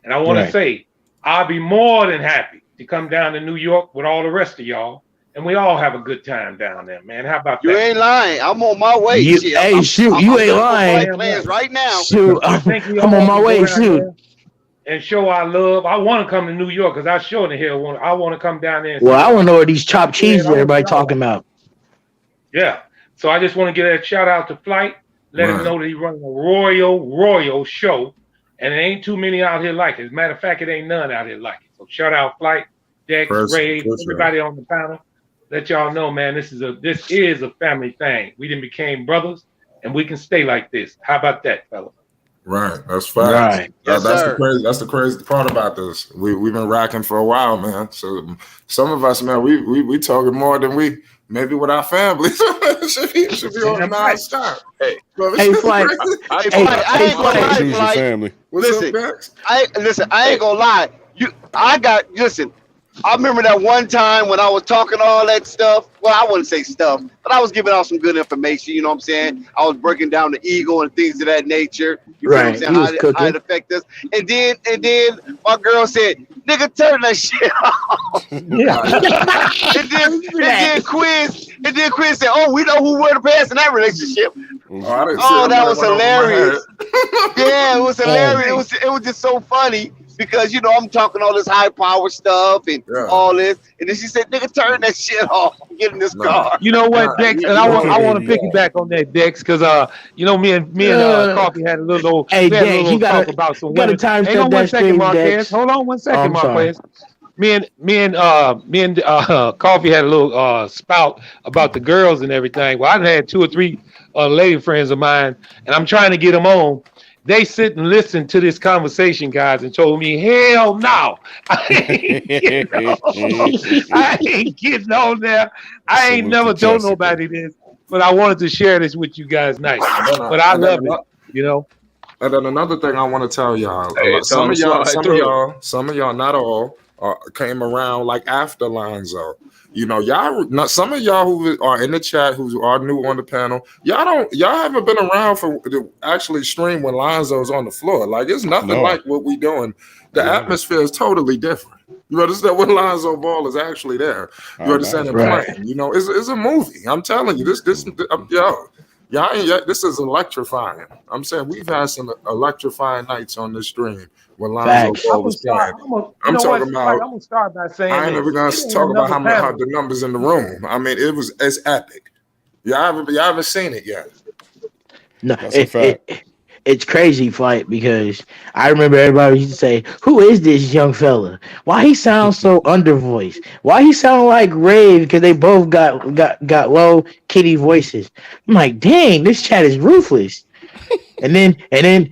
And I want to say, I'll be more than happy to come down to New York with all the rest of y'all, and we all have a good time down there, man. How about that? You ain't lying. I'm on my way. You, Shit. hey, shoot, you ain't lying. Plans right now. Shoot, I'm on my way. Shoot. And show our love. I want to come to New York because I sure in the hell I want to come down there. And well, I want to know what these chopped cheeses everybody talking about. Yeah. So I just want to give a shout out to Flight. Let him know that he's running a royal show. And there ain't too many out here like it. As a matter of fact, it ain't none out here like it. So shout out Flight, Dex, Ray, everybody on the panel. Let y'all know, man, this is a family thing. We done became brothers, and we can stay like this. How about that, fella? Right, that's fine. Right. That's the crazy part about this. We've been rocking for a while, man. So some of us, man, we talking more than we maybe with our families. should be on non-stop. Hey, Flight. Family. Listen, I ain't gonna lie. I remember that one time when I was talking all that stuff. Well, I wouldn't say stuff, but I was giving out some good information. You know what I'm saying? I was breaking down the ego and things of that nature. You know what I'm saying? How it affect us. And then my girl said, "Nigga, turn that shit off." and then Quiz said, "Oh, we know who wore the pants in that relationship." Oh, that was hilarious. Yeah, it was hilarious. It was just so funny. Because, I'm talking all this high power stuff and all this. And then she said, "Nigga, turn that shit off. Get in this car." You know what, Dex? And I want to piggyback on that, Dex, because, me and Coffee had a little talk about some women. Hang on 1 second, Marquez. Hold on 1 second, Marquez. Me and Coffee had a little spout about the girls and everything. Well, I've had 2 or 3 lady friends of mine, and I'm trying to get them on. They sit and listen to this conversation, guys, and told me, "Hell no, I ain't getting on there. I ain't never told nobody this, but I wanted to share this with you guys tonight. But I love it, And then another thing I want to tell y'all, some of y'all, not all, came around like after Lonzo. Y'all. Some of y'all who are in the chat, who are new on the panel, y'all haven't been around to actually stream when Lonzo's on the floor. Like it's nothing like what we doing. The atmosphere is totally different. You understand when Lonzo Ball is actually there. You understand him playing. It's a movie. I'm telling you, this is electrifying. I'm saying we've had some electrifying nights on this stream when Lonzo Ball was playing. I'm talking about. I'm gonna start by saying I ain't never gonna talk about how the numbers in the room. I mean, it's epic. Y'all haven't seen it yet. No, that's a fact. It's crazy, Flight, because I remember everybody used to say, "Who is this young fella? Why he sounds so undervoiced? Why he sound like Ray?" Because they both got low kitty voices. I'm like, dang, this chat is ruthless. And then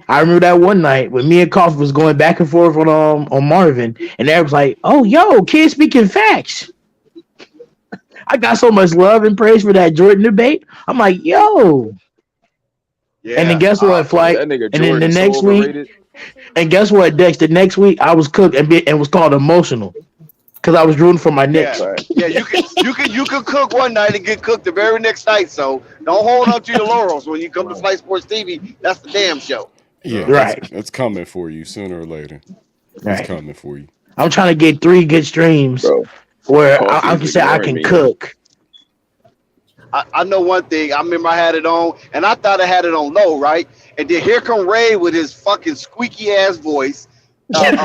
I remember that one night when me and Coffee was going back and forth on Marvin, and everybody was like, "Oh, yo, kid speaking facts." I got so much love and praise for that Jordan debate. I'm like, yo. Yeah. And then guess what, Flight? And then the next week, and guess what, Dex? The next week I was cooked and was called emotional because I was rooting for my Knicks. Yeah, you can cook one night and get cooked the very next night. So don't hold on to your laurels when you come to Flight Sports TV. That's the damn show. Yeah, right. It's coming for you sooner or later. It's coming for you. I'm trying to get 3 good streams where I can say I can cook. I know one thing. I remember I had it on, and I thought I had it on low, right? And then here come Ray with his fucking squeaky ass voice. And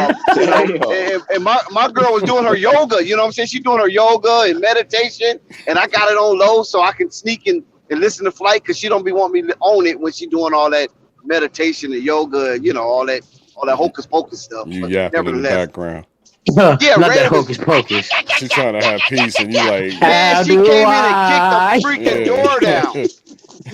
my girl was doing her yoga. You know what I'm saying? She's doing her yoga and meditation, and I got it on low so I can sneak in and listen to Flight because she don't be wanting me to own it when she doing all that meditation and yoga, and, all that hocus pocus stuff. You yapping in the background. Yeah, not that hocus pocus. She's trying to have peace, and you like. Man, she came in and kicked the freaking door down.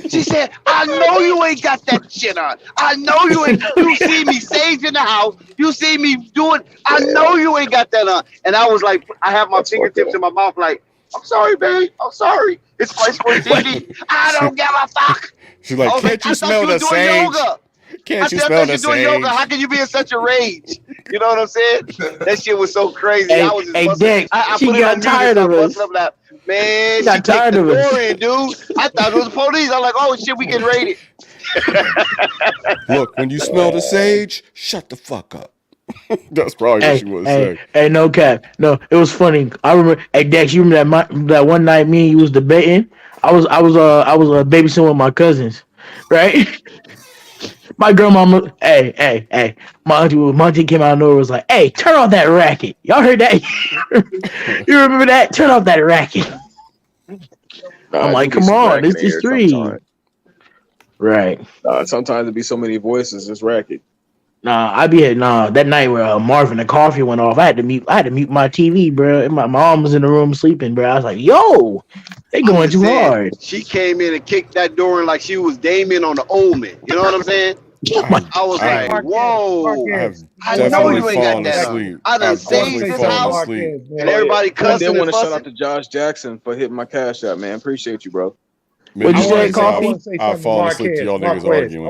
She said, "I know you ain't got that shit on. I know you ain't. You see me Sage in the house. You see me doing. I know you ain't got that on." And I was like, I have my fingertips in my mouth, like, "I'm sorry, babe. I'm sorry. It's Flight Sports TV. I don't give a fuck." She's like, "Can't you smell the sage? Can't you smell the sage? Yoga. How can you be in such a rage?" You know what I'm saying? That shit was so crazy. Hey, I was just Dick, she got tired of us. Man, she got tired of us. In, dude. I thought it was the police. I'm like, "Oh shit, we getting raided." Look, when you smell the sage, shut the fuck up. That's probably what she would say. Hey, no cap. No, it was funny. I remember. Hey, Dex, you remember that one night me and you was debating? I was babysitting with my cousins, right? My grandmama, hey, my auntie came out of nowhere, was like, "Hey, turn off that racket." Y'all heard that? You remember that? Turn off that racket. I'm like, come on, it's 3. Sometimes. Right. Sometimes it be so many voices, it's racket. That night where Marvin the coffee went off, I had to mute my TV, bro. And my mom was in the room sleeping, bro. I was like, yo, they going too hard. She came in and kicked that door in like she was Damien on the Omen. You know what I'm saying? I was like, whoa. I know you ain't got that. I done saved this house. And everybody cussing. I did want to shout out to Josh Jackson for hitting my cash out, man. Appreciate you, bro. What'd you say, Coffee? I fall asleep to y'all niggas arguing.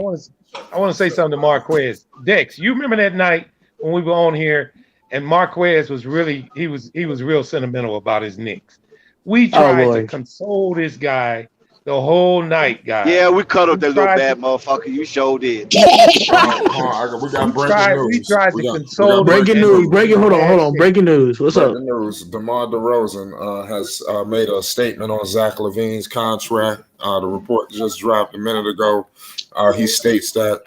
I want to say something to Marquez. Dex, you remember that night when we were on here and Marquez was really he was real sentimental about his Knicks. We tried to console this guy the whole night, guys. Yeah, we cut up that little bad motherfucker. You sure did. We got breaking news. We tried to console. Breaking news. Hold on. Breaking news. What's up? Breaking news. Demar Derozan has made a statement on Zach LaVine's contract. The report just dropped a minute ago. He states that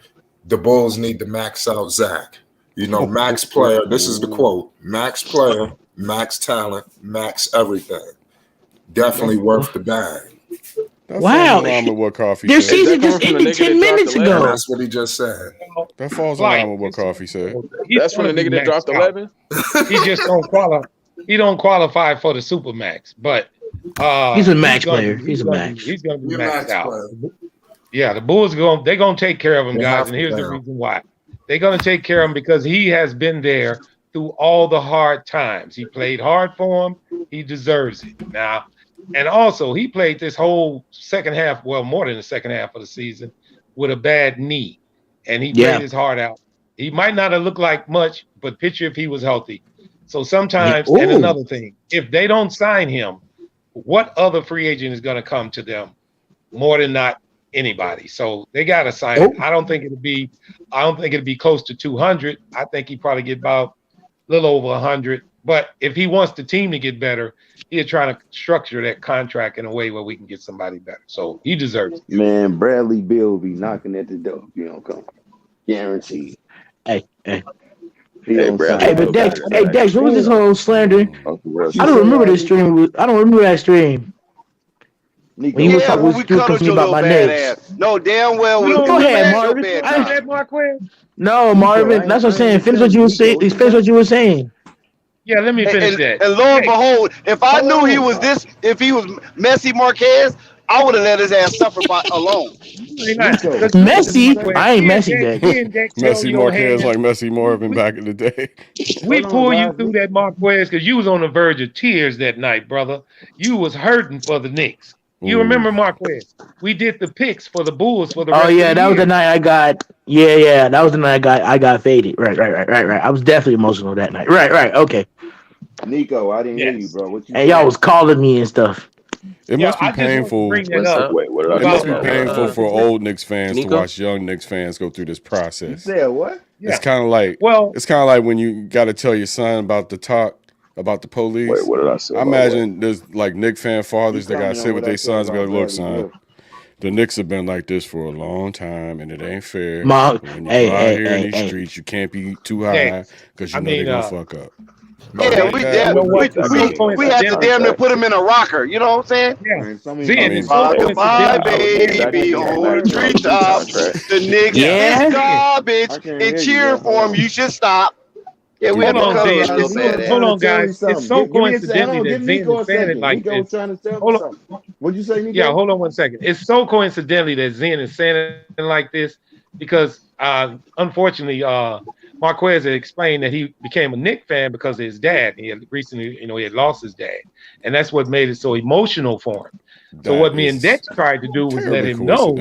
the Bulls need to max out Zach. You know, max player. This is the quote: max player, max talent, max everything. Definitely worth the bag. That's in line with what Coffee Their said. season just ended 10 minutes ago. That's what he just said. That falls in line with what Coffee said. That's from the nigga that dropped 11? He just don't qualify. He don't qualify for the Supermax, but he's a max player. He's a max. He's going to be maxed out. Yeah, the Bulls they're going to take care of him, guys, and here's the reason why. They're going to take care of him because he has been there through all the hard times. He played hard for him. He deserves it. Now, and also he played this whole second half, well, more than the second half of the season, with a bad knee, and he played his heart out. He might not have looked like much, but picture if he was healthy. So sometimes, and another thing, if they don't sign him, what other free agent is going to come to them? More than not anybody. So they got to sign him. I don't think it'll be close to 200. I think he probably get about a little over 100. But if he wants the team to get better, he'll try to structure that contract in a way where we can get somebody better. So he deserves it. Man, Bradley Beal will be knocking at the door. You don't come. Guaranteed. Hey, but Dex, what was this whole slander? I don't remember this stream. I don't remember that stream. When you was talking about my Knicks. No, damn well. Go ahead, Marvin. No, Marvin. That's what I'm saying. Finish what you were saying. Yeah, let me finish that. And lo and behold, if I knew he was if he was Messi Marquez, I would have let his ass suffer alone. Messi? I ain't Messi, Dex. Messi Marquez like Messi Marvin back in the day. We pull you through that Marquez because you was on the verge of tears that night, brother. You was hurting for the Knicks. You remember Marquez? We did the picks for the Bulls for the rest of the that was the night I got. Yeah, that was the night I got faded. Right. I was definitely emotional that night. Right. Okay. Nico, I didn't hear you, bro. What you? And y'all was calling me and stuff. It must be painful. It must be painful for old Knicks fans to watch young Knicks fans go through this process. Yeah, what? It's kind of like when you got to tell your son about the talk about the police. Wait, what did I say? I imagine there's like Knicks fan fathers that got to sit with their sons and be like, "Look, son, the Knicks have been like this for a long time, and it ain't fair. When you go out here in these streets, you can't be too high because you know they're gonna fuck up." Yeah, we had to damn near put him in a rocker. You know what I'm saying? Yeah. Bye, baby, on the treetop. The Knicks is garbage and cheer for him. You should stop. Yeah, we hold on, guys. It's so coincidental that Zen is saying it like this. What'd you say, Nico? Yeah, hold on 1 second. It's so coincidentally that Zen is saying it like this because, unfortunately, Marquez had explained that he became a Knicks fan because of his dad. He had recently, he had lost his dad, and that's what made it so emotional for him. So what me and Dex tried to do was let him know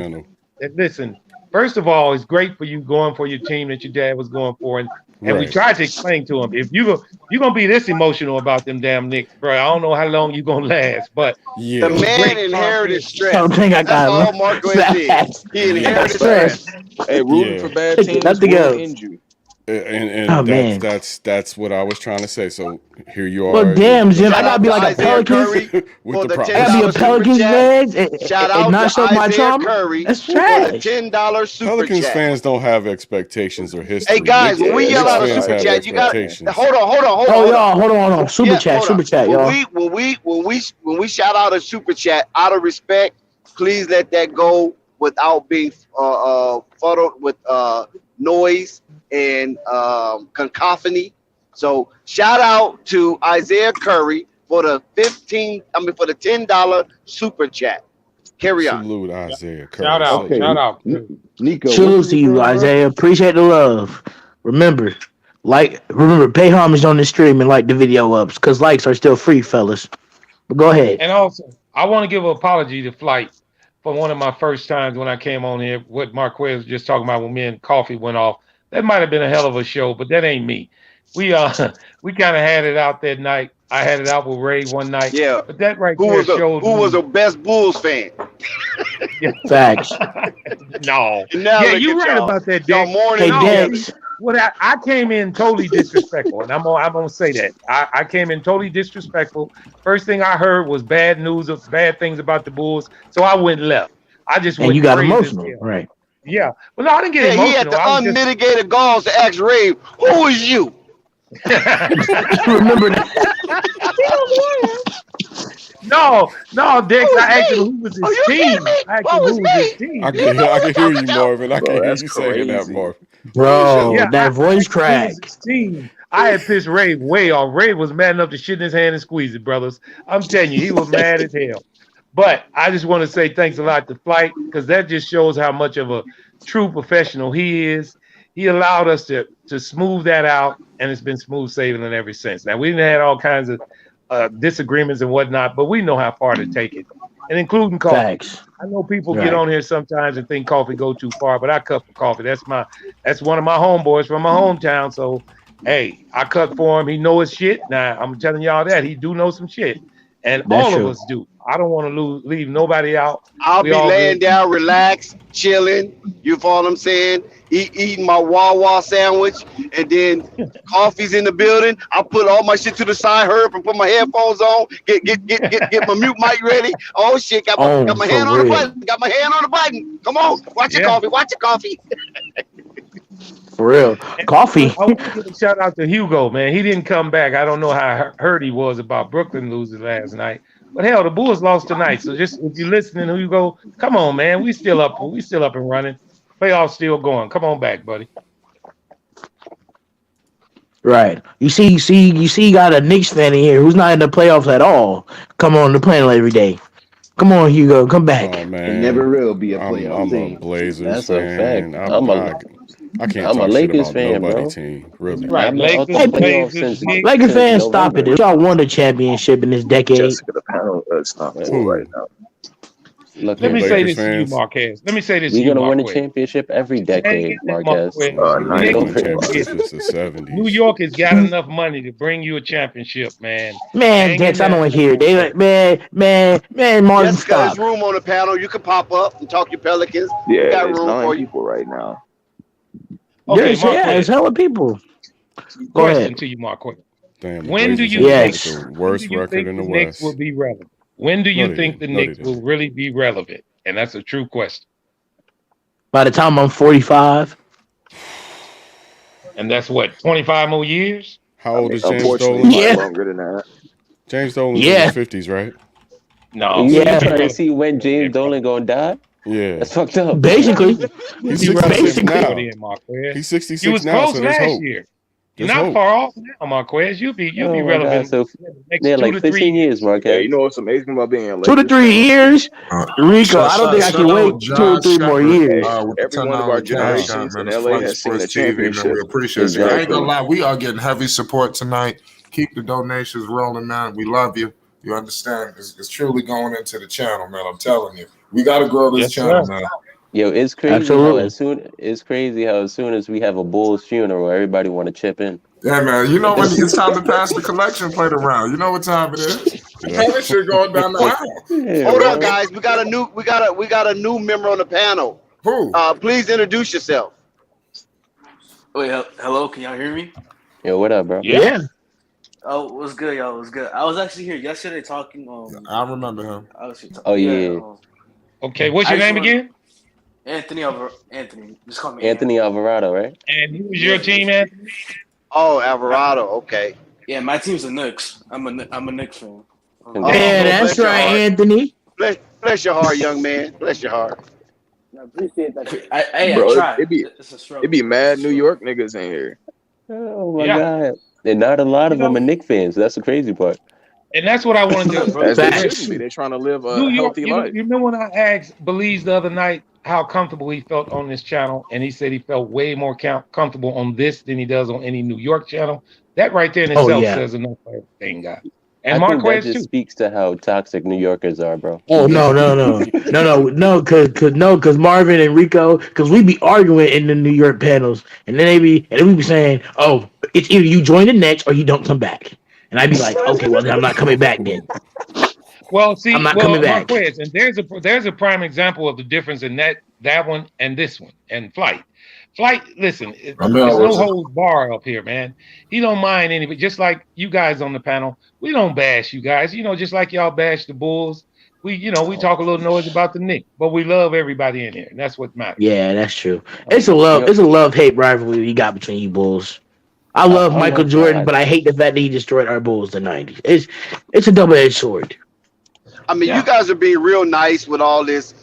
that, listen, first of all, it's great for you going for your team that your dad was going for, and we tried to explain to him, if you're gonna be this emotional about them damn Knicks, bro, I don't know how long you're gonna last. But the man inherited stress. I don't think I got all Marquez did. He inherited stress. Hey, rooting for bad teams will end you. And man. that's what I was trying to say. So here you are. Well, damn, Jim, I Shout gotta out be to like a Isaiah Pelicans. Curry with for the the I gotta be a $10 super Pelicans chat. fan Shout and out not show to my Isaiah trauma. Curry That's for the trash. $10 super Pelicans chat. fans don't have expectations or history. Hey guys, when we yell Knicks out a fans super have chat, you got expectations. hold on. Oh, y'all, hold on. Super chat, When y'all. we shout out a super chat, out of respect, please let that go without being fuddled with noise and cacophony. So shout out to Isaiah Curry for the $10 super chat. Carry on. Salute Isaiah Curry. Shout out. Okay, Shout out. Nico, what Salute to you you, were saying, bro? Isaiah. Appreciate the love. Remember, pay homage on the stream and like the video ups, because likes are still free, fellas. But go ahead. And also, I want to give an apology to Flight for one of my first times when I came on here. What Marquez was just talking about when me and Coffee went off. That might have been a hell of a show, but that ain't me. We kind of had it out that night. I had it out with Ray one night. Yeah. But that right Who there was showed the best Bulls fan? Facts. No. Now Yeah, look you're at right y'all. about that, Y'all Dick. mourning Hey, out. Dex. What I came in totally disrespectful, and I'm gonna say that I came in totally disrespectful. First thing I heard was bad news of bad things about the Bulls, so I went left. I just And went you got crazy as emotional, hell. right? Yeah, well, no, I didn't get Yeah, he had emotional. the I was just unmitigated galls to ask Rave, who is you? Remember that? no, Dex. Who is I asked him me? who was Oh, his you kidding team. me? I asked What him was who was his me? team. I can hear you, Marvin. I can hear you saying that, Marvin. Bro, Yeah, that voice asked him who crack. was his team. I had pissed Ray way off. Ray was mad enough to shit in his hand and squeeze it, brothers. I'm telling you, he was mad as hell. But I just want to say thanks a lot to Flight, because that just shows how much of a true professional he is. He allowed us to smooth that out, and it's been smooth sailing ever since. Now, we've had all kinds of disagreements and whatnot, but we know how far to take it, and including Coffee. Facts. I know people Right. get on here sometimes and think Coffee go too far, but I cut for Coffee. That's one of my homeboys from my hometown. So, hey, I cut for him. He know his shit. Now, I'm telling y'all that he do know some shit, and That's all of true. us do. I don't want to leave nobody out. I'll We be all laying good. down, relaxed, chilling. You follow what I'm saying? Eating my Wawa sandwich, and then Coffee's in the building. I put all my shit to the side, hurry up and put my headphones on. Get my mute mic ready. Oh shit, got my For hand on the real. button. Got my hand on the button. Come on, watch your Yeah. coffee. Watch your coffee. For real. Coffee. I want to give a shout out to Hugo, man. He didn't come back. I don't know how hurt he was about Brooklyn losing last night. But hell, the Bulls lost tonight. So just if you're listening, Hugo, come on, man. We still up and running. Playoffs still going. Come on back, buddy. Right. You see, you got a Knicks fan in here who's not in the playoffs at all. Come on the panel every day. Come on, Hugo, come back. Oh man, It never will be a playoff I'm a team. Blazers That's a fan. fact. I'm a I can't I'm a talk shit Lakers about fan, nobody bro. team, really. Right. I've been out Lakers, the playoffs Blazers, since Knicks. Lakers fans, November. stop it. Y'all won the championship in this decade. Jessica, the panel is not full Who? right now. Look, Let me Lakers say this to you, fans? Marquez. Let me say this to we're you, gonna win a Marquez. championship every Hang decade, in there, Marquez. Marquez. We've been Get winning over it. championships since the '70s. New York has got enough money to bring you a championship, man. Man, Hang Dex, in I there. don't hear it. They man, Martin, Jessica, stop. there's room on the panel. You can pop up and talk your Pelicans. We Yeah, got there's room 9 for you. people right now. Okay, Yes, Marquez. it's hella people. Go Question ahead. to you, Marquez. Damn, the When do Blazers you have Yes. the worst record in the Knicks will West. be relevant? When do No, you they think the didn't. No, they Knicks will didn't. really be relevant? And that's a true question. By the time I'm 45, And that's what, 25 more years? How old is James Unfortunately, Dolan? probably Yeah. longer than that. James Dolan's Yeah. in his 50s, right? No. You Yeah. trying to see when James Dolan gonna die? Yeah. That's fucked up. basically, He's You'll be relevant 66 before now. then, Marquez. He's You 66 was now, close so there's last hope. year. You're There's not hope. far off now, Marquez. You'll be Oh my God, relevant so in the next yeah, 2 like to 3 15 years, Yeah, Marquez. you know what's amazing about being a 2 to Lakers 3 fan? years, Rico. I don't think I Shout can wait out 2 or 3 more Josh years. Shepard with the Every one of our $10 cash Wow. app, generations man. in It's LA Flight has seen a Sports TV, man. We championship. appreciate you. I ain't gonna Exactly. lie, we are getting heavy support tonight. Keep the donations rolling, man. We love you. You understand? It's truly going into the channel, man. I'm telling you. We got to grow this Yes, channel, sir. man. Yo, it's crazy Absolutely. how as soon as we have a Bulls funeral, everybody want to chip in. Yeah, man. You know when it's time to pass the collection plate around. You know what time it is. Man, this shit going down the aisle. Yeah, Hold on, bro. guys. We got a new member on the panel. Who? Please introduce yourself. Wait, hello, can y'all hear me? Yo, what up, bro? Yeah. Oh, what's good, y'all? What's good? I was actually here yesterday talking. I remember him. Oh yeah. Okay, what's your name again? Anthony. Just call me Anthony Alvarado, right? And who was your team, Anthony? Oh, Alvarado. Okay. Yeah, my team's the Knicks. I'm a Knicks fan. Yeah, that's right, Anthony. Bless your heart, young man. Bless your heart. I appreciate that. Bro, I tried. it be mad New York niggas in here. Oh my god. And not a lot of them are Knicks fans. That's the crazy part. And that's what I want to do. As they shouldn't be. They're trying to live a healthy life. You remember when I asked Belize the other night how comfortable he felt on this channel, and he said he felt way more comfortable on this than he does on any New York channel. That right there in itself says enough for everything, guys. And I think that Marquez just too. speaks to how toxic New Yorkers are, bro. Oh no, because Marvin and Rico, because we be arguing in the New York panels, and then we be saying, "Oh, it's either you join the Nets or you don't come back," and I'd be like, "Okay, well then I'm not coming back then." Well, see, I'm not coming back. Marquez, and there's a prime example of the difference in that one and this one and Flight. Listen, there's no holds bar up here, man. He don't mind anybody. Just like you guys on the panel, we don't bash you guys. You know, just like y'all bash the Bulls. We talk a little noise about the Knicks, but we love everybody in here, and that's what matters. Yeah, that's true. It's a love-hate rivalry you got between you Bulls. I love Michael Jordan, but I hate the fact that he destroyed our Bulls in the 90s. It's a double-edged sword. I mean, you guys are being real nice with all this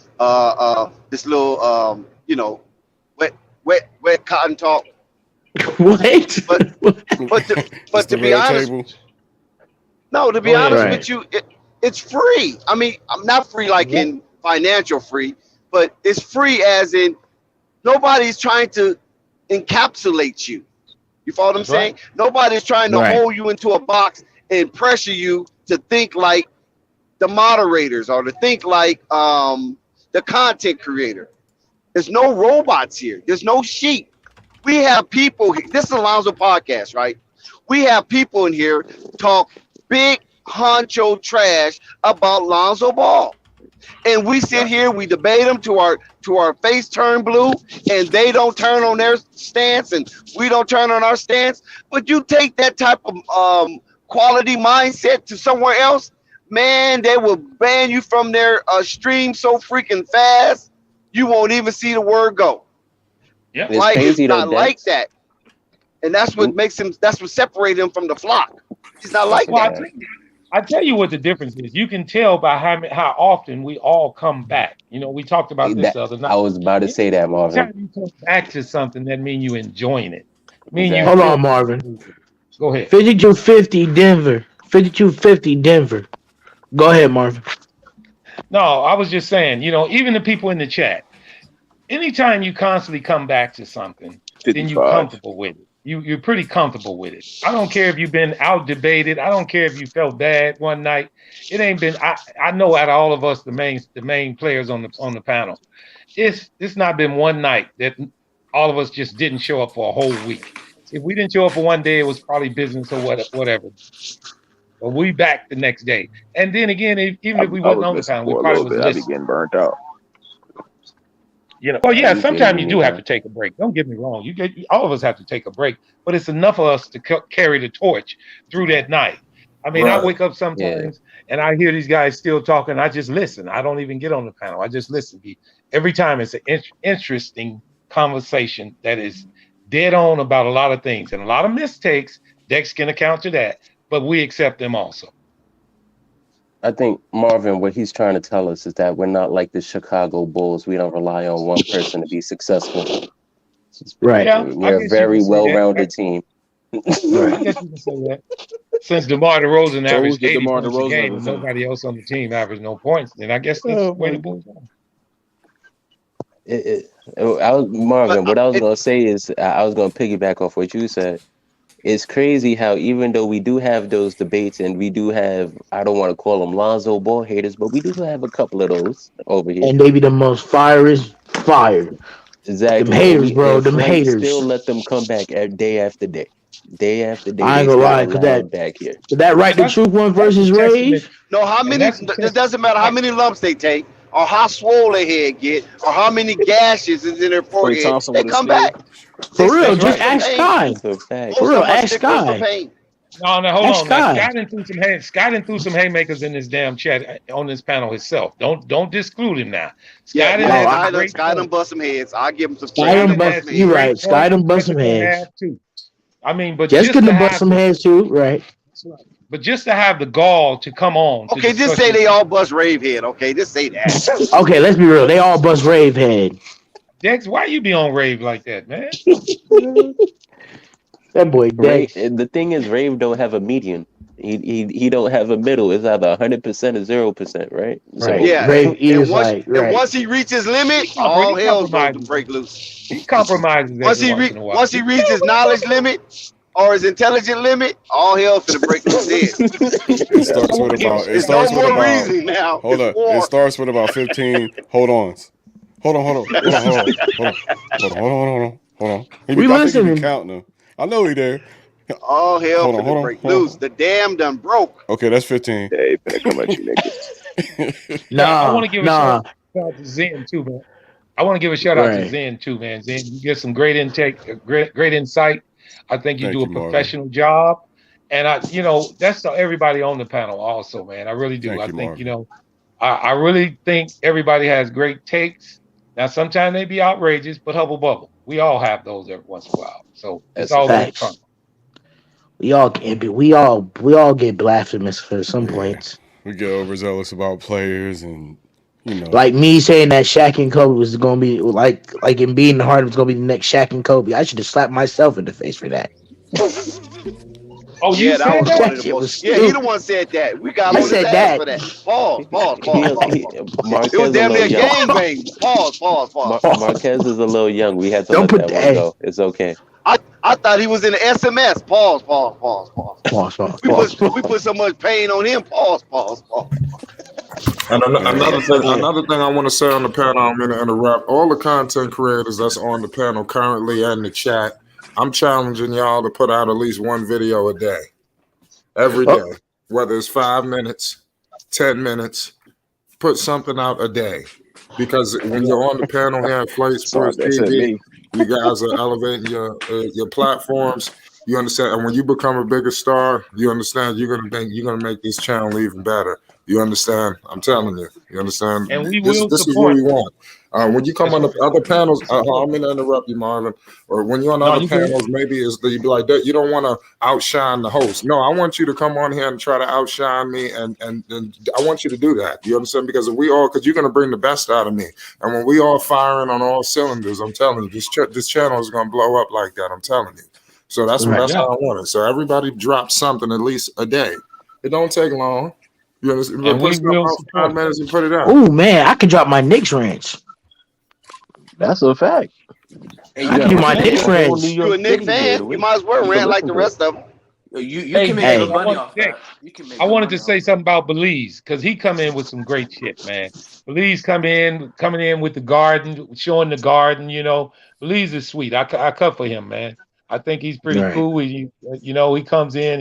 this little wet cotton talk. What? But to be honest, to be honest with you, it's free. I mean, I'm not free like in financial free, but it's free as in nobody's trying to encapsulate you. You follow what I'm saying? Nobody's trying to hold you into a box and pressure you to think like the moderators or to think like the content creator. There's no robots here. There's no sheep. We have people. This is a Lonzo podcast, right? We have people in here talk big honcho trash about Lonzo Ball, and we sit here, we debate them to our face turn blue, and they don't turn on their stance, and we don't turn on our stance. But you take that type of quality mindset to somewhere else, man, they will ban you from their stream so freaking fast. You won't even see the word go. Yeah, like it's not like that, and that's what makes him. That's what separates him from the flock. He's not like that. I tell you what the difference is. You can tell by how often we all come back. You know, we talked about this the other night. I was about to say that, Marvin. Every time you come back to something, that means you enjoying it. Hold on, Marvin. Go ahead. 52-50 Denver. 52-50 Denver. Go ahead, Marvin. No, I was just saying, even the people in the chat, anytime you constantly come back to something, 55. Then you're comfortable with it. You're pretty comfortable with it. I don't care if you've been out debated. I don't care if you felt bad one night. It ain't been. I know out of all of us, the main players on the panel, it's not been one night that all of us just didn't show up for a whole week. If we didn't show up for one day, it was probably business or whatever. But we back the next day. And then again, even if we wasn't on the panel, we probably was listening. I'd be getting burnt out. Well, yeah, sometimes you do have to take a break. Don't get me wrong. All of us have to take a break, but it's enough of us to carry the torch through that night. I mean, I wake up sometimes and I hear these guys still talking. I just listen. I don't even get on the panel. I just listen. Every time it's an interesting conversation that is dead on about a lot of things and a lot of mistakes. Dex can account to that, but we accept them also. I think, Marvin, what he's trying to tell us is that we're not like the Chicago Bulls. We don't rely on one person to be successful. Right. Yeah, we're a very well-rounded team. I guess you can say that. Since DeMar DeRozan averaged 80 points a game and nobody else on the team averaged no points, then I guess that's the way the Bulls are. Marvin, what I was going to say is I was going to piggyback off what you said. It's crazy how even though we do have those debates and we do have, I don't want to call them Lonzo Ball haters, but we do have a couple of those over here. And they be the most fire. Exactly. Them haters, bro. Them haters. Still let them come back day after day. Day after day. I ain't gonna lie, because back here. That right, the truth one versus Rage. No, how many? It doesn't matter how many lumps they take. or how swole their head get, or how many gashes is in their forehead, Thompson they with a come steal. back. For real, Stick just with ask pain. Sky. That's a fact. For Most real, of them ask stick with for Sky. pain. No, hold Ask on. Now, Sky. Scott done threw some haymakers in this damn chat on this panel himself. Don't disclude him now. Yeah, Scott Sky done bust some heads. I give him some Sky done credit. bust. You right. Sky done bust some heads. Too. I mean, but Jessica just to done bust have some heads too, right? but just to have the gall to come on. To Okay, just discuss say this- they all bust rave head. Okay, just say that. Okay, let's be real. They all bust rave head. Dex, why you be on rave like that, man? That boy Dex. The thing is, Rave don't have a median. He don't have a middle. It's either 100% or 0%, right? So, Right. Yeah, Rave and is once, like right. and once he reaches limit, all hell's going to break loose. He compromises Once every once in a while. once he reaches his knowledge limit or his intelligent limit, all hell's finna break loose. It starts with about. It It's starts no with more about. reason now. Hold It's up. war. It starts with about 15. Hold on. Hold on. He We be, I think he listening. be counting them. I know he there. All hell Hold on, finna hold on, break hold on. loose. The dam done broke. Okay, that's 15. Hey, finna come at you, niggas. I want to give a Nah. shout out to Zen too, man. I want to give a shout out to Right. Zen too, man. Zen, you get some great intake, great insight. I think you Thank do a you, Marvin. professional job, and that's to everybody on the panel also, man. I really do. Thank I you, think Marvin. I really think everybody has great takes. Now, sometimes they be outrageous, but hubble bubble. We all have those every once in a while. So it's all good fun. Facts. We all get blasphemous for some points. We get overzealous about players, and Like me saying that Shaq and Kobe was gonna be like Embiid and Harden was gonna be the next Shaq and Kobe. I should have slapped myself in the face for that. Oh, you Yeah, that said was that? one of the Shit was most. Yeah, he stupid. the one said that. We got I on his said ass that. for that. Pause. Marquez It was damn a near little young. gangbang. Pause. Marquez is a little young. We had to Don't let put that one hey. go. It's okay. I thought he was in the SMS. Pause. We put so much pain on him. Pause. And another thing I want to say on the panel, I'm going to interrupt. All the content creators that's on the panel currently and in the chat, I'm challenging y'all to put out at least one video a day, every day, whether it's 5 minutes, 10 minutes, put something out a day. Because when you're on the panel here at Flight Sports TV, you guys are elevating your platforms. You understand, and when you become a bigger star, you understand you're gonna make this channel even better. You understand? I'm telling you. You understand? And we This will is what support. we want. When you come on the other panels, I'm going to interrupt you, Marvin. Or when you're on other panels, maybe you be like that. You don't want to outshine the host. No, I want you to come on here and try to outshine me, and I want you to do that. You understand? Because if because you're going to bring the best out of me, and when we all firing on all cylinders, I'm telling you, this channel is going to blow up like that. I'm telling you. So that's how I want it. So everybody drop something at least a day. It don't take long. You understand? And Put we will stuff out 5 minutes and put it out. Oh man, I can drop my Knicks rants. That's a fact. I can do my Knicks rants. You a Knicks fan? You might as well rant like the rest of them. You can make good money off that. You can make I wanted to say something about Belize because he come in with some great shit, man. Belize coming in with the garden, showing the garden. Belize is sweet. I cut for him, man. I think he's pretty cool. He comes in.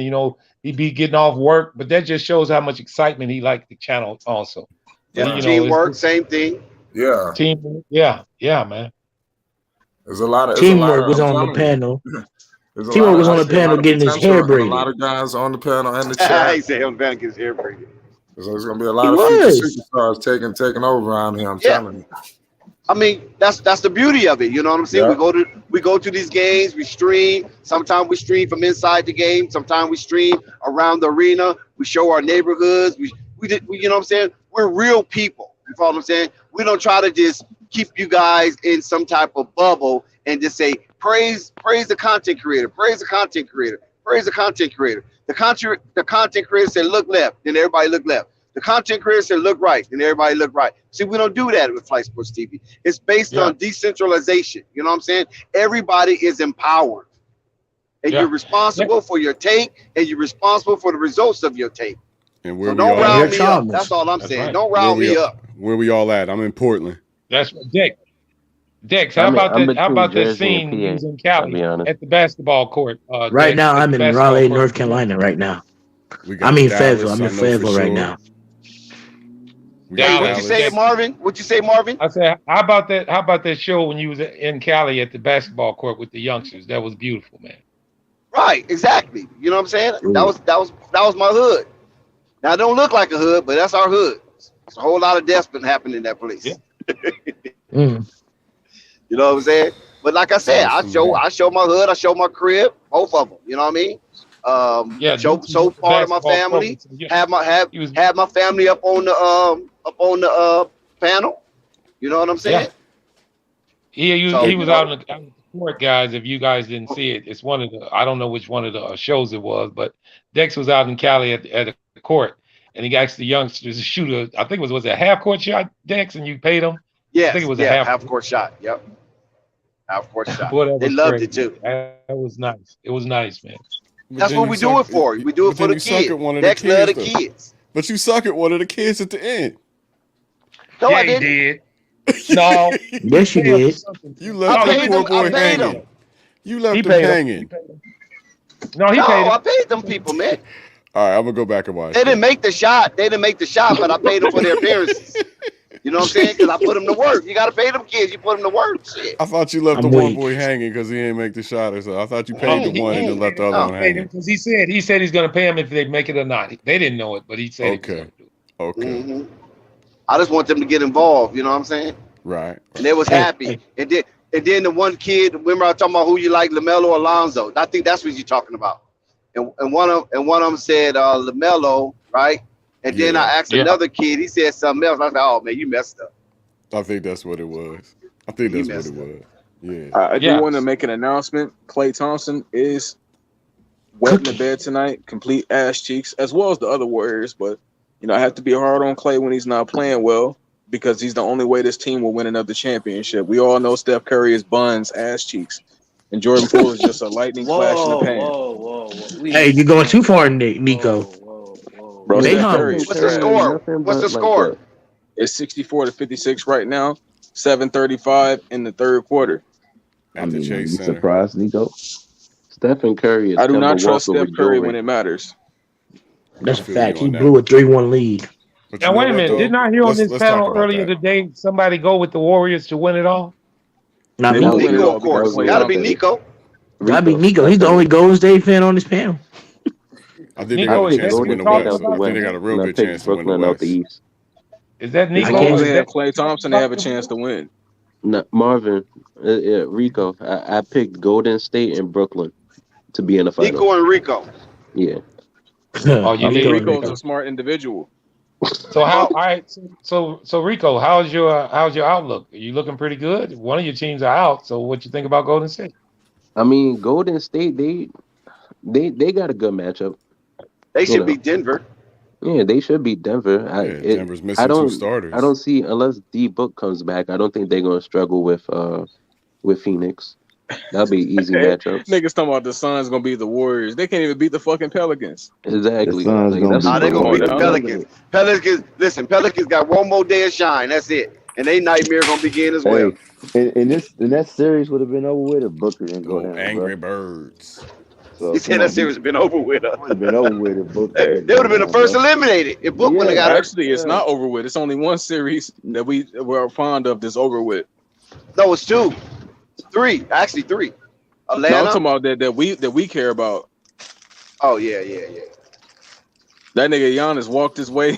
He be getting off work, but that just shows how much excitement he liked the channel also. Yeah, teamwork, same thing. Yeah. Team. Yeah, man. There's a lot of teamwork was on the panel. Teamwork was on the panel getting his hair braided. A lot of guys on the panel and the chat. He said on the panel getting his hair braided. So there's gonna be a lot of future superstars taking over around here. I'm telling you. I mean, that's the beauty of it. You know what I'm saying? Yeah. We go to these games, we stream. Sometimes we stream from inside the game. Sometimes we stream around the arena. We show our neighborhoods. We you know what I'm saying? We're real people. You follow what I'm saying? We don't try to just keep you guys in some type of bubble and just say praise the content creator, praise the content creator, praise the content creator. The content creator said look left, then everybody look left. The content creator said look right, and everybody look right. See, we don't do that with Flight Sports TV. It's based on decentralization. You know what I'm saying? Everybody is empowered. And you're responsible for your take, and you're responsible for the results of your take. And where so we don't all round me up. That's all I'm saying. Right. Don't round me up. Where we all at? I'm in Portland. That's right. Dex, how about that scene he was in Cali at the basketball court? Right now, I'm in Raleigh, North Carolina right now. I'm in Fayetteville. I'm in Fayetteville right now. What you say, Marvin? What you say, Marvin? I said, how about that? How about that show when you was in Cali at the basketball court with the youngsters? That was beautiful, man. Right, exactly. You know what I'm saying? That was my hood. Now it don't look like a hood, but that's our hood. There's a whole lot of deaths been happening in that place. Mm. You know what I'm saying? But like I said, I show my hood, I show my crib, both of them. You know what I mean? Show part of my family. Have my family up on the panel. You know what I'm saying? Yeah, he was out in the court, guys. If you guys didn't see it, it's one of the, I don't know which one of the shows it was, but Dex was out in Cali at the court, and he asked the youngsters to shoot I think it was a half court shot, Dex, and you paid him. Yeah, I think it was a half court shot. Yep, half court shot. Boy, they loved it too. That was nice. It was nice, man. That's what we do it for. We do it for the kids. Dex love the kids. But you suck at one of the kids at the end. No, yeah, I didn't. He did. No. Yes, you did. You left the poor boy hanging. You left him hanging. No, he paid him. I paid them people, man. All right, I'm gonna go back and watch. They didn't make the shot. But I paid them for their appearances. You know what I'm saying? Because I put them to work. You gotta pay them kids. You put them to work. Shit. I thought you left the one boy hanging because he didn't make the shot or so. I thought you paid the one and then left the other one hanging. Because he said he's gonna pay him if they make it or not. They didn't know it, but he said okay. Mm-hmm. I just want them to get involved. You know what I'm saying? Right. And they was happy. And then the one kid. Remember I was talking about who you like, LaMelo or Lonzo? I think that's what you're talking about. And one of them said LaMelo, right? And then I asked another kid. He said something else. I said, "Oh man, you messed up." I think that's what it was. Yeah. I do want to make an announcement. Klay Thompson is wet in the bed tonight, complete ass cheeks, as well as the other Warriors. But I have to be hard on Klay when he's not playing well, because he's the only way this team will win another championship. We all know Steph Curry is buns, ass cheeks, and Jordan Poole is just a lightning flash in the pan. Hey, you're going too far, Nico. Bro, Stay Steph Curry humble. What's the score? What's the score? It's 64-56 right now. 7:35 in the third quarter. You surprised, Nico? Stephen Curry. I do not trust Steph Curry when it matters. That's a fact. He blew a 3-1 lead. Now wait a minute. Didn't I hear on this panel earlier today somebody go with the Warriors to win it all? Not me. Nico, of course. Gotta be Nico. Gotta be Nico. He's the only Golden State fan on this panel. I think they got a chance to win the West. I think they got a real good chance to win the West. Is that Nico? As they have Klay Thompson, they have a chance to win. No, Marvin, Rico. I picked Golden State and Brooklyn to be in the final. Nico and Rico. Yeah. Rico's a smart individual. So how? All right. So Rico, how's your outlook? Are you looking pretty good? One of your teams are out. So what you think about Golden State? I mean, Golden State, they got a good matchup. They should beat Denver. Yeah, they should beat Denver. Denver's missing two starters. I don't see, unless D-Book comes back, I don't think they're gonna struggle with Phoenix. That'll be an easy matchup. Niggas talking about the Suns gonna beat the Warriors. They can't even beat the fucking Pelicans. Exactly. They're gonna beat the Pelicans. Pelicans got one more day of shine. That's it. And they nightmare gonna begin as well. And that series would have been over with if Booker didn't go down. Angry Birds. So, he said that series been over with. Would have been over with if Booker. They would have been the first eliminated if Booker would have got. Actually, it's not over with. It's only one series that we're fond of that's over with. No, it's two. 3, actually 3. Atlanta. No, I'm talking about that we care about. Oh yeah. That nigga Giannis walked his way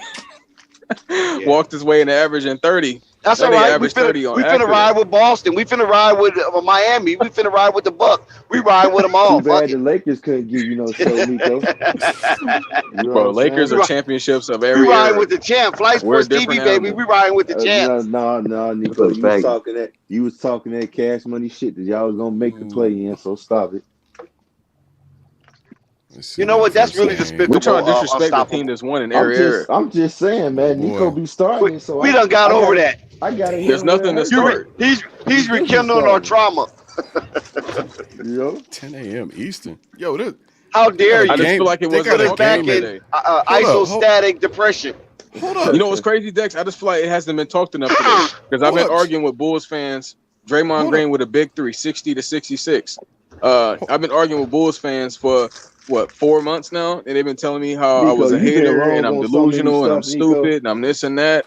in the average in 30. That's all right. We finna ride with Boston. We finna ride with Miami. We finna ride with the Bucks. We ride with them all. Too bad the Lakers couldn't give you no show, Nico. Bro, Lakers are championships of every. We ride with the champ. Flight Sports TV, baby. We riding with the champs. No, Nico. You was talking that cash money shit that y'all was gonna make the play in. So stop it. You know what? That's really despicable. We're trying to disrespect the team that's won in every era. I'm just saying, man. Nico be starting. So we done got over that. I got it. There's nothing to start. He's rekindling our trauma. 10 a.m. Eastern. Yo, this. How dare you? I just feel like it was back in isostatic depression. Hold up. You know what's crazy, Dex? I just feel like it hasn't been talked enough today because I've been arguing with Bulls fans. Draymond Green with a big 3, 60-66. I've been arguing with Bulls fans for 4 months now, and they've been telling me how I was a hater and I'm delusional and I'm stupid and I'm this and that.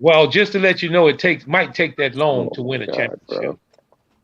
Well, just to let you know, might take that long to win a championship. Bro.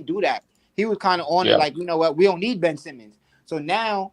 didn't do that. He was kind of on it like, you know what, we don't need Ben Simmons. So now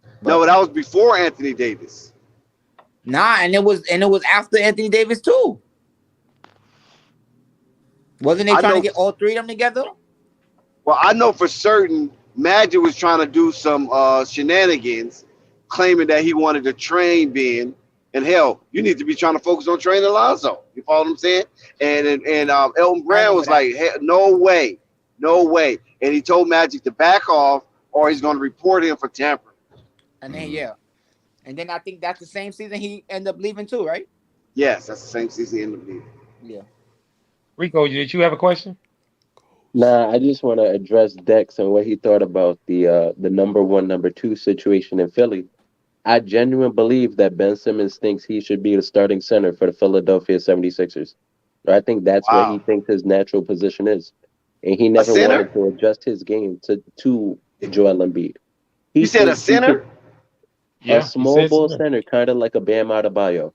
No, that was before Anthony Davis. Nah, and it was after Anthony Davis too. Wasn't they trying to get all three of them together? Well, I know for certain Magic was trying to do some shenanigans, claiming that he wanted to train Ben. And hell, you need to be trying to focus on training Lonzo. You follow what I'm saying? And Elton Brand was like, hey, no way. And he told Magic to back off, or he's going to report him for tampering. And then and then I think that's the same season he ended up leaving too, right? Yes, that's the same season he ended up leaving. Yeah. Rico, did you have a question? Nah, I just want to address Dex and what he thought about the number 1, number 2 situation in Philly. I genuinely believe that Ben Simmons thinks he should be the starting center for the Philadelphia 76ers. I think that's what he thinks his natural position is. And he never wanted to adjust his game to Joel Embiid. You said a center? A small ball center, kind of like a Bam Adebayo.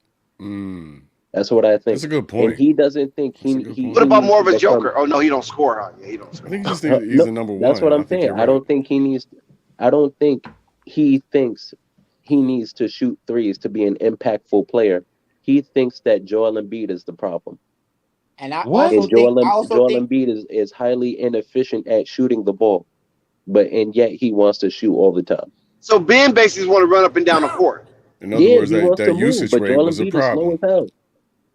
That's what I think. That's a good point. And he doesn't think he What about more of a joker? Oh no, he don't score, huh? Yeah, he don't score. I think he just thinks he's the number 1. That's what I'm saying. I don't think he thinks he needs to shoot threes to be an impactful player. He thinks that Joel Embiid is the problem. And I Joel also think Embiid is highly inefficient at shooting the ball, and yet he wants to shoot all the time. So Ben basically want to run up and down the court. In other words, that usage rate was a problem.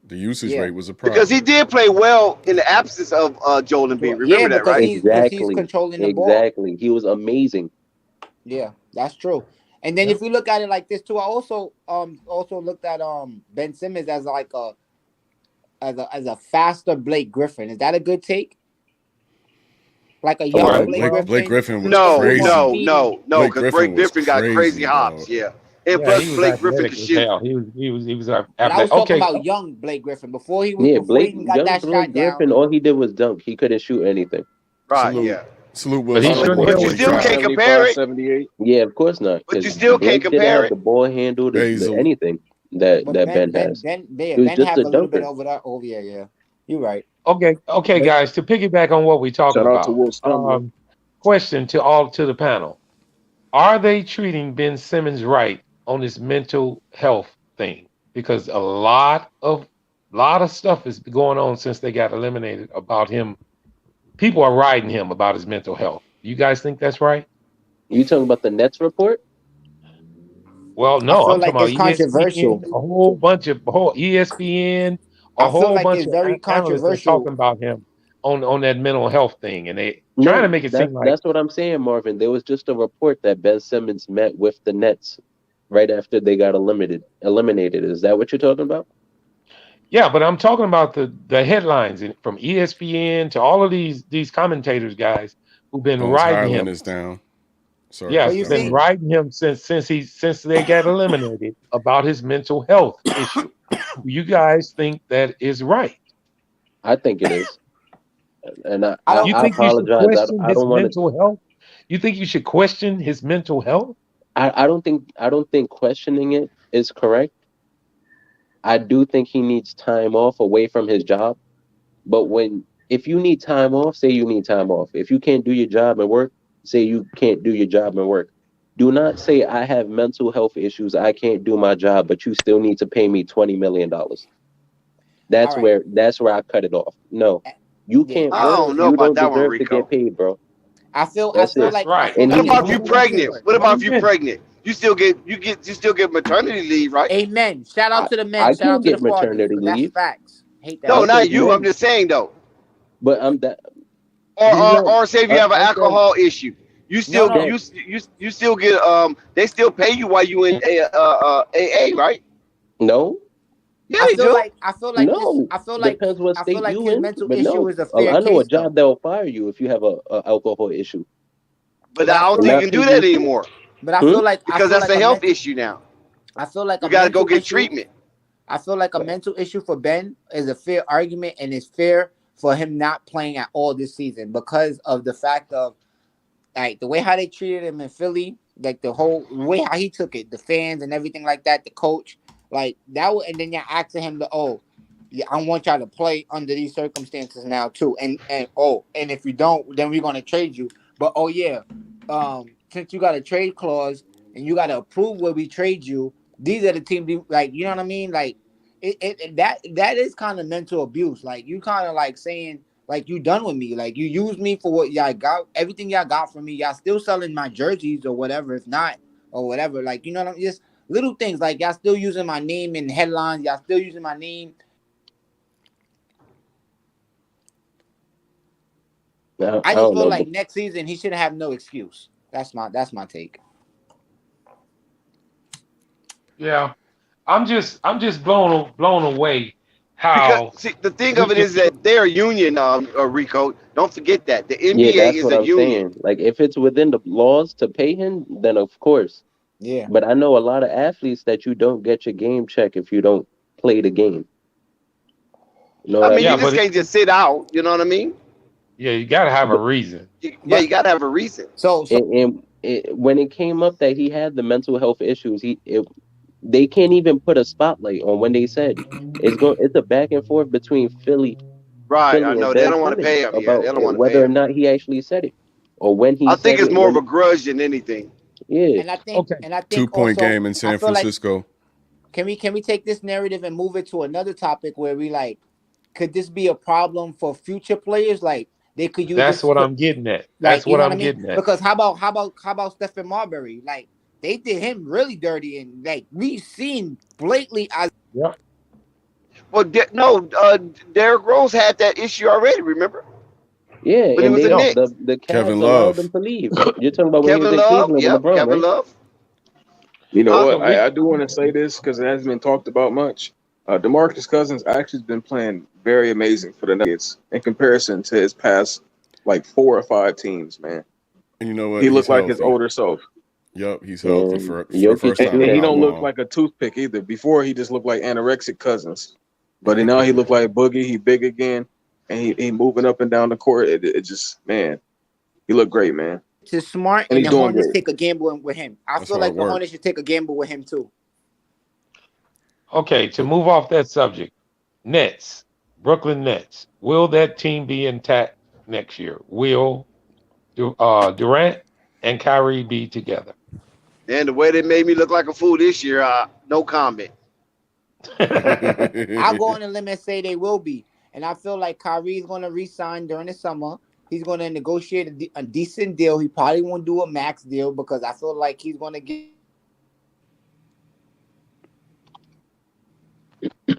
The usage rate was a problem. Because he did play well in the absence of Joel Embiid. Remember that, right? Exactly. He's controlling the ball. Exactly. He was amazing. Yeah, that's true. And then if we look at it like this too, I also looked at Ben Simmons as like a faster Blake Griffin. Is that a good take? Like a young Blake Griffin was crazy. No, because Blake Griffin got crazy hops. Yeah. And plus Blake Griffin could shoot. He was I was talking about young Blake Griffin before he got that shot Griffin, down. all he did was dunk. He couldn't shoot anything. Right, yeah. Salute was. But you still can't compare it. 78. Yeah, of course not. But you still can't compare it. The ball handle, anything that Ben has. Ben just has a a little dunker. bit over that. Oh yeah. You're right. Okay, guys. To piggyback on what we talking Shout out about, to Will Stumble. question to the panel: are they treating Ben Simmons right on his mental health thing? Because a lot of stuff is going on since they got eliminated about him. People are riding him about his mental health. You guys think that's right? You talking about the Nets report? Well, no, I'm like talking about it's controversial. ESPN, a whole bunch of ESPN, a whole bunch of very analysts controversial. are talking about him on that mental health thing, and they trying to make it seem like that's what I'm saying, Marvin. There was just a report that Ben Simmons met with the Nets right after they got eliminated. Is that what you're talking about? Yeah, but I'm talking about the headlines from ESPN to all of these commentators guys who've been riding him. Is down. Sorry. Yeah, he's been riding him since they got eliminated about his mental health issue. You guys think that is right? I think it is. And I apologize. I don't want mental health. You think you should question his mental health? I don't think questioning it is correct. I do think he needs time off away from his job. But if you need time off, say you need time off. If you can't do your job and work, say you can't do your job and work. Do not say I have mental health issues, I can't do my job, but you still need to pay me $20 million. That's where I cut it off. No. You can't I don't know about that one, Rico. To get paid, bro. I feel like right. What about if you're pregnant? What about if you're pregnant? You still get maternity leave, right? Amen. Shout out to the men. I Shout out can't to get the maternity fathers. leave. That's facts. Hate that. No, not you. I'm just saying though. But I'm that. Or say if you have an alcohol issue, you still you still get they still pay you while you in AA, right? No. Yeah, they do. I feel like no. Depends what state you in. Mental but issue no. is a fair I know a case, job that will fire you if you have a alcohol issue. But I don't think you can do that anymore. But I feel like because that's a health issue now. I feel like you got to go get treatment. I feel like a mental issue for Ben is a fair argument, and it's fair for him not playing at all this season because of the fact of like the way how they treated him in Philly, like the whole way how he took it, the fans and everything like that, the coach, like that. And then you're asking him I want y'all to play under these circumstances now too. And if you don't, then we're gonna trade you. But since you got a trade clause, and you gotta approve where we trade you. These are the teams, like, you know what I mean? Like, that is kind of mental abuse. Like, you kind of like saying, like, you done with me. Like, you used me for what y'all got, everything y'all got from me. Y'all still selling my jerseys or whatever, if not, or whatever. Like, you know what I mean? Just little things. Like, y'all still using my name in headlines. Y'all still using my name. I just feel like next season he should have no excuse. That's my take. Yeah, I'm just blown away how. Because see, the thing of it is that they're a union, Rico. Don't forget that the NBA that's is what a I'm union. saying. Like, if it's within the laws to pay him, then of course. Yeah. But I know a lot of athletes that you don't get your game check if you don't play the game. You know I what mean, I you mean? just can't just sit out. You know what I mean? Yeah, you gotta have a reason. You got to have a reason. So and when it came up that he had the mental health issues, they can't even put a spotlight on when they said it's a back and forth between Philly Right. I and know they Ben don't want to Simmons pay him. Yeah, about they don't want to pay whether or him. not he actually said it or when he I think said it's it. more of a grudge than anything. Yeah. And I think, and I think 2-point also, game in I San feel like, Francisco. can we take this narrative and move it to another topic where we like, could this be a problem for future players? Like, they could use That's this what to, I'm getting at. like, That's you what know what I I'm mean? getting at. Because how about Stephen Marbury? Like, they did him really dirty, and like we've seen blatantly as. Yep. Well, Derrick Rose had that issue already. Remember? Yeah, When he and was they a Knicks. the Kevin Cavs allowed Love. them to leave. You're talking about when he was Kevin in Love. Cleveland with Yep. LeBron, Kevin right? Love. You know what? So we- I do want to say this because it hasn't been talked about much. DeMarcus Cousins actually has been playing very amazing for the Nuggets in comparison to his past like 4 or 5 teams, man. And you know what? He He's looked like his healthy. older self. Yep, he's healthy for the Jokic first is time And in he how don't look long? like a toothpick either. Before he just looked like anorexic Cousins. But now he looked like Boogie. He big again. And he moving up and down the court. It just, man, he looked great, man. To smart, And and he's the doing Hornets great. take a gamble with him. I That's feel hard like the work. Hornets should take a gamble with him too. Okay, to move off that subject, Nets, Brooklyn Nets. Will that team be intact next year? Will Durant and Kyrie be together? And the way they made me look like a fool this year, no comment. I'll go on a limb and say they will be. And I feel like Kyrie's going to re-sign during the summer. He's going to negotiate a decent deal. He probably won't do a max deal because I feel like he's going to get.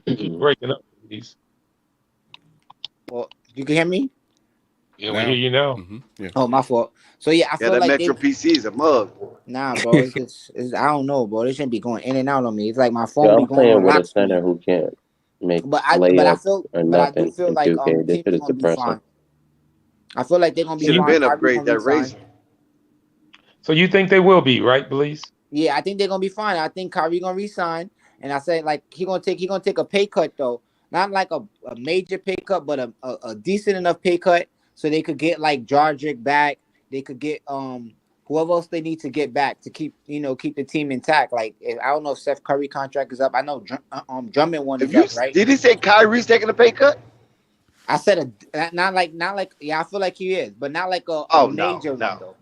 Keep breaking up, please. Well, you can hear me? Yeah, we hear you now. Mm-hmm. Yeah. Oh, my fault. So yeah, I Yeah, feel that like Metro PC is a mug. Nah, bro, it's just I don't know, bro. They shouldn't be going in and out on me. It's like my Yo, phone be I'm going playing on with a lock center screen. who can't make But I layups feel, or but I do nothing feel in like 2K. the This team shit is is gonna be depressing. fine. I feel like they're gonna be Should have fine. been Kyrie upgrade gonna that re-sign. razor. So you think they will be, right, Belize? Yeah, I think they're gonna be fine. I think Kyrie gonna resign, and I said like he gonna take a pay cut though, not like a major pay cut, but a decent enough pay cut so they could get like Dragic back. They could get whoever else they need to get back to keep the team intact. Like I don't know if Steph Curry contract is up. I know Drummond one is up, right? Did he say Kyrie's taking a pay cut? I said not like yeah, I feel like he is, but not like a major one though.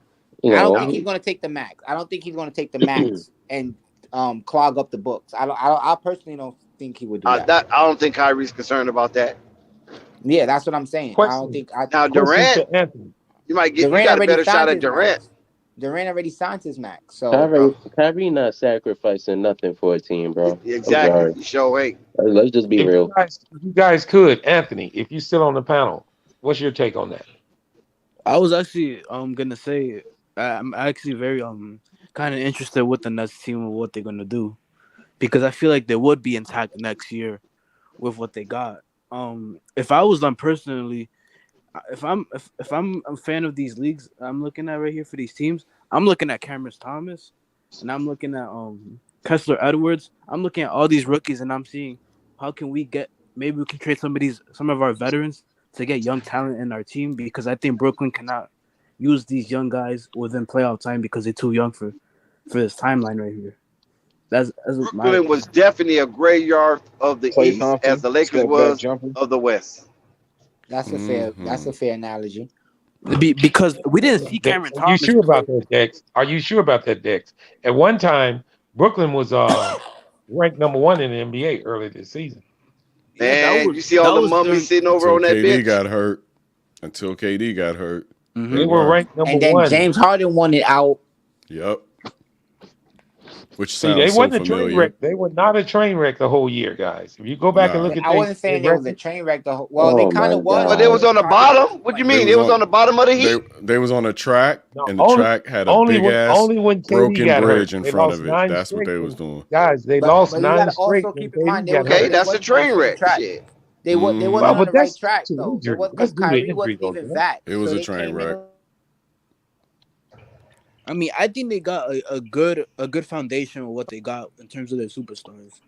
I don't think he's gonna take the max. I don't think he's gonna take the max and clog up the books. I personally don't think he would do that. I don't think Kyrie's concerned about that. Yeah, that's what I'm saying. I don't think. Now Durant, you might get Durant you got a already better shot signed at his Durant. max. Durant already signed his max. So Kyrie not sacrificing nothing for a team, bro. Exactly. You sure ain't. Let's just be real. If you guys could, Anthony, if you're still on the panel, what's your take on that? I was actually gonna say I'm actually very kind of interested with the Nets team and what they're gonna do, because I feel like they would be intact next year with what they got. If I was them personally, if I'm a fan of these leagues I'm looking at right here for these teams, I'm looking at Cameron Thomas and I'm looking at Kessler Edwards. I'm looking at all these rookies and I'm seeing how can we maybe we can trade some of our veterans to get young talent in our team, because I think Brooklyn cannot use these young guys within playoff time because they're too young for this timeline right here. That's Brooklyn was definitely a graveyard of the Klay East Thompson, as the Lakers step back was jumper. of the West. that's a fair analogy. Because we didn't see Cameron Are you Thomas. sure about that, Dex? Are you sure about that, Dex? At one time, Brooklyn was ranked number 1 in the NBA early this season. Yeah, that Man, you see all the mummies sitting over until on that KD bench. got hurt. Until KD got hurt, They were ranked number And then 1. James Harden won it out. Yep. Which See, sounds they so wasn't a train familiar. wreck. They were not a train wreck the whole year, guys. If you go back and look at I wasn't saying their it was a record, train wreck. Well, they kind of was. But they was on the bottom. What do you mean? They was on the bottom of the heat. They was on a track, and the only- track had a only big when- ass only when KD broken got hurt. bridge in They front lost of it. 9 That's what straight they was doing. guys, they But lost you 9 gotta straight. also when keep in mind KD they got wasn't- hurt. Okay, that's a wasn't train on the wreck. track. Shit. They wasn't Well, on but the right that's track to though. injury. Because That's due to Kyrie injury, wasn't though, even man. back. It was so a they train came wreck. in. I mean, I think they got a good foundation of what they got in terms of their superstars.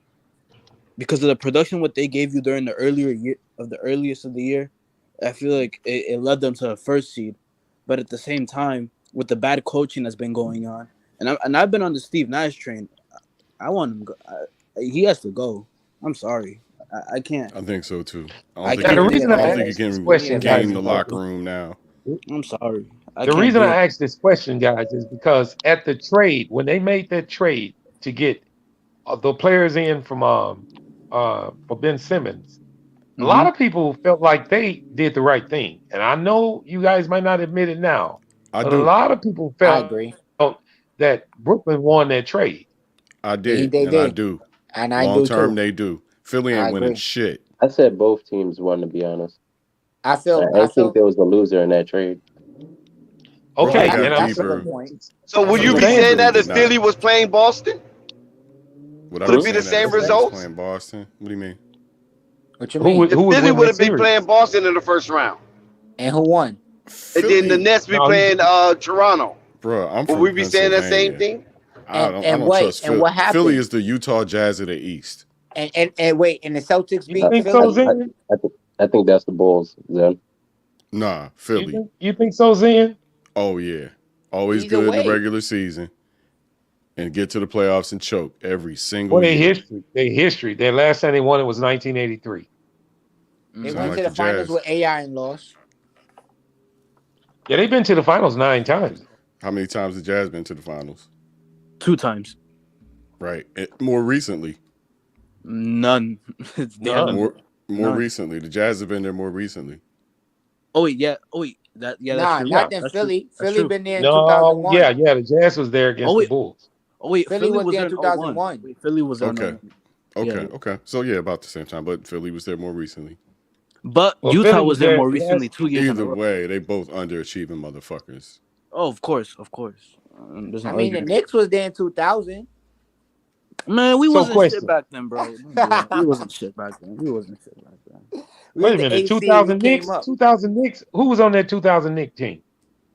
Because of the production what they gave you during the earliest of the year, I feel like it led them to a first seed. But at the same time, with the bad coaching that's been going on, and I've been on the Steve Nash train, I want him. He has to go. I'm sorry, I can't. I think so too. I I can't don't think think of he this can question, gain guys, the locker room now. I'm sorry. The reason I asked this question, guys, is because at the trade, when they made that trade to get the players in from for Ben Simmons, a lot of people felt like they did the right thing. And I know you guys might not admit it now, I but do. a lot of people felt that Brooklyn won that trade. I did, They and I did. do. And I Long do term, too. they do. Philly I ain't winning agree. shit. I said both teams won, to be honest. I I feel think there was a loser in that trade. Okay, Brooklyn and got I'm that's a deeper. good point. So would I'm you be saying saying Philly that did if not. Philly was playing Boston? Would I Would be it be the saying that same if Philly was results? playing Boston? What do you mean? What you who mean? would If who would Philly win would that have been series? playing Boston in the first round, And who won? and then the Nets be No, playing Toronto, Bro, I'm would from we be saying that same Pennsylvania. thing? I And don't wait, trust and Philly. what happened? Philly is the Utah Jazz of the East. And wait, and the Celtics You beat think Philly. so, Zen? I think that's the Bulls, then. Nah, Philly. You think so, Zen? Oh yeah, always Either good in the way. regular season, and get to the playoffs and choke every single Well, their year. history. Their last time they won it was 1983. They Sound went like to the the finals Jazz. with AI and lost. Yeah, they've been to the finals 9 times. How many times the Jazz been to the finals? 2 times. Right. More recently. None. They haven't. More None. recently. The Jazz have been there more recently. Oh wait, yeah. Oh wait, that's Nah, true. not in That's Philly. true. That's Philly true. been there in No, 2001. yeah, the Jazz was there against Oh, the wait. Bulls. Oh wait, Philly was there there in 2001. Wait, Philly was there in Okay. 01. Okay. So yeah, about the same time, but Philly was there more recently. But Well, Utah Philly was there more last- recently, 2 years in a Either row. way, they both underachieving motherfuckers. Oh, of course. There's no I mean, the argument. Knicks was there in 2000. Man, we So wasn't question. shit back then, bro. We wasn't shit back then. We Wait a was the minute, 8th seed. 2000 We Knicks, came up. 2000 Knicks. Who was on that 2000 Knicks team?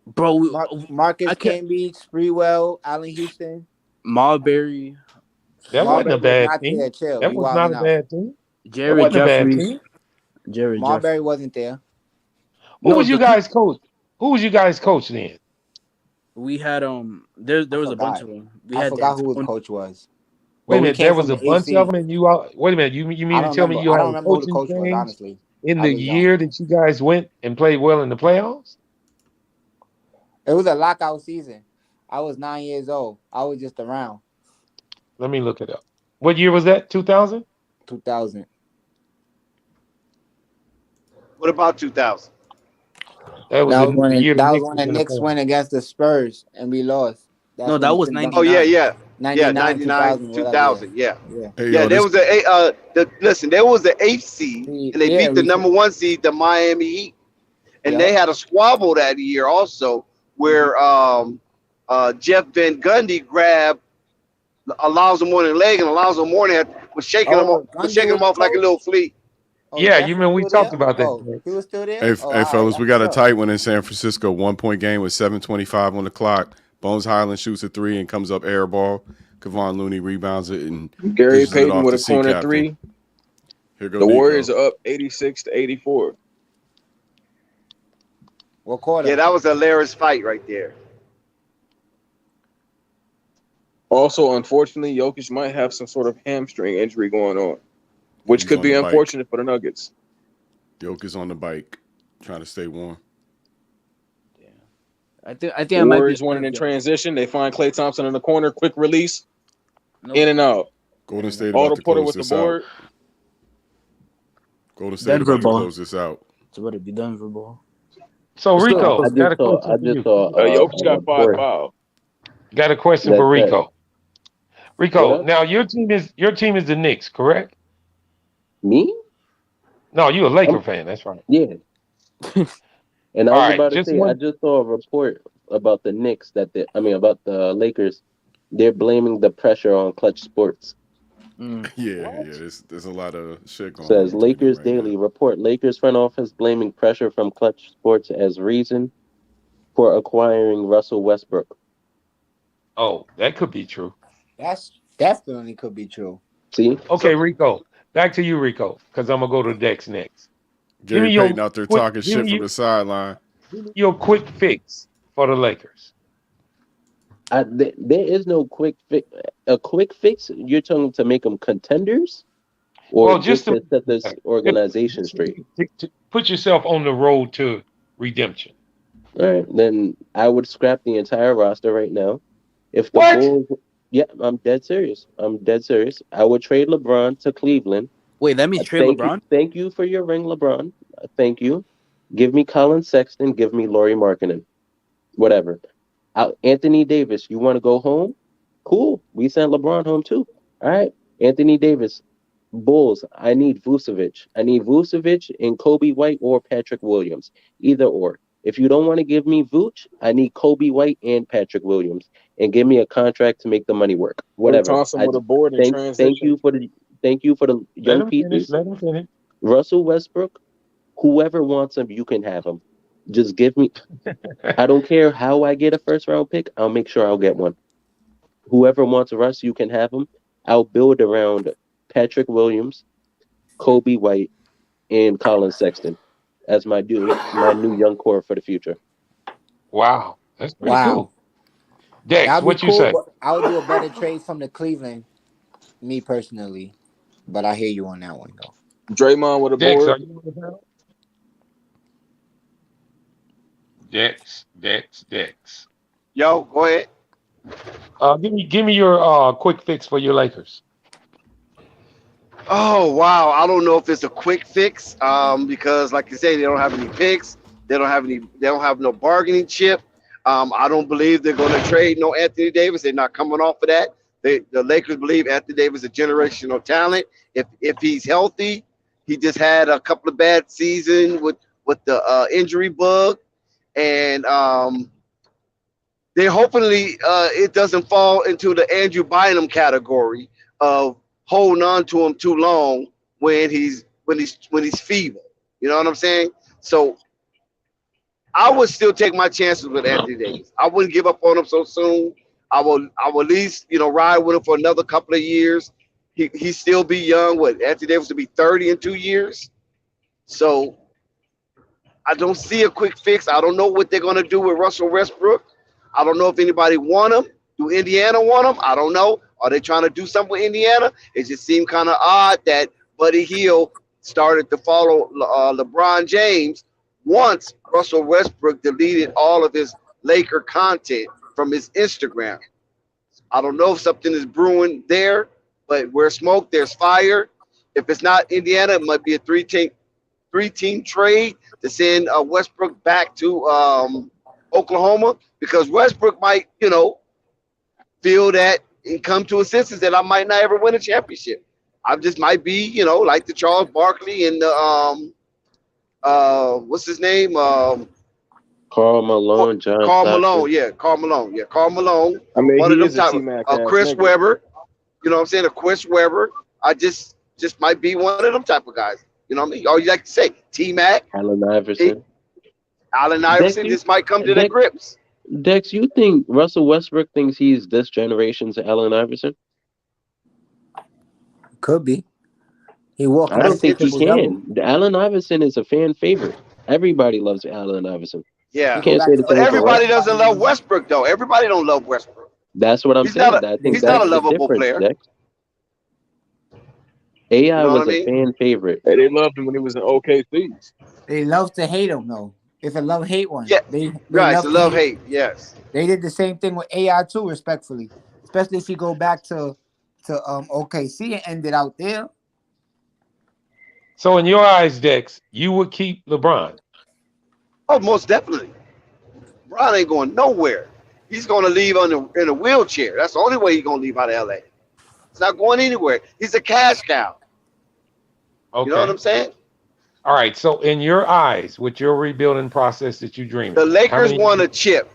Bro, Marcus I can't- Camby, Spreewell, Allen Houston. Marbury, That wasn't a Marbury was bad not team. there. Chill. That You was not wilding a out. bad team. That Jared wasn't a bad Jeffries. team. Jared Marbury Jeffries. wasn't there. Who No, was you the guys coach? Who was you guys coach then? We had there was a bunch forgot. of them. We I had forgot who his D'Antoni- coach was. Wait But a we minute, came there was from a the bunch 8th of seed. them, and you all. Wait a minute, you mean I to don't tell me remember. you I had don't a remember who the coaching coach was, change honestly. in I the was young. year that you guys went and played well in the playoffs? It was a lockout season. I was 9 years old. I was just around. Let me look it up. What year was that? 2000? 2000. What about 2000? That was That was when the year that was Knicks when was the in the Knicks playoffs. went against the Spurs and we lost. That's No, when that it was took them 99. Oh yeah. 99, 99, 2000, whatever. 2000. Yeah. Yeah. Hey, Yeah, yo, there this was listen, there was the 8th seed, and they Yeah, beat the we number 1 seed, the Miami Heat. And they had a squabble that year also, where Jeff Van Gundy grabbed Alonzo Mourning leg, and Alonzo Mourning was shaking him off like a little flea. Yeah, you remember we talked about that. Oh, he was still there? Hey, Oh, hey all fellas, right, we got a that's tight one in San Francisco. 1-point game with 7:25 on the clock. Bones Highland shoots a 3 and comes up air ball. Kevon Looney rebounds it and Gary dishes it Payton off with to a C corner captain. 3. Here go The Nico. Warriors are up 86-84. What quarter? Yeah, that was a hilarious fight right there. Also, unfortunately, Jokic might have some sort of hamstring injury going on, which He's could on be the bike. unfortunate for the Nuggets. Jokic on the bike, trying to stay warm. I think I might be Warriors winning in transition. They find Klay Thompson in the corner, quick release, in and out. Golden State Otto about to Porter close with the this out. board. Golden State Denver about to ball. close this out. It's about to be Denver ball. So What's Rico, up? got a question for you. Jokic got 5 fouls. Got a question for Rico. Rico, What? now your team is the Knicks, correct? Me? No, you a Laker fan. That's right. Yeah. And I All was right, about to just say, one- I just saw a report about the Knicks about the Lakers. They're blaming the pressure on Clutch Sports. Yeah. There's a lot of shit going Says on. Lakers Daily report: Lakers front office blaming pressure from Clutch Sports as reason for acquiring Russell Westbrook. Oh, that could be true. That's definitely could be true. See? Okay, Rico. Back to you, Rico, because I'm gonna go to Dex next. Gary Payton out there talking shit from the sideline. Give me your quick fix for the Lakers. There is no quick fix. A quick fix? You're talking to make them contenders, or Well, just to set this organization straight? To put yourself on the road to redemption. All right, then I would scrap the entire roster right now. If the What? Bulls, yeah, I'm dead serious. I would trade LeBron to Cleveland. Wait, that means trade LeBron? Thank you for your ring, LeBron. Thank you. Give me Colin Sexton. Give me Lauri Markkanen. Whatever. Anthony Davis, you want to go home? Cool. We sent LeBron home too. All right. Anthony Davis, Bulls. I need Vucevic. And Kobe White or Patrick Williams. Either or. If you don't want to give me Vooch, I need Kobe White and Patrick Williams, and give me a contract to make the money work. Whatever. Thompson with a board in transition. Thank you for the young pieces. Let him finish. Russell Westbrook, whoever wants him, you can have him. Just give me. I don't care how I get a first round pick. I'll make sure I'll get one. Whoever wants Russ, you can have him. I'll build around Patrick Williams, Kobe White, and Colin Sexton as my new young core for the future. Wow, that's pretty Wow. cool. Dex, That'd be what you cool, say? but I would do a better trade from the Cleveland, me personally. But I hear you on that one though. Draymond with a Dex, board. are you on the panel? Dex. Yo, go ahead. Give me your quick fix for your Lakers. Oh wow, I don't know if it's a quick fix, because like you say, they don't have any picks. They don't have no bargaining chip. I don't believe they're going to trade no Anthony Davis. They're not coming off of that. The Lakers believe Anthony Davis is a generational talent. If he's healthy, he just had a couple of bad seasons with the injury bug, and they hopefully it doesn't fall into the Andrew Bynum category of holding on to him too long when he's feeble. You know what I'm saying? So I would still take my chances with Anthony Davis. I wouldn't give up on him so soon. I will at least ride with him for another couple of years. He still be young. Anthony Davis will be 30 in 2 years. So I don't see a quick fix. I don't know what they're gonna do with Russell Westbrook. I don't know if anybody want him. Do Indiana want him? I don't know. Are they trying to do something with Indiana? It just seemed kind of odd that Buddy Hield started to follow LeBron James once Russell Westbrook deleted all of his Laker content from his Instagram. I don't know if something is brewing there, but where smoke, there's fire. If it's not Indiana, it might be a three-team trade to send Westbrook back to Oklahoma, because Westbrook might, feel that and come to a senses that I might not ever win a championship. I just might be, like the Charles Barkley and the what's his name? Carl Malone, John Carl Stockton. Malone, Carl Malone. I mean, one he of is them a type T-Mac of ass Chris nigga. Webber. You know what I'm saying? A Chris Webber. I just might be one of them type of guys. You know what I mean? Or you like to say T-Mac, Allen Iverson. Allen Iverson. Dex, This might come to their grips. Dex, you think Russell Westbrook thinks he's this generation's Allen Iverson? Could be. He walked. I don't think he can. Allen Iverson is a fan favorite. Everybody loves Allen Iverson. Yeah, You can't say the but same for everybody Russ. doesn't love Westbrook though. Everybody don't love Westbrook. That's what I'm He's saying. not I think he's that's not a the lovable difference, player. Dex. AI You know what was I a mean? fan favorite. Hey, they loved him when he was in OKC. They love to hate him though. It's a love-hate one. Yeah, They right. It's love a to love hate. hate. Yes. They did the same thing with AI too, respectfully. Especially if you go back to OKC and ended out there. So in your eyes, Dex, you would keep LeBron. Oh, most definitely. Bron ain't going nowhere. He's going to leave in a wheelchair. That's the only way he's going to leave out of LA. He's not going anywhere. He's a cash cow. Okay. You know what I'm saying? All right. So in your eyes, with your rebuilding process that you dream, The Lakers won a chip.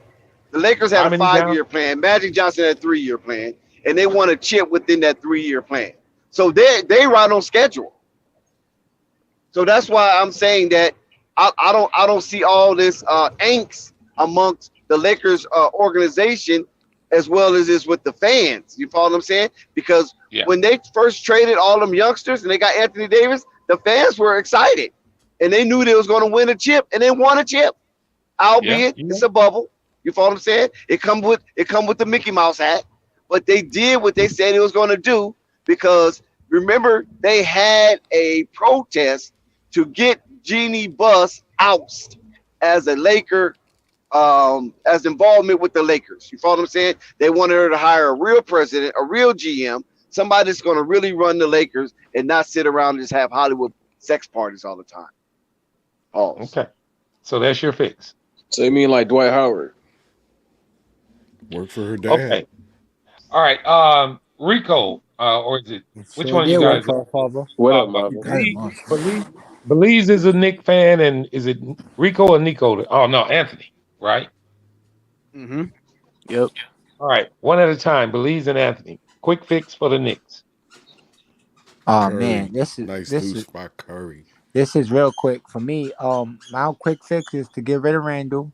The Lakers had a 5-year plan. Magic Johnson had a 3-year plan, and they won a chip within that 3-year plan. So they right on schedule. So that's why I'm saying that I don't see all this angst amongst the Lakers organization as well as is with the fans. You follow what I'm saying? Because when they first traded all them youngsters and they got Anthony Davis, the fans were excited. And they knew they was going to win a chip, and they won a chip. Albeit it's a bubble. You follow what I'm saying? It come with the Mickey Mouse hat. But they did what they said it was going to do, because remember, they had a protest to get Jeannie Buss oust as a Laker, as involvement with the Lakers. You follow what I'm saying? They wanted her to hire a real president, a real GM, somebody that's going to really run the Lakers and not sit around and just have Hollywood sex parties all the time. Oh, okay. So that's your fix. So you mean like Dwight Howard? Work for her dad. Okay. All right. Rico, or is it? Which one of you guys? What up, Marvin? Belize is a Knick fan, and is it Rico or Nico? Oh no, Anthony, right? Mm-hmm. Yep. All right, one at a time. Belize and Anthony. Quick fix for the Knicks. Oh Curry. man, this nice is loose by Curry. This is real quick for me. My quick fix is to get rid of Randall.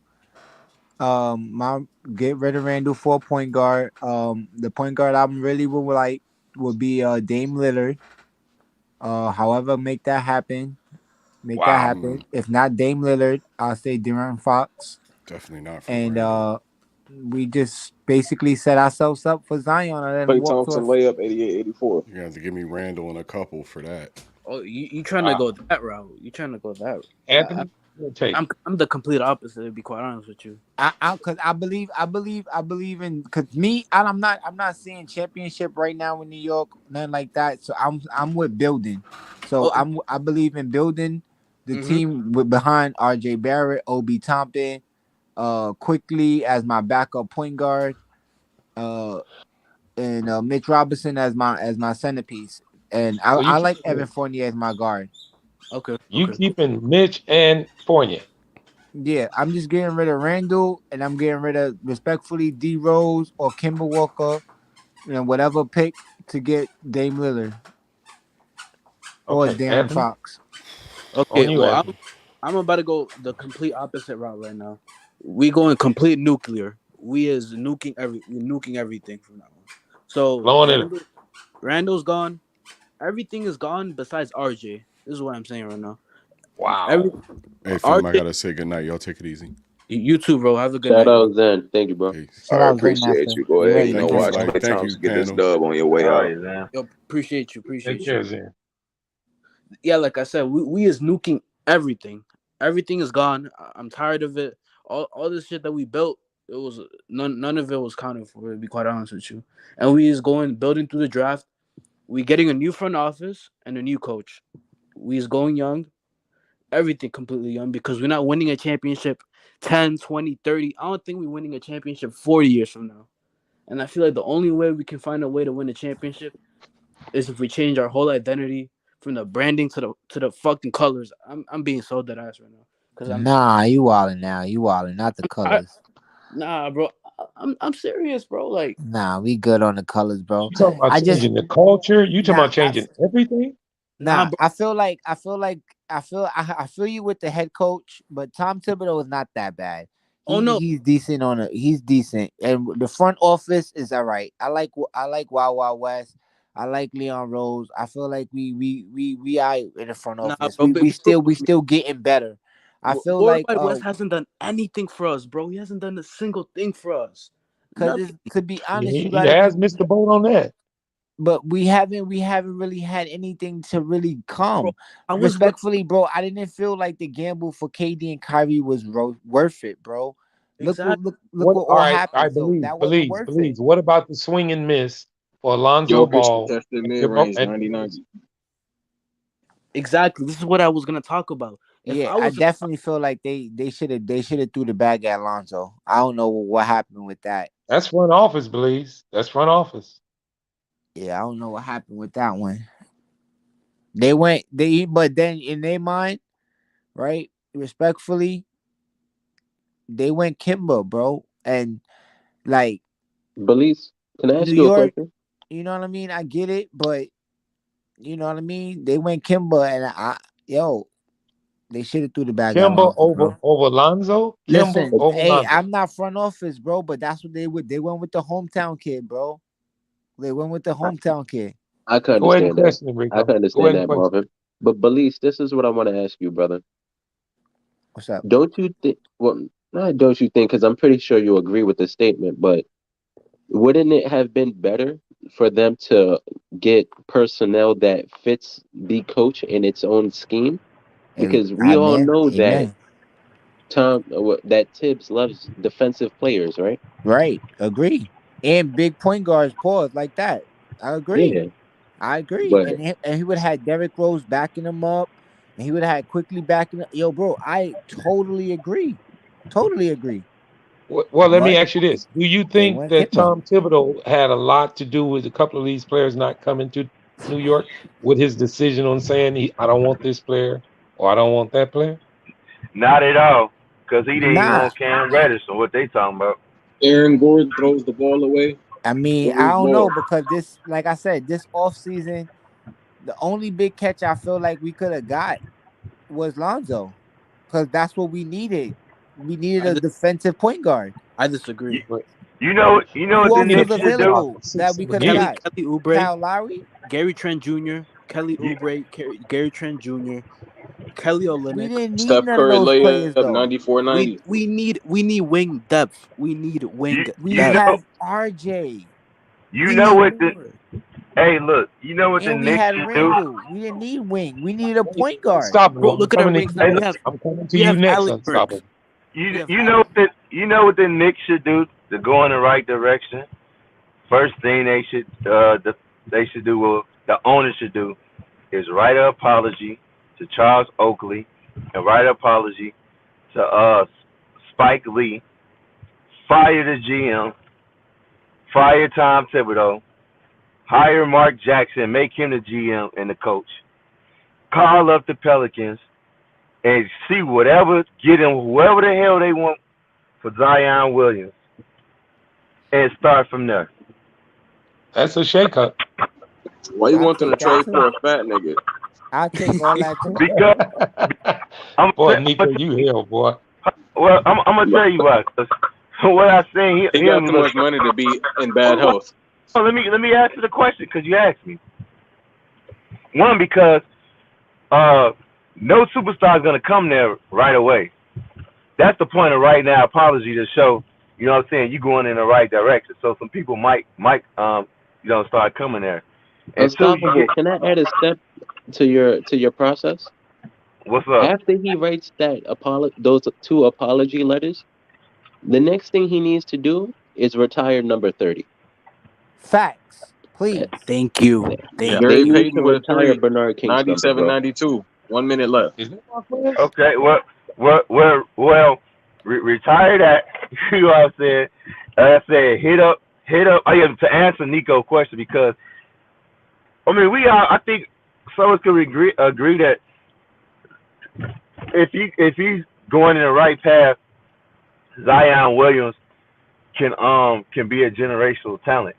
Get rid of Randall for a point guard. The point guard I really would like would be Dame Lillard. However, make that happen. Make that happen. If not Dame Lillard, I'll say De'Aaron Fox. Definitely not. And we just basically set ourselves up for Zion. Klay Thompson layup 88-84. You have to give me Randall and a couple for that. Oh, you trying to go that route? You trying to go that route? Anthony, I'm the complete opposite. To be quite honest with you, because I believe in, because me, I'm not seeing championship right now in New York, nothing like that. So I'm with building. So I believe in building the team behind R.J. Barrett, Obi Toppin, quickly as my backup point guard, and Mitch Robinson as my centerpiece. And I like Evan Fournier as my guard. Okay. You keeping Mitch and Fournier? Yeah, I'm just getting rid of Randall, and I'm getting rid of, respectfully, D Rose or Kemba Walker, whatever pick to get Dame Lillard or De'Aaron Fox. Okay, well, I'm about to go the complete opposite route right now. We going complete nuclear. We is nuking everything from now on. So Randall's gone. Everything is gone besides RJ. This is what I'm saying right now. Wow. Hey, fam, I gotta say goodnight. Y'all take it easy. You too, bro. Have a good night. Shout out, Zen. Thank you, bro. I appreciate you. Go ahead. Watch Klay Thompson get this dub on your way out. Yo, appreciate you. Take care, Zen. Yeah, like I said, we is nuking everything. Everything is gone. I'm tired of it. All this shit that we built, it was none of it was counted for, to be quite honest with you. And we is building through the draft. We getting a new front office and a new coach. We is going young. Everything completely young, because we're not winning a championship 10, 20, 30. I don't think we're winning a championship 40 years from now. And I feel like the only way we can find a way to win a championship is if we change our whole identity from the branding to the fucking colors. I'm being so dead ass right now. You wildin' now. You wildin', not the colors. Nah, bro. I'm serious, bro. Like, nah, we good on the colors, bro. You talking about changing the culture? You talking about changing everything? Nah, I feel you with the head coach, but Tom Thibodeau is not that bad. He's decent he's decent, and the front office is all right. I like Wild Wild West. I like Leon Rose. I feel like we are in the front office. Bro, we still getting better. I feel like West hasn't done anything for us, bro. He hasn't done a single thing for us. Because to be honest, he has missed the boat on that. But we haven't really had anything to really come. Bro, I was Respectfully, bro, I didn't feel like the gamble for KD and Kyrie was worth it, bro. Look exactly. what All all right, happened. So believe, that wasn't believe, worth believe. it. What about the swing and miss for Lonzo Jokic Ball contested and mid range and 90-90. Exactly. This is what I was gonna talk about. If Yeah, I I was, definitely feel like they should have threw the bag at Lonzo. I don't know what happened with that. that's front office, believes. That's front office. Yeah, I don't know what happened with that one. But then in their mind, right? Respectfully, they went Kimba, bro, and like Belize, can I New ask you a York. question? You know what I mean? I get it, but you know what I mean. They went Kimba, and they should have threw the bag at Kimba Lonzo, bro. over Lonzo. Kimba Listen, over hey, Lonzo. I'm not front office, bro, but that's what they would. They went with the hometown kid, bro. They went with the hometown kid. I can Go ahead and understand that. question, I Rico. can Go understand ahead and that, question. Marvin. But Belize, this is what I want to ask you, brother. What's up? Don't you think? Well, not don't you think? Because I'm pretty sure you agree with this statement. But wouldn't it have been better for them to get personnel that fits the coach in its own scheme? Because we all know that Amen. that Tibbs loves defensive players, right? Right, agree. And big point guards, pause like that. I agree. Yeah, I agree. but And he would have had Derrick Rose backing him up, and he would have had quickly backing up. Yo, bro, I totally agree. Totally agree. Well, let me But ask you this: do you they think went that Kimba. Tom Thibodeau had a lot to do with a couple of these players not coming to New York with his decision on saying I don't want this player or I don't want that player? Not at all, because he didn't even Nah. want Cam Reddish or what they talking about. Aaron Gordon throws the ball away. I mean, I Where's don't ball? know because this, like I said, this offseason, the only big catch I feel like we could have got was Lonzo. Because that's what we needed. We needed a defensive point guard. I disagree. You know Who what the else was Knicks should do? available that we could have Kelly got? Oubre, Kyle Lowry? Gary Trent Jr., Kelly Oubre, Gary Trent Jr., Kelly We Olynyk. didn't need Steph none of Curry those players layup though. 94-90. We need wing depth. We need wing We You depth. know, have RJ. you We know need what the more. hey look, you know what the And we Knicks had should do? Randall. We didn't need wing. We needed a point guard. Unstoppable. Bro, I'm look at our coming rings to now. you We next. have I'm coming to you next. Alec Burks. Unstoppable. You know what the Knicks should do to go in the right direction? First thing they should do, well, the owner should do, is write an apology to Charles Oakley and write an apology to Spike Lee, fire the GM, fire Tom Thibodeau, hire Mark Jackson, make him the GM and the coach, call up the Pelicans and see get them whoever the hell they want for Zion Williams and start from there. That's a shakeup. Why you I'll want them to take that trade for too. a fat nigga? I'll take all that too. Because Boy, Nico, you hell, boy. well, I'm gonna tell you why. 'Cause what I saying, He got too much money to be in bad health. Oh, let me answer the question because you asked me. One, because no superstar is gonna come there right away. That's the point of right now apology to show, you know what I'm saying, you going in the right direction. So some people might start coming there. And two, Unstoppable. Can I add a step to your process? What's up? After he writes those 2 apology letters, the next thing he needs to do is retire number 30. Facts, please. Thank you. Then Gary you need Payton to with a retire 3. Bernard King's number, bro. 97-92. 1 minute left. Okay, well, retire that. You know what I'm saying? I said hit up. I have to answer Nico's question because I mean I think some of us could agree that if he's going in the right path, Zion Williams can be a generational talent,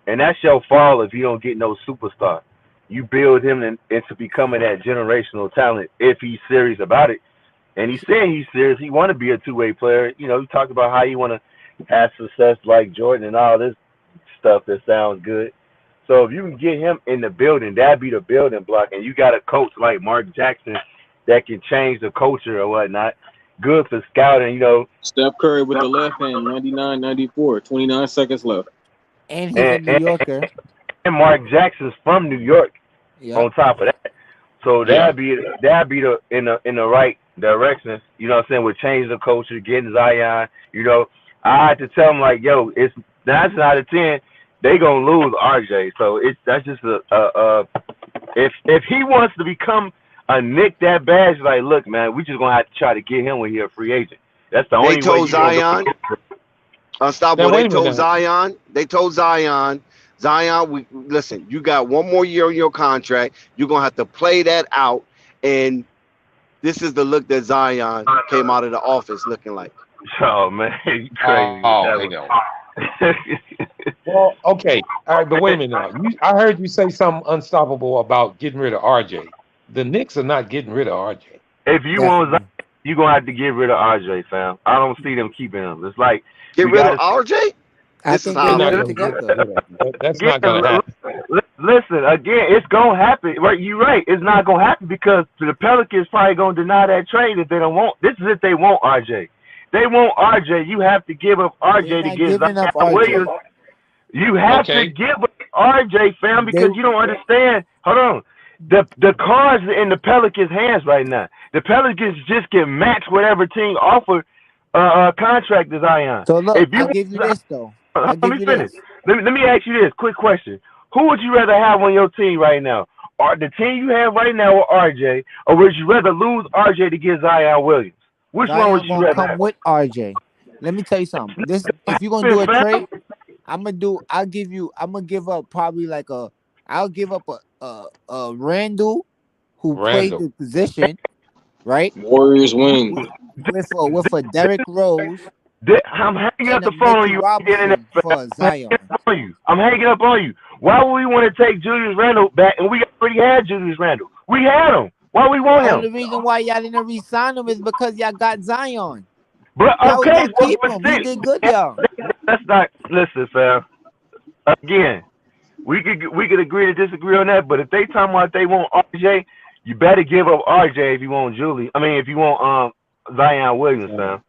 and that's your fault if you don't get no superstar. You build him into becoming that generational talent if he's serious about it. And he's saying he's serious. He want to be a two-way player. You know, he talked about how he want to have success like Jordan and all this stuff that sounds good. So if you can get him in the building, that'd be the building block. And you got a coach like Mark Jackson that can change the culture or whatnot. Good for scouting, you know. Steph Curry with the left hand, 99-94. 29 seconds left. And he's a New Yorker. and Mark Jackson's from New York. Yeah. On top of that, so that'd be the in the right direction. You know what I'm saying? With changing the culture, getting Zion. You know, I had to tell him like, yo, it's 9 out of 10. They gonna lose RJ. So that's just if he wants to become a Knick that bad, it's like, look, man, we just gonna have to try to get him when he's a free agent. That's the only way. They told Zion, Unstoppable. Now, They told Zion. Zion, listen, you got 1 more year on your contract. You're going to have to play that out. And this is the look that Zion came out of the office looking like. Oh, man, you crazy. Well, okay. All right, but wait a minute now. I heard you say something unstoppable about getting rid of RJ. The Knicks are not getting rid of RJ. If you want Zion, you're going to have to get rid of RJ, fam. I don't see them keeping him. It's like, get rid of RJ? That's not going to happen. Listen, again, it's going to happen. Right, you're right. It's not going to happen because the Pelicans probably going to deny that trade if they don't want. This is if they want RJ. They want RJ. You have to give up RJ to get Zion Williams. You have to give up RJ, fam, because you don't understand. Hold on. The cards are in the Pelicans' hands right now. The Pelicans just can match whatever team offer contract to Zion. So look, I'll give you this though. Let me finish. Let me ask you this quick question. Who would you rather have on your team right now? Or the team you have right now with RJ, or would you rather lose RJ to get Zion Williams? Which one would you rather come have? with RJ? Let me tell you something. If you're gonna do a trade, I'm gonna give up probably like I'll give up a Randall who played the position, right? Warriors win. With a Derrick Rose. I'm hanging up the phone on you. For Zion. I'm hanging up on you. Why would we want to take Julius Randle back? And we already had Julius Randle. We had him. Why we want him? The reason why y'all didn't re-sign him is because y'all got Zion. But okay, keep him. He did good, y'all. That's not. Listen, fam. Again, we could agree to disagree on that. But if they talking about they want RJ, you better give up RJ if you want Julie. I mean, if you want Zion Williams, fam.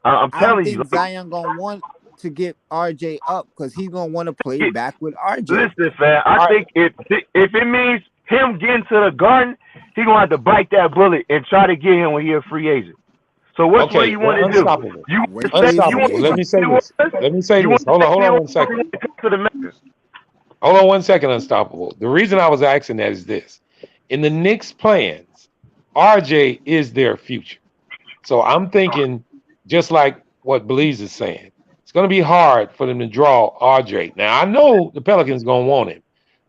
I'm telling you. Zion gonna want to get RJ up because he's gonna want to play back with RJ. Listen, fam. I think if it means him getting to the Garden, he gonna have to bite that bullet and try to get him when he's a free agent. So what you want to do? Unstoppable. Let me say this. Hold on 1 second. Hold on 1 second, Unstoppable. The reason I was asking that is this. In the Knicks' plans, RJ is their future. So I'm thinking, just like what Belize is saying, it's going to be hard for them to draw RJ. Now, I know the Pelicans going to want him,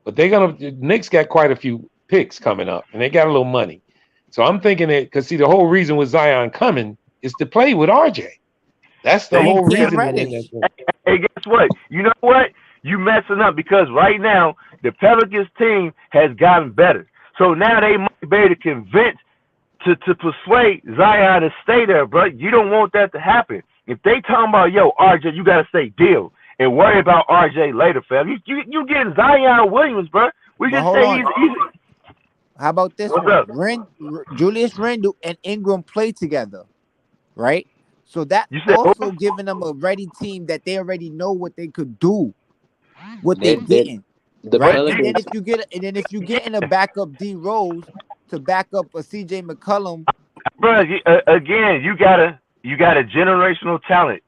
but the Knicks got quite a few picks coming up, and they got a little money. So I'm thinking that, because see, the whole reason with Zion coming is to play with RJ. That's the whole reason. Hey, guess what? You know what? You messing up because right now, the Pelicans team has gotten better. So now they might be able to convince to persuade Zion to stay there, bro. You don't want that to happen. If they talking about, yo, RJ, you got to say deal and worry about RJ later, fam. You getting Zion Williams, bro. We just say he's How about this one? Julius Randle and Ingram play together, right? So that also giving them a ready team that they already know what they could do, what they're getting. Right? And then if you get in a backup D Rose to back up a CJ McCollum, bro. Again, you got a generational talent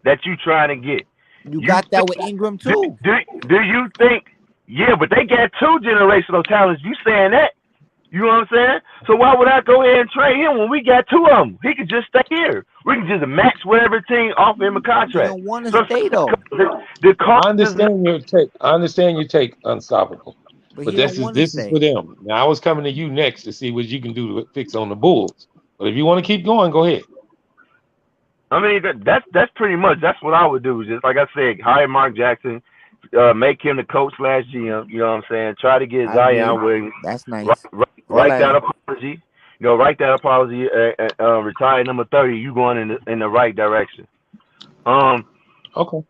that you trying to get. You got that with Ingram too. Do you think? Yeah, but they got 2 generational talents. You saying that? You know what I'm saying? So why would I go ahead and trade him when we got 2 of them? He could just stay here. We can just match whatever team offer him a contract. You don't want to stay though. I understand your take. I understand your take, Unstoppable. But this is for them. Now I was coming to you next to see what you can do to fix on the Bulls. But if you want to keep going, go ahead. I mean, that's pretty much what I would do. Just like I said, hire Mark Jackson, make him the coach / GM. You know what I'm saying? Try to get Zion Williams. That's nice. Write that apology. Write that apology. Retire number 30. You going in the right direction. Okay.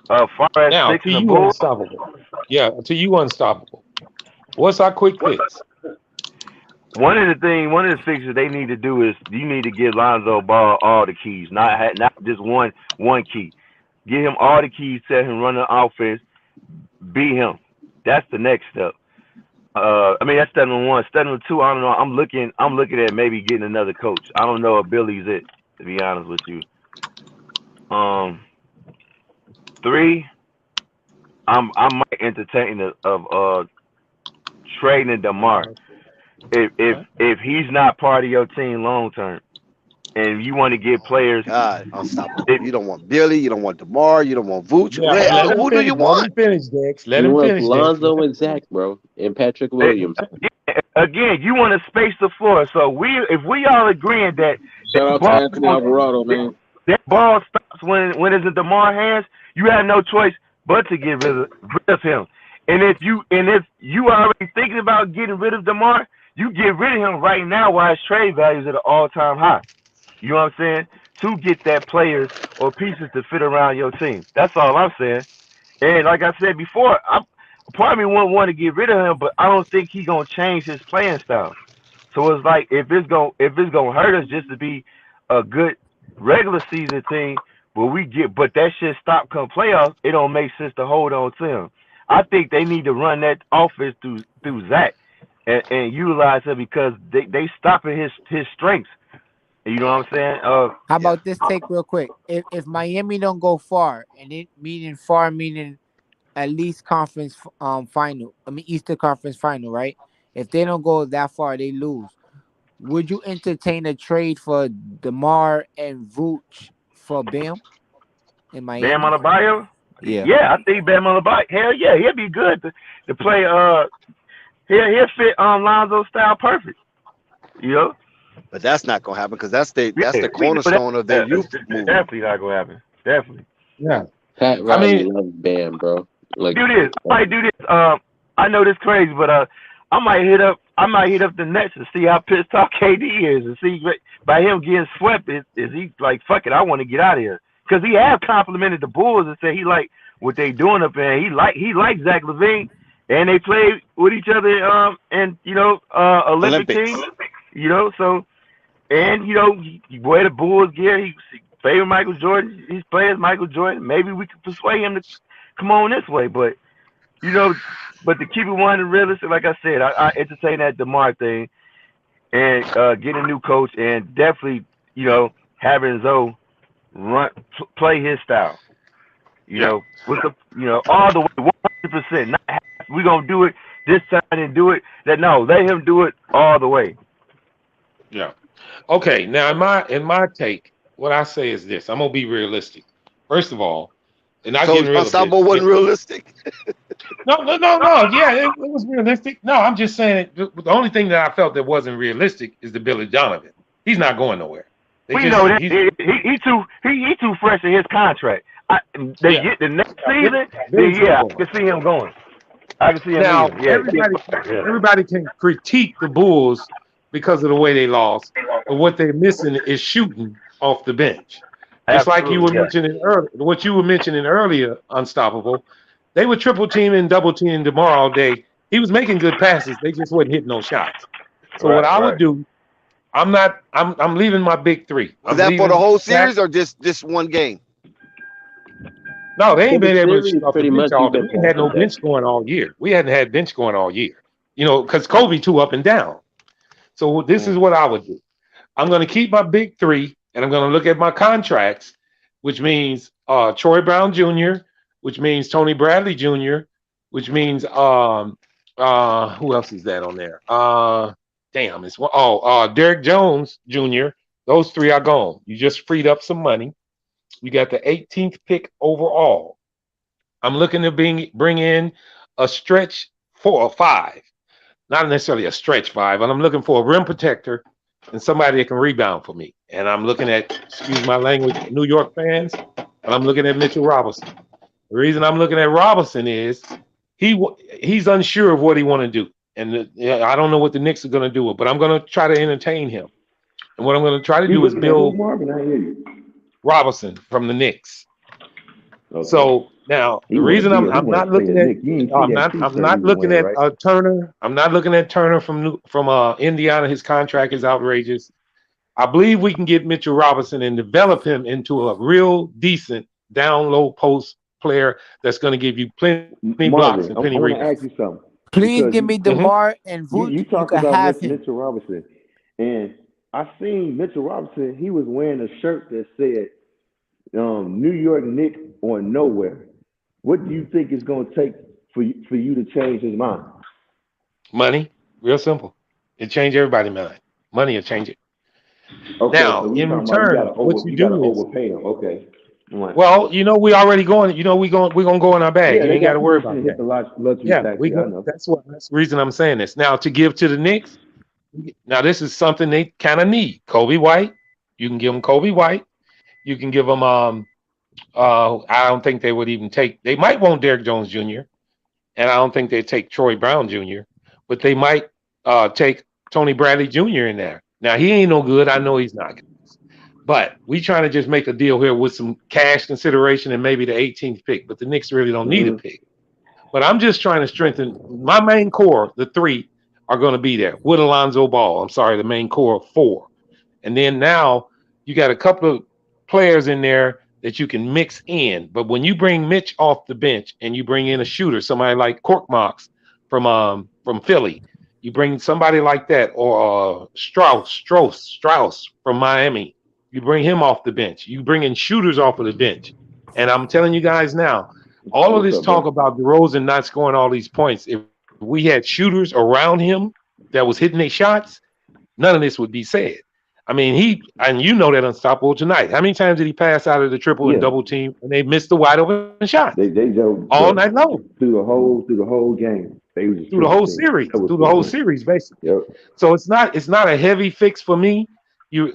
Far as now, to you, Unstoppable. Yeah, to you, Unstoppable. What's our quick fix? One of the fixes they need to do is you need to give Lonzo Ball all the keys, not just one key. Give him all the keys, tell him run the offense, beat him. That's the next step. I mean, that's step number one. Step number two, I don't know. I'm looking at maybe getting another coach. I don't know if Billy's it, to be honest with you. 3, I might entertain of trading DeMar if he's not part of your team long term, and you want to get players. God, unstoppable. You don't want Billy. You don't want DeMar. You don't want Vooch. Yeah, Who do you Let want? him finish, Dex. Let You him want finish, Dex. Lonzo and Zach, bro, and Patrick Williams. Again, you want to space the floor. So if we all agreeing that Shout out to Anthony Alvarado, man. That ball stops when it's in DeMar's hands, you have no choice but to get rid of him. And if you are already thinking about getting rid of DeMar, you get rid of him right now while his trade value is at an all-time high. You know what I'm saying? To get that players or pieces to fit around your team. That's all I'm saying. And like I said before, part of me wouldn't want to get rid of him, but I don't think he's gonna change his playing style. So it's like if it's gonna hurt us just to be a good regular season team, but that shit stop come playoffs, it don't make sense to hold on to him. I think they need to run that offense through Zach and utilize him because they stopping his strengths. You know what I'm saying? How about this take real quick? If Miami don't go far, and it meaning at least conference final. I mean Eastern Conference final, right? If they don't go that far, they lose. Would you entertain a trade for DeMar and Vooch for Bam in Miami? Bam Adebayo? Yeah. Yeah, I think Bam Adebayo. Hell yeah, he'll be good to play. He'll fit Lonzo's style perfect. You know. But that's not gonna happen because that's the cornerstone of their youth movement. Definitely not gonna happen. Definitely. Yeah. Pat Riley loves Bam, bro. Like, do this. I might do this. I know this crazy, but I might hit up the Nets and see how pissed off KD is, and see by him getting swept is he like, fuck it, I want to get out of here, because he have complimented the Bulls and said he like what they doing up there. He like Zach LaVine, and they play with each other and Olympic team, so, and he wear the Bulls gear. He favor Michael Jordan. He's playing Michael Jordan. Maybe we could persuade him to come on this way, but to keep it 100 realistic, like I said, I entertain that DeMar thing and get a new coach and definitely, having Zoe play his style. With all the way 100%. Not half. We gonna do it this time and do it that. No, let him do it all the way. Yeah. Okay. Now, in my take, what I say is this: I'm gonna be realistic. First of all, and not getting realistic. Ensemble wasn't realistic. No. Yeah, it was realistic. No, I'm just saying the only thing that I felt that wasn't realistic is the Billy Donovan. He's not going nowhere. Know that he too fresh in his contract. Get the next season. I can see him going. I can see him. Now leaving. everybody can critique the Bulls because of the way they lost, but what they're missing is shooting off the bench. Just like you were mentioning earlier, what you were mentioning earlier, Unstoppable. They were triple teaming, double teaming DeMar all day. He was making good passes. They just wasn't hitting no shots. So what I would do, I'm leaving my big three. Is that for the whole series or just one game? No, they ain't been able to shoot off the pretty bench much all day. We had no bench going all year. We hadn't had bench going all year. Because Kobe too up and down. So this is what I would do. I'm going to keep my big three, and I'm going to look at my contracts, which means Troy Brown Jr., which means Tony Bradley Jr., which means who else is that on there? Derek Jones Jr. Those three are gone. You just freed up some money. You got the 18th pick overall. I'm looking to bring in a stretch 4 or 5. Not necessarily a stretch 5, but I'm looking for a rim protector and somebody that can rebound for me. And I'm looking at, excuse my language, New York fans, and I'm looking at Mitchell Robinson. The reason I'm looking at Robinson is he's unsure of what he want to do. And I don't know what the Knicks are going to do, but I'm going to try to entertain him. And what I'm going to try to do is build Robinson from the Knicks. Okay. So now the reason I'm not looking at Turner. I'm not looking at Turner from Indiana. His contract is outrageous. I believe we can get Mitchell Robinson and develop him into a real decent down low post player that's going to give you plenty blocks Marvin, and I plenty want to rebounds. ask you something. Please Because give me DeMar and Vooch. you You talked can about have him. Mitchell Robinson, and I seen Mitchell Robinson. He was wearing a shirt that said New York Knicks or nowhere. What do you think it's going to take for you to change his mind? Money, real simple. It change everybody's mind. Money will change it. Okay, Now, so we in talking about return, what you gotta do is, overpay him. Okay. Right. well, we already going. We're gonna go in our bag. Yeah, You they ain't got got to worry permission about to hit that. the luxury Yeah, tax. we I go. know. That's the reason I'm saying this. Now, to give to the Knicks. Now, this is something they kind of need. Kobe White. You can give them Kobe White. You can give them. I don't think they would even take. They might want Derrick Jones Jr. And I don't think they'd take Troy Brown Jr. But they might take Tony Bradley Jr. in there. Now, he ain't no good. I know he's not. But we trying to just make a deal here with some cash consideration and maybe the 18th pick. But the Knicks really don't need a pick. But I'm just trying to strengthen my main core. The three are going to be there with Lonzo Ball. I'm sorry, the main core of four. And then now you got a couple of players in there that you can mix in. But when you bring Mitch off the bench and you bring in a shooter, somebody like Korkmaz from Philly, you bring somebody like that, or Strauss from Miami. You bring him off the bench. You bring in shooters off of the bench. And I'm telling you guys now, all of this talk about DeRozan not scoring all these points, if we had shooters around him that was hitting their shots, none of this would be said. I mean, you know that unstoppable tonight. How many times did he pass out of the triple and double team and they missed the wide open shot? They all night long. Through the whole game. They was through the whole series, basically. Yep. So it's not a heavy fix for me.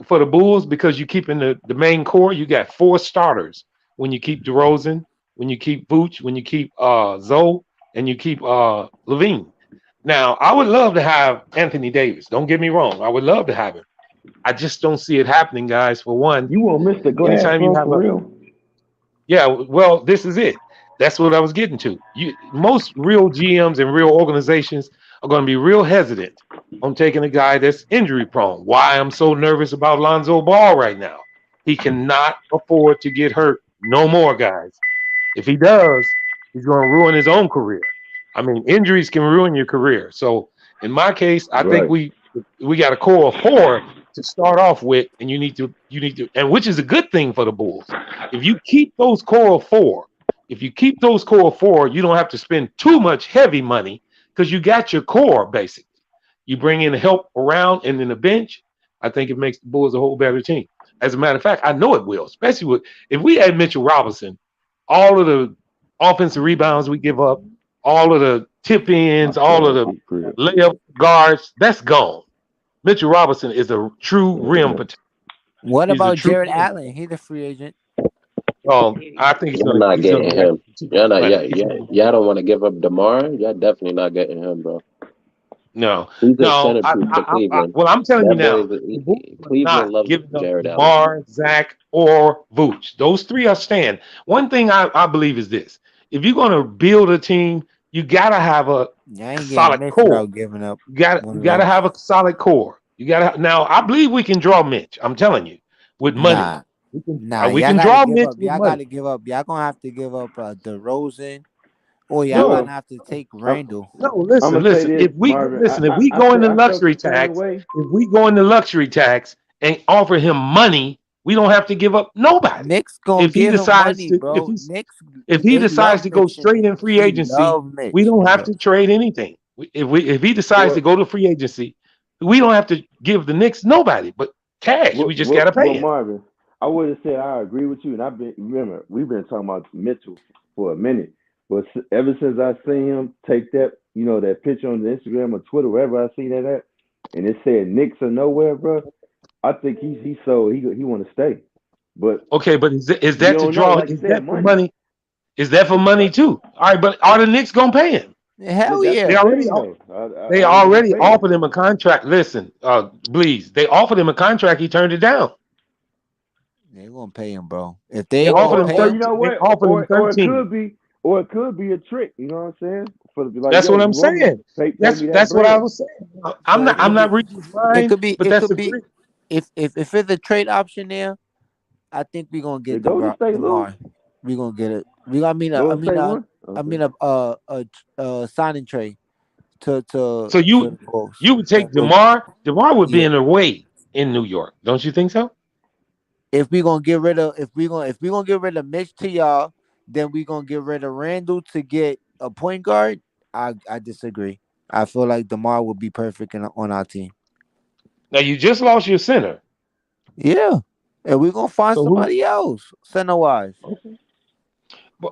For the Bulls, because you keep in the main core, you got four starters. When you keep DeRozan, when you keep Vooch, when you keep Zoe, and you keep Levine. Now, I would love to have Anthony Davis. Don't get me wrong. I would love to have him. I just don't see it happening, guys. For one, you won't miss the glass for real. Yeah, well, this is it. That's what I was getting to. Most real GMs and real organizations are going to be real hesitant on taking a guy that's injury prone. Why I'm so nervous about Lonzo Ball right now. He cannot afford to get hurt no more, guys. If he does, he's going to ruin his own career. I mean, injuries can ruin your career. So in my case, I think we got a core of four to start off with, and you need to, and which is a good thing for the Bulls. If you keep those core of four, you don't have to spend too much heavy money because you got your core basically. You bring in help around and in the bench. I think it makes the Bulls a whole better team. As a matter of fact, I know it will, especially if we had Mitchell Robinson. All of the offensive rebounds we give up, all of the tip ins, all of the layup guards, that's gone. Mitchell Robinson is a true rim potential. What about Jared Allen? He's a free agent. I think you're not getting him. Y'all don't want to give up DeMar. Y'all definitely not getting him, bro. No, he's a centerpiece for Cleveland. Well, I'm telling you now, Cleveland loves Jared Allen. DeMar, Zach, or Vooch. Those three are staying. One thing I believe is this: if you're going to build a team, you gotta have a solid core. Giving up. You gotta have a solid core. Now. I believe we can draw Mitch. I'm telling you, with money. We can draw Mitch. Y'all gotta give up. Y'all gonna have to give up DeRozan, or y'all gonna have to take Randall. No, listen. If we go in the luxury tax and offer him money, we don't have to give up nobody. Knicks gonna give him money, bro. If he decides to go straight in free agency, we don't have to trade anything. If he decides to go to free agency, we don't have to give the Knicks nobody but cash. We just gotta pay him. Marvin, I would have said I agree with you, and we've been talking about Mitchell for a minute, but ever since I seen him take that picture on the Instagram or Twitter, wherever I see that at, and it said Knicks or nowhere, bro, I think he want to stay. But okay, but is that to draw? Is that for money? Is that for money too? All right, but are the Knicks gonna pay him? Hell yeah! They already offered him a contract. Listen, please, they offered him a contract. He turned it down. They're gonna pay him, bro. If they offered him 13, or it could be a trick. You know what I'm saying? That's what I'm saying. That's what I was saying. I'm not reading his mind. It could be. But that's the if it's a trade option there, I think we're gonna get DeMar. We gonna get it. I mean, Go say one. a signing trade to So the Bulls. you would take DeMar? DeMar would be in a way in New York, don't you think so? If we gonna get rid of if we gonna get rid of Mitch to y'all, then we gonna get rid of Randall to get a point guard. I disagree. I feel like DeMar would be perfect on our team. Now you just lost your center. Yeah, and we're gonna find somebody else center wise. If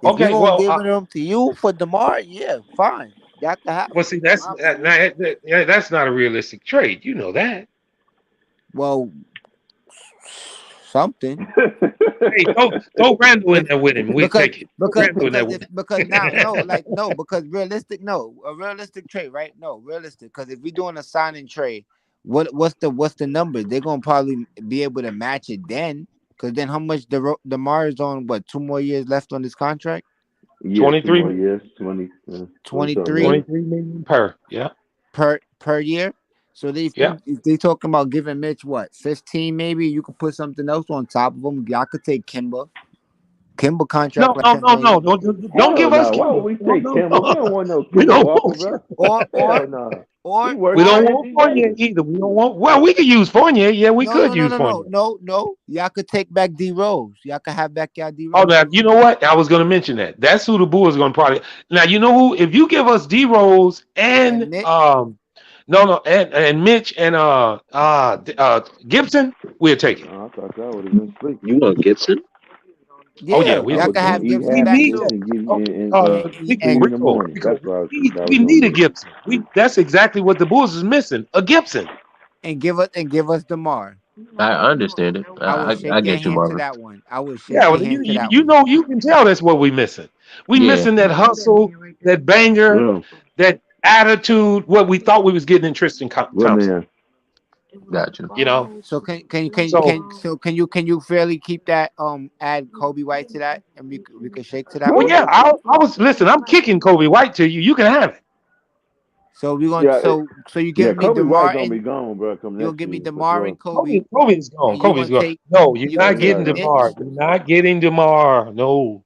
we gonna give them to you for DeMar, yeah, fine. That can happen. Well, see, that's not a realistic trade. You know that. Well, something. Hey, throw Randall in there with him. We take it. Because now because a realistic trade, right? No, realistic. Because if we're doing a signing trade, what's the number? They're gonna probably be able to match it then. Because then how much DeMar is on? What, 2 more years left on this contract? Yeah, 23 more years. 23 million per year. So if they talking about giving Mitch what 15, maybe you could put something else on top of him. Y'all could take Kimba contract. No. Don't give us Kimba. Why would we take Kimba? We don't want no Kimba Walker, bro. Or we don't want Fournier either. We don't want. Well, we could use Fournier. Yeah, we could use Fournier. No. Y'all could take back D Rose. Y'all could have back y'all D Rose. Oh, now you know what? I was going to mention that. That's who the Bulls are going to probably. Now you know who? If you give us D Rose and Mitch? And Mitch and Gibson, we'll take it. I thought that would have been slick. You want Gibson? Yeah, y'all can have Gibson back too. We need a Gibson. That's exactly what the Bulls is missing. A Gibson. And give us DeMar. I understand it. I get you, Marvin. That one. I would shake you know, you can tell that's what we're missing. We missing that hustle, that banger, that attitude. What we thought we was getting in Tristan Thompson. Gotcha. You know. So can you fairly keep that add Kobe White to that, and we could shake to that? Well, yeah, I was listen. I'm kicking Kobe White to you. You can have it. So we gonna so you give me Kobe DeMar White gonna be and gone, bro. you'll give me DeMar and Kobe. Kobe's gone. Kobe's gone. No, you're not getting DeMar. You're not getting DeMar. No.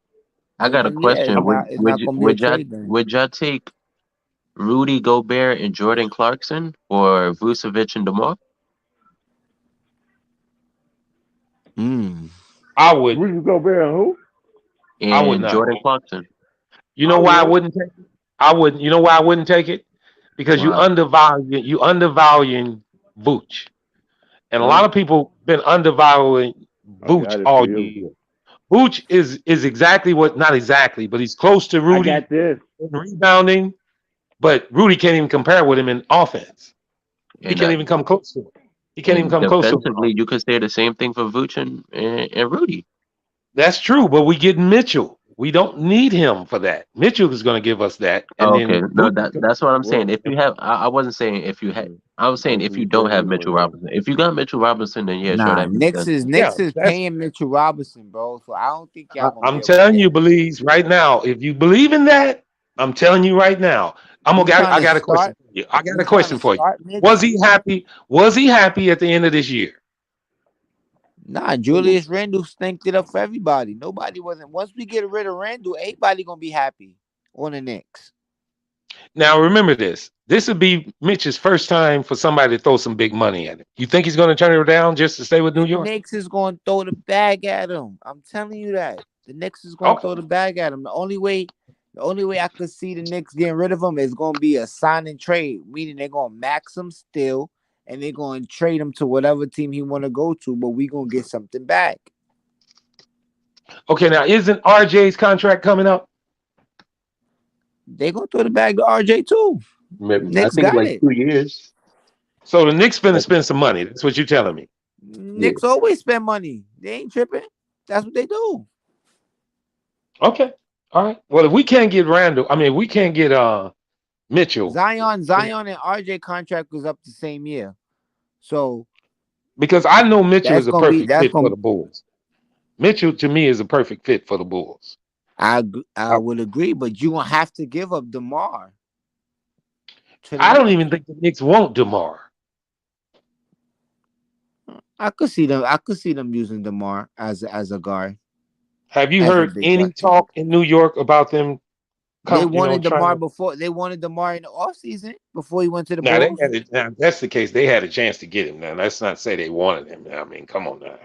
I got a question. Would y'all take Rudy Gobert and Jordan Clarkson or Vucevic and DeMar? I would. Rudy Gobert and who? And I would not. Jordan Clarkson. You know why I wouldn't take it? You know why I wouldn't take it? Because you undervaluing Vooch. And a lot of people been undervaluing Vooch all year. Vooch is exactly not exactly, but he's close to Rudy in rebounding, but Rudy can't even compare with him in offense. He can't even come close to him. He can't even come close to him. Defensively, you could say the same thing for Vooch and Rudy. That's true, but we getting Mitchell. We don't need him for that. Mitchell is going to give us that. And that's what I'm saying. If you have, I wasn't saying if you had. I was saying if you don't have Mitchell Robinson. If you got Mitchell Robinson, then sure. That Knicks is paying Mitchell Robinson, bro. So I don't think y'all. I'm telling you, Believes right now. If you believe in that, I'm telling you right now. I got a question for you. I got a question for you. Was he happy? Was he happy at the end of this year? Nah, Julius Randle stanked it up for everybody. Nobody wasn't. Once we get rid of Randle, everybody gonna be happy on the Knicks. Now remember this. This would be Mitch's first time for somebody to throw some big money at him. You think he's gonna turn it down just to stay with New York? The Knicks is gonna throw the bag at him. I'm telling you that. The Knicks is gonna throw the bag at him. The only way I could see the Knicks getting rid of him is gonna be a sign and trade, meaning they're gonna max him still. And they're going to trade him to whatever team he want to go to, but we're going to get something back. Okay, now isn't RJ's contract coming up? They're going to throw the bag to RJ too. I think like 2 years. So the Knicks finna spend some money. That's what you're telling me. Knicks always spend money. They ain't tripping. That's what they do. Okay. All right. Well, if we can't get we can't get Mitchell. Zion and RJ contract was up the same year. So because I know Mitchell is a perfect fit for the Bulls. Mitchell to me is a perfect fit for the Bulls. I would agree, but you gonna have to give up DeMar. I don't even think the Knicks want DeMar. I could see them using DeMar as a guard. Have you as a heard big any threat to him. talk in New York about them? They wanted DeMar before. They wanted DeMar in the offseason before he went to the Bulls. Now, that's the case. They had a chance to get him. Now, let's not say they wanted him. I mean, come on now.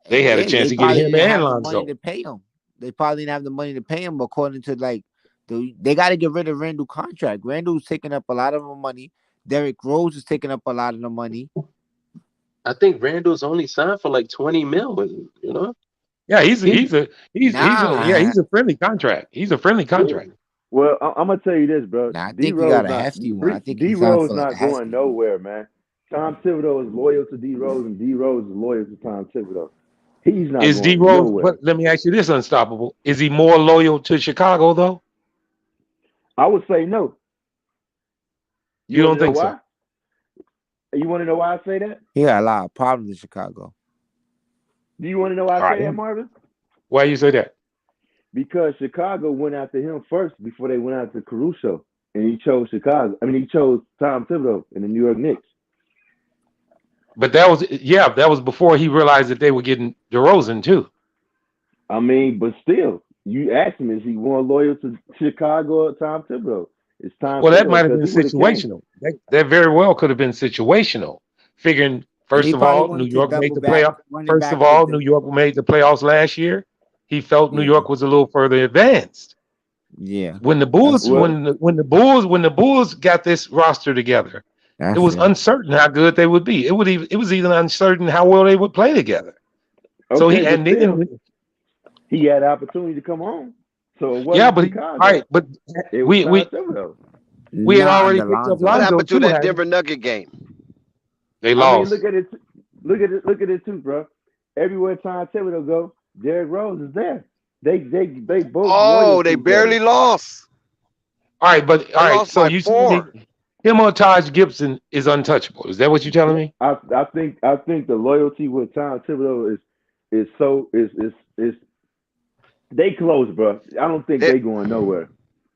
They had a chance to get him and Lonzo. Money to pay him. They probably didn't have the money to pay him, according to they got to get rid of Randall's contract. Randall's taking up a lot of the money. Derrick Rose is taking up a lot of the money. I think Randall's only signed for like 20 mil, you know? Yeah, he's a friendly contract. He's a friendly contract. Well, I'm gonna tell you this, bro. I think he got a hefty one. I think D-Rose not going nowhere, man. Tom Thibodeau is loyal to D-Rose, and D-Rose is loyal to Tom Thibodeau. He's not Is going D-Rose, nowhere. but let me ask you this, Unstoppable. Is he more loyal to Chicago, though? I would say no. You don't think so? You want to know why I say that? He got a lot of problems in Chicago. Do you want to know why I say that, Marvin? Why you say that? Because Chicago went after him first before they went after Caruso, and he chose Chicago. I mean, he chose Tom Thibodeau in the New York Knicks. But that was before he realized that they were getting DeRozan too. I mean, but still, you asked him, is he more loyal to Chicago or Tom Thibodeau? It's Tom. Well, that might have been situational. That very well could have been situational. Figuring, first of all, New York made the playoffs. First of all, New York made the playoffs last year. He felt New York was a little further advanced. Yeah. When the Bulls, when the Bulls got this roster together, it was uncertain how good they would be. It was even uncertain how well they would play together. Okay, so he had the opportunity to come home. So it wasn't all right, but we had already picked up Lonzo. What happened to that Denver Nugget game? They lost. I mean, look at it too, bro. Everywhere Tom Thibodeau go, Derrick Rose is there. They both. Oh, they barely lost. All right, so you see him or Taj Gibson is untouchable. Is that what you're telling me? I think the loyalty with Tom Thibodeau is they close, bro. I don't think they going nowhere.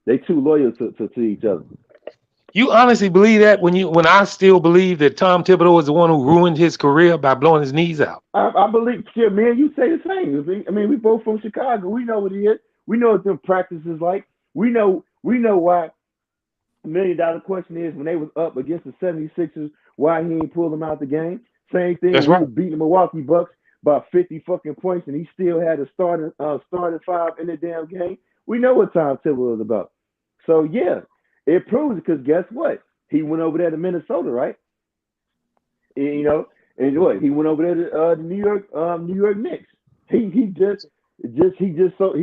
They too loyal to each other. You honestly believe that when I still believe that Tom Thibodeau is the one who ruined his career by blowing his knees out? I believe, shit, man, you say the same. I mean, we both from Chicago. We know what he is. We know what them practices like. We know why. $1 million question is when they was up against the 76ers, why he ain't pulled them out the game. Same thing. That's when right. he was beating the Milwaukee Bucks by 50 fucking points, and he still had a starting five in the damn game. We know what Tom Thibodeau is about. So yeah, it proves it because guess what? He went over there to Minnesota, right? And, and what? He went over there to the New York Knicks. He's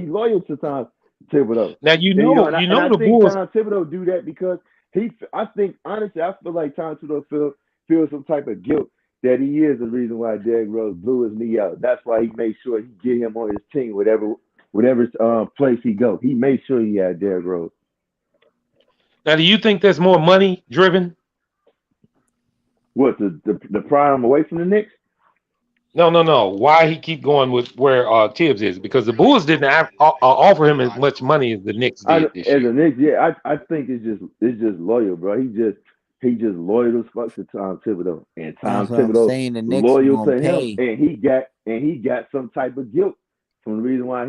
loyal to Tom Thibodeau. Now the Bulls. Tom Thibodeau do that because honestly, I feel like Tom Thibodeau feels some type of guilt that he is the reason why Derrick Rose blew his knee out. That's why he made sure he get him on his team, whatever place he go. He made sure he had Derrick Rose. Now, do you think that's more money driven? What, the pry him away from the Knicks? No. Why he keep going with where Tibbs is? Because the Bulls didn't offer him as much money as the Knicks did this year. As the Knicks, yeah, I think it's just loyal, bro. He just loyal as fuck to Tom Thibodeau, and Tom Thibodeau loyal to him, and he got some type of guilt from the reason why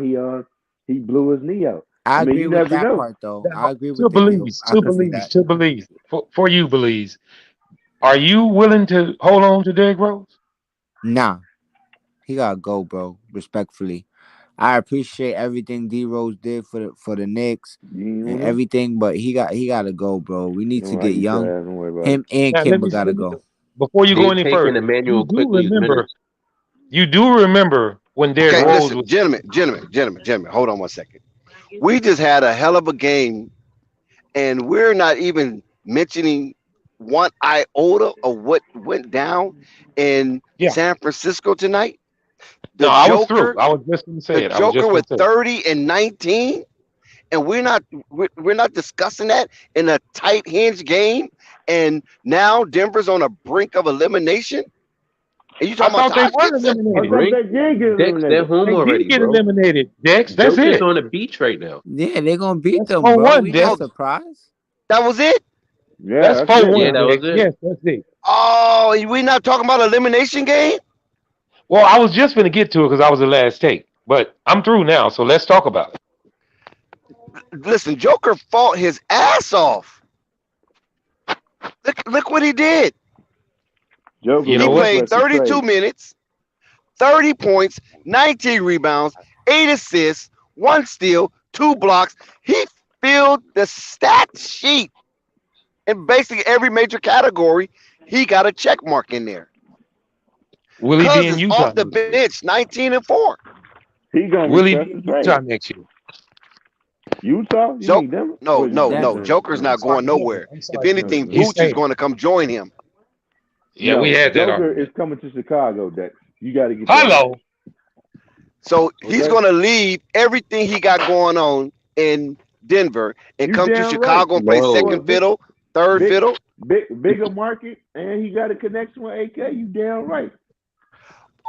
he blew his knee out. I agree with that part, though. I agree with To Belize. For you, Belize, are you willing to hold on to Derrick Rose? Nah, he gotta go, bro. Respectfully, I appreciate everything D Rose did for the Knicks and everything, but he gotta go, bro. We need to get young. Him and Kimba gotta go. Before you go any further, you do remember when Derrick Rose was. Gentlemen, hold on 1 second. We just had a hell of a game, and we're not even mentioning one iota of what went down in San Francisco tonight. I was through. I was just going to say it. The Joker with 30 and 19, and we're not discussing that in a tight hinge game. And now Denver's on a brink of elimination. And you talking about they were eliminated. Dex, they're home already, get bro. eliminated. Dex, that's Joker's it. on the beach right now. Yeah, they're gonna beat them, bro. We not surprised. That was it. Yeah, that's 4-1. Yeah, that was it. Yes, that's it. Oh, we not talking about elimination game? Well, I was just going to get to it because I was the last take. But I'm through now, so let's talk about it. Listen, Joker fought his ass off. Look what he did. Joker You know He what? played 32 minutes, 30 points, 19 rebounds, 8 assists, 1 steal, 2 blocks. He filled the stat sheet in basically every major category. He got a check mark in there. Will he be in Cousins Utah off the next year? bench, 19 and 4. He gonna Will he request be a in trade. Utah next year? Utah? You mean Denver? No. Joker's not going nowhere. If anything, He's Vooch is staying. going to come join him. Yeah, we had that Joker argument. is coming to Chicago, Dex. You got to get Hello. So he's going to leave everything he got going on in Denver and You come to damn Chicago right. and play No. second fiddle, third fiddle. Bigger market, and he got a connection with AK. You damn right.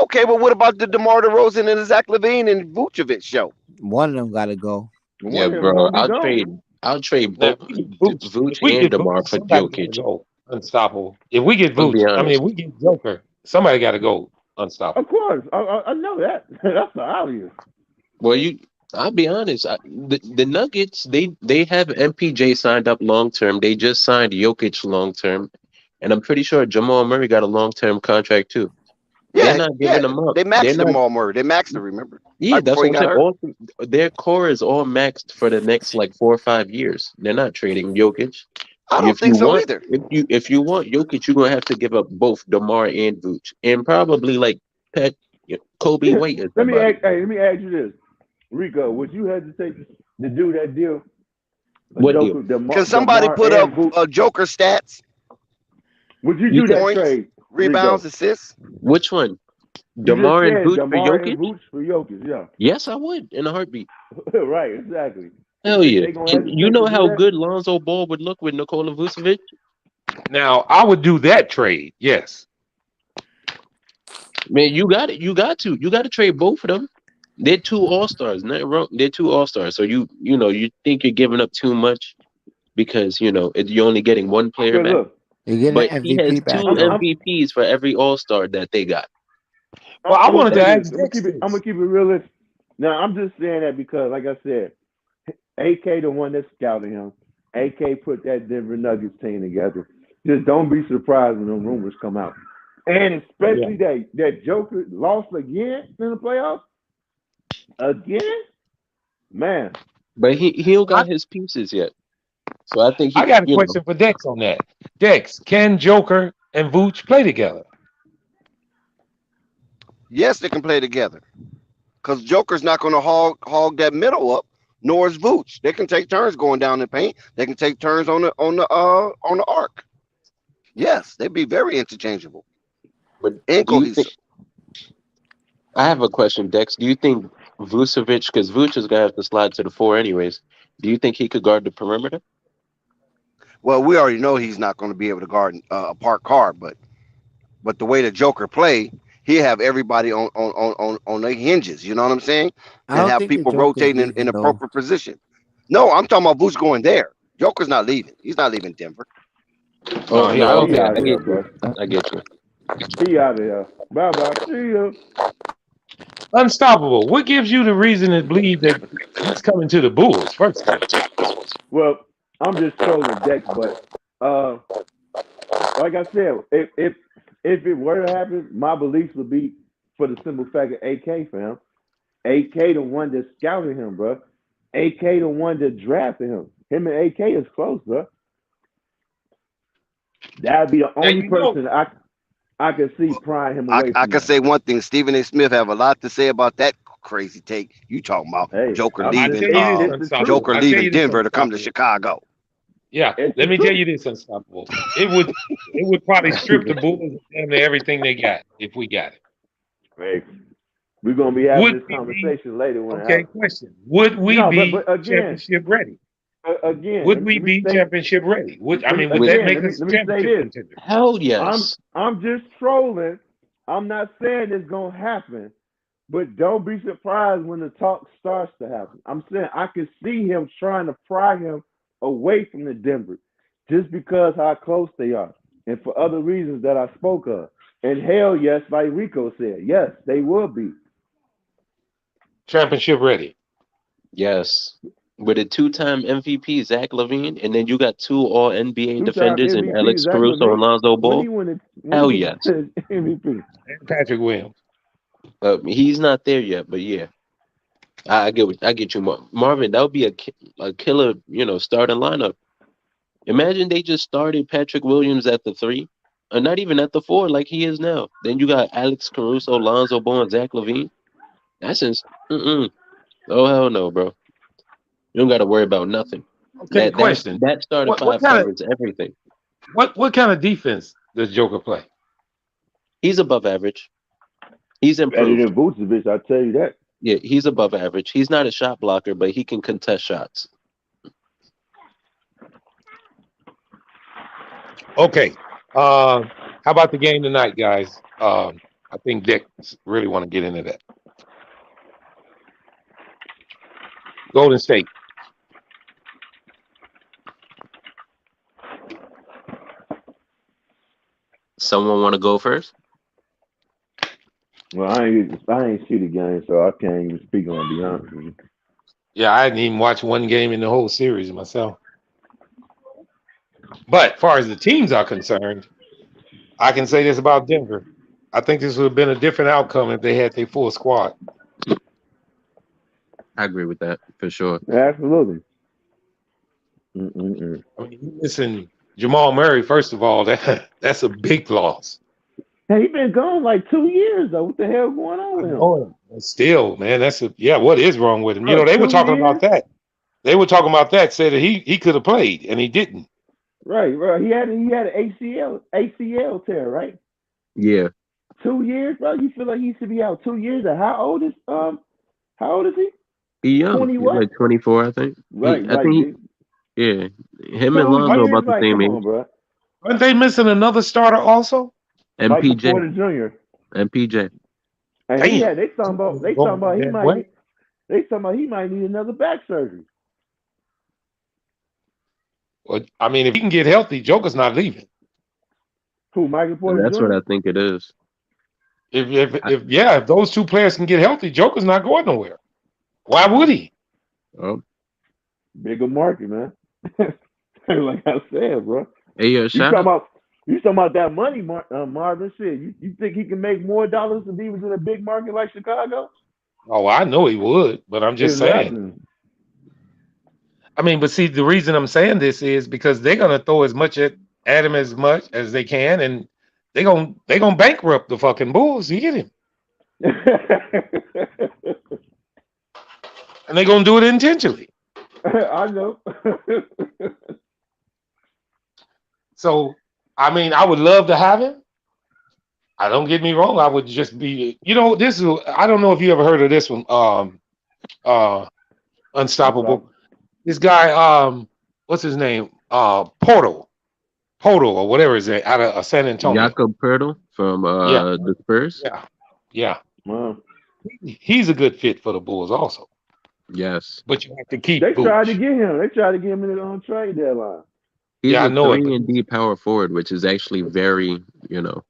Okay, but what about the DeMar DeRozan and the Zach LaVine and Vucevic show? One of them got to go. Yeah, bro. I'll trade both Vooch and DeMar for Jokic. Go unstoppable. If we get I'll be Vooch, I mean, honest. if we get Joker, somebody got to go unstoppable. Of course, I know that. That's obvious. Well, I'll be honest. The Nuggets, they have MPJ signed up long term. They just signed Jokic long term, and I'm pretty sure Jamal Murray got a long term contract too. They're not giving them up. They maxed They're not. Jamal Murray. They maxed him, remember? Yeah, Right that's before he what I'm got saying. hurt. Their core is all maxed for the next like 4 or 5 years. They're not trading Jokic. I don't think so either. If you want Jokic, you're gonna have to give up both DeMar and Vooch, and probably like Kobe White. Let me ask you this, Rico. Would you hesitate to do that deal? What deal? Can somebody put up Joker stats? Would you do that Points, trade? rebounds, Rico? assists? Which one? You DeMar just and said Vooch for DeMar Jokic? and Vooch for Jokic, yeah. Yes, I would in a heartbeat. Right, exactly. Hell yeah! They gonna And you hesitate know to do how that? good Lonzo Ball would look with Nikola Vucevic? Now, I would do that trade. Yes. Man, you got it. You got to trade both of them. They're 2 all-stars. Not wrong. They're 2 all-stars. So you think you're giving up too much because you're only getting one player back. Look, You're getting But an he has MVP back. 2 MVPs for every all-star that they got. Well, I wanted to ask I'm gonna keep it realistic. Now, I'm just saying that because, like I said, AK the one that scouted him. AK put that Denver Nuggets team together. Just don't be surprised when them rumors come out. And especially that Joker lost again in the playoffs. Again? Man. But he don't got his pieces yet. So I think I got a question for Dex on that. Dex, can Joker and Vooch play together? Yes, they can play together. Because Joker's not going to hog that middle up, nor is Vooch. They can take turns going down the paint. They can take turns on the arc. Yes, they'd be very interchangeable. But and cohesive. I have a question, Dex. Do you think Vucevic, because Vooch is gonna have to slide to the 4 anyways, do you think he could guard the perimeter? Well, we already know he's not going to be able to guard a park car, but the way the Joker play, he have everybody on their hinges. You know what I'm saying? And have people rotating in appropriate position. No, I'm talking about Vooch going there. Joker's not leaving. He's not leaving Denver. Oh, yeah, no, okay. I get you. He out of here. Bye-bye. See you. Unstoppable. What gives you the reason to believe that he's coming to the Bulls first? Well, I'm just trolling Dex, but like I said, if it were to happen, my beliefs would be for the simple fact of AK, fam. AK the one that scouted him, bro. AK the one that drafted him. Him and AK is close, bro. That'd be the only person I could see prying him away. I can say one thing. Stephen A. Smith have a lot to say about that crazy take you talking about. Joker leaving Denver to come to Chicago. Yeah, let me tell you this, Unstoppable. It would probably strip the Bulls of everything they got if we got it. Right. We're gonna be having this conversation later. Question: would we be championship ready? Would we be championship ready? Would that make us championship contender? Hell yes. I'm just trolling. I'm not saying it's gonna happen, but don't be surprised when the talk starts to happen. I'm saying I can see him trying to pry him away from the Denver, just because how close they are, and for other reasons that I spoke of. And hell yes, like Rico said, yes, they will be. championship ready. Yes. With a 2-time MVP, Zach LaVine, and then you got 2 All NBA Two-time defenders in MVP, Alex Zach Caruso and LaVine. Lonzo When Ball. he win Hell yes. MVP. And Patrick Williams. He's not there yet, but yeah. I get you, Marvin. That would be a killer, starting lineup. Imagine they just started Patrick Williams at the 3, or not even at the 4 like he is now. Then you got Alex Caruso, Lonzo Ball, and Zach LaVine. That's just oh hell no, bro. You don't got to worry about nothing. Okay, question. That starting What five kind covers everything. What kind of defense does Joker play? He's above average. He's Better improved. than Vucevic, I tell you that. Yeah, he's above average. He's not a shot blocker, but he can contest shots. Okay. How about the game tonight, guys? I think Dick really want to get into that. Golden State. Someone want to go first? Well, I ain't see the game, so I can't even speak on it, to be honest with you. Yeah, I didn't even watch one game in the whole series myself. But as far as the teams are concerned, I can say this about Denver. I think this would have been a different outcome if they had their full squad. I agree with that for sure. Absolutely. I mean, you missing Jamal Murray, first of all, that's a big loss. Hey, he been gone like 2 years though. What the hell going on with him? Oh, still, man, what is wrong with him? You know, they were 2 talking years? about that. They were talking about that, said that he could have played and he didn't. Right. He had an ACL tear, right? Yeah. 2 years, bro. You feel like he should be out 2 years? How old is he? He young. 20 He's what? like 24, I think. Right. I think him and Lonzo about the same age. On, bro. Aren't they missing another starter also? Michael Porter Jr. MPJ. And they talking about he might need another back surgery. Well, I mean, if he can get healthy, Joker's not leaving. Who, Michael Porter That's Jr.? what I think it is. If those two players can get healthy, Joker's not going nowhere. Why would he? Oh, bigger market, man. Like I said, bro. Hey, you talking about that money, Marvin? Shit, you think he can make more dollars if he was in a big market like Chicago? Oh, I know he would, but I'm just saying. I mean, but see, the reason I'm saying this is because they're gonna throw as much at him as much as they can, and they're gonna bankrupt the fucking Bulls to get him. And they're gonna do it intentionally. I know. So, I mean, I would love to have him. Don't get me wrong. I would just be, this is. I don't know if you ever heard of this one. Unstoppable. This guy, what's his name? Portal, or whatever his name, out of San Antonio. Jakob Poeltl from the Spurs. Yeah. Wow. He's a good fit for the Bulls, also. Yes, but you have to keep. They tried to get him. They tried to get him in the trade deadline. He's I a know 3-and-D power forward, which is actually very, very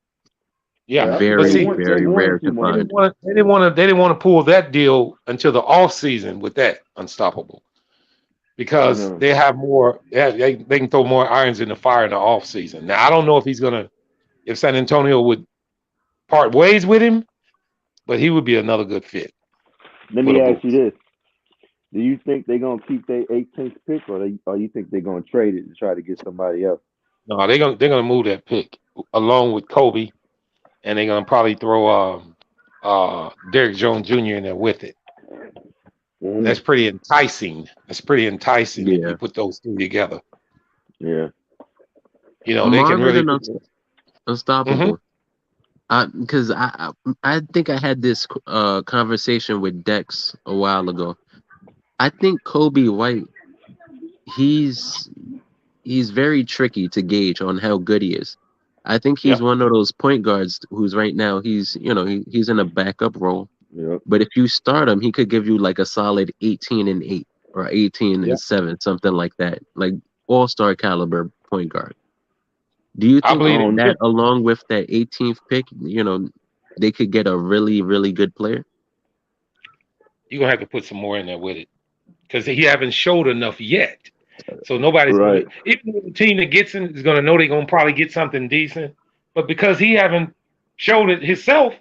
rare to find. They didn't want to pull that deal until the off season with that Unstoppable, because they have more. They can throw more irons in the fire in the off season. Now I don't know if San Antonio would part ways with him, but he would be another good fit. Let me ask you this: do you think they're gonna keep their 18th pick, or you think they're gonna trade it to try to get somebody else? No, they're gonna move that pick along with Kobe, and they're gonna probably throw Derek Jones Jr. in there with it. That's pretty enticing. If you put those two together. Yeah. They can really unstoppable. Because I think I had this conversation with Dex a while ago. I think Kobe White, he's very tricky to gauge on how good he is. I think he's one of those point guards who's right now he's in a backup role. Yep. But if you start him, he could give you like a solid 18-8 or 18-7, something like that, like all-star caliber point guard. Do you think that along with that 18th pick, they could get a really, really good player? you're gonna have to put some more in there with it because he haven't showed enough yet. So nobody's Right. gonna, even the team that gets him is gonna know they're gonna probably get something decent. But because he haven't showed it himself,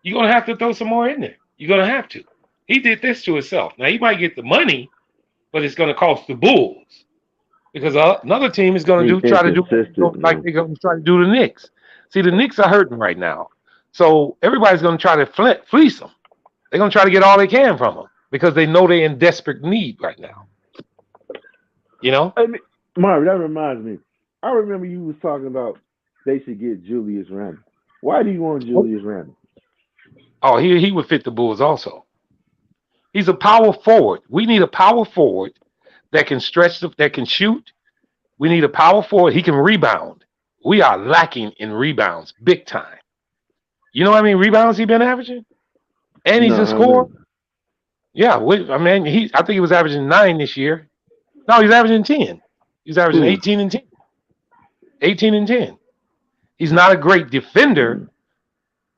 you're gonna have to throw some more in there. You're gonna have to. He did this to himself. Now he might get the money, but it's gonna cost the Bulls because another team is gonna He's try to do inconsistent, like man. they're gonna try to do the Knicks. See, the Knicks are hurting right now, so everybody's gonna try to fleece them. They're gonna try to get all they can from them because they know they're in desperate need right now. You know? I mean, Marvin, that reminds me. I remember you was talking about they should get Julius Randle. Why do you want Julius Randle? Oh, he would fit the Bulls also. He's a power forward. We need a power forward that can that can shoot. We need a power forward. He can rebound. We are lacking in rebounds big time. You know how many rebounds he's been averaging? And he's a scorer. Yeah, I think he was averaging 9 this year. No, he's averaging 10. He's averaging 18 and 10. 18 and 10. He's not a great defender,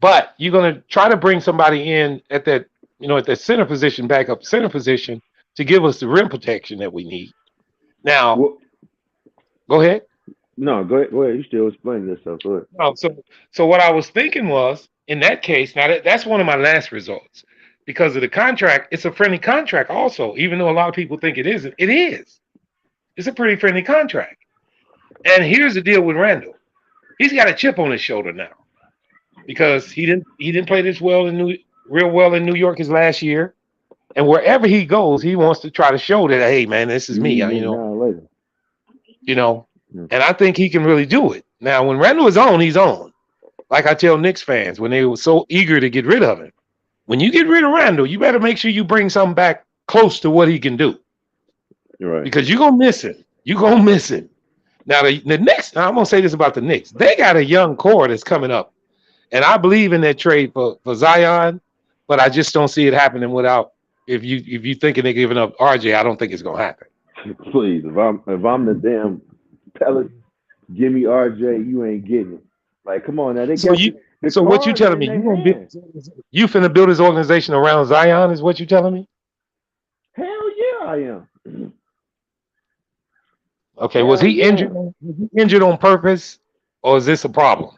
but you're going to try to bring somebody in at that, at that center position, backup center position, to give us the rim protection that we need. Now, go ahead. No, go ahead. Go ahead. You still explaining yourself. Go ahead. Oh, so what I was thinking was, in that case, now that's one of my last results. Because of the contract, it's a friendly contract also, even though a lot of people think it isn't. It is. It's a pretty friendly contract. And here's the deal with Randall. He's got a chip on his shoulder now. Because he didn't play this real well in New York his last year. And wherever he goes, he wants to try to show that, hey man, this is me. And I think he can really do it. Now, when Randall is on, he's on. Like I tell Knicks fans when they were so eager to get rid of him. When you get rid of Randall, you better make sure you bring something back close to what he can do. Right. Because you're going to miss him. You're going to miss him. Now, the Knicks, I'm going to say this about the Knicks. They got a young core that's coming up. And I believe in that trade for Zion, but I just don't see it happening without, if you thinking they're giving up RJ, I don't think it's going to happen. Please, if I'm the damn Pelicans, give me RJ, you ain't getting it. Like, come on now. So what you telling me? You finna build his organization around Zion is what you telling me? Hell yeah, I am. Okay, was he injured on purpose, or is this a problem?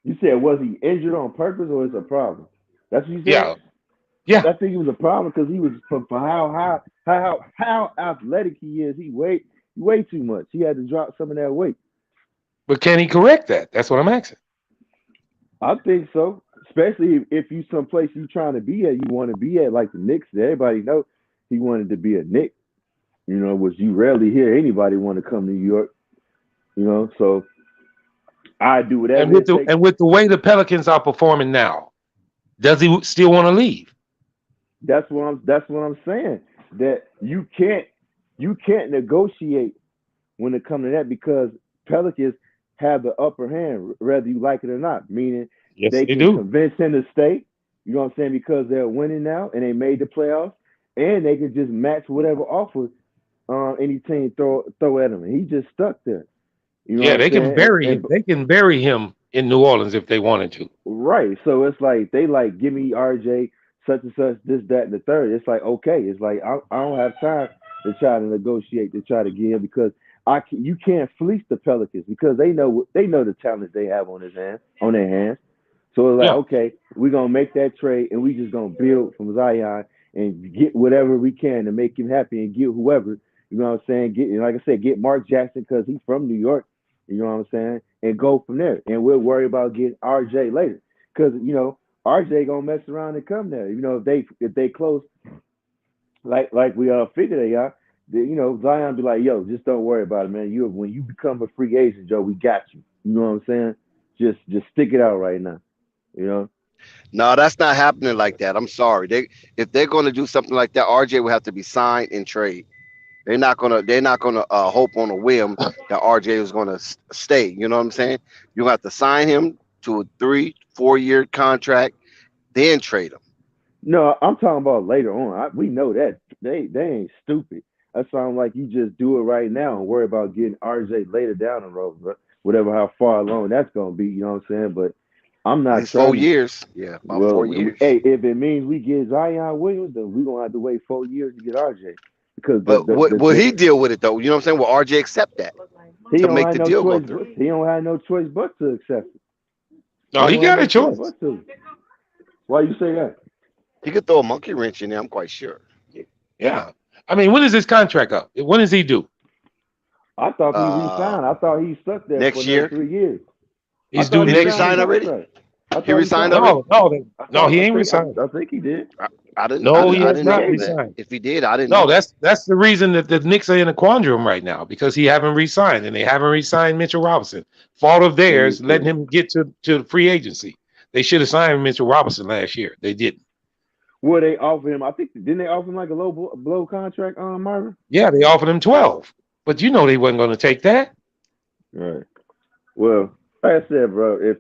You said, was he injured on purpose, or is it a problem? That's what you said? Yeah. I think it was a problem because he was for how athletic he is. He way too much. He had to drop some of that weight. But can he correct that? That's what I'm asking. I think so, especially if you someplace you trying to be at, you want to be at, like the Knicks. Everybody know he wanted to be a Knick, which you rarely hear anybody want to come to New York, So I do whatever. And with the way the Pelicans are performing now, does he still want to leave? That's what I'm saying. That you can't negotiate when it comes to that because Pelicans have the upper hand, whether you like it or not. Meaning they can convince him to stay. You know what I'm saying? Because they're winning now and they made the playoffs, and they can just match whatever offer any team throw at him. And he just stuck there. They can bury him. They can bury him in New Orleans if they wanted to. Right. So it's like they give me RJ such and such, this, that, and the third. It's like okay. It's like I don't have time to try to negotiate to try to get him because you can't fleece the Pelicans because they know the talent they have on their hands. So it's like, okay, we're gonna make that trade and we just gonna build from Zion and get whatever we can to make him happy and get whoever, you know what I'm saying? Like I said, get Mark Jackson because he's from New York, you know what I'm saying, and go from there. And we'll worry about getting RJ later. Because, RJ gonna mess around and come there. If they close like we figure they are. Zion be like, yo, just don't worry about it, man. When you become a free agent, Joe, we got you. You know what I'm saying? Just stick it out right now. No, that's not happening like that. I'm sorry. If they're going to do something like that, RJ will have to be signed and trade. They're not gonna hope on a whim that RJ is gonna stay. You know what I'm saying? You have to sign him to a 3-4 year contract, then trade him. No, I'm talking about later on. We know that they ain't stupid. That sounds like you just do it right now and worry about getting RJ later down the road, whatever how far along that's gonna be. You know what I'm saying? But I'm At not least 4 trying to. years. Yeah, about 4 years. Hey, if it means we get Zion Williams, then we're gonna have to wait 4 years to get RJ. Because But will he deal with it though? You know what I'm saying? Will RJ accept that he to don't make have the no deal go choice. through? He don't have no choice but to accept it. No, he got a choice. But to. Why you say that? He could throw a monkey wrench in there. I'm quite sure. Yeah. I mean, when is his contract up? When does he do? I thought he re-signed. I thought he stuck there next for year. another 3 years. He's due next year. Resigned already? He resigned No, already? no, he ain't resigned. I think he did. I didn't. No, he I has didn't not know that. resigned. If he did, I didn't No, know. that's the reason that the Knicks are in a quandrum right now, because he haven't resigned, and they haven't resigned Mitchell Robinson. Fault of theirs, letting him get to free agency. They should have signed Mitchell Robinson last year. They didn't. Well, they offered him. I think didn't they offer him like a low blow contract, Marvin? Yeah, they offered him 12, but you know they wasn't going to take that. Right. Well, like I said, bro, if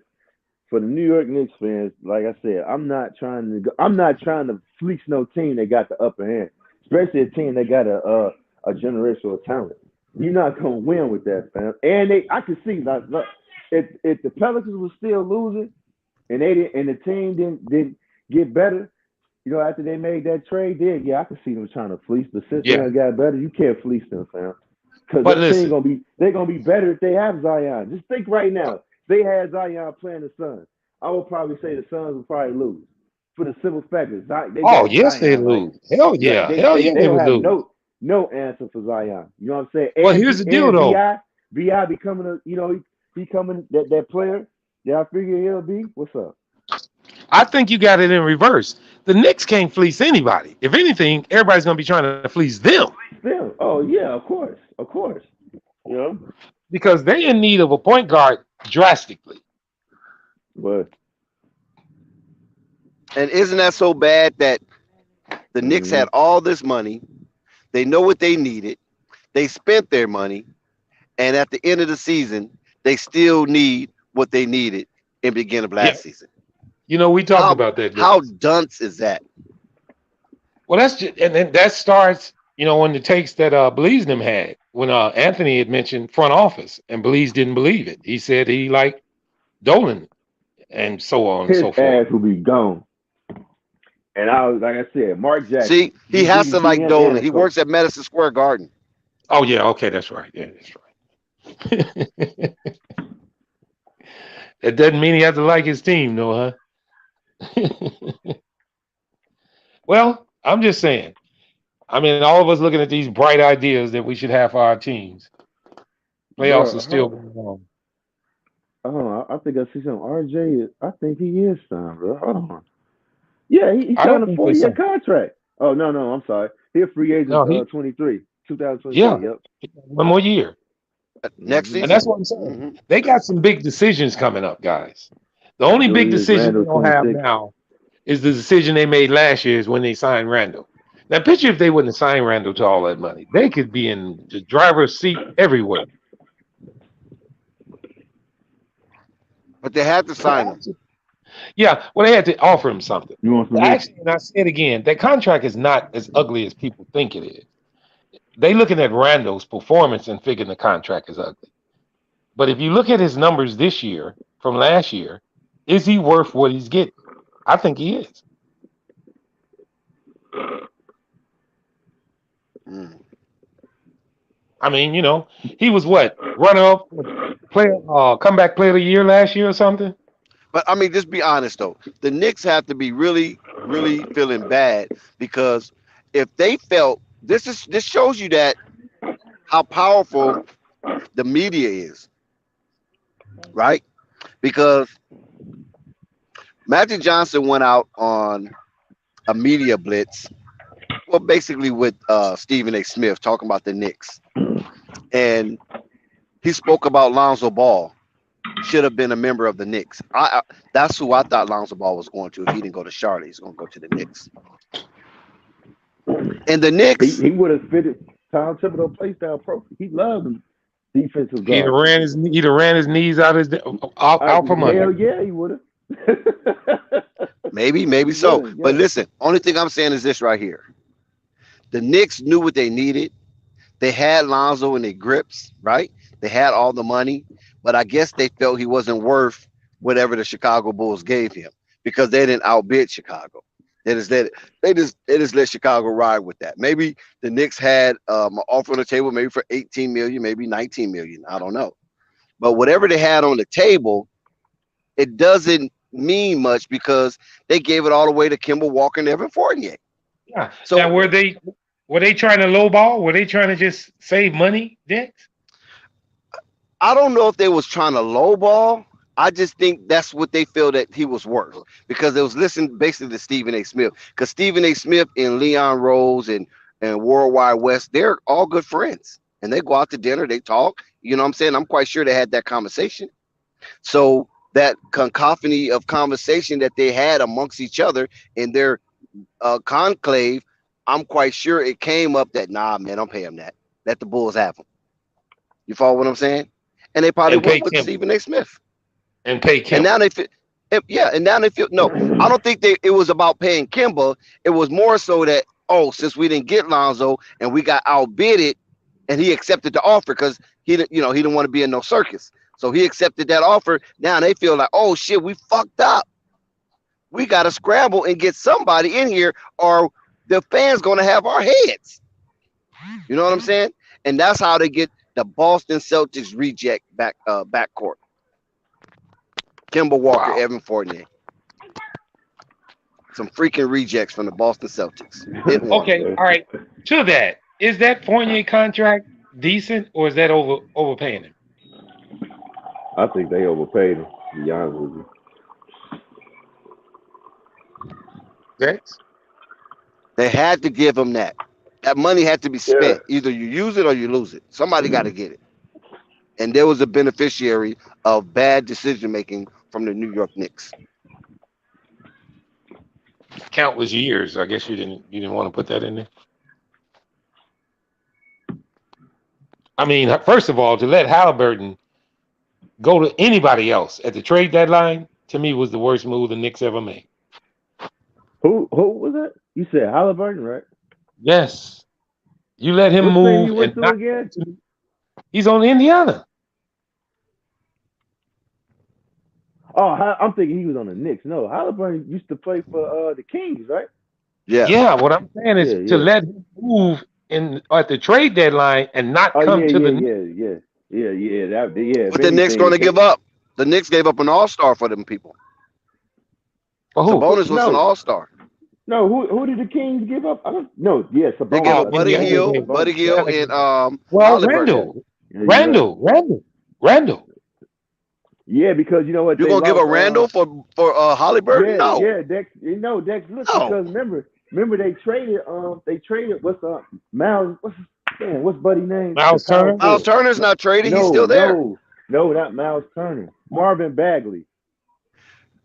for the New York Knicks fans, like I said, I'm not trying to fleece no team that got the upper hand, especially a team that got a generational talent. You're not gonna win with that, fam. And I can see like, look, if the Pelicans were still losing and the team didn't get better, you know, after they made that trade, I can see them trying to fleece. But since they done got better, you can't fleece them, fam. Because that team they're gonna be better if they have Zion. Just think right now, if they had Zion playing the Suns, I would probably say the Suns would probably lose. For the simple fact that They lose. Hell yeah, they would have lose. no answer for Zion. You know what I'm saying? Well, here's the deal, though. Vi becoming he coming that player. Yeah, I figure he'll be. What's up? I think you got it in reverse. The Knicks can't fleece anybody. If anything, everybody's gonna be trying to fleece them. Them? Oh yeah, of course. You know, because they're in need of a point guard drastically. But and isn't that so bad that the Knicks had all this money? They know what they needed. They spent their money, and at the end of the season, they still need what they needed in the beginning of last season. You know, we talked about that. How dunce is that? Well, that's just, and then that starts, you know, when the takes that Blees them had when Anthony had mentioned front office, and Blees didn't believe it. He said he liked Dolan, and so on and so forth. His ass will be gone. And like I said, Mark Jackson. See, he has to like Dolan. He works at Madison Square Garden. Oh yeah, okay, that's right. Yeah, that's right. It doesn't mean he has to like his team, though, huh? Well, I'm just saying. I mean, all of us looking at these bright ideas that we should have for our teams. Playoffs are still going on. Oh, I think I see something. RJ, I think he is signed, bro. Hold on. Yeah, he signed a 4-year contract. Oh, no, I'm sorry. He's a free agent 2023. Yeah, yep. 1 more year. Next season. And that's what I'm saying. They got some big decisions coming up, guys. The only big decision they don't have now is the decision they made last year is when they signed Randall. Now, picture if they wouldn't have signed Randall to all that money. They could be in the driver's seat everywhere. But they had to sign him. Yeah, well, they had to offer him something. Actually, and I say it again, that contract is not as ugly as people think it is. They looking at Randall's performance and figuring the contract is ugly. But if you look at his numbers this year from last year, is he worth what he's getting? I think he is. I mean, you know, he was what? Runner-up player, comeback player of the year last year or something? But I mean, just be honest though. The Knicks have to be really, really feeling bad because if they felt this shows you that how powerful the media is, right? Because Magic Johnson went out on a media blitz, well, basically with Stephen A. Smith talking about the Knicks, and he spoke about Lonzo Ball. Should have been a member of the Knicks. That's who I thought Lonzo Ball was going to. If he didn't go to Charlotte, he's going to go to the Knicks. And the Knicks, he would have fitted Tom Thibodeau play style perfect. He loved him. Defensive guard. He'd have ran his knees out from under. Hell yeah, he would have. maybe so. Yeah. But listen, only thing I'm saying is this right here. The Knicks knew what they needed. They had Lonzo in their grips, right? They had all the money. But I guess they felt he wasn't worth whatever the Chicago Bulls gave him because they didn't outbid Chicago. They just let Chicago ride with that. Maybe the Knicks had an offer on the table, maybe for 18 million, maybe 19 million. I don't know. But whatever they had on the table, it doesn't mean much because they gave it all away to Kemba Walker and Evan Fournier. Yeah. So now, were they trying to lowball? Were they trying to just save money, Dick? I don't know if they was trying to lowball. I just think that's what they feel that he was worth because they was listening basically to Stephen A. Smith. Because Stephen A. Smith and Leon Rose and Worldwide West, they're all good friends. And they go out to dinner, they talk. You know what I'm saying? I'm quite sure they had that conversation. So that cacophony of conversation that they had amongst each other in their conclave, I'm quite sure it came up that, nah, man, don't pay him that. Let the Bulls have him. You follow what I'm saying? And they probably went with Stephen A. Smith. And pay Kemba. And now they feel, and now they feel, no, I don't think it was about paying Kemba. It was more so that, since we didn't get Lonzo and we got outbidded and he accepted the offer because he didn't want to be in no circus. So he accepted that offer. Now they feel like, oh shit, we fucked up. We got to scramble and get somebody in here or the fans going to have our heads. You know what I'm saying? And that's how they get the Boston Celtics reject backcourt. Kemba Walker, Evan Fournier. Some freaking rejects from the Boston Celtics. Okay, all right. To that, is that Fournier contract decent or is that overpaying him? I think they overpaid him, to be honest with you. Dex? They had to give him that. That money had to be spent. Yeah. Either you use it or you lose it. Somebody got to get it. And there was a beneficiary of bad decision making from the New York Knicks. Countless years. I guess you didn't want to put that in there. I mean, first of all, to let Halliburton go to anybody else at the trade deadline, to me, was the worst move the Knicks ever made. Who was that? You said Halliburton, right? Yes. You let him move. He's on Indiana. Oh, I'm thinking he was on the Knicks. No, Halliburton used to play for the Kings, right? Yeah. Yeah, what I'm saying is to let him move at the trade deadline and not come to the Knicks. What the Knicks going to give up? The Knicks gave up an all-star for them people. For who? Sabonis was an all-star. No, who did the Kings give up? Sabonis. They gave up Buddy Hield, and Randall. Yeah, because you know what? You're gonna give a Randall for Halliburton? No. Yeah, Dex. Dex. Look, because remember they traded. What's Buddy's name? Miles Turner. Miles Turner's not traded. He's still there. No, not Miles Turner. Marvin Bagley.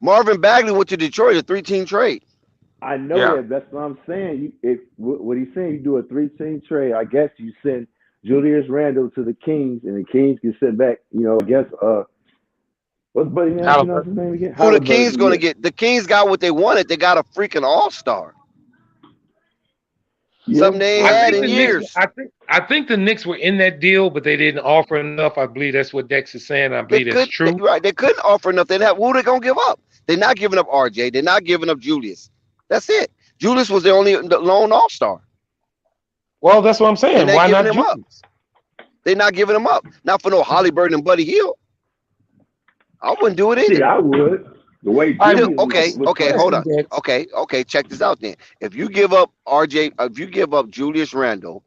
Marvin Bagley went to Detroit, a 3-team trade. I know that. That's what I'm saying. What he's saying, you do a 3-team trade. I guess you send Julius Randle to the Kings, and the Kings can send back. I guess what's Buddy name? His name again? Who the Kings going to get? The Kings got what they wanted. They got a freaking all-star. Yeah. Something they ain't had in years. I think the Knicks were in that deal, but they didn't offer enough. I believe that's what Dex is saying. I believe that's true. Right. They couldn't offer enough. Who are they going to give up? They're not giving up RJ. They're not giving up Julius. That's it. Julius was the lone all-star. Well, that's what I'm saying. Why not Julius? They're not giving him up. Not for no Halliburton and Buddy Hield. I wouldn't do it either. Yeah, I would. The way okay, hold on. Okay, check this out then. If you give up Julius Randle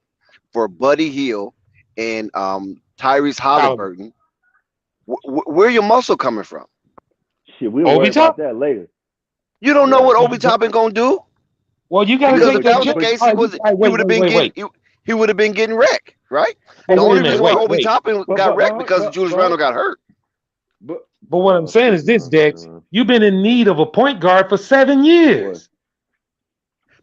for Buddy Hield and Tyrese Halliburton, where your muscle coming from? Shit, we'll worry about that later. You don't know what Obi Toppin gonna do? Well, you got to take that was the case. He would have been getting wrecked, right? The only reason why Obi Toppin got wrecked because Julius Randle got hurt. But what I'm saying is this, Dex. You've been in need of a point guard for 7 years.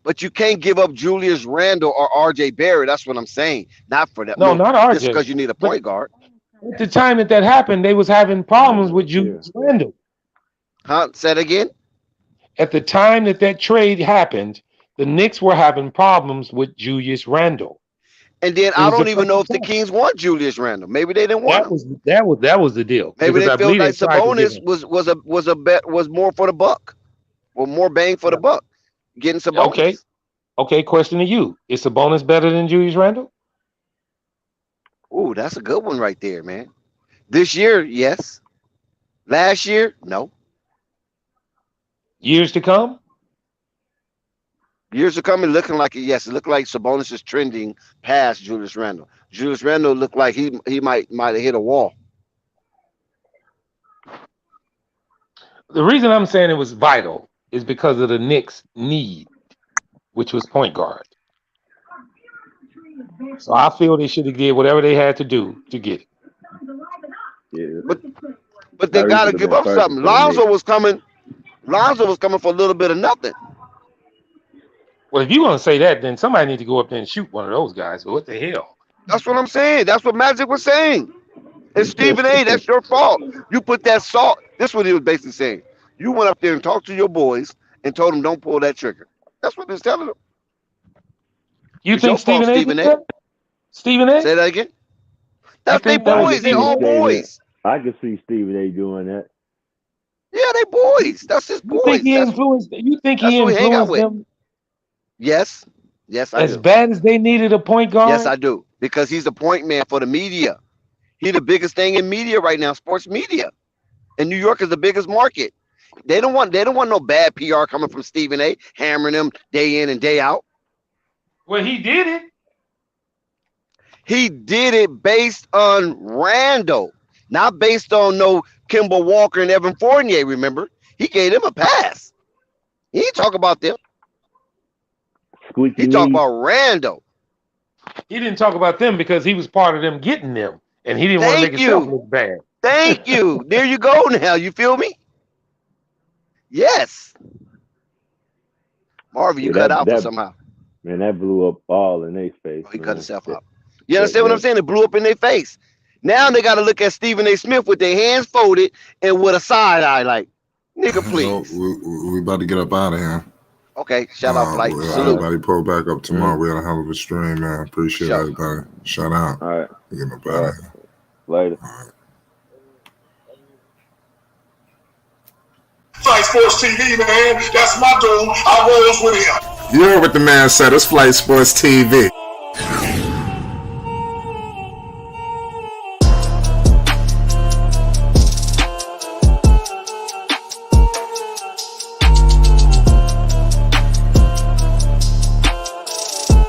But you can't give up Julius Randle or RJ Barrett. That's what I'm saying. Not for that. No, not RJ. Just because you need a point guard. At the time that happened, they was having problems with Julius Randle. Huh? Say it again? At the time that trade happened, the Knicks were having problems with Julius Randle. And then I don't even know if the Kings want Julius Randle. Maybe they didn't want him. That was the deal. Maybe they feel like Sabonis was more for the buck, or more bang for the buck, getting Sabonis. Okay. Question to you: is Sabonis better than Julius Randle? Ooh, that's a good one right there, man. This year, yes. Last year, no. Years to come? Years to come, it looking like it. Yes, it looked like Sabonis is trending past Julius Randle. Julius Randle looked like he might have hit a wall. The reason I'm saying it was vital is because of the Knicks' need, which was point guard. So I feel they should have did whatever they had to do to get it. Yeah. But they got to give up something. Lonzo was coming for a little bit of nothing. Well, if you're going to say that, then somebody need to go up there and shoot one of those guys. But what the hell? That's what I'm saying. That's what Magic was saying. And Stephen A., that's your fault. You put that salt. This is what he was basically saying. You went up there and talked to your boys and told them don't pull that trigger. That's what he's telling them. You think Stephen A.? Stephen A.? Say that again. That's their boys. They all boys. I can see Stephen A. doing that. Yeah, they boys. That's his boys. You think he influenced them? Yes, I do. As bad as they needed a point guard? Yes, I do. Because he's the point man for the media. He's the biggest thing in media right now, sports media. And New York is the biggest market. They don't want no bad PR coming from Stephen A. hammering them day in and day out. Well, he did it. He did it based on Randall, not based on no Kemba Walker and Evan Fournier, remember? He gave them a pass. He didn't talk about them. He talked about Randall. He didn't talk about them because he was part of them getting them, and he didn't want to make himself look bad. Thank you. There you go now. You feel me? Yes. Marvin, you cut out for somehow. Man, that blew up all in their face. He cut himself out. You understand what I'm saying? It blew up in their face. Now they got to look at Stephen A. Smith with their hands folded and with a side eye like, nigga, please. We about to get up out of here. Okay, shout out, Flight. Everybody pull back up tomorrow. We had a hell of a stream, man. Appreciate everybody. Shout out. All right. We're getting up out of here. Later. Flight Sports TV, man. That's my dude. I rolls with him. You heard what the man said. It's Flight Sports TV.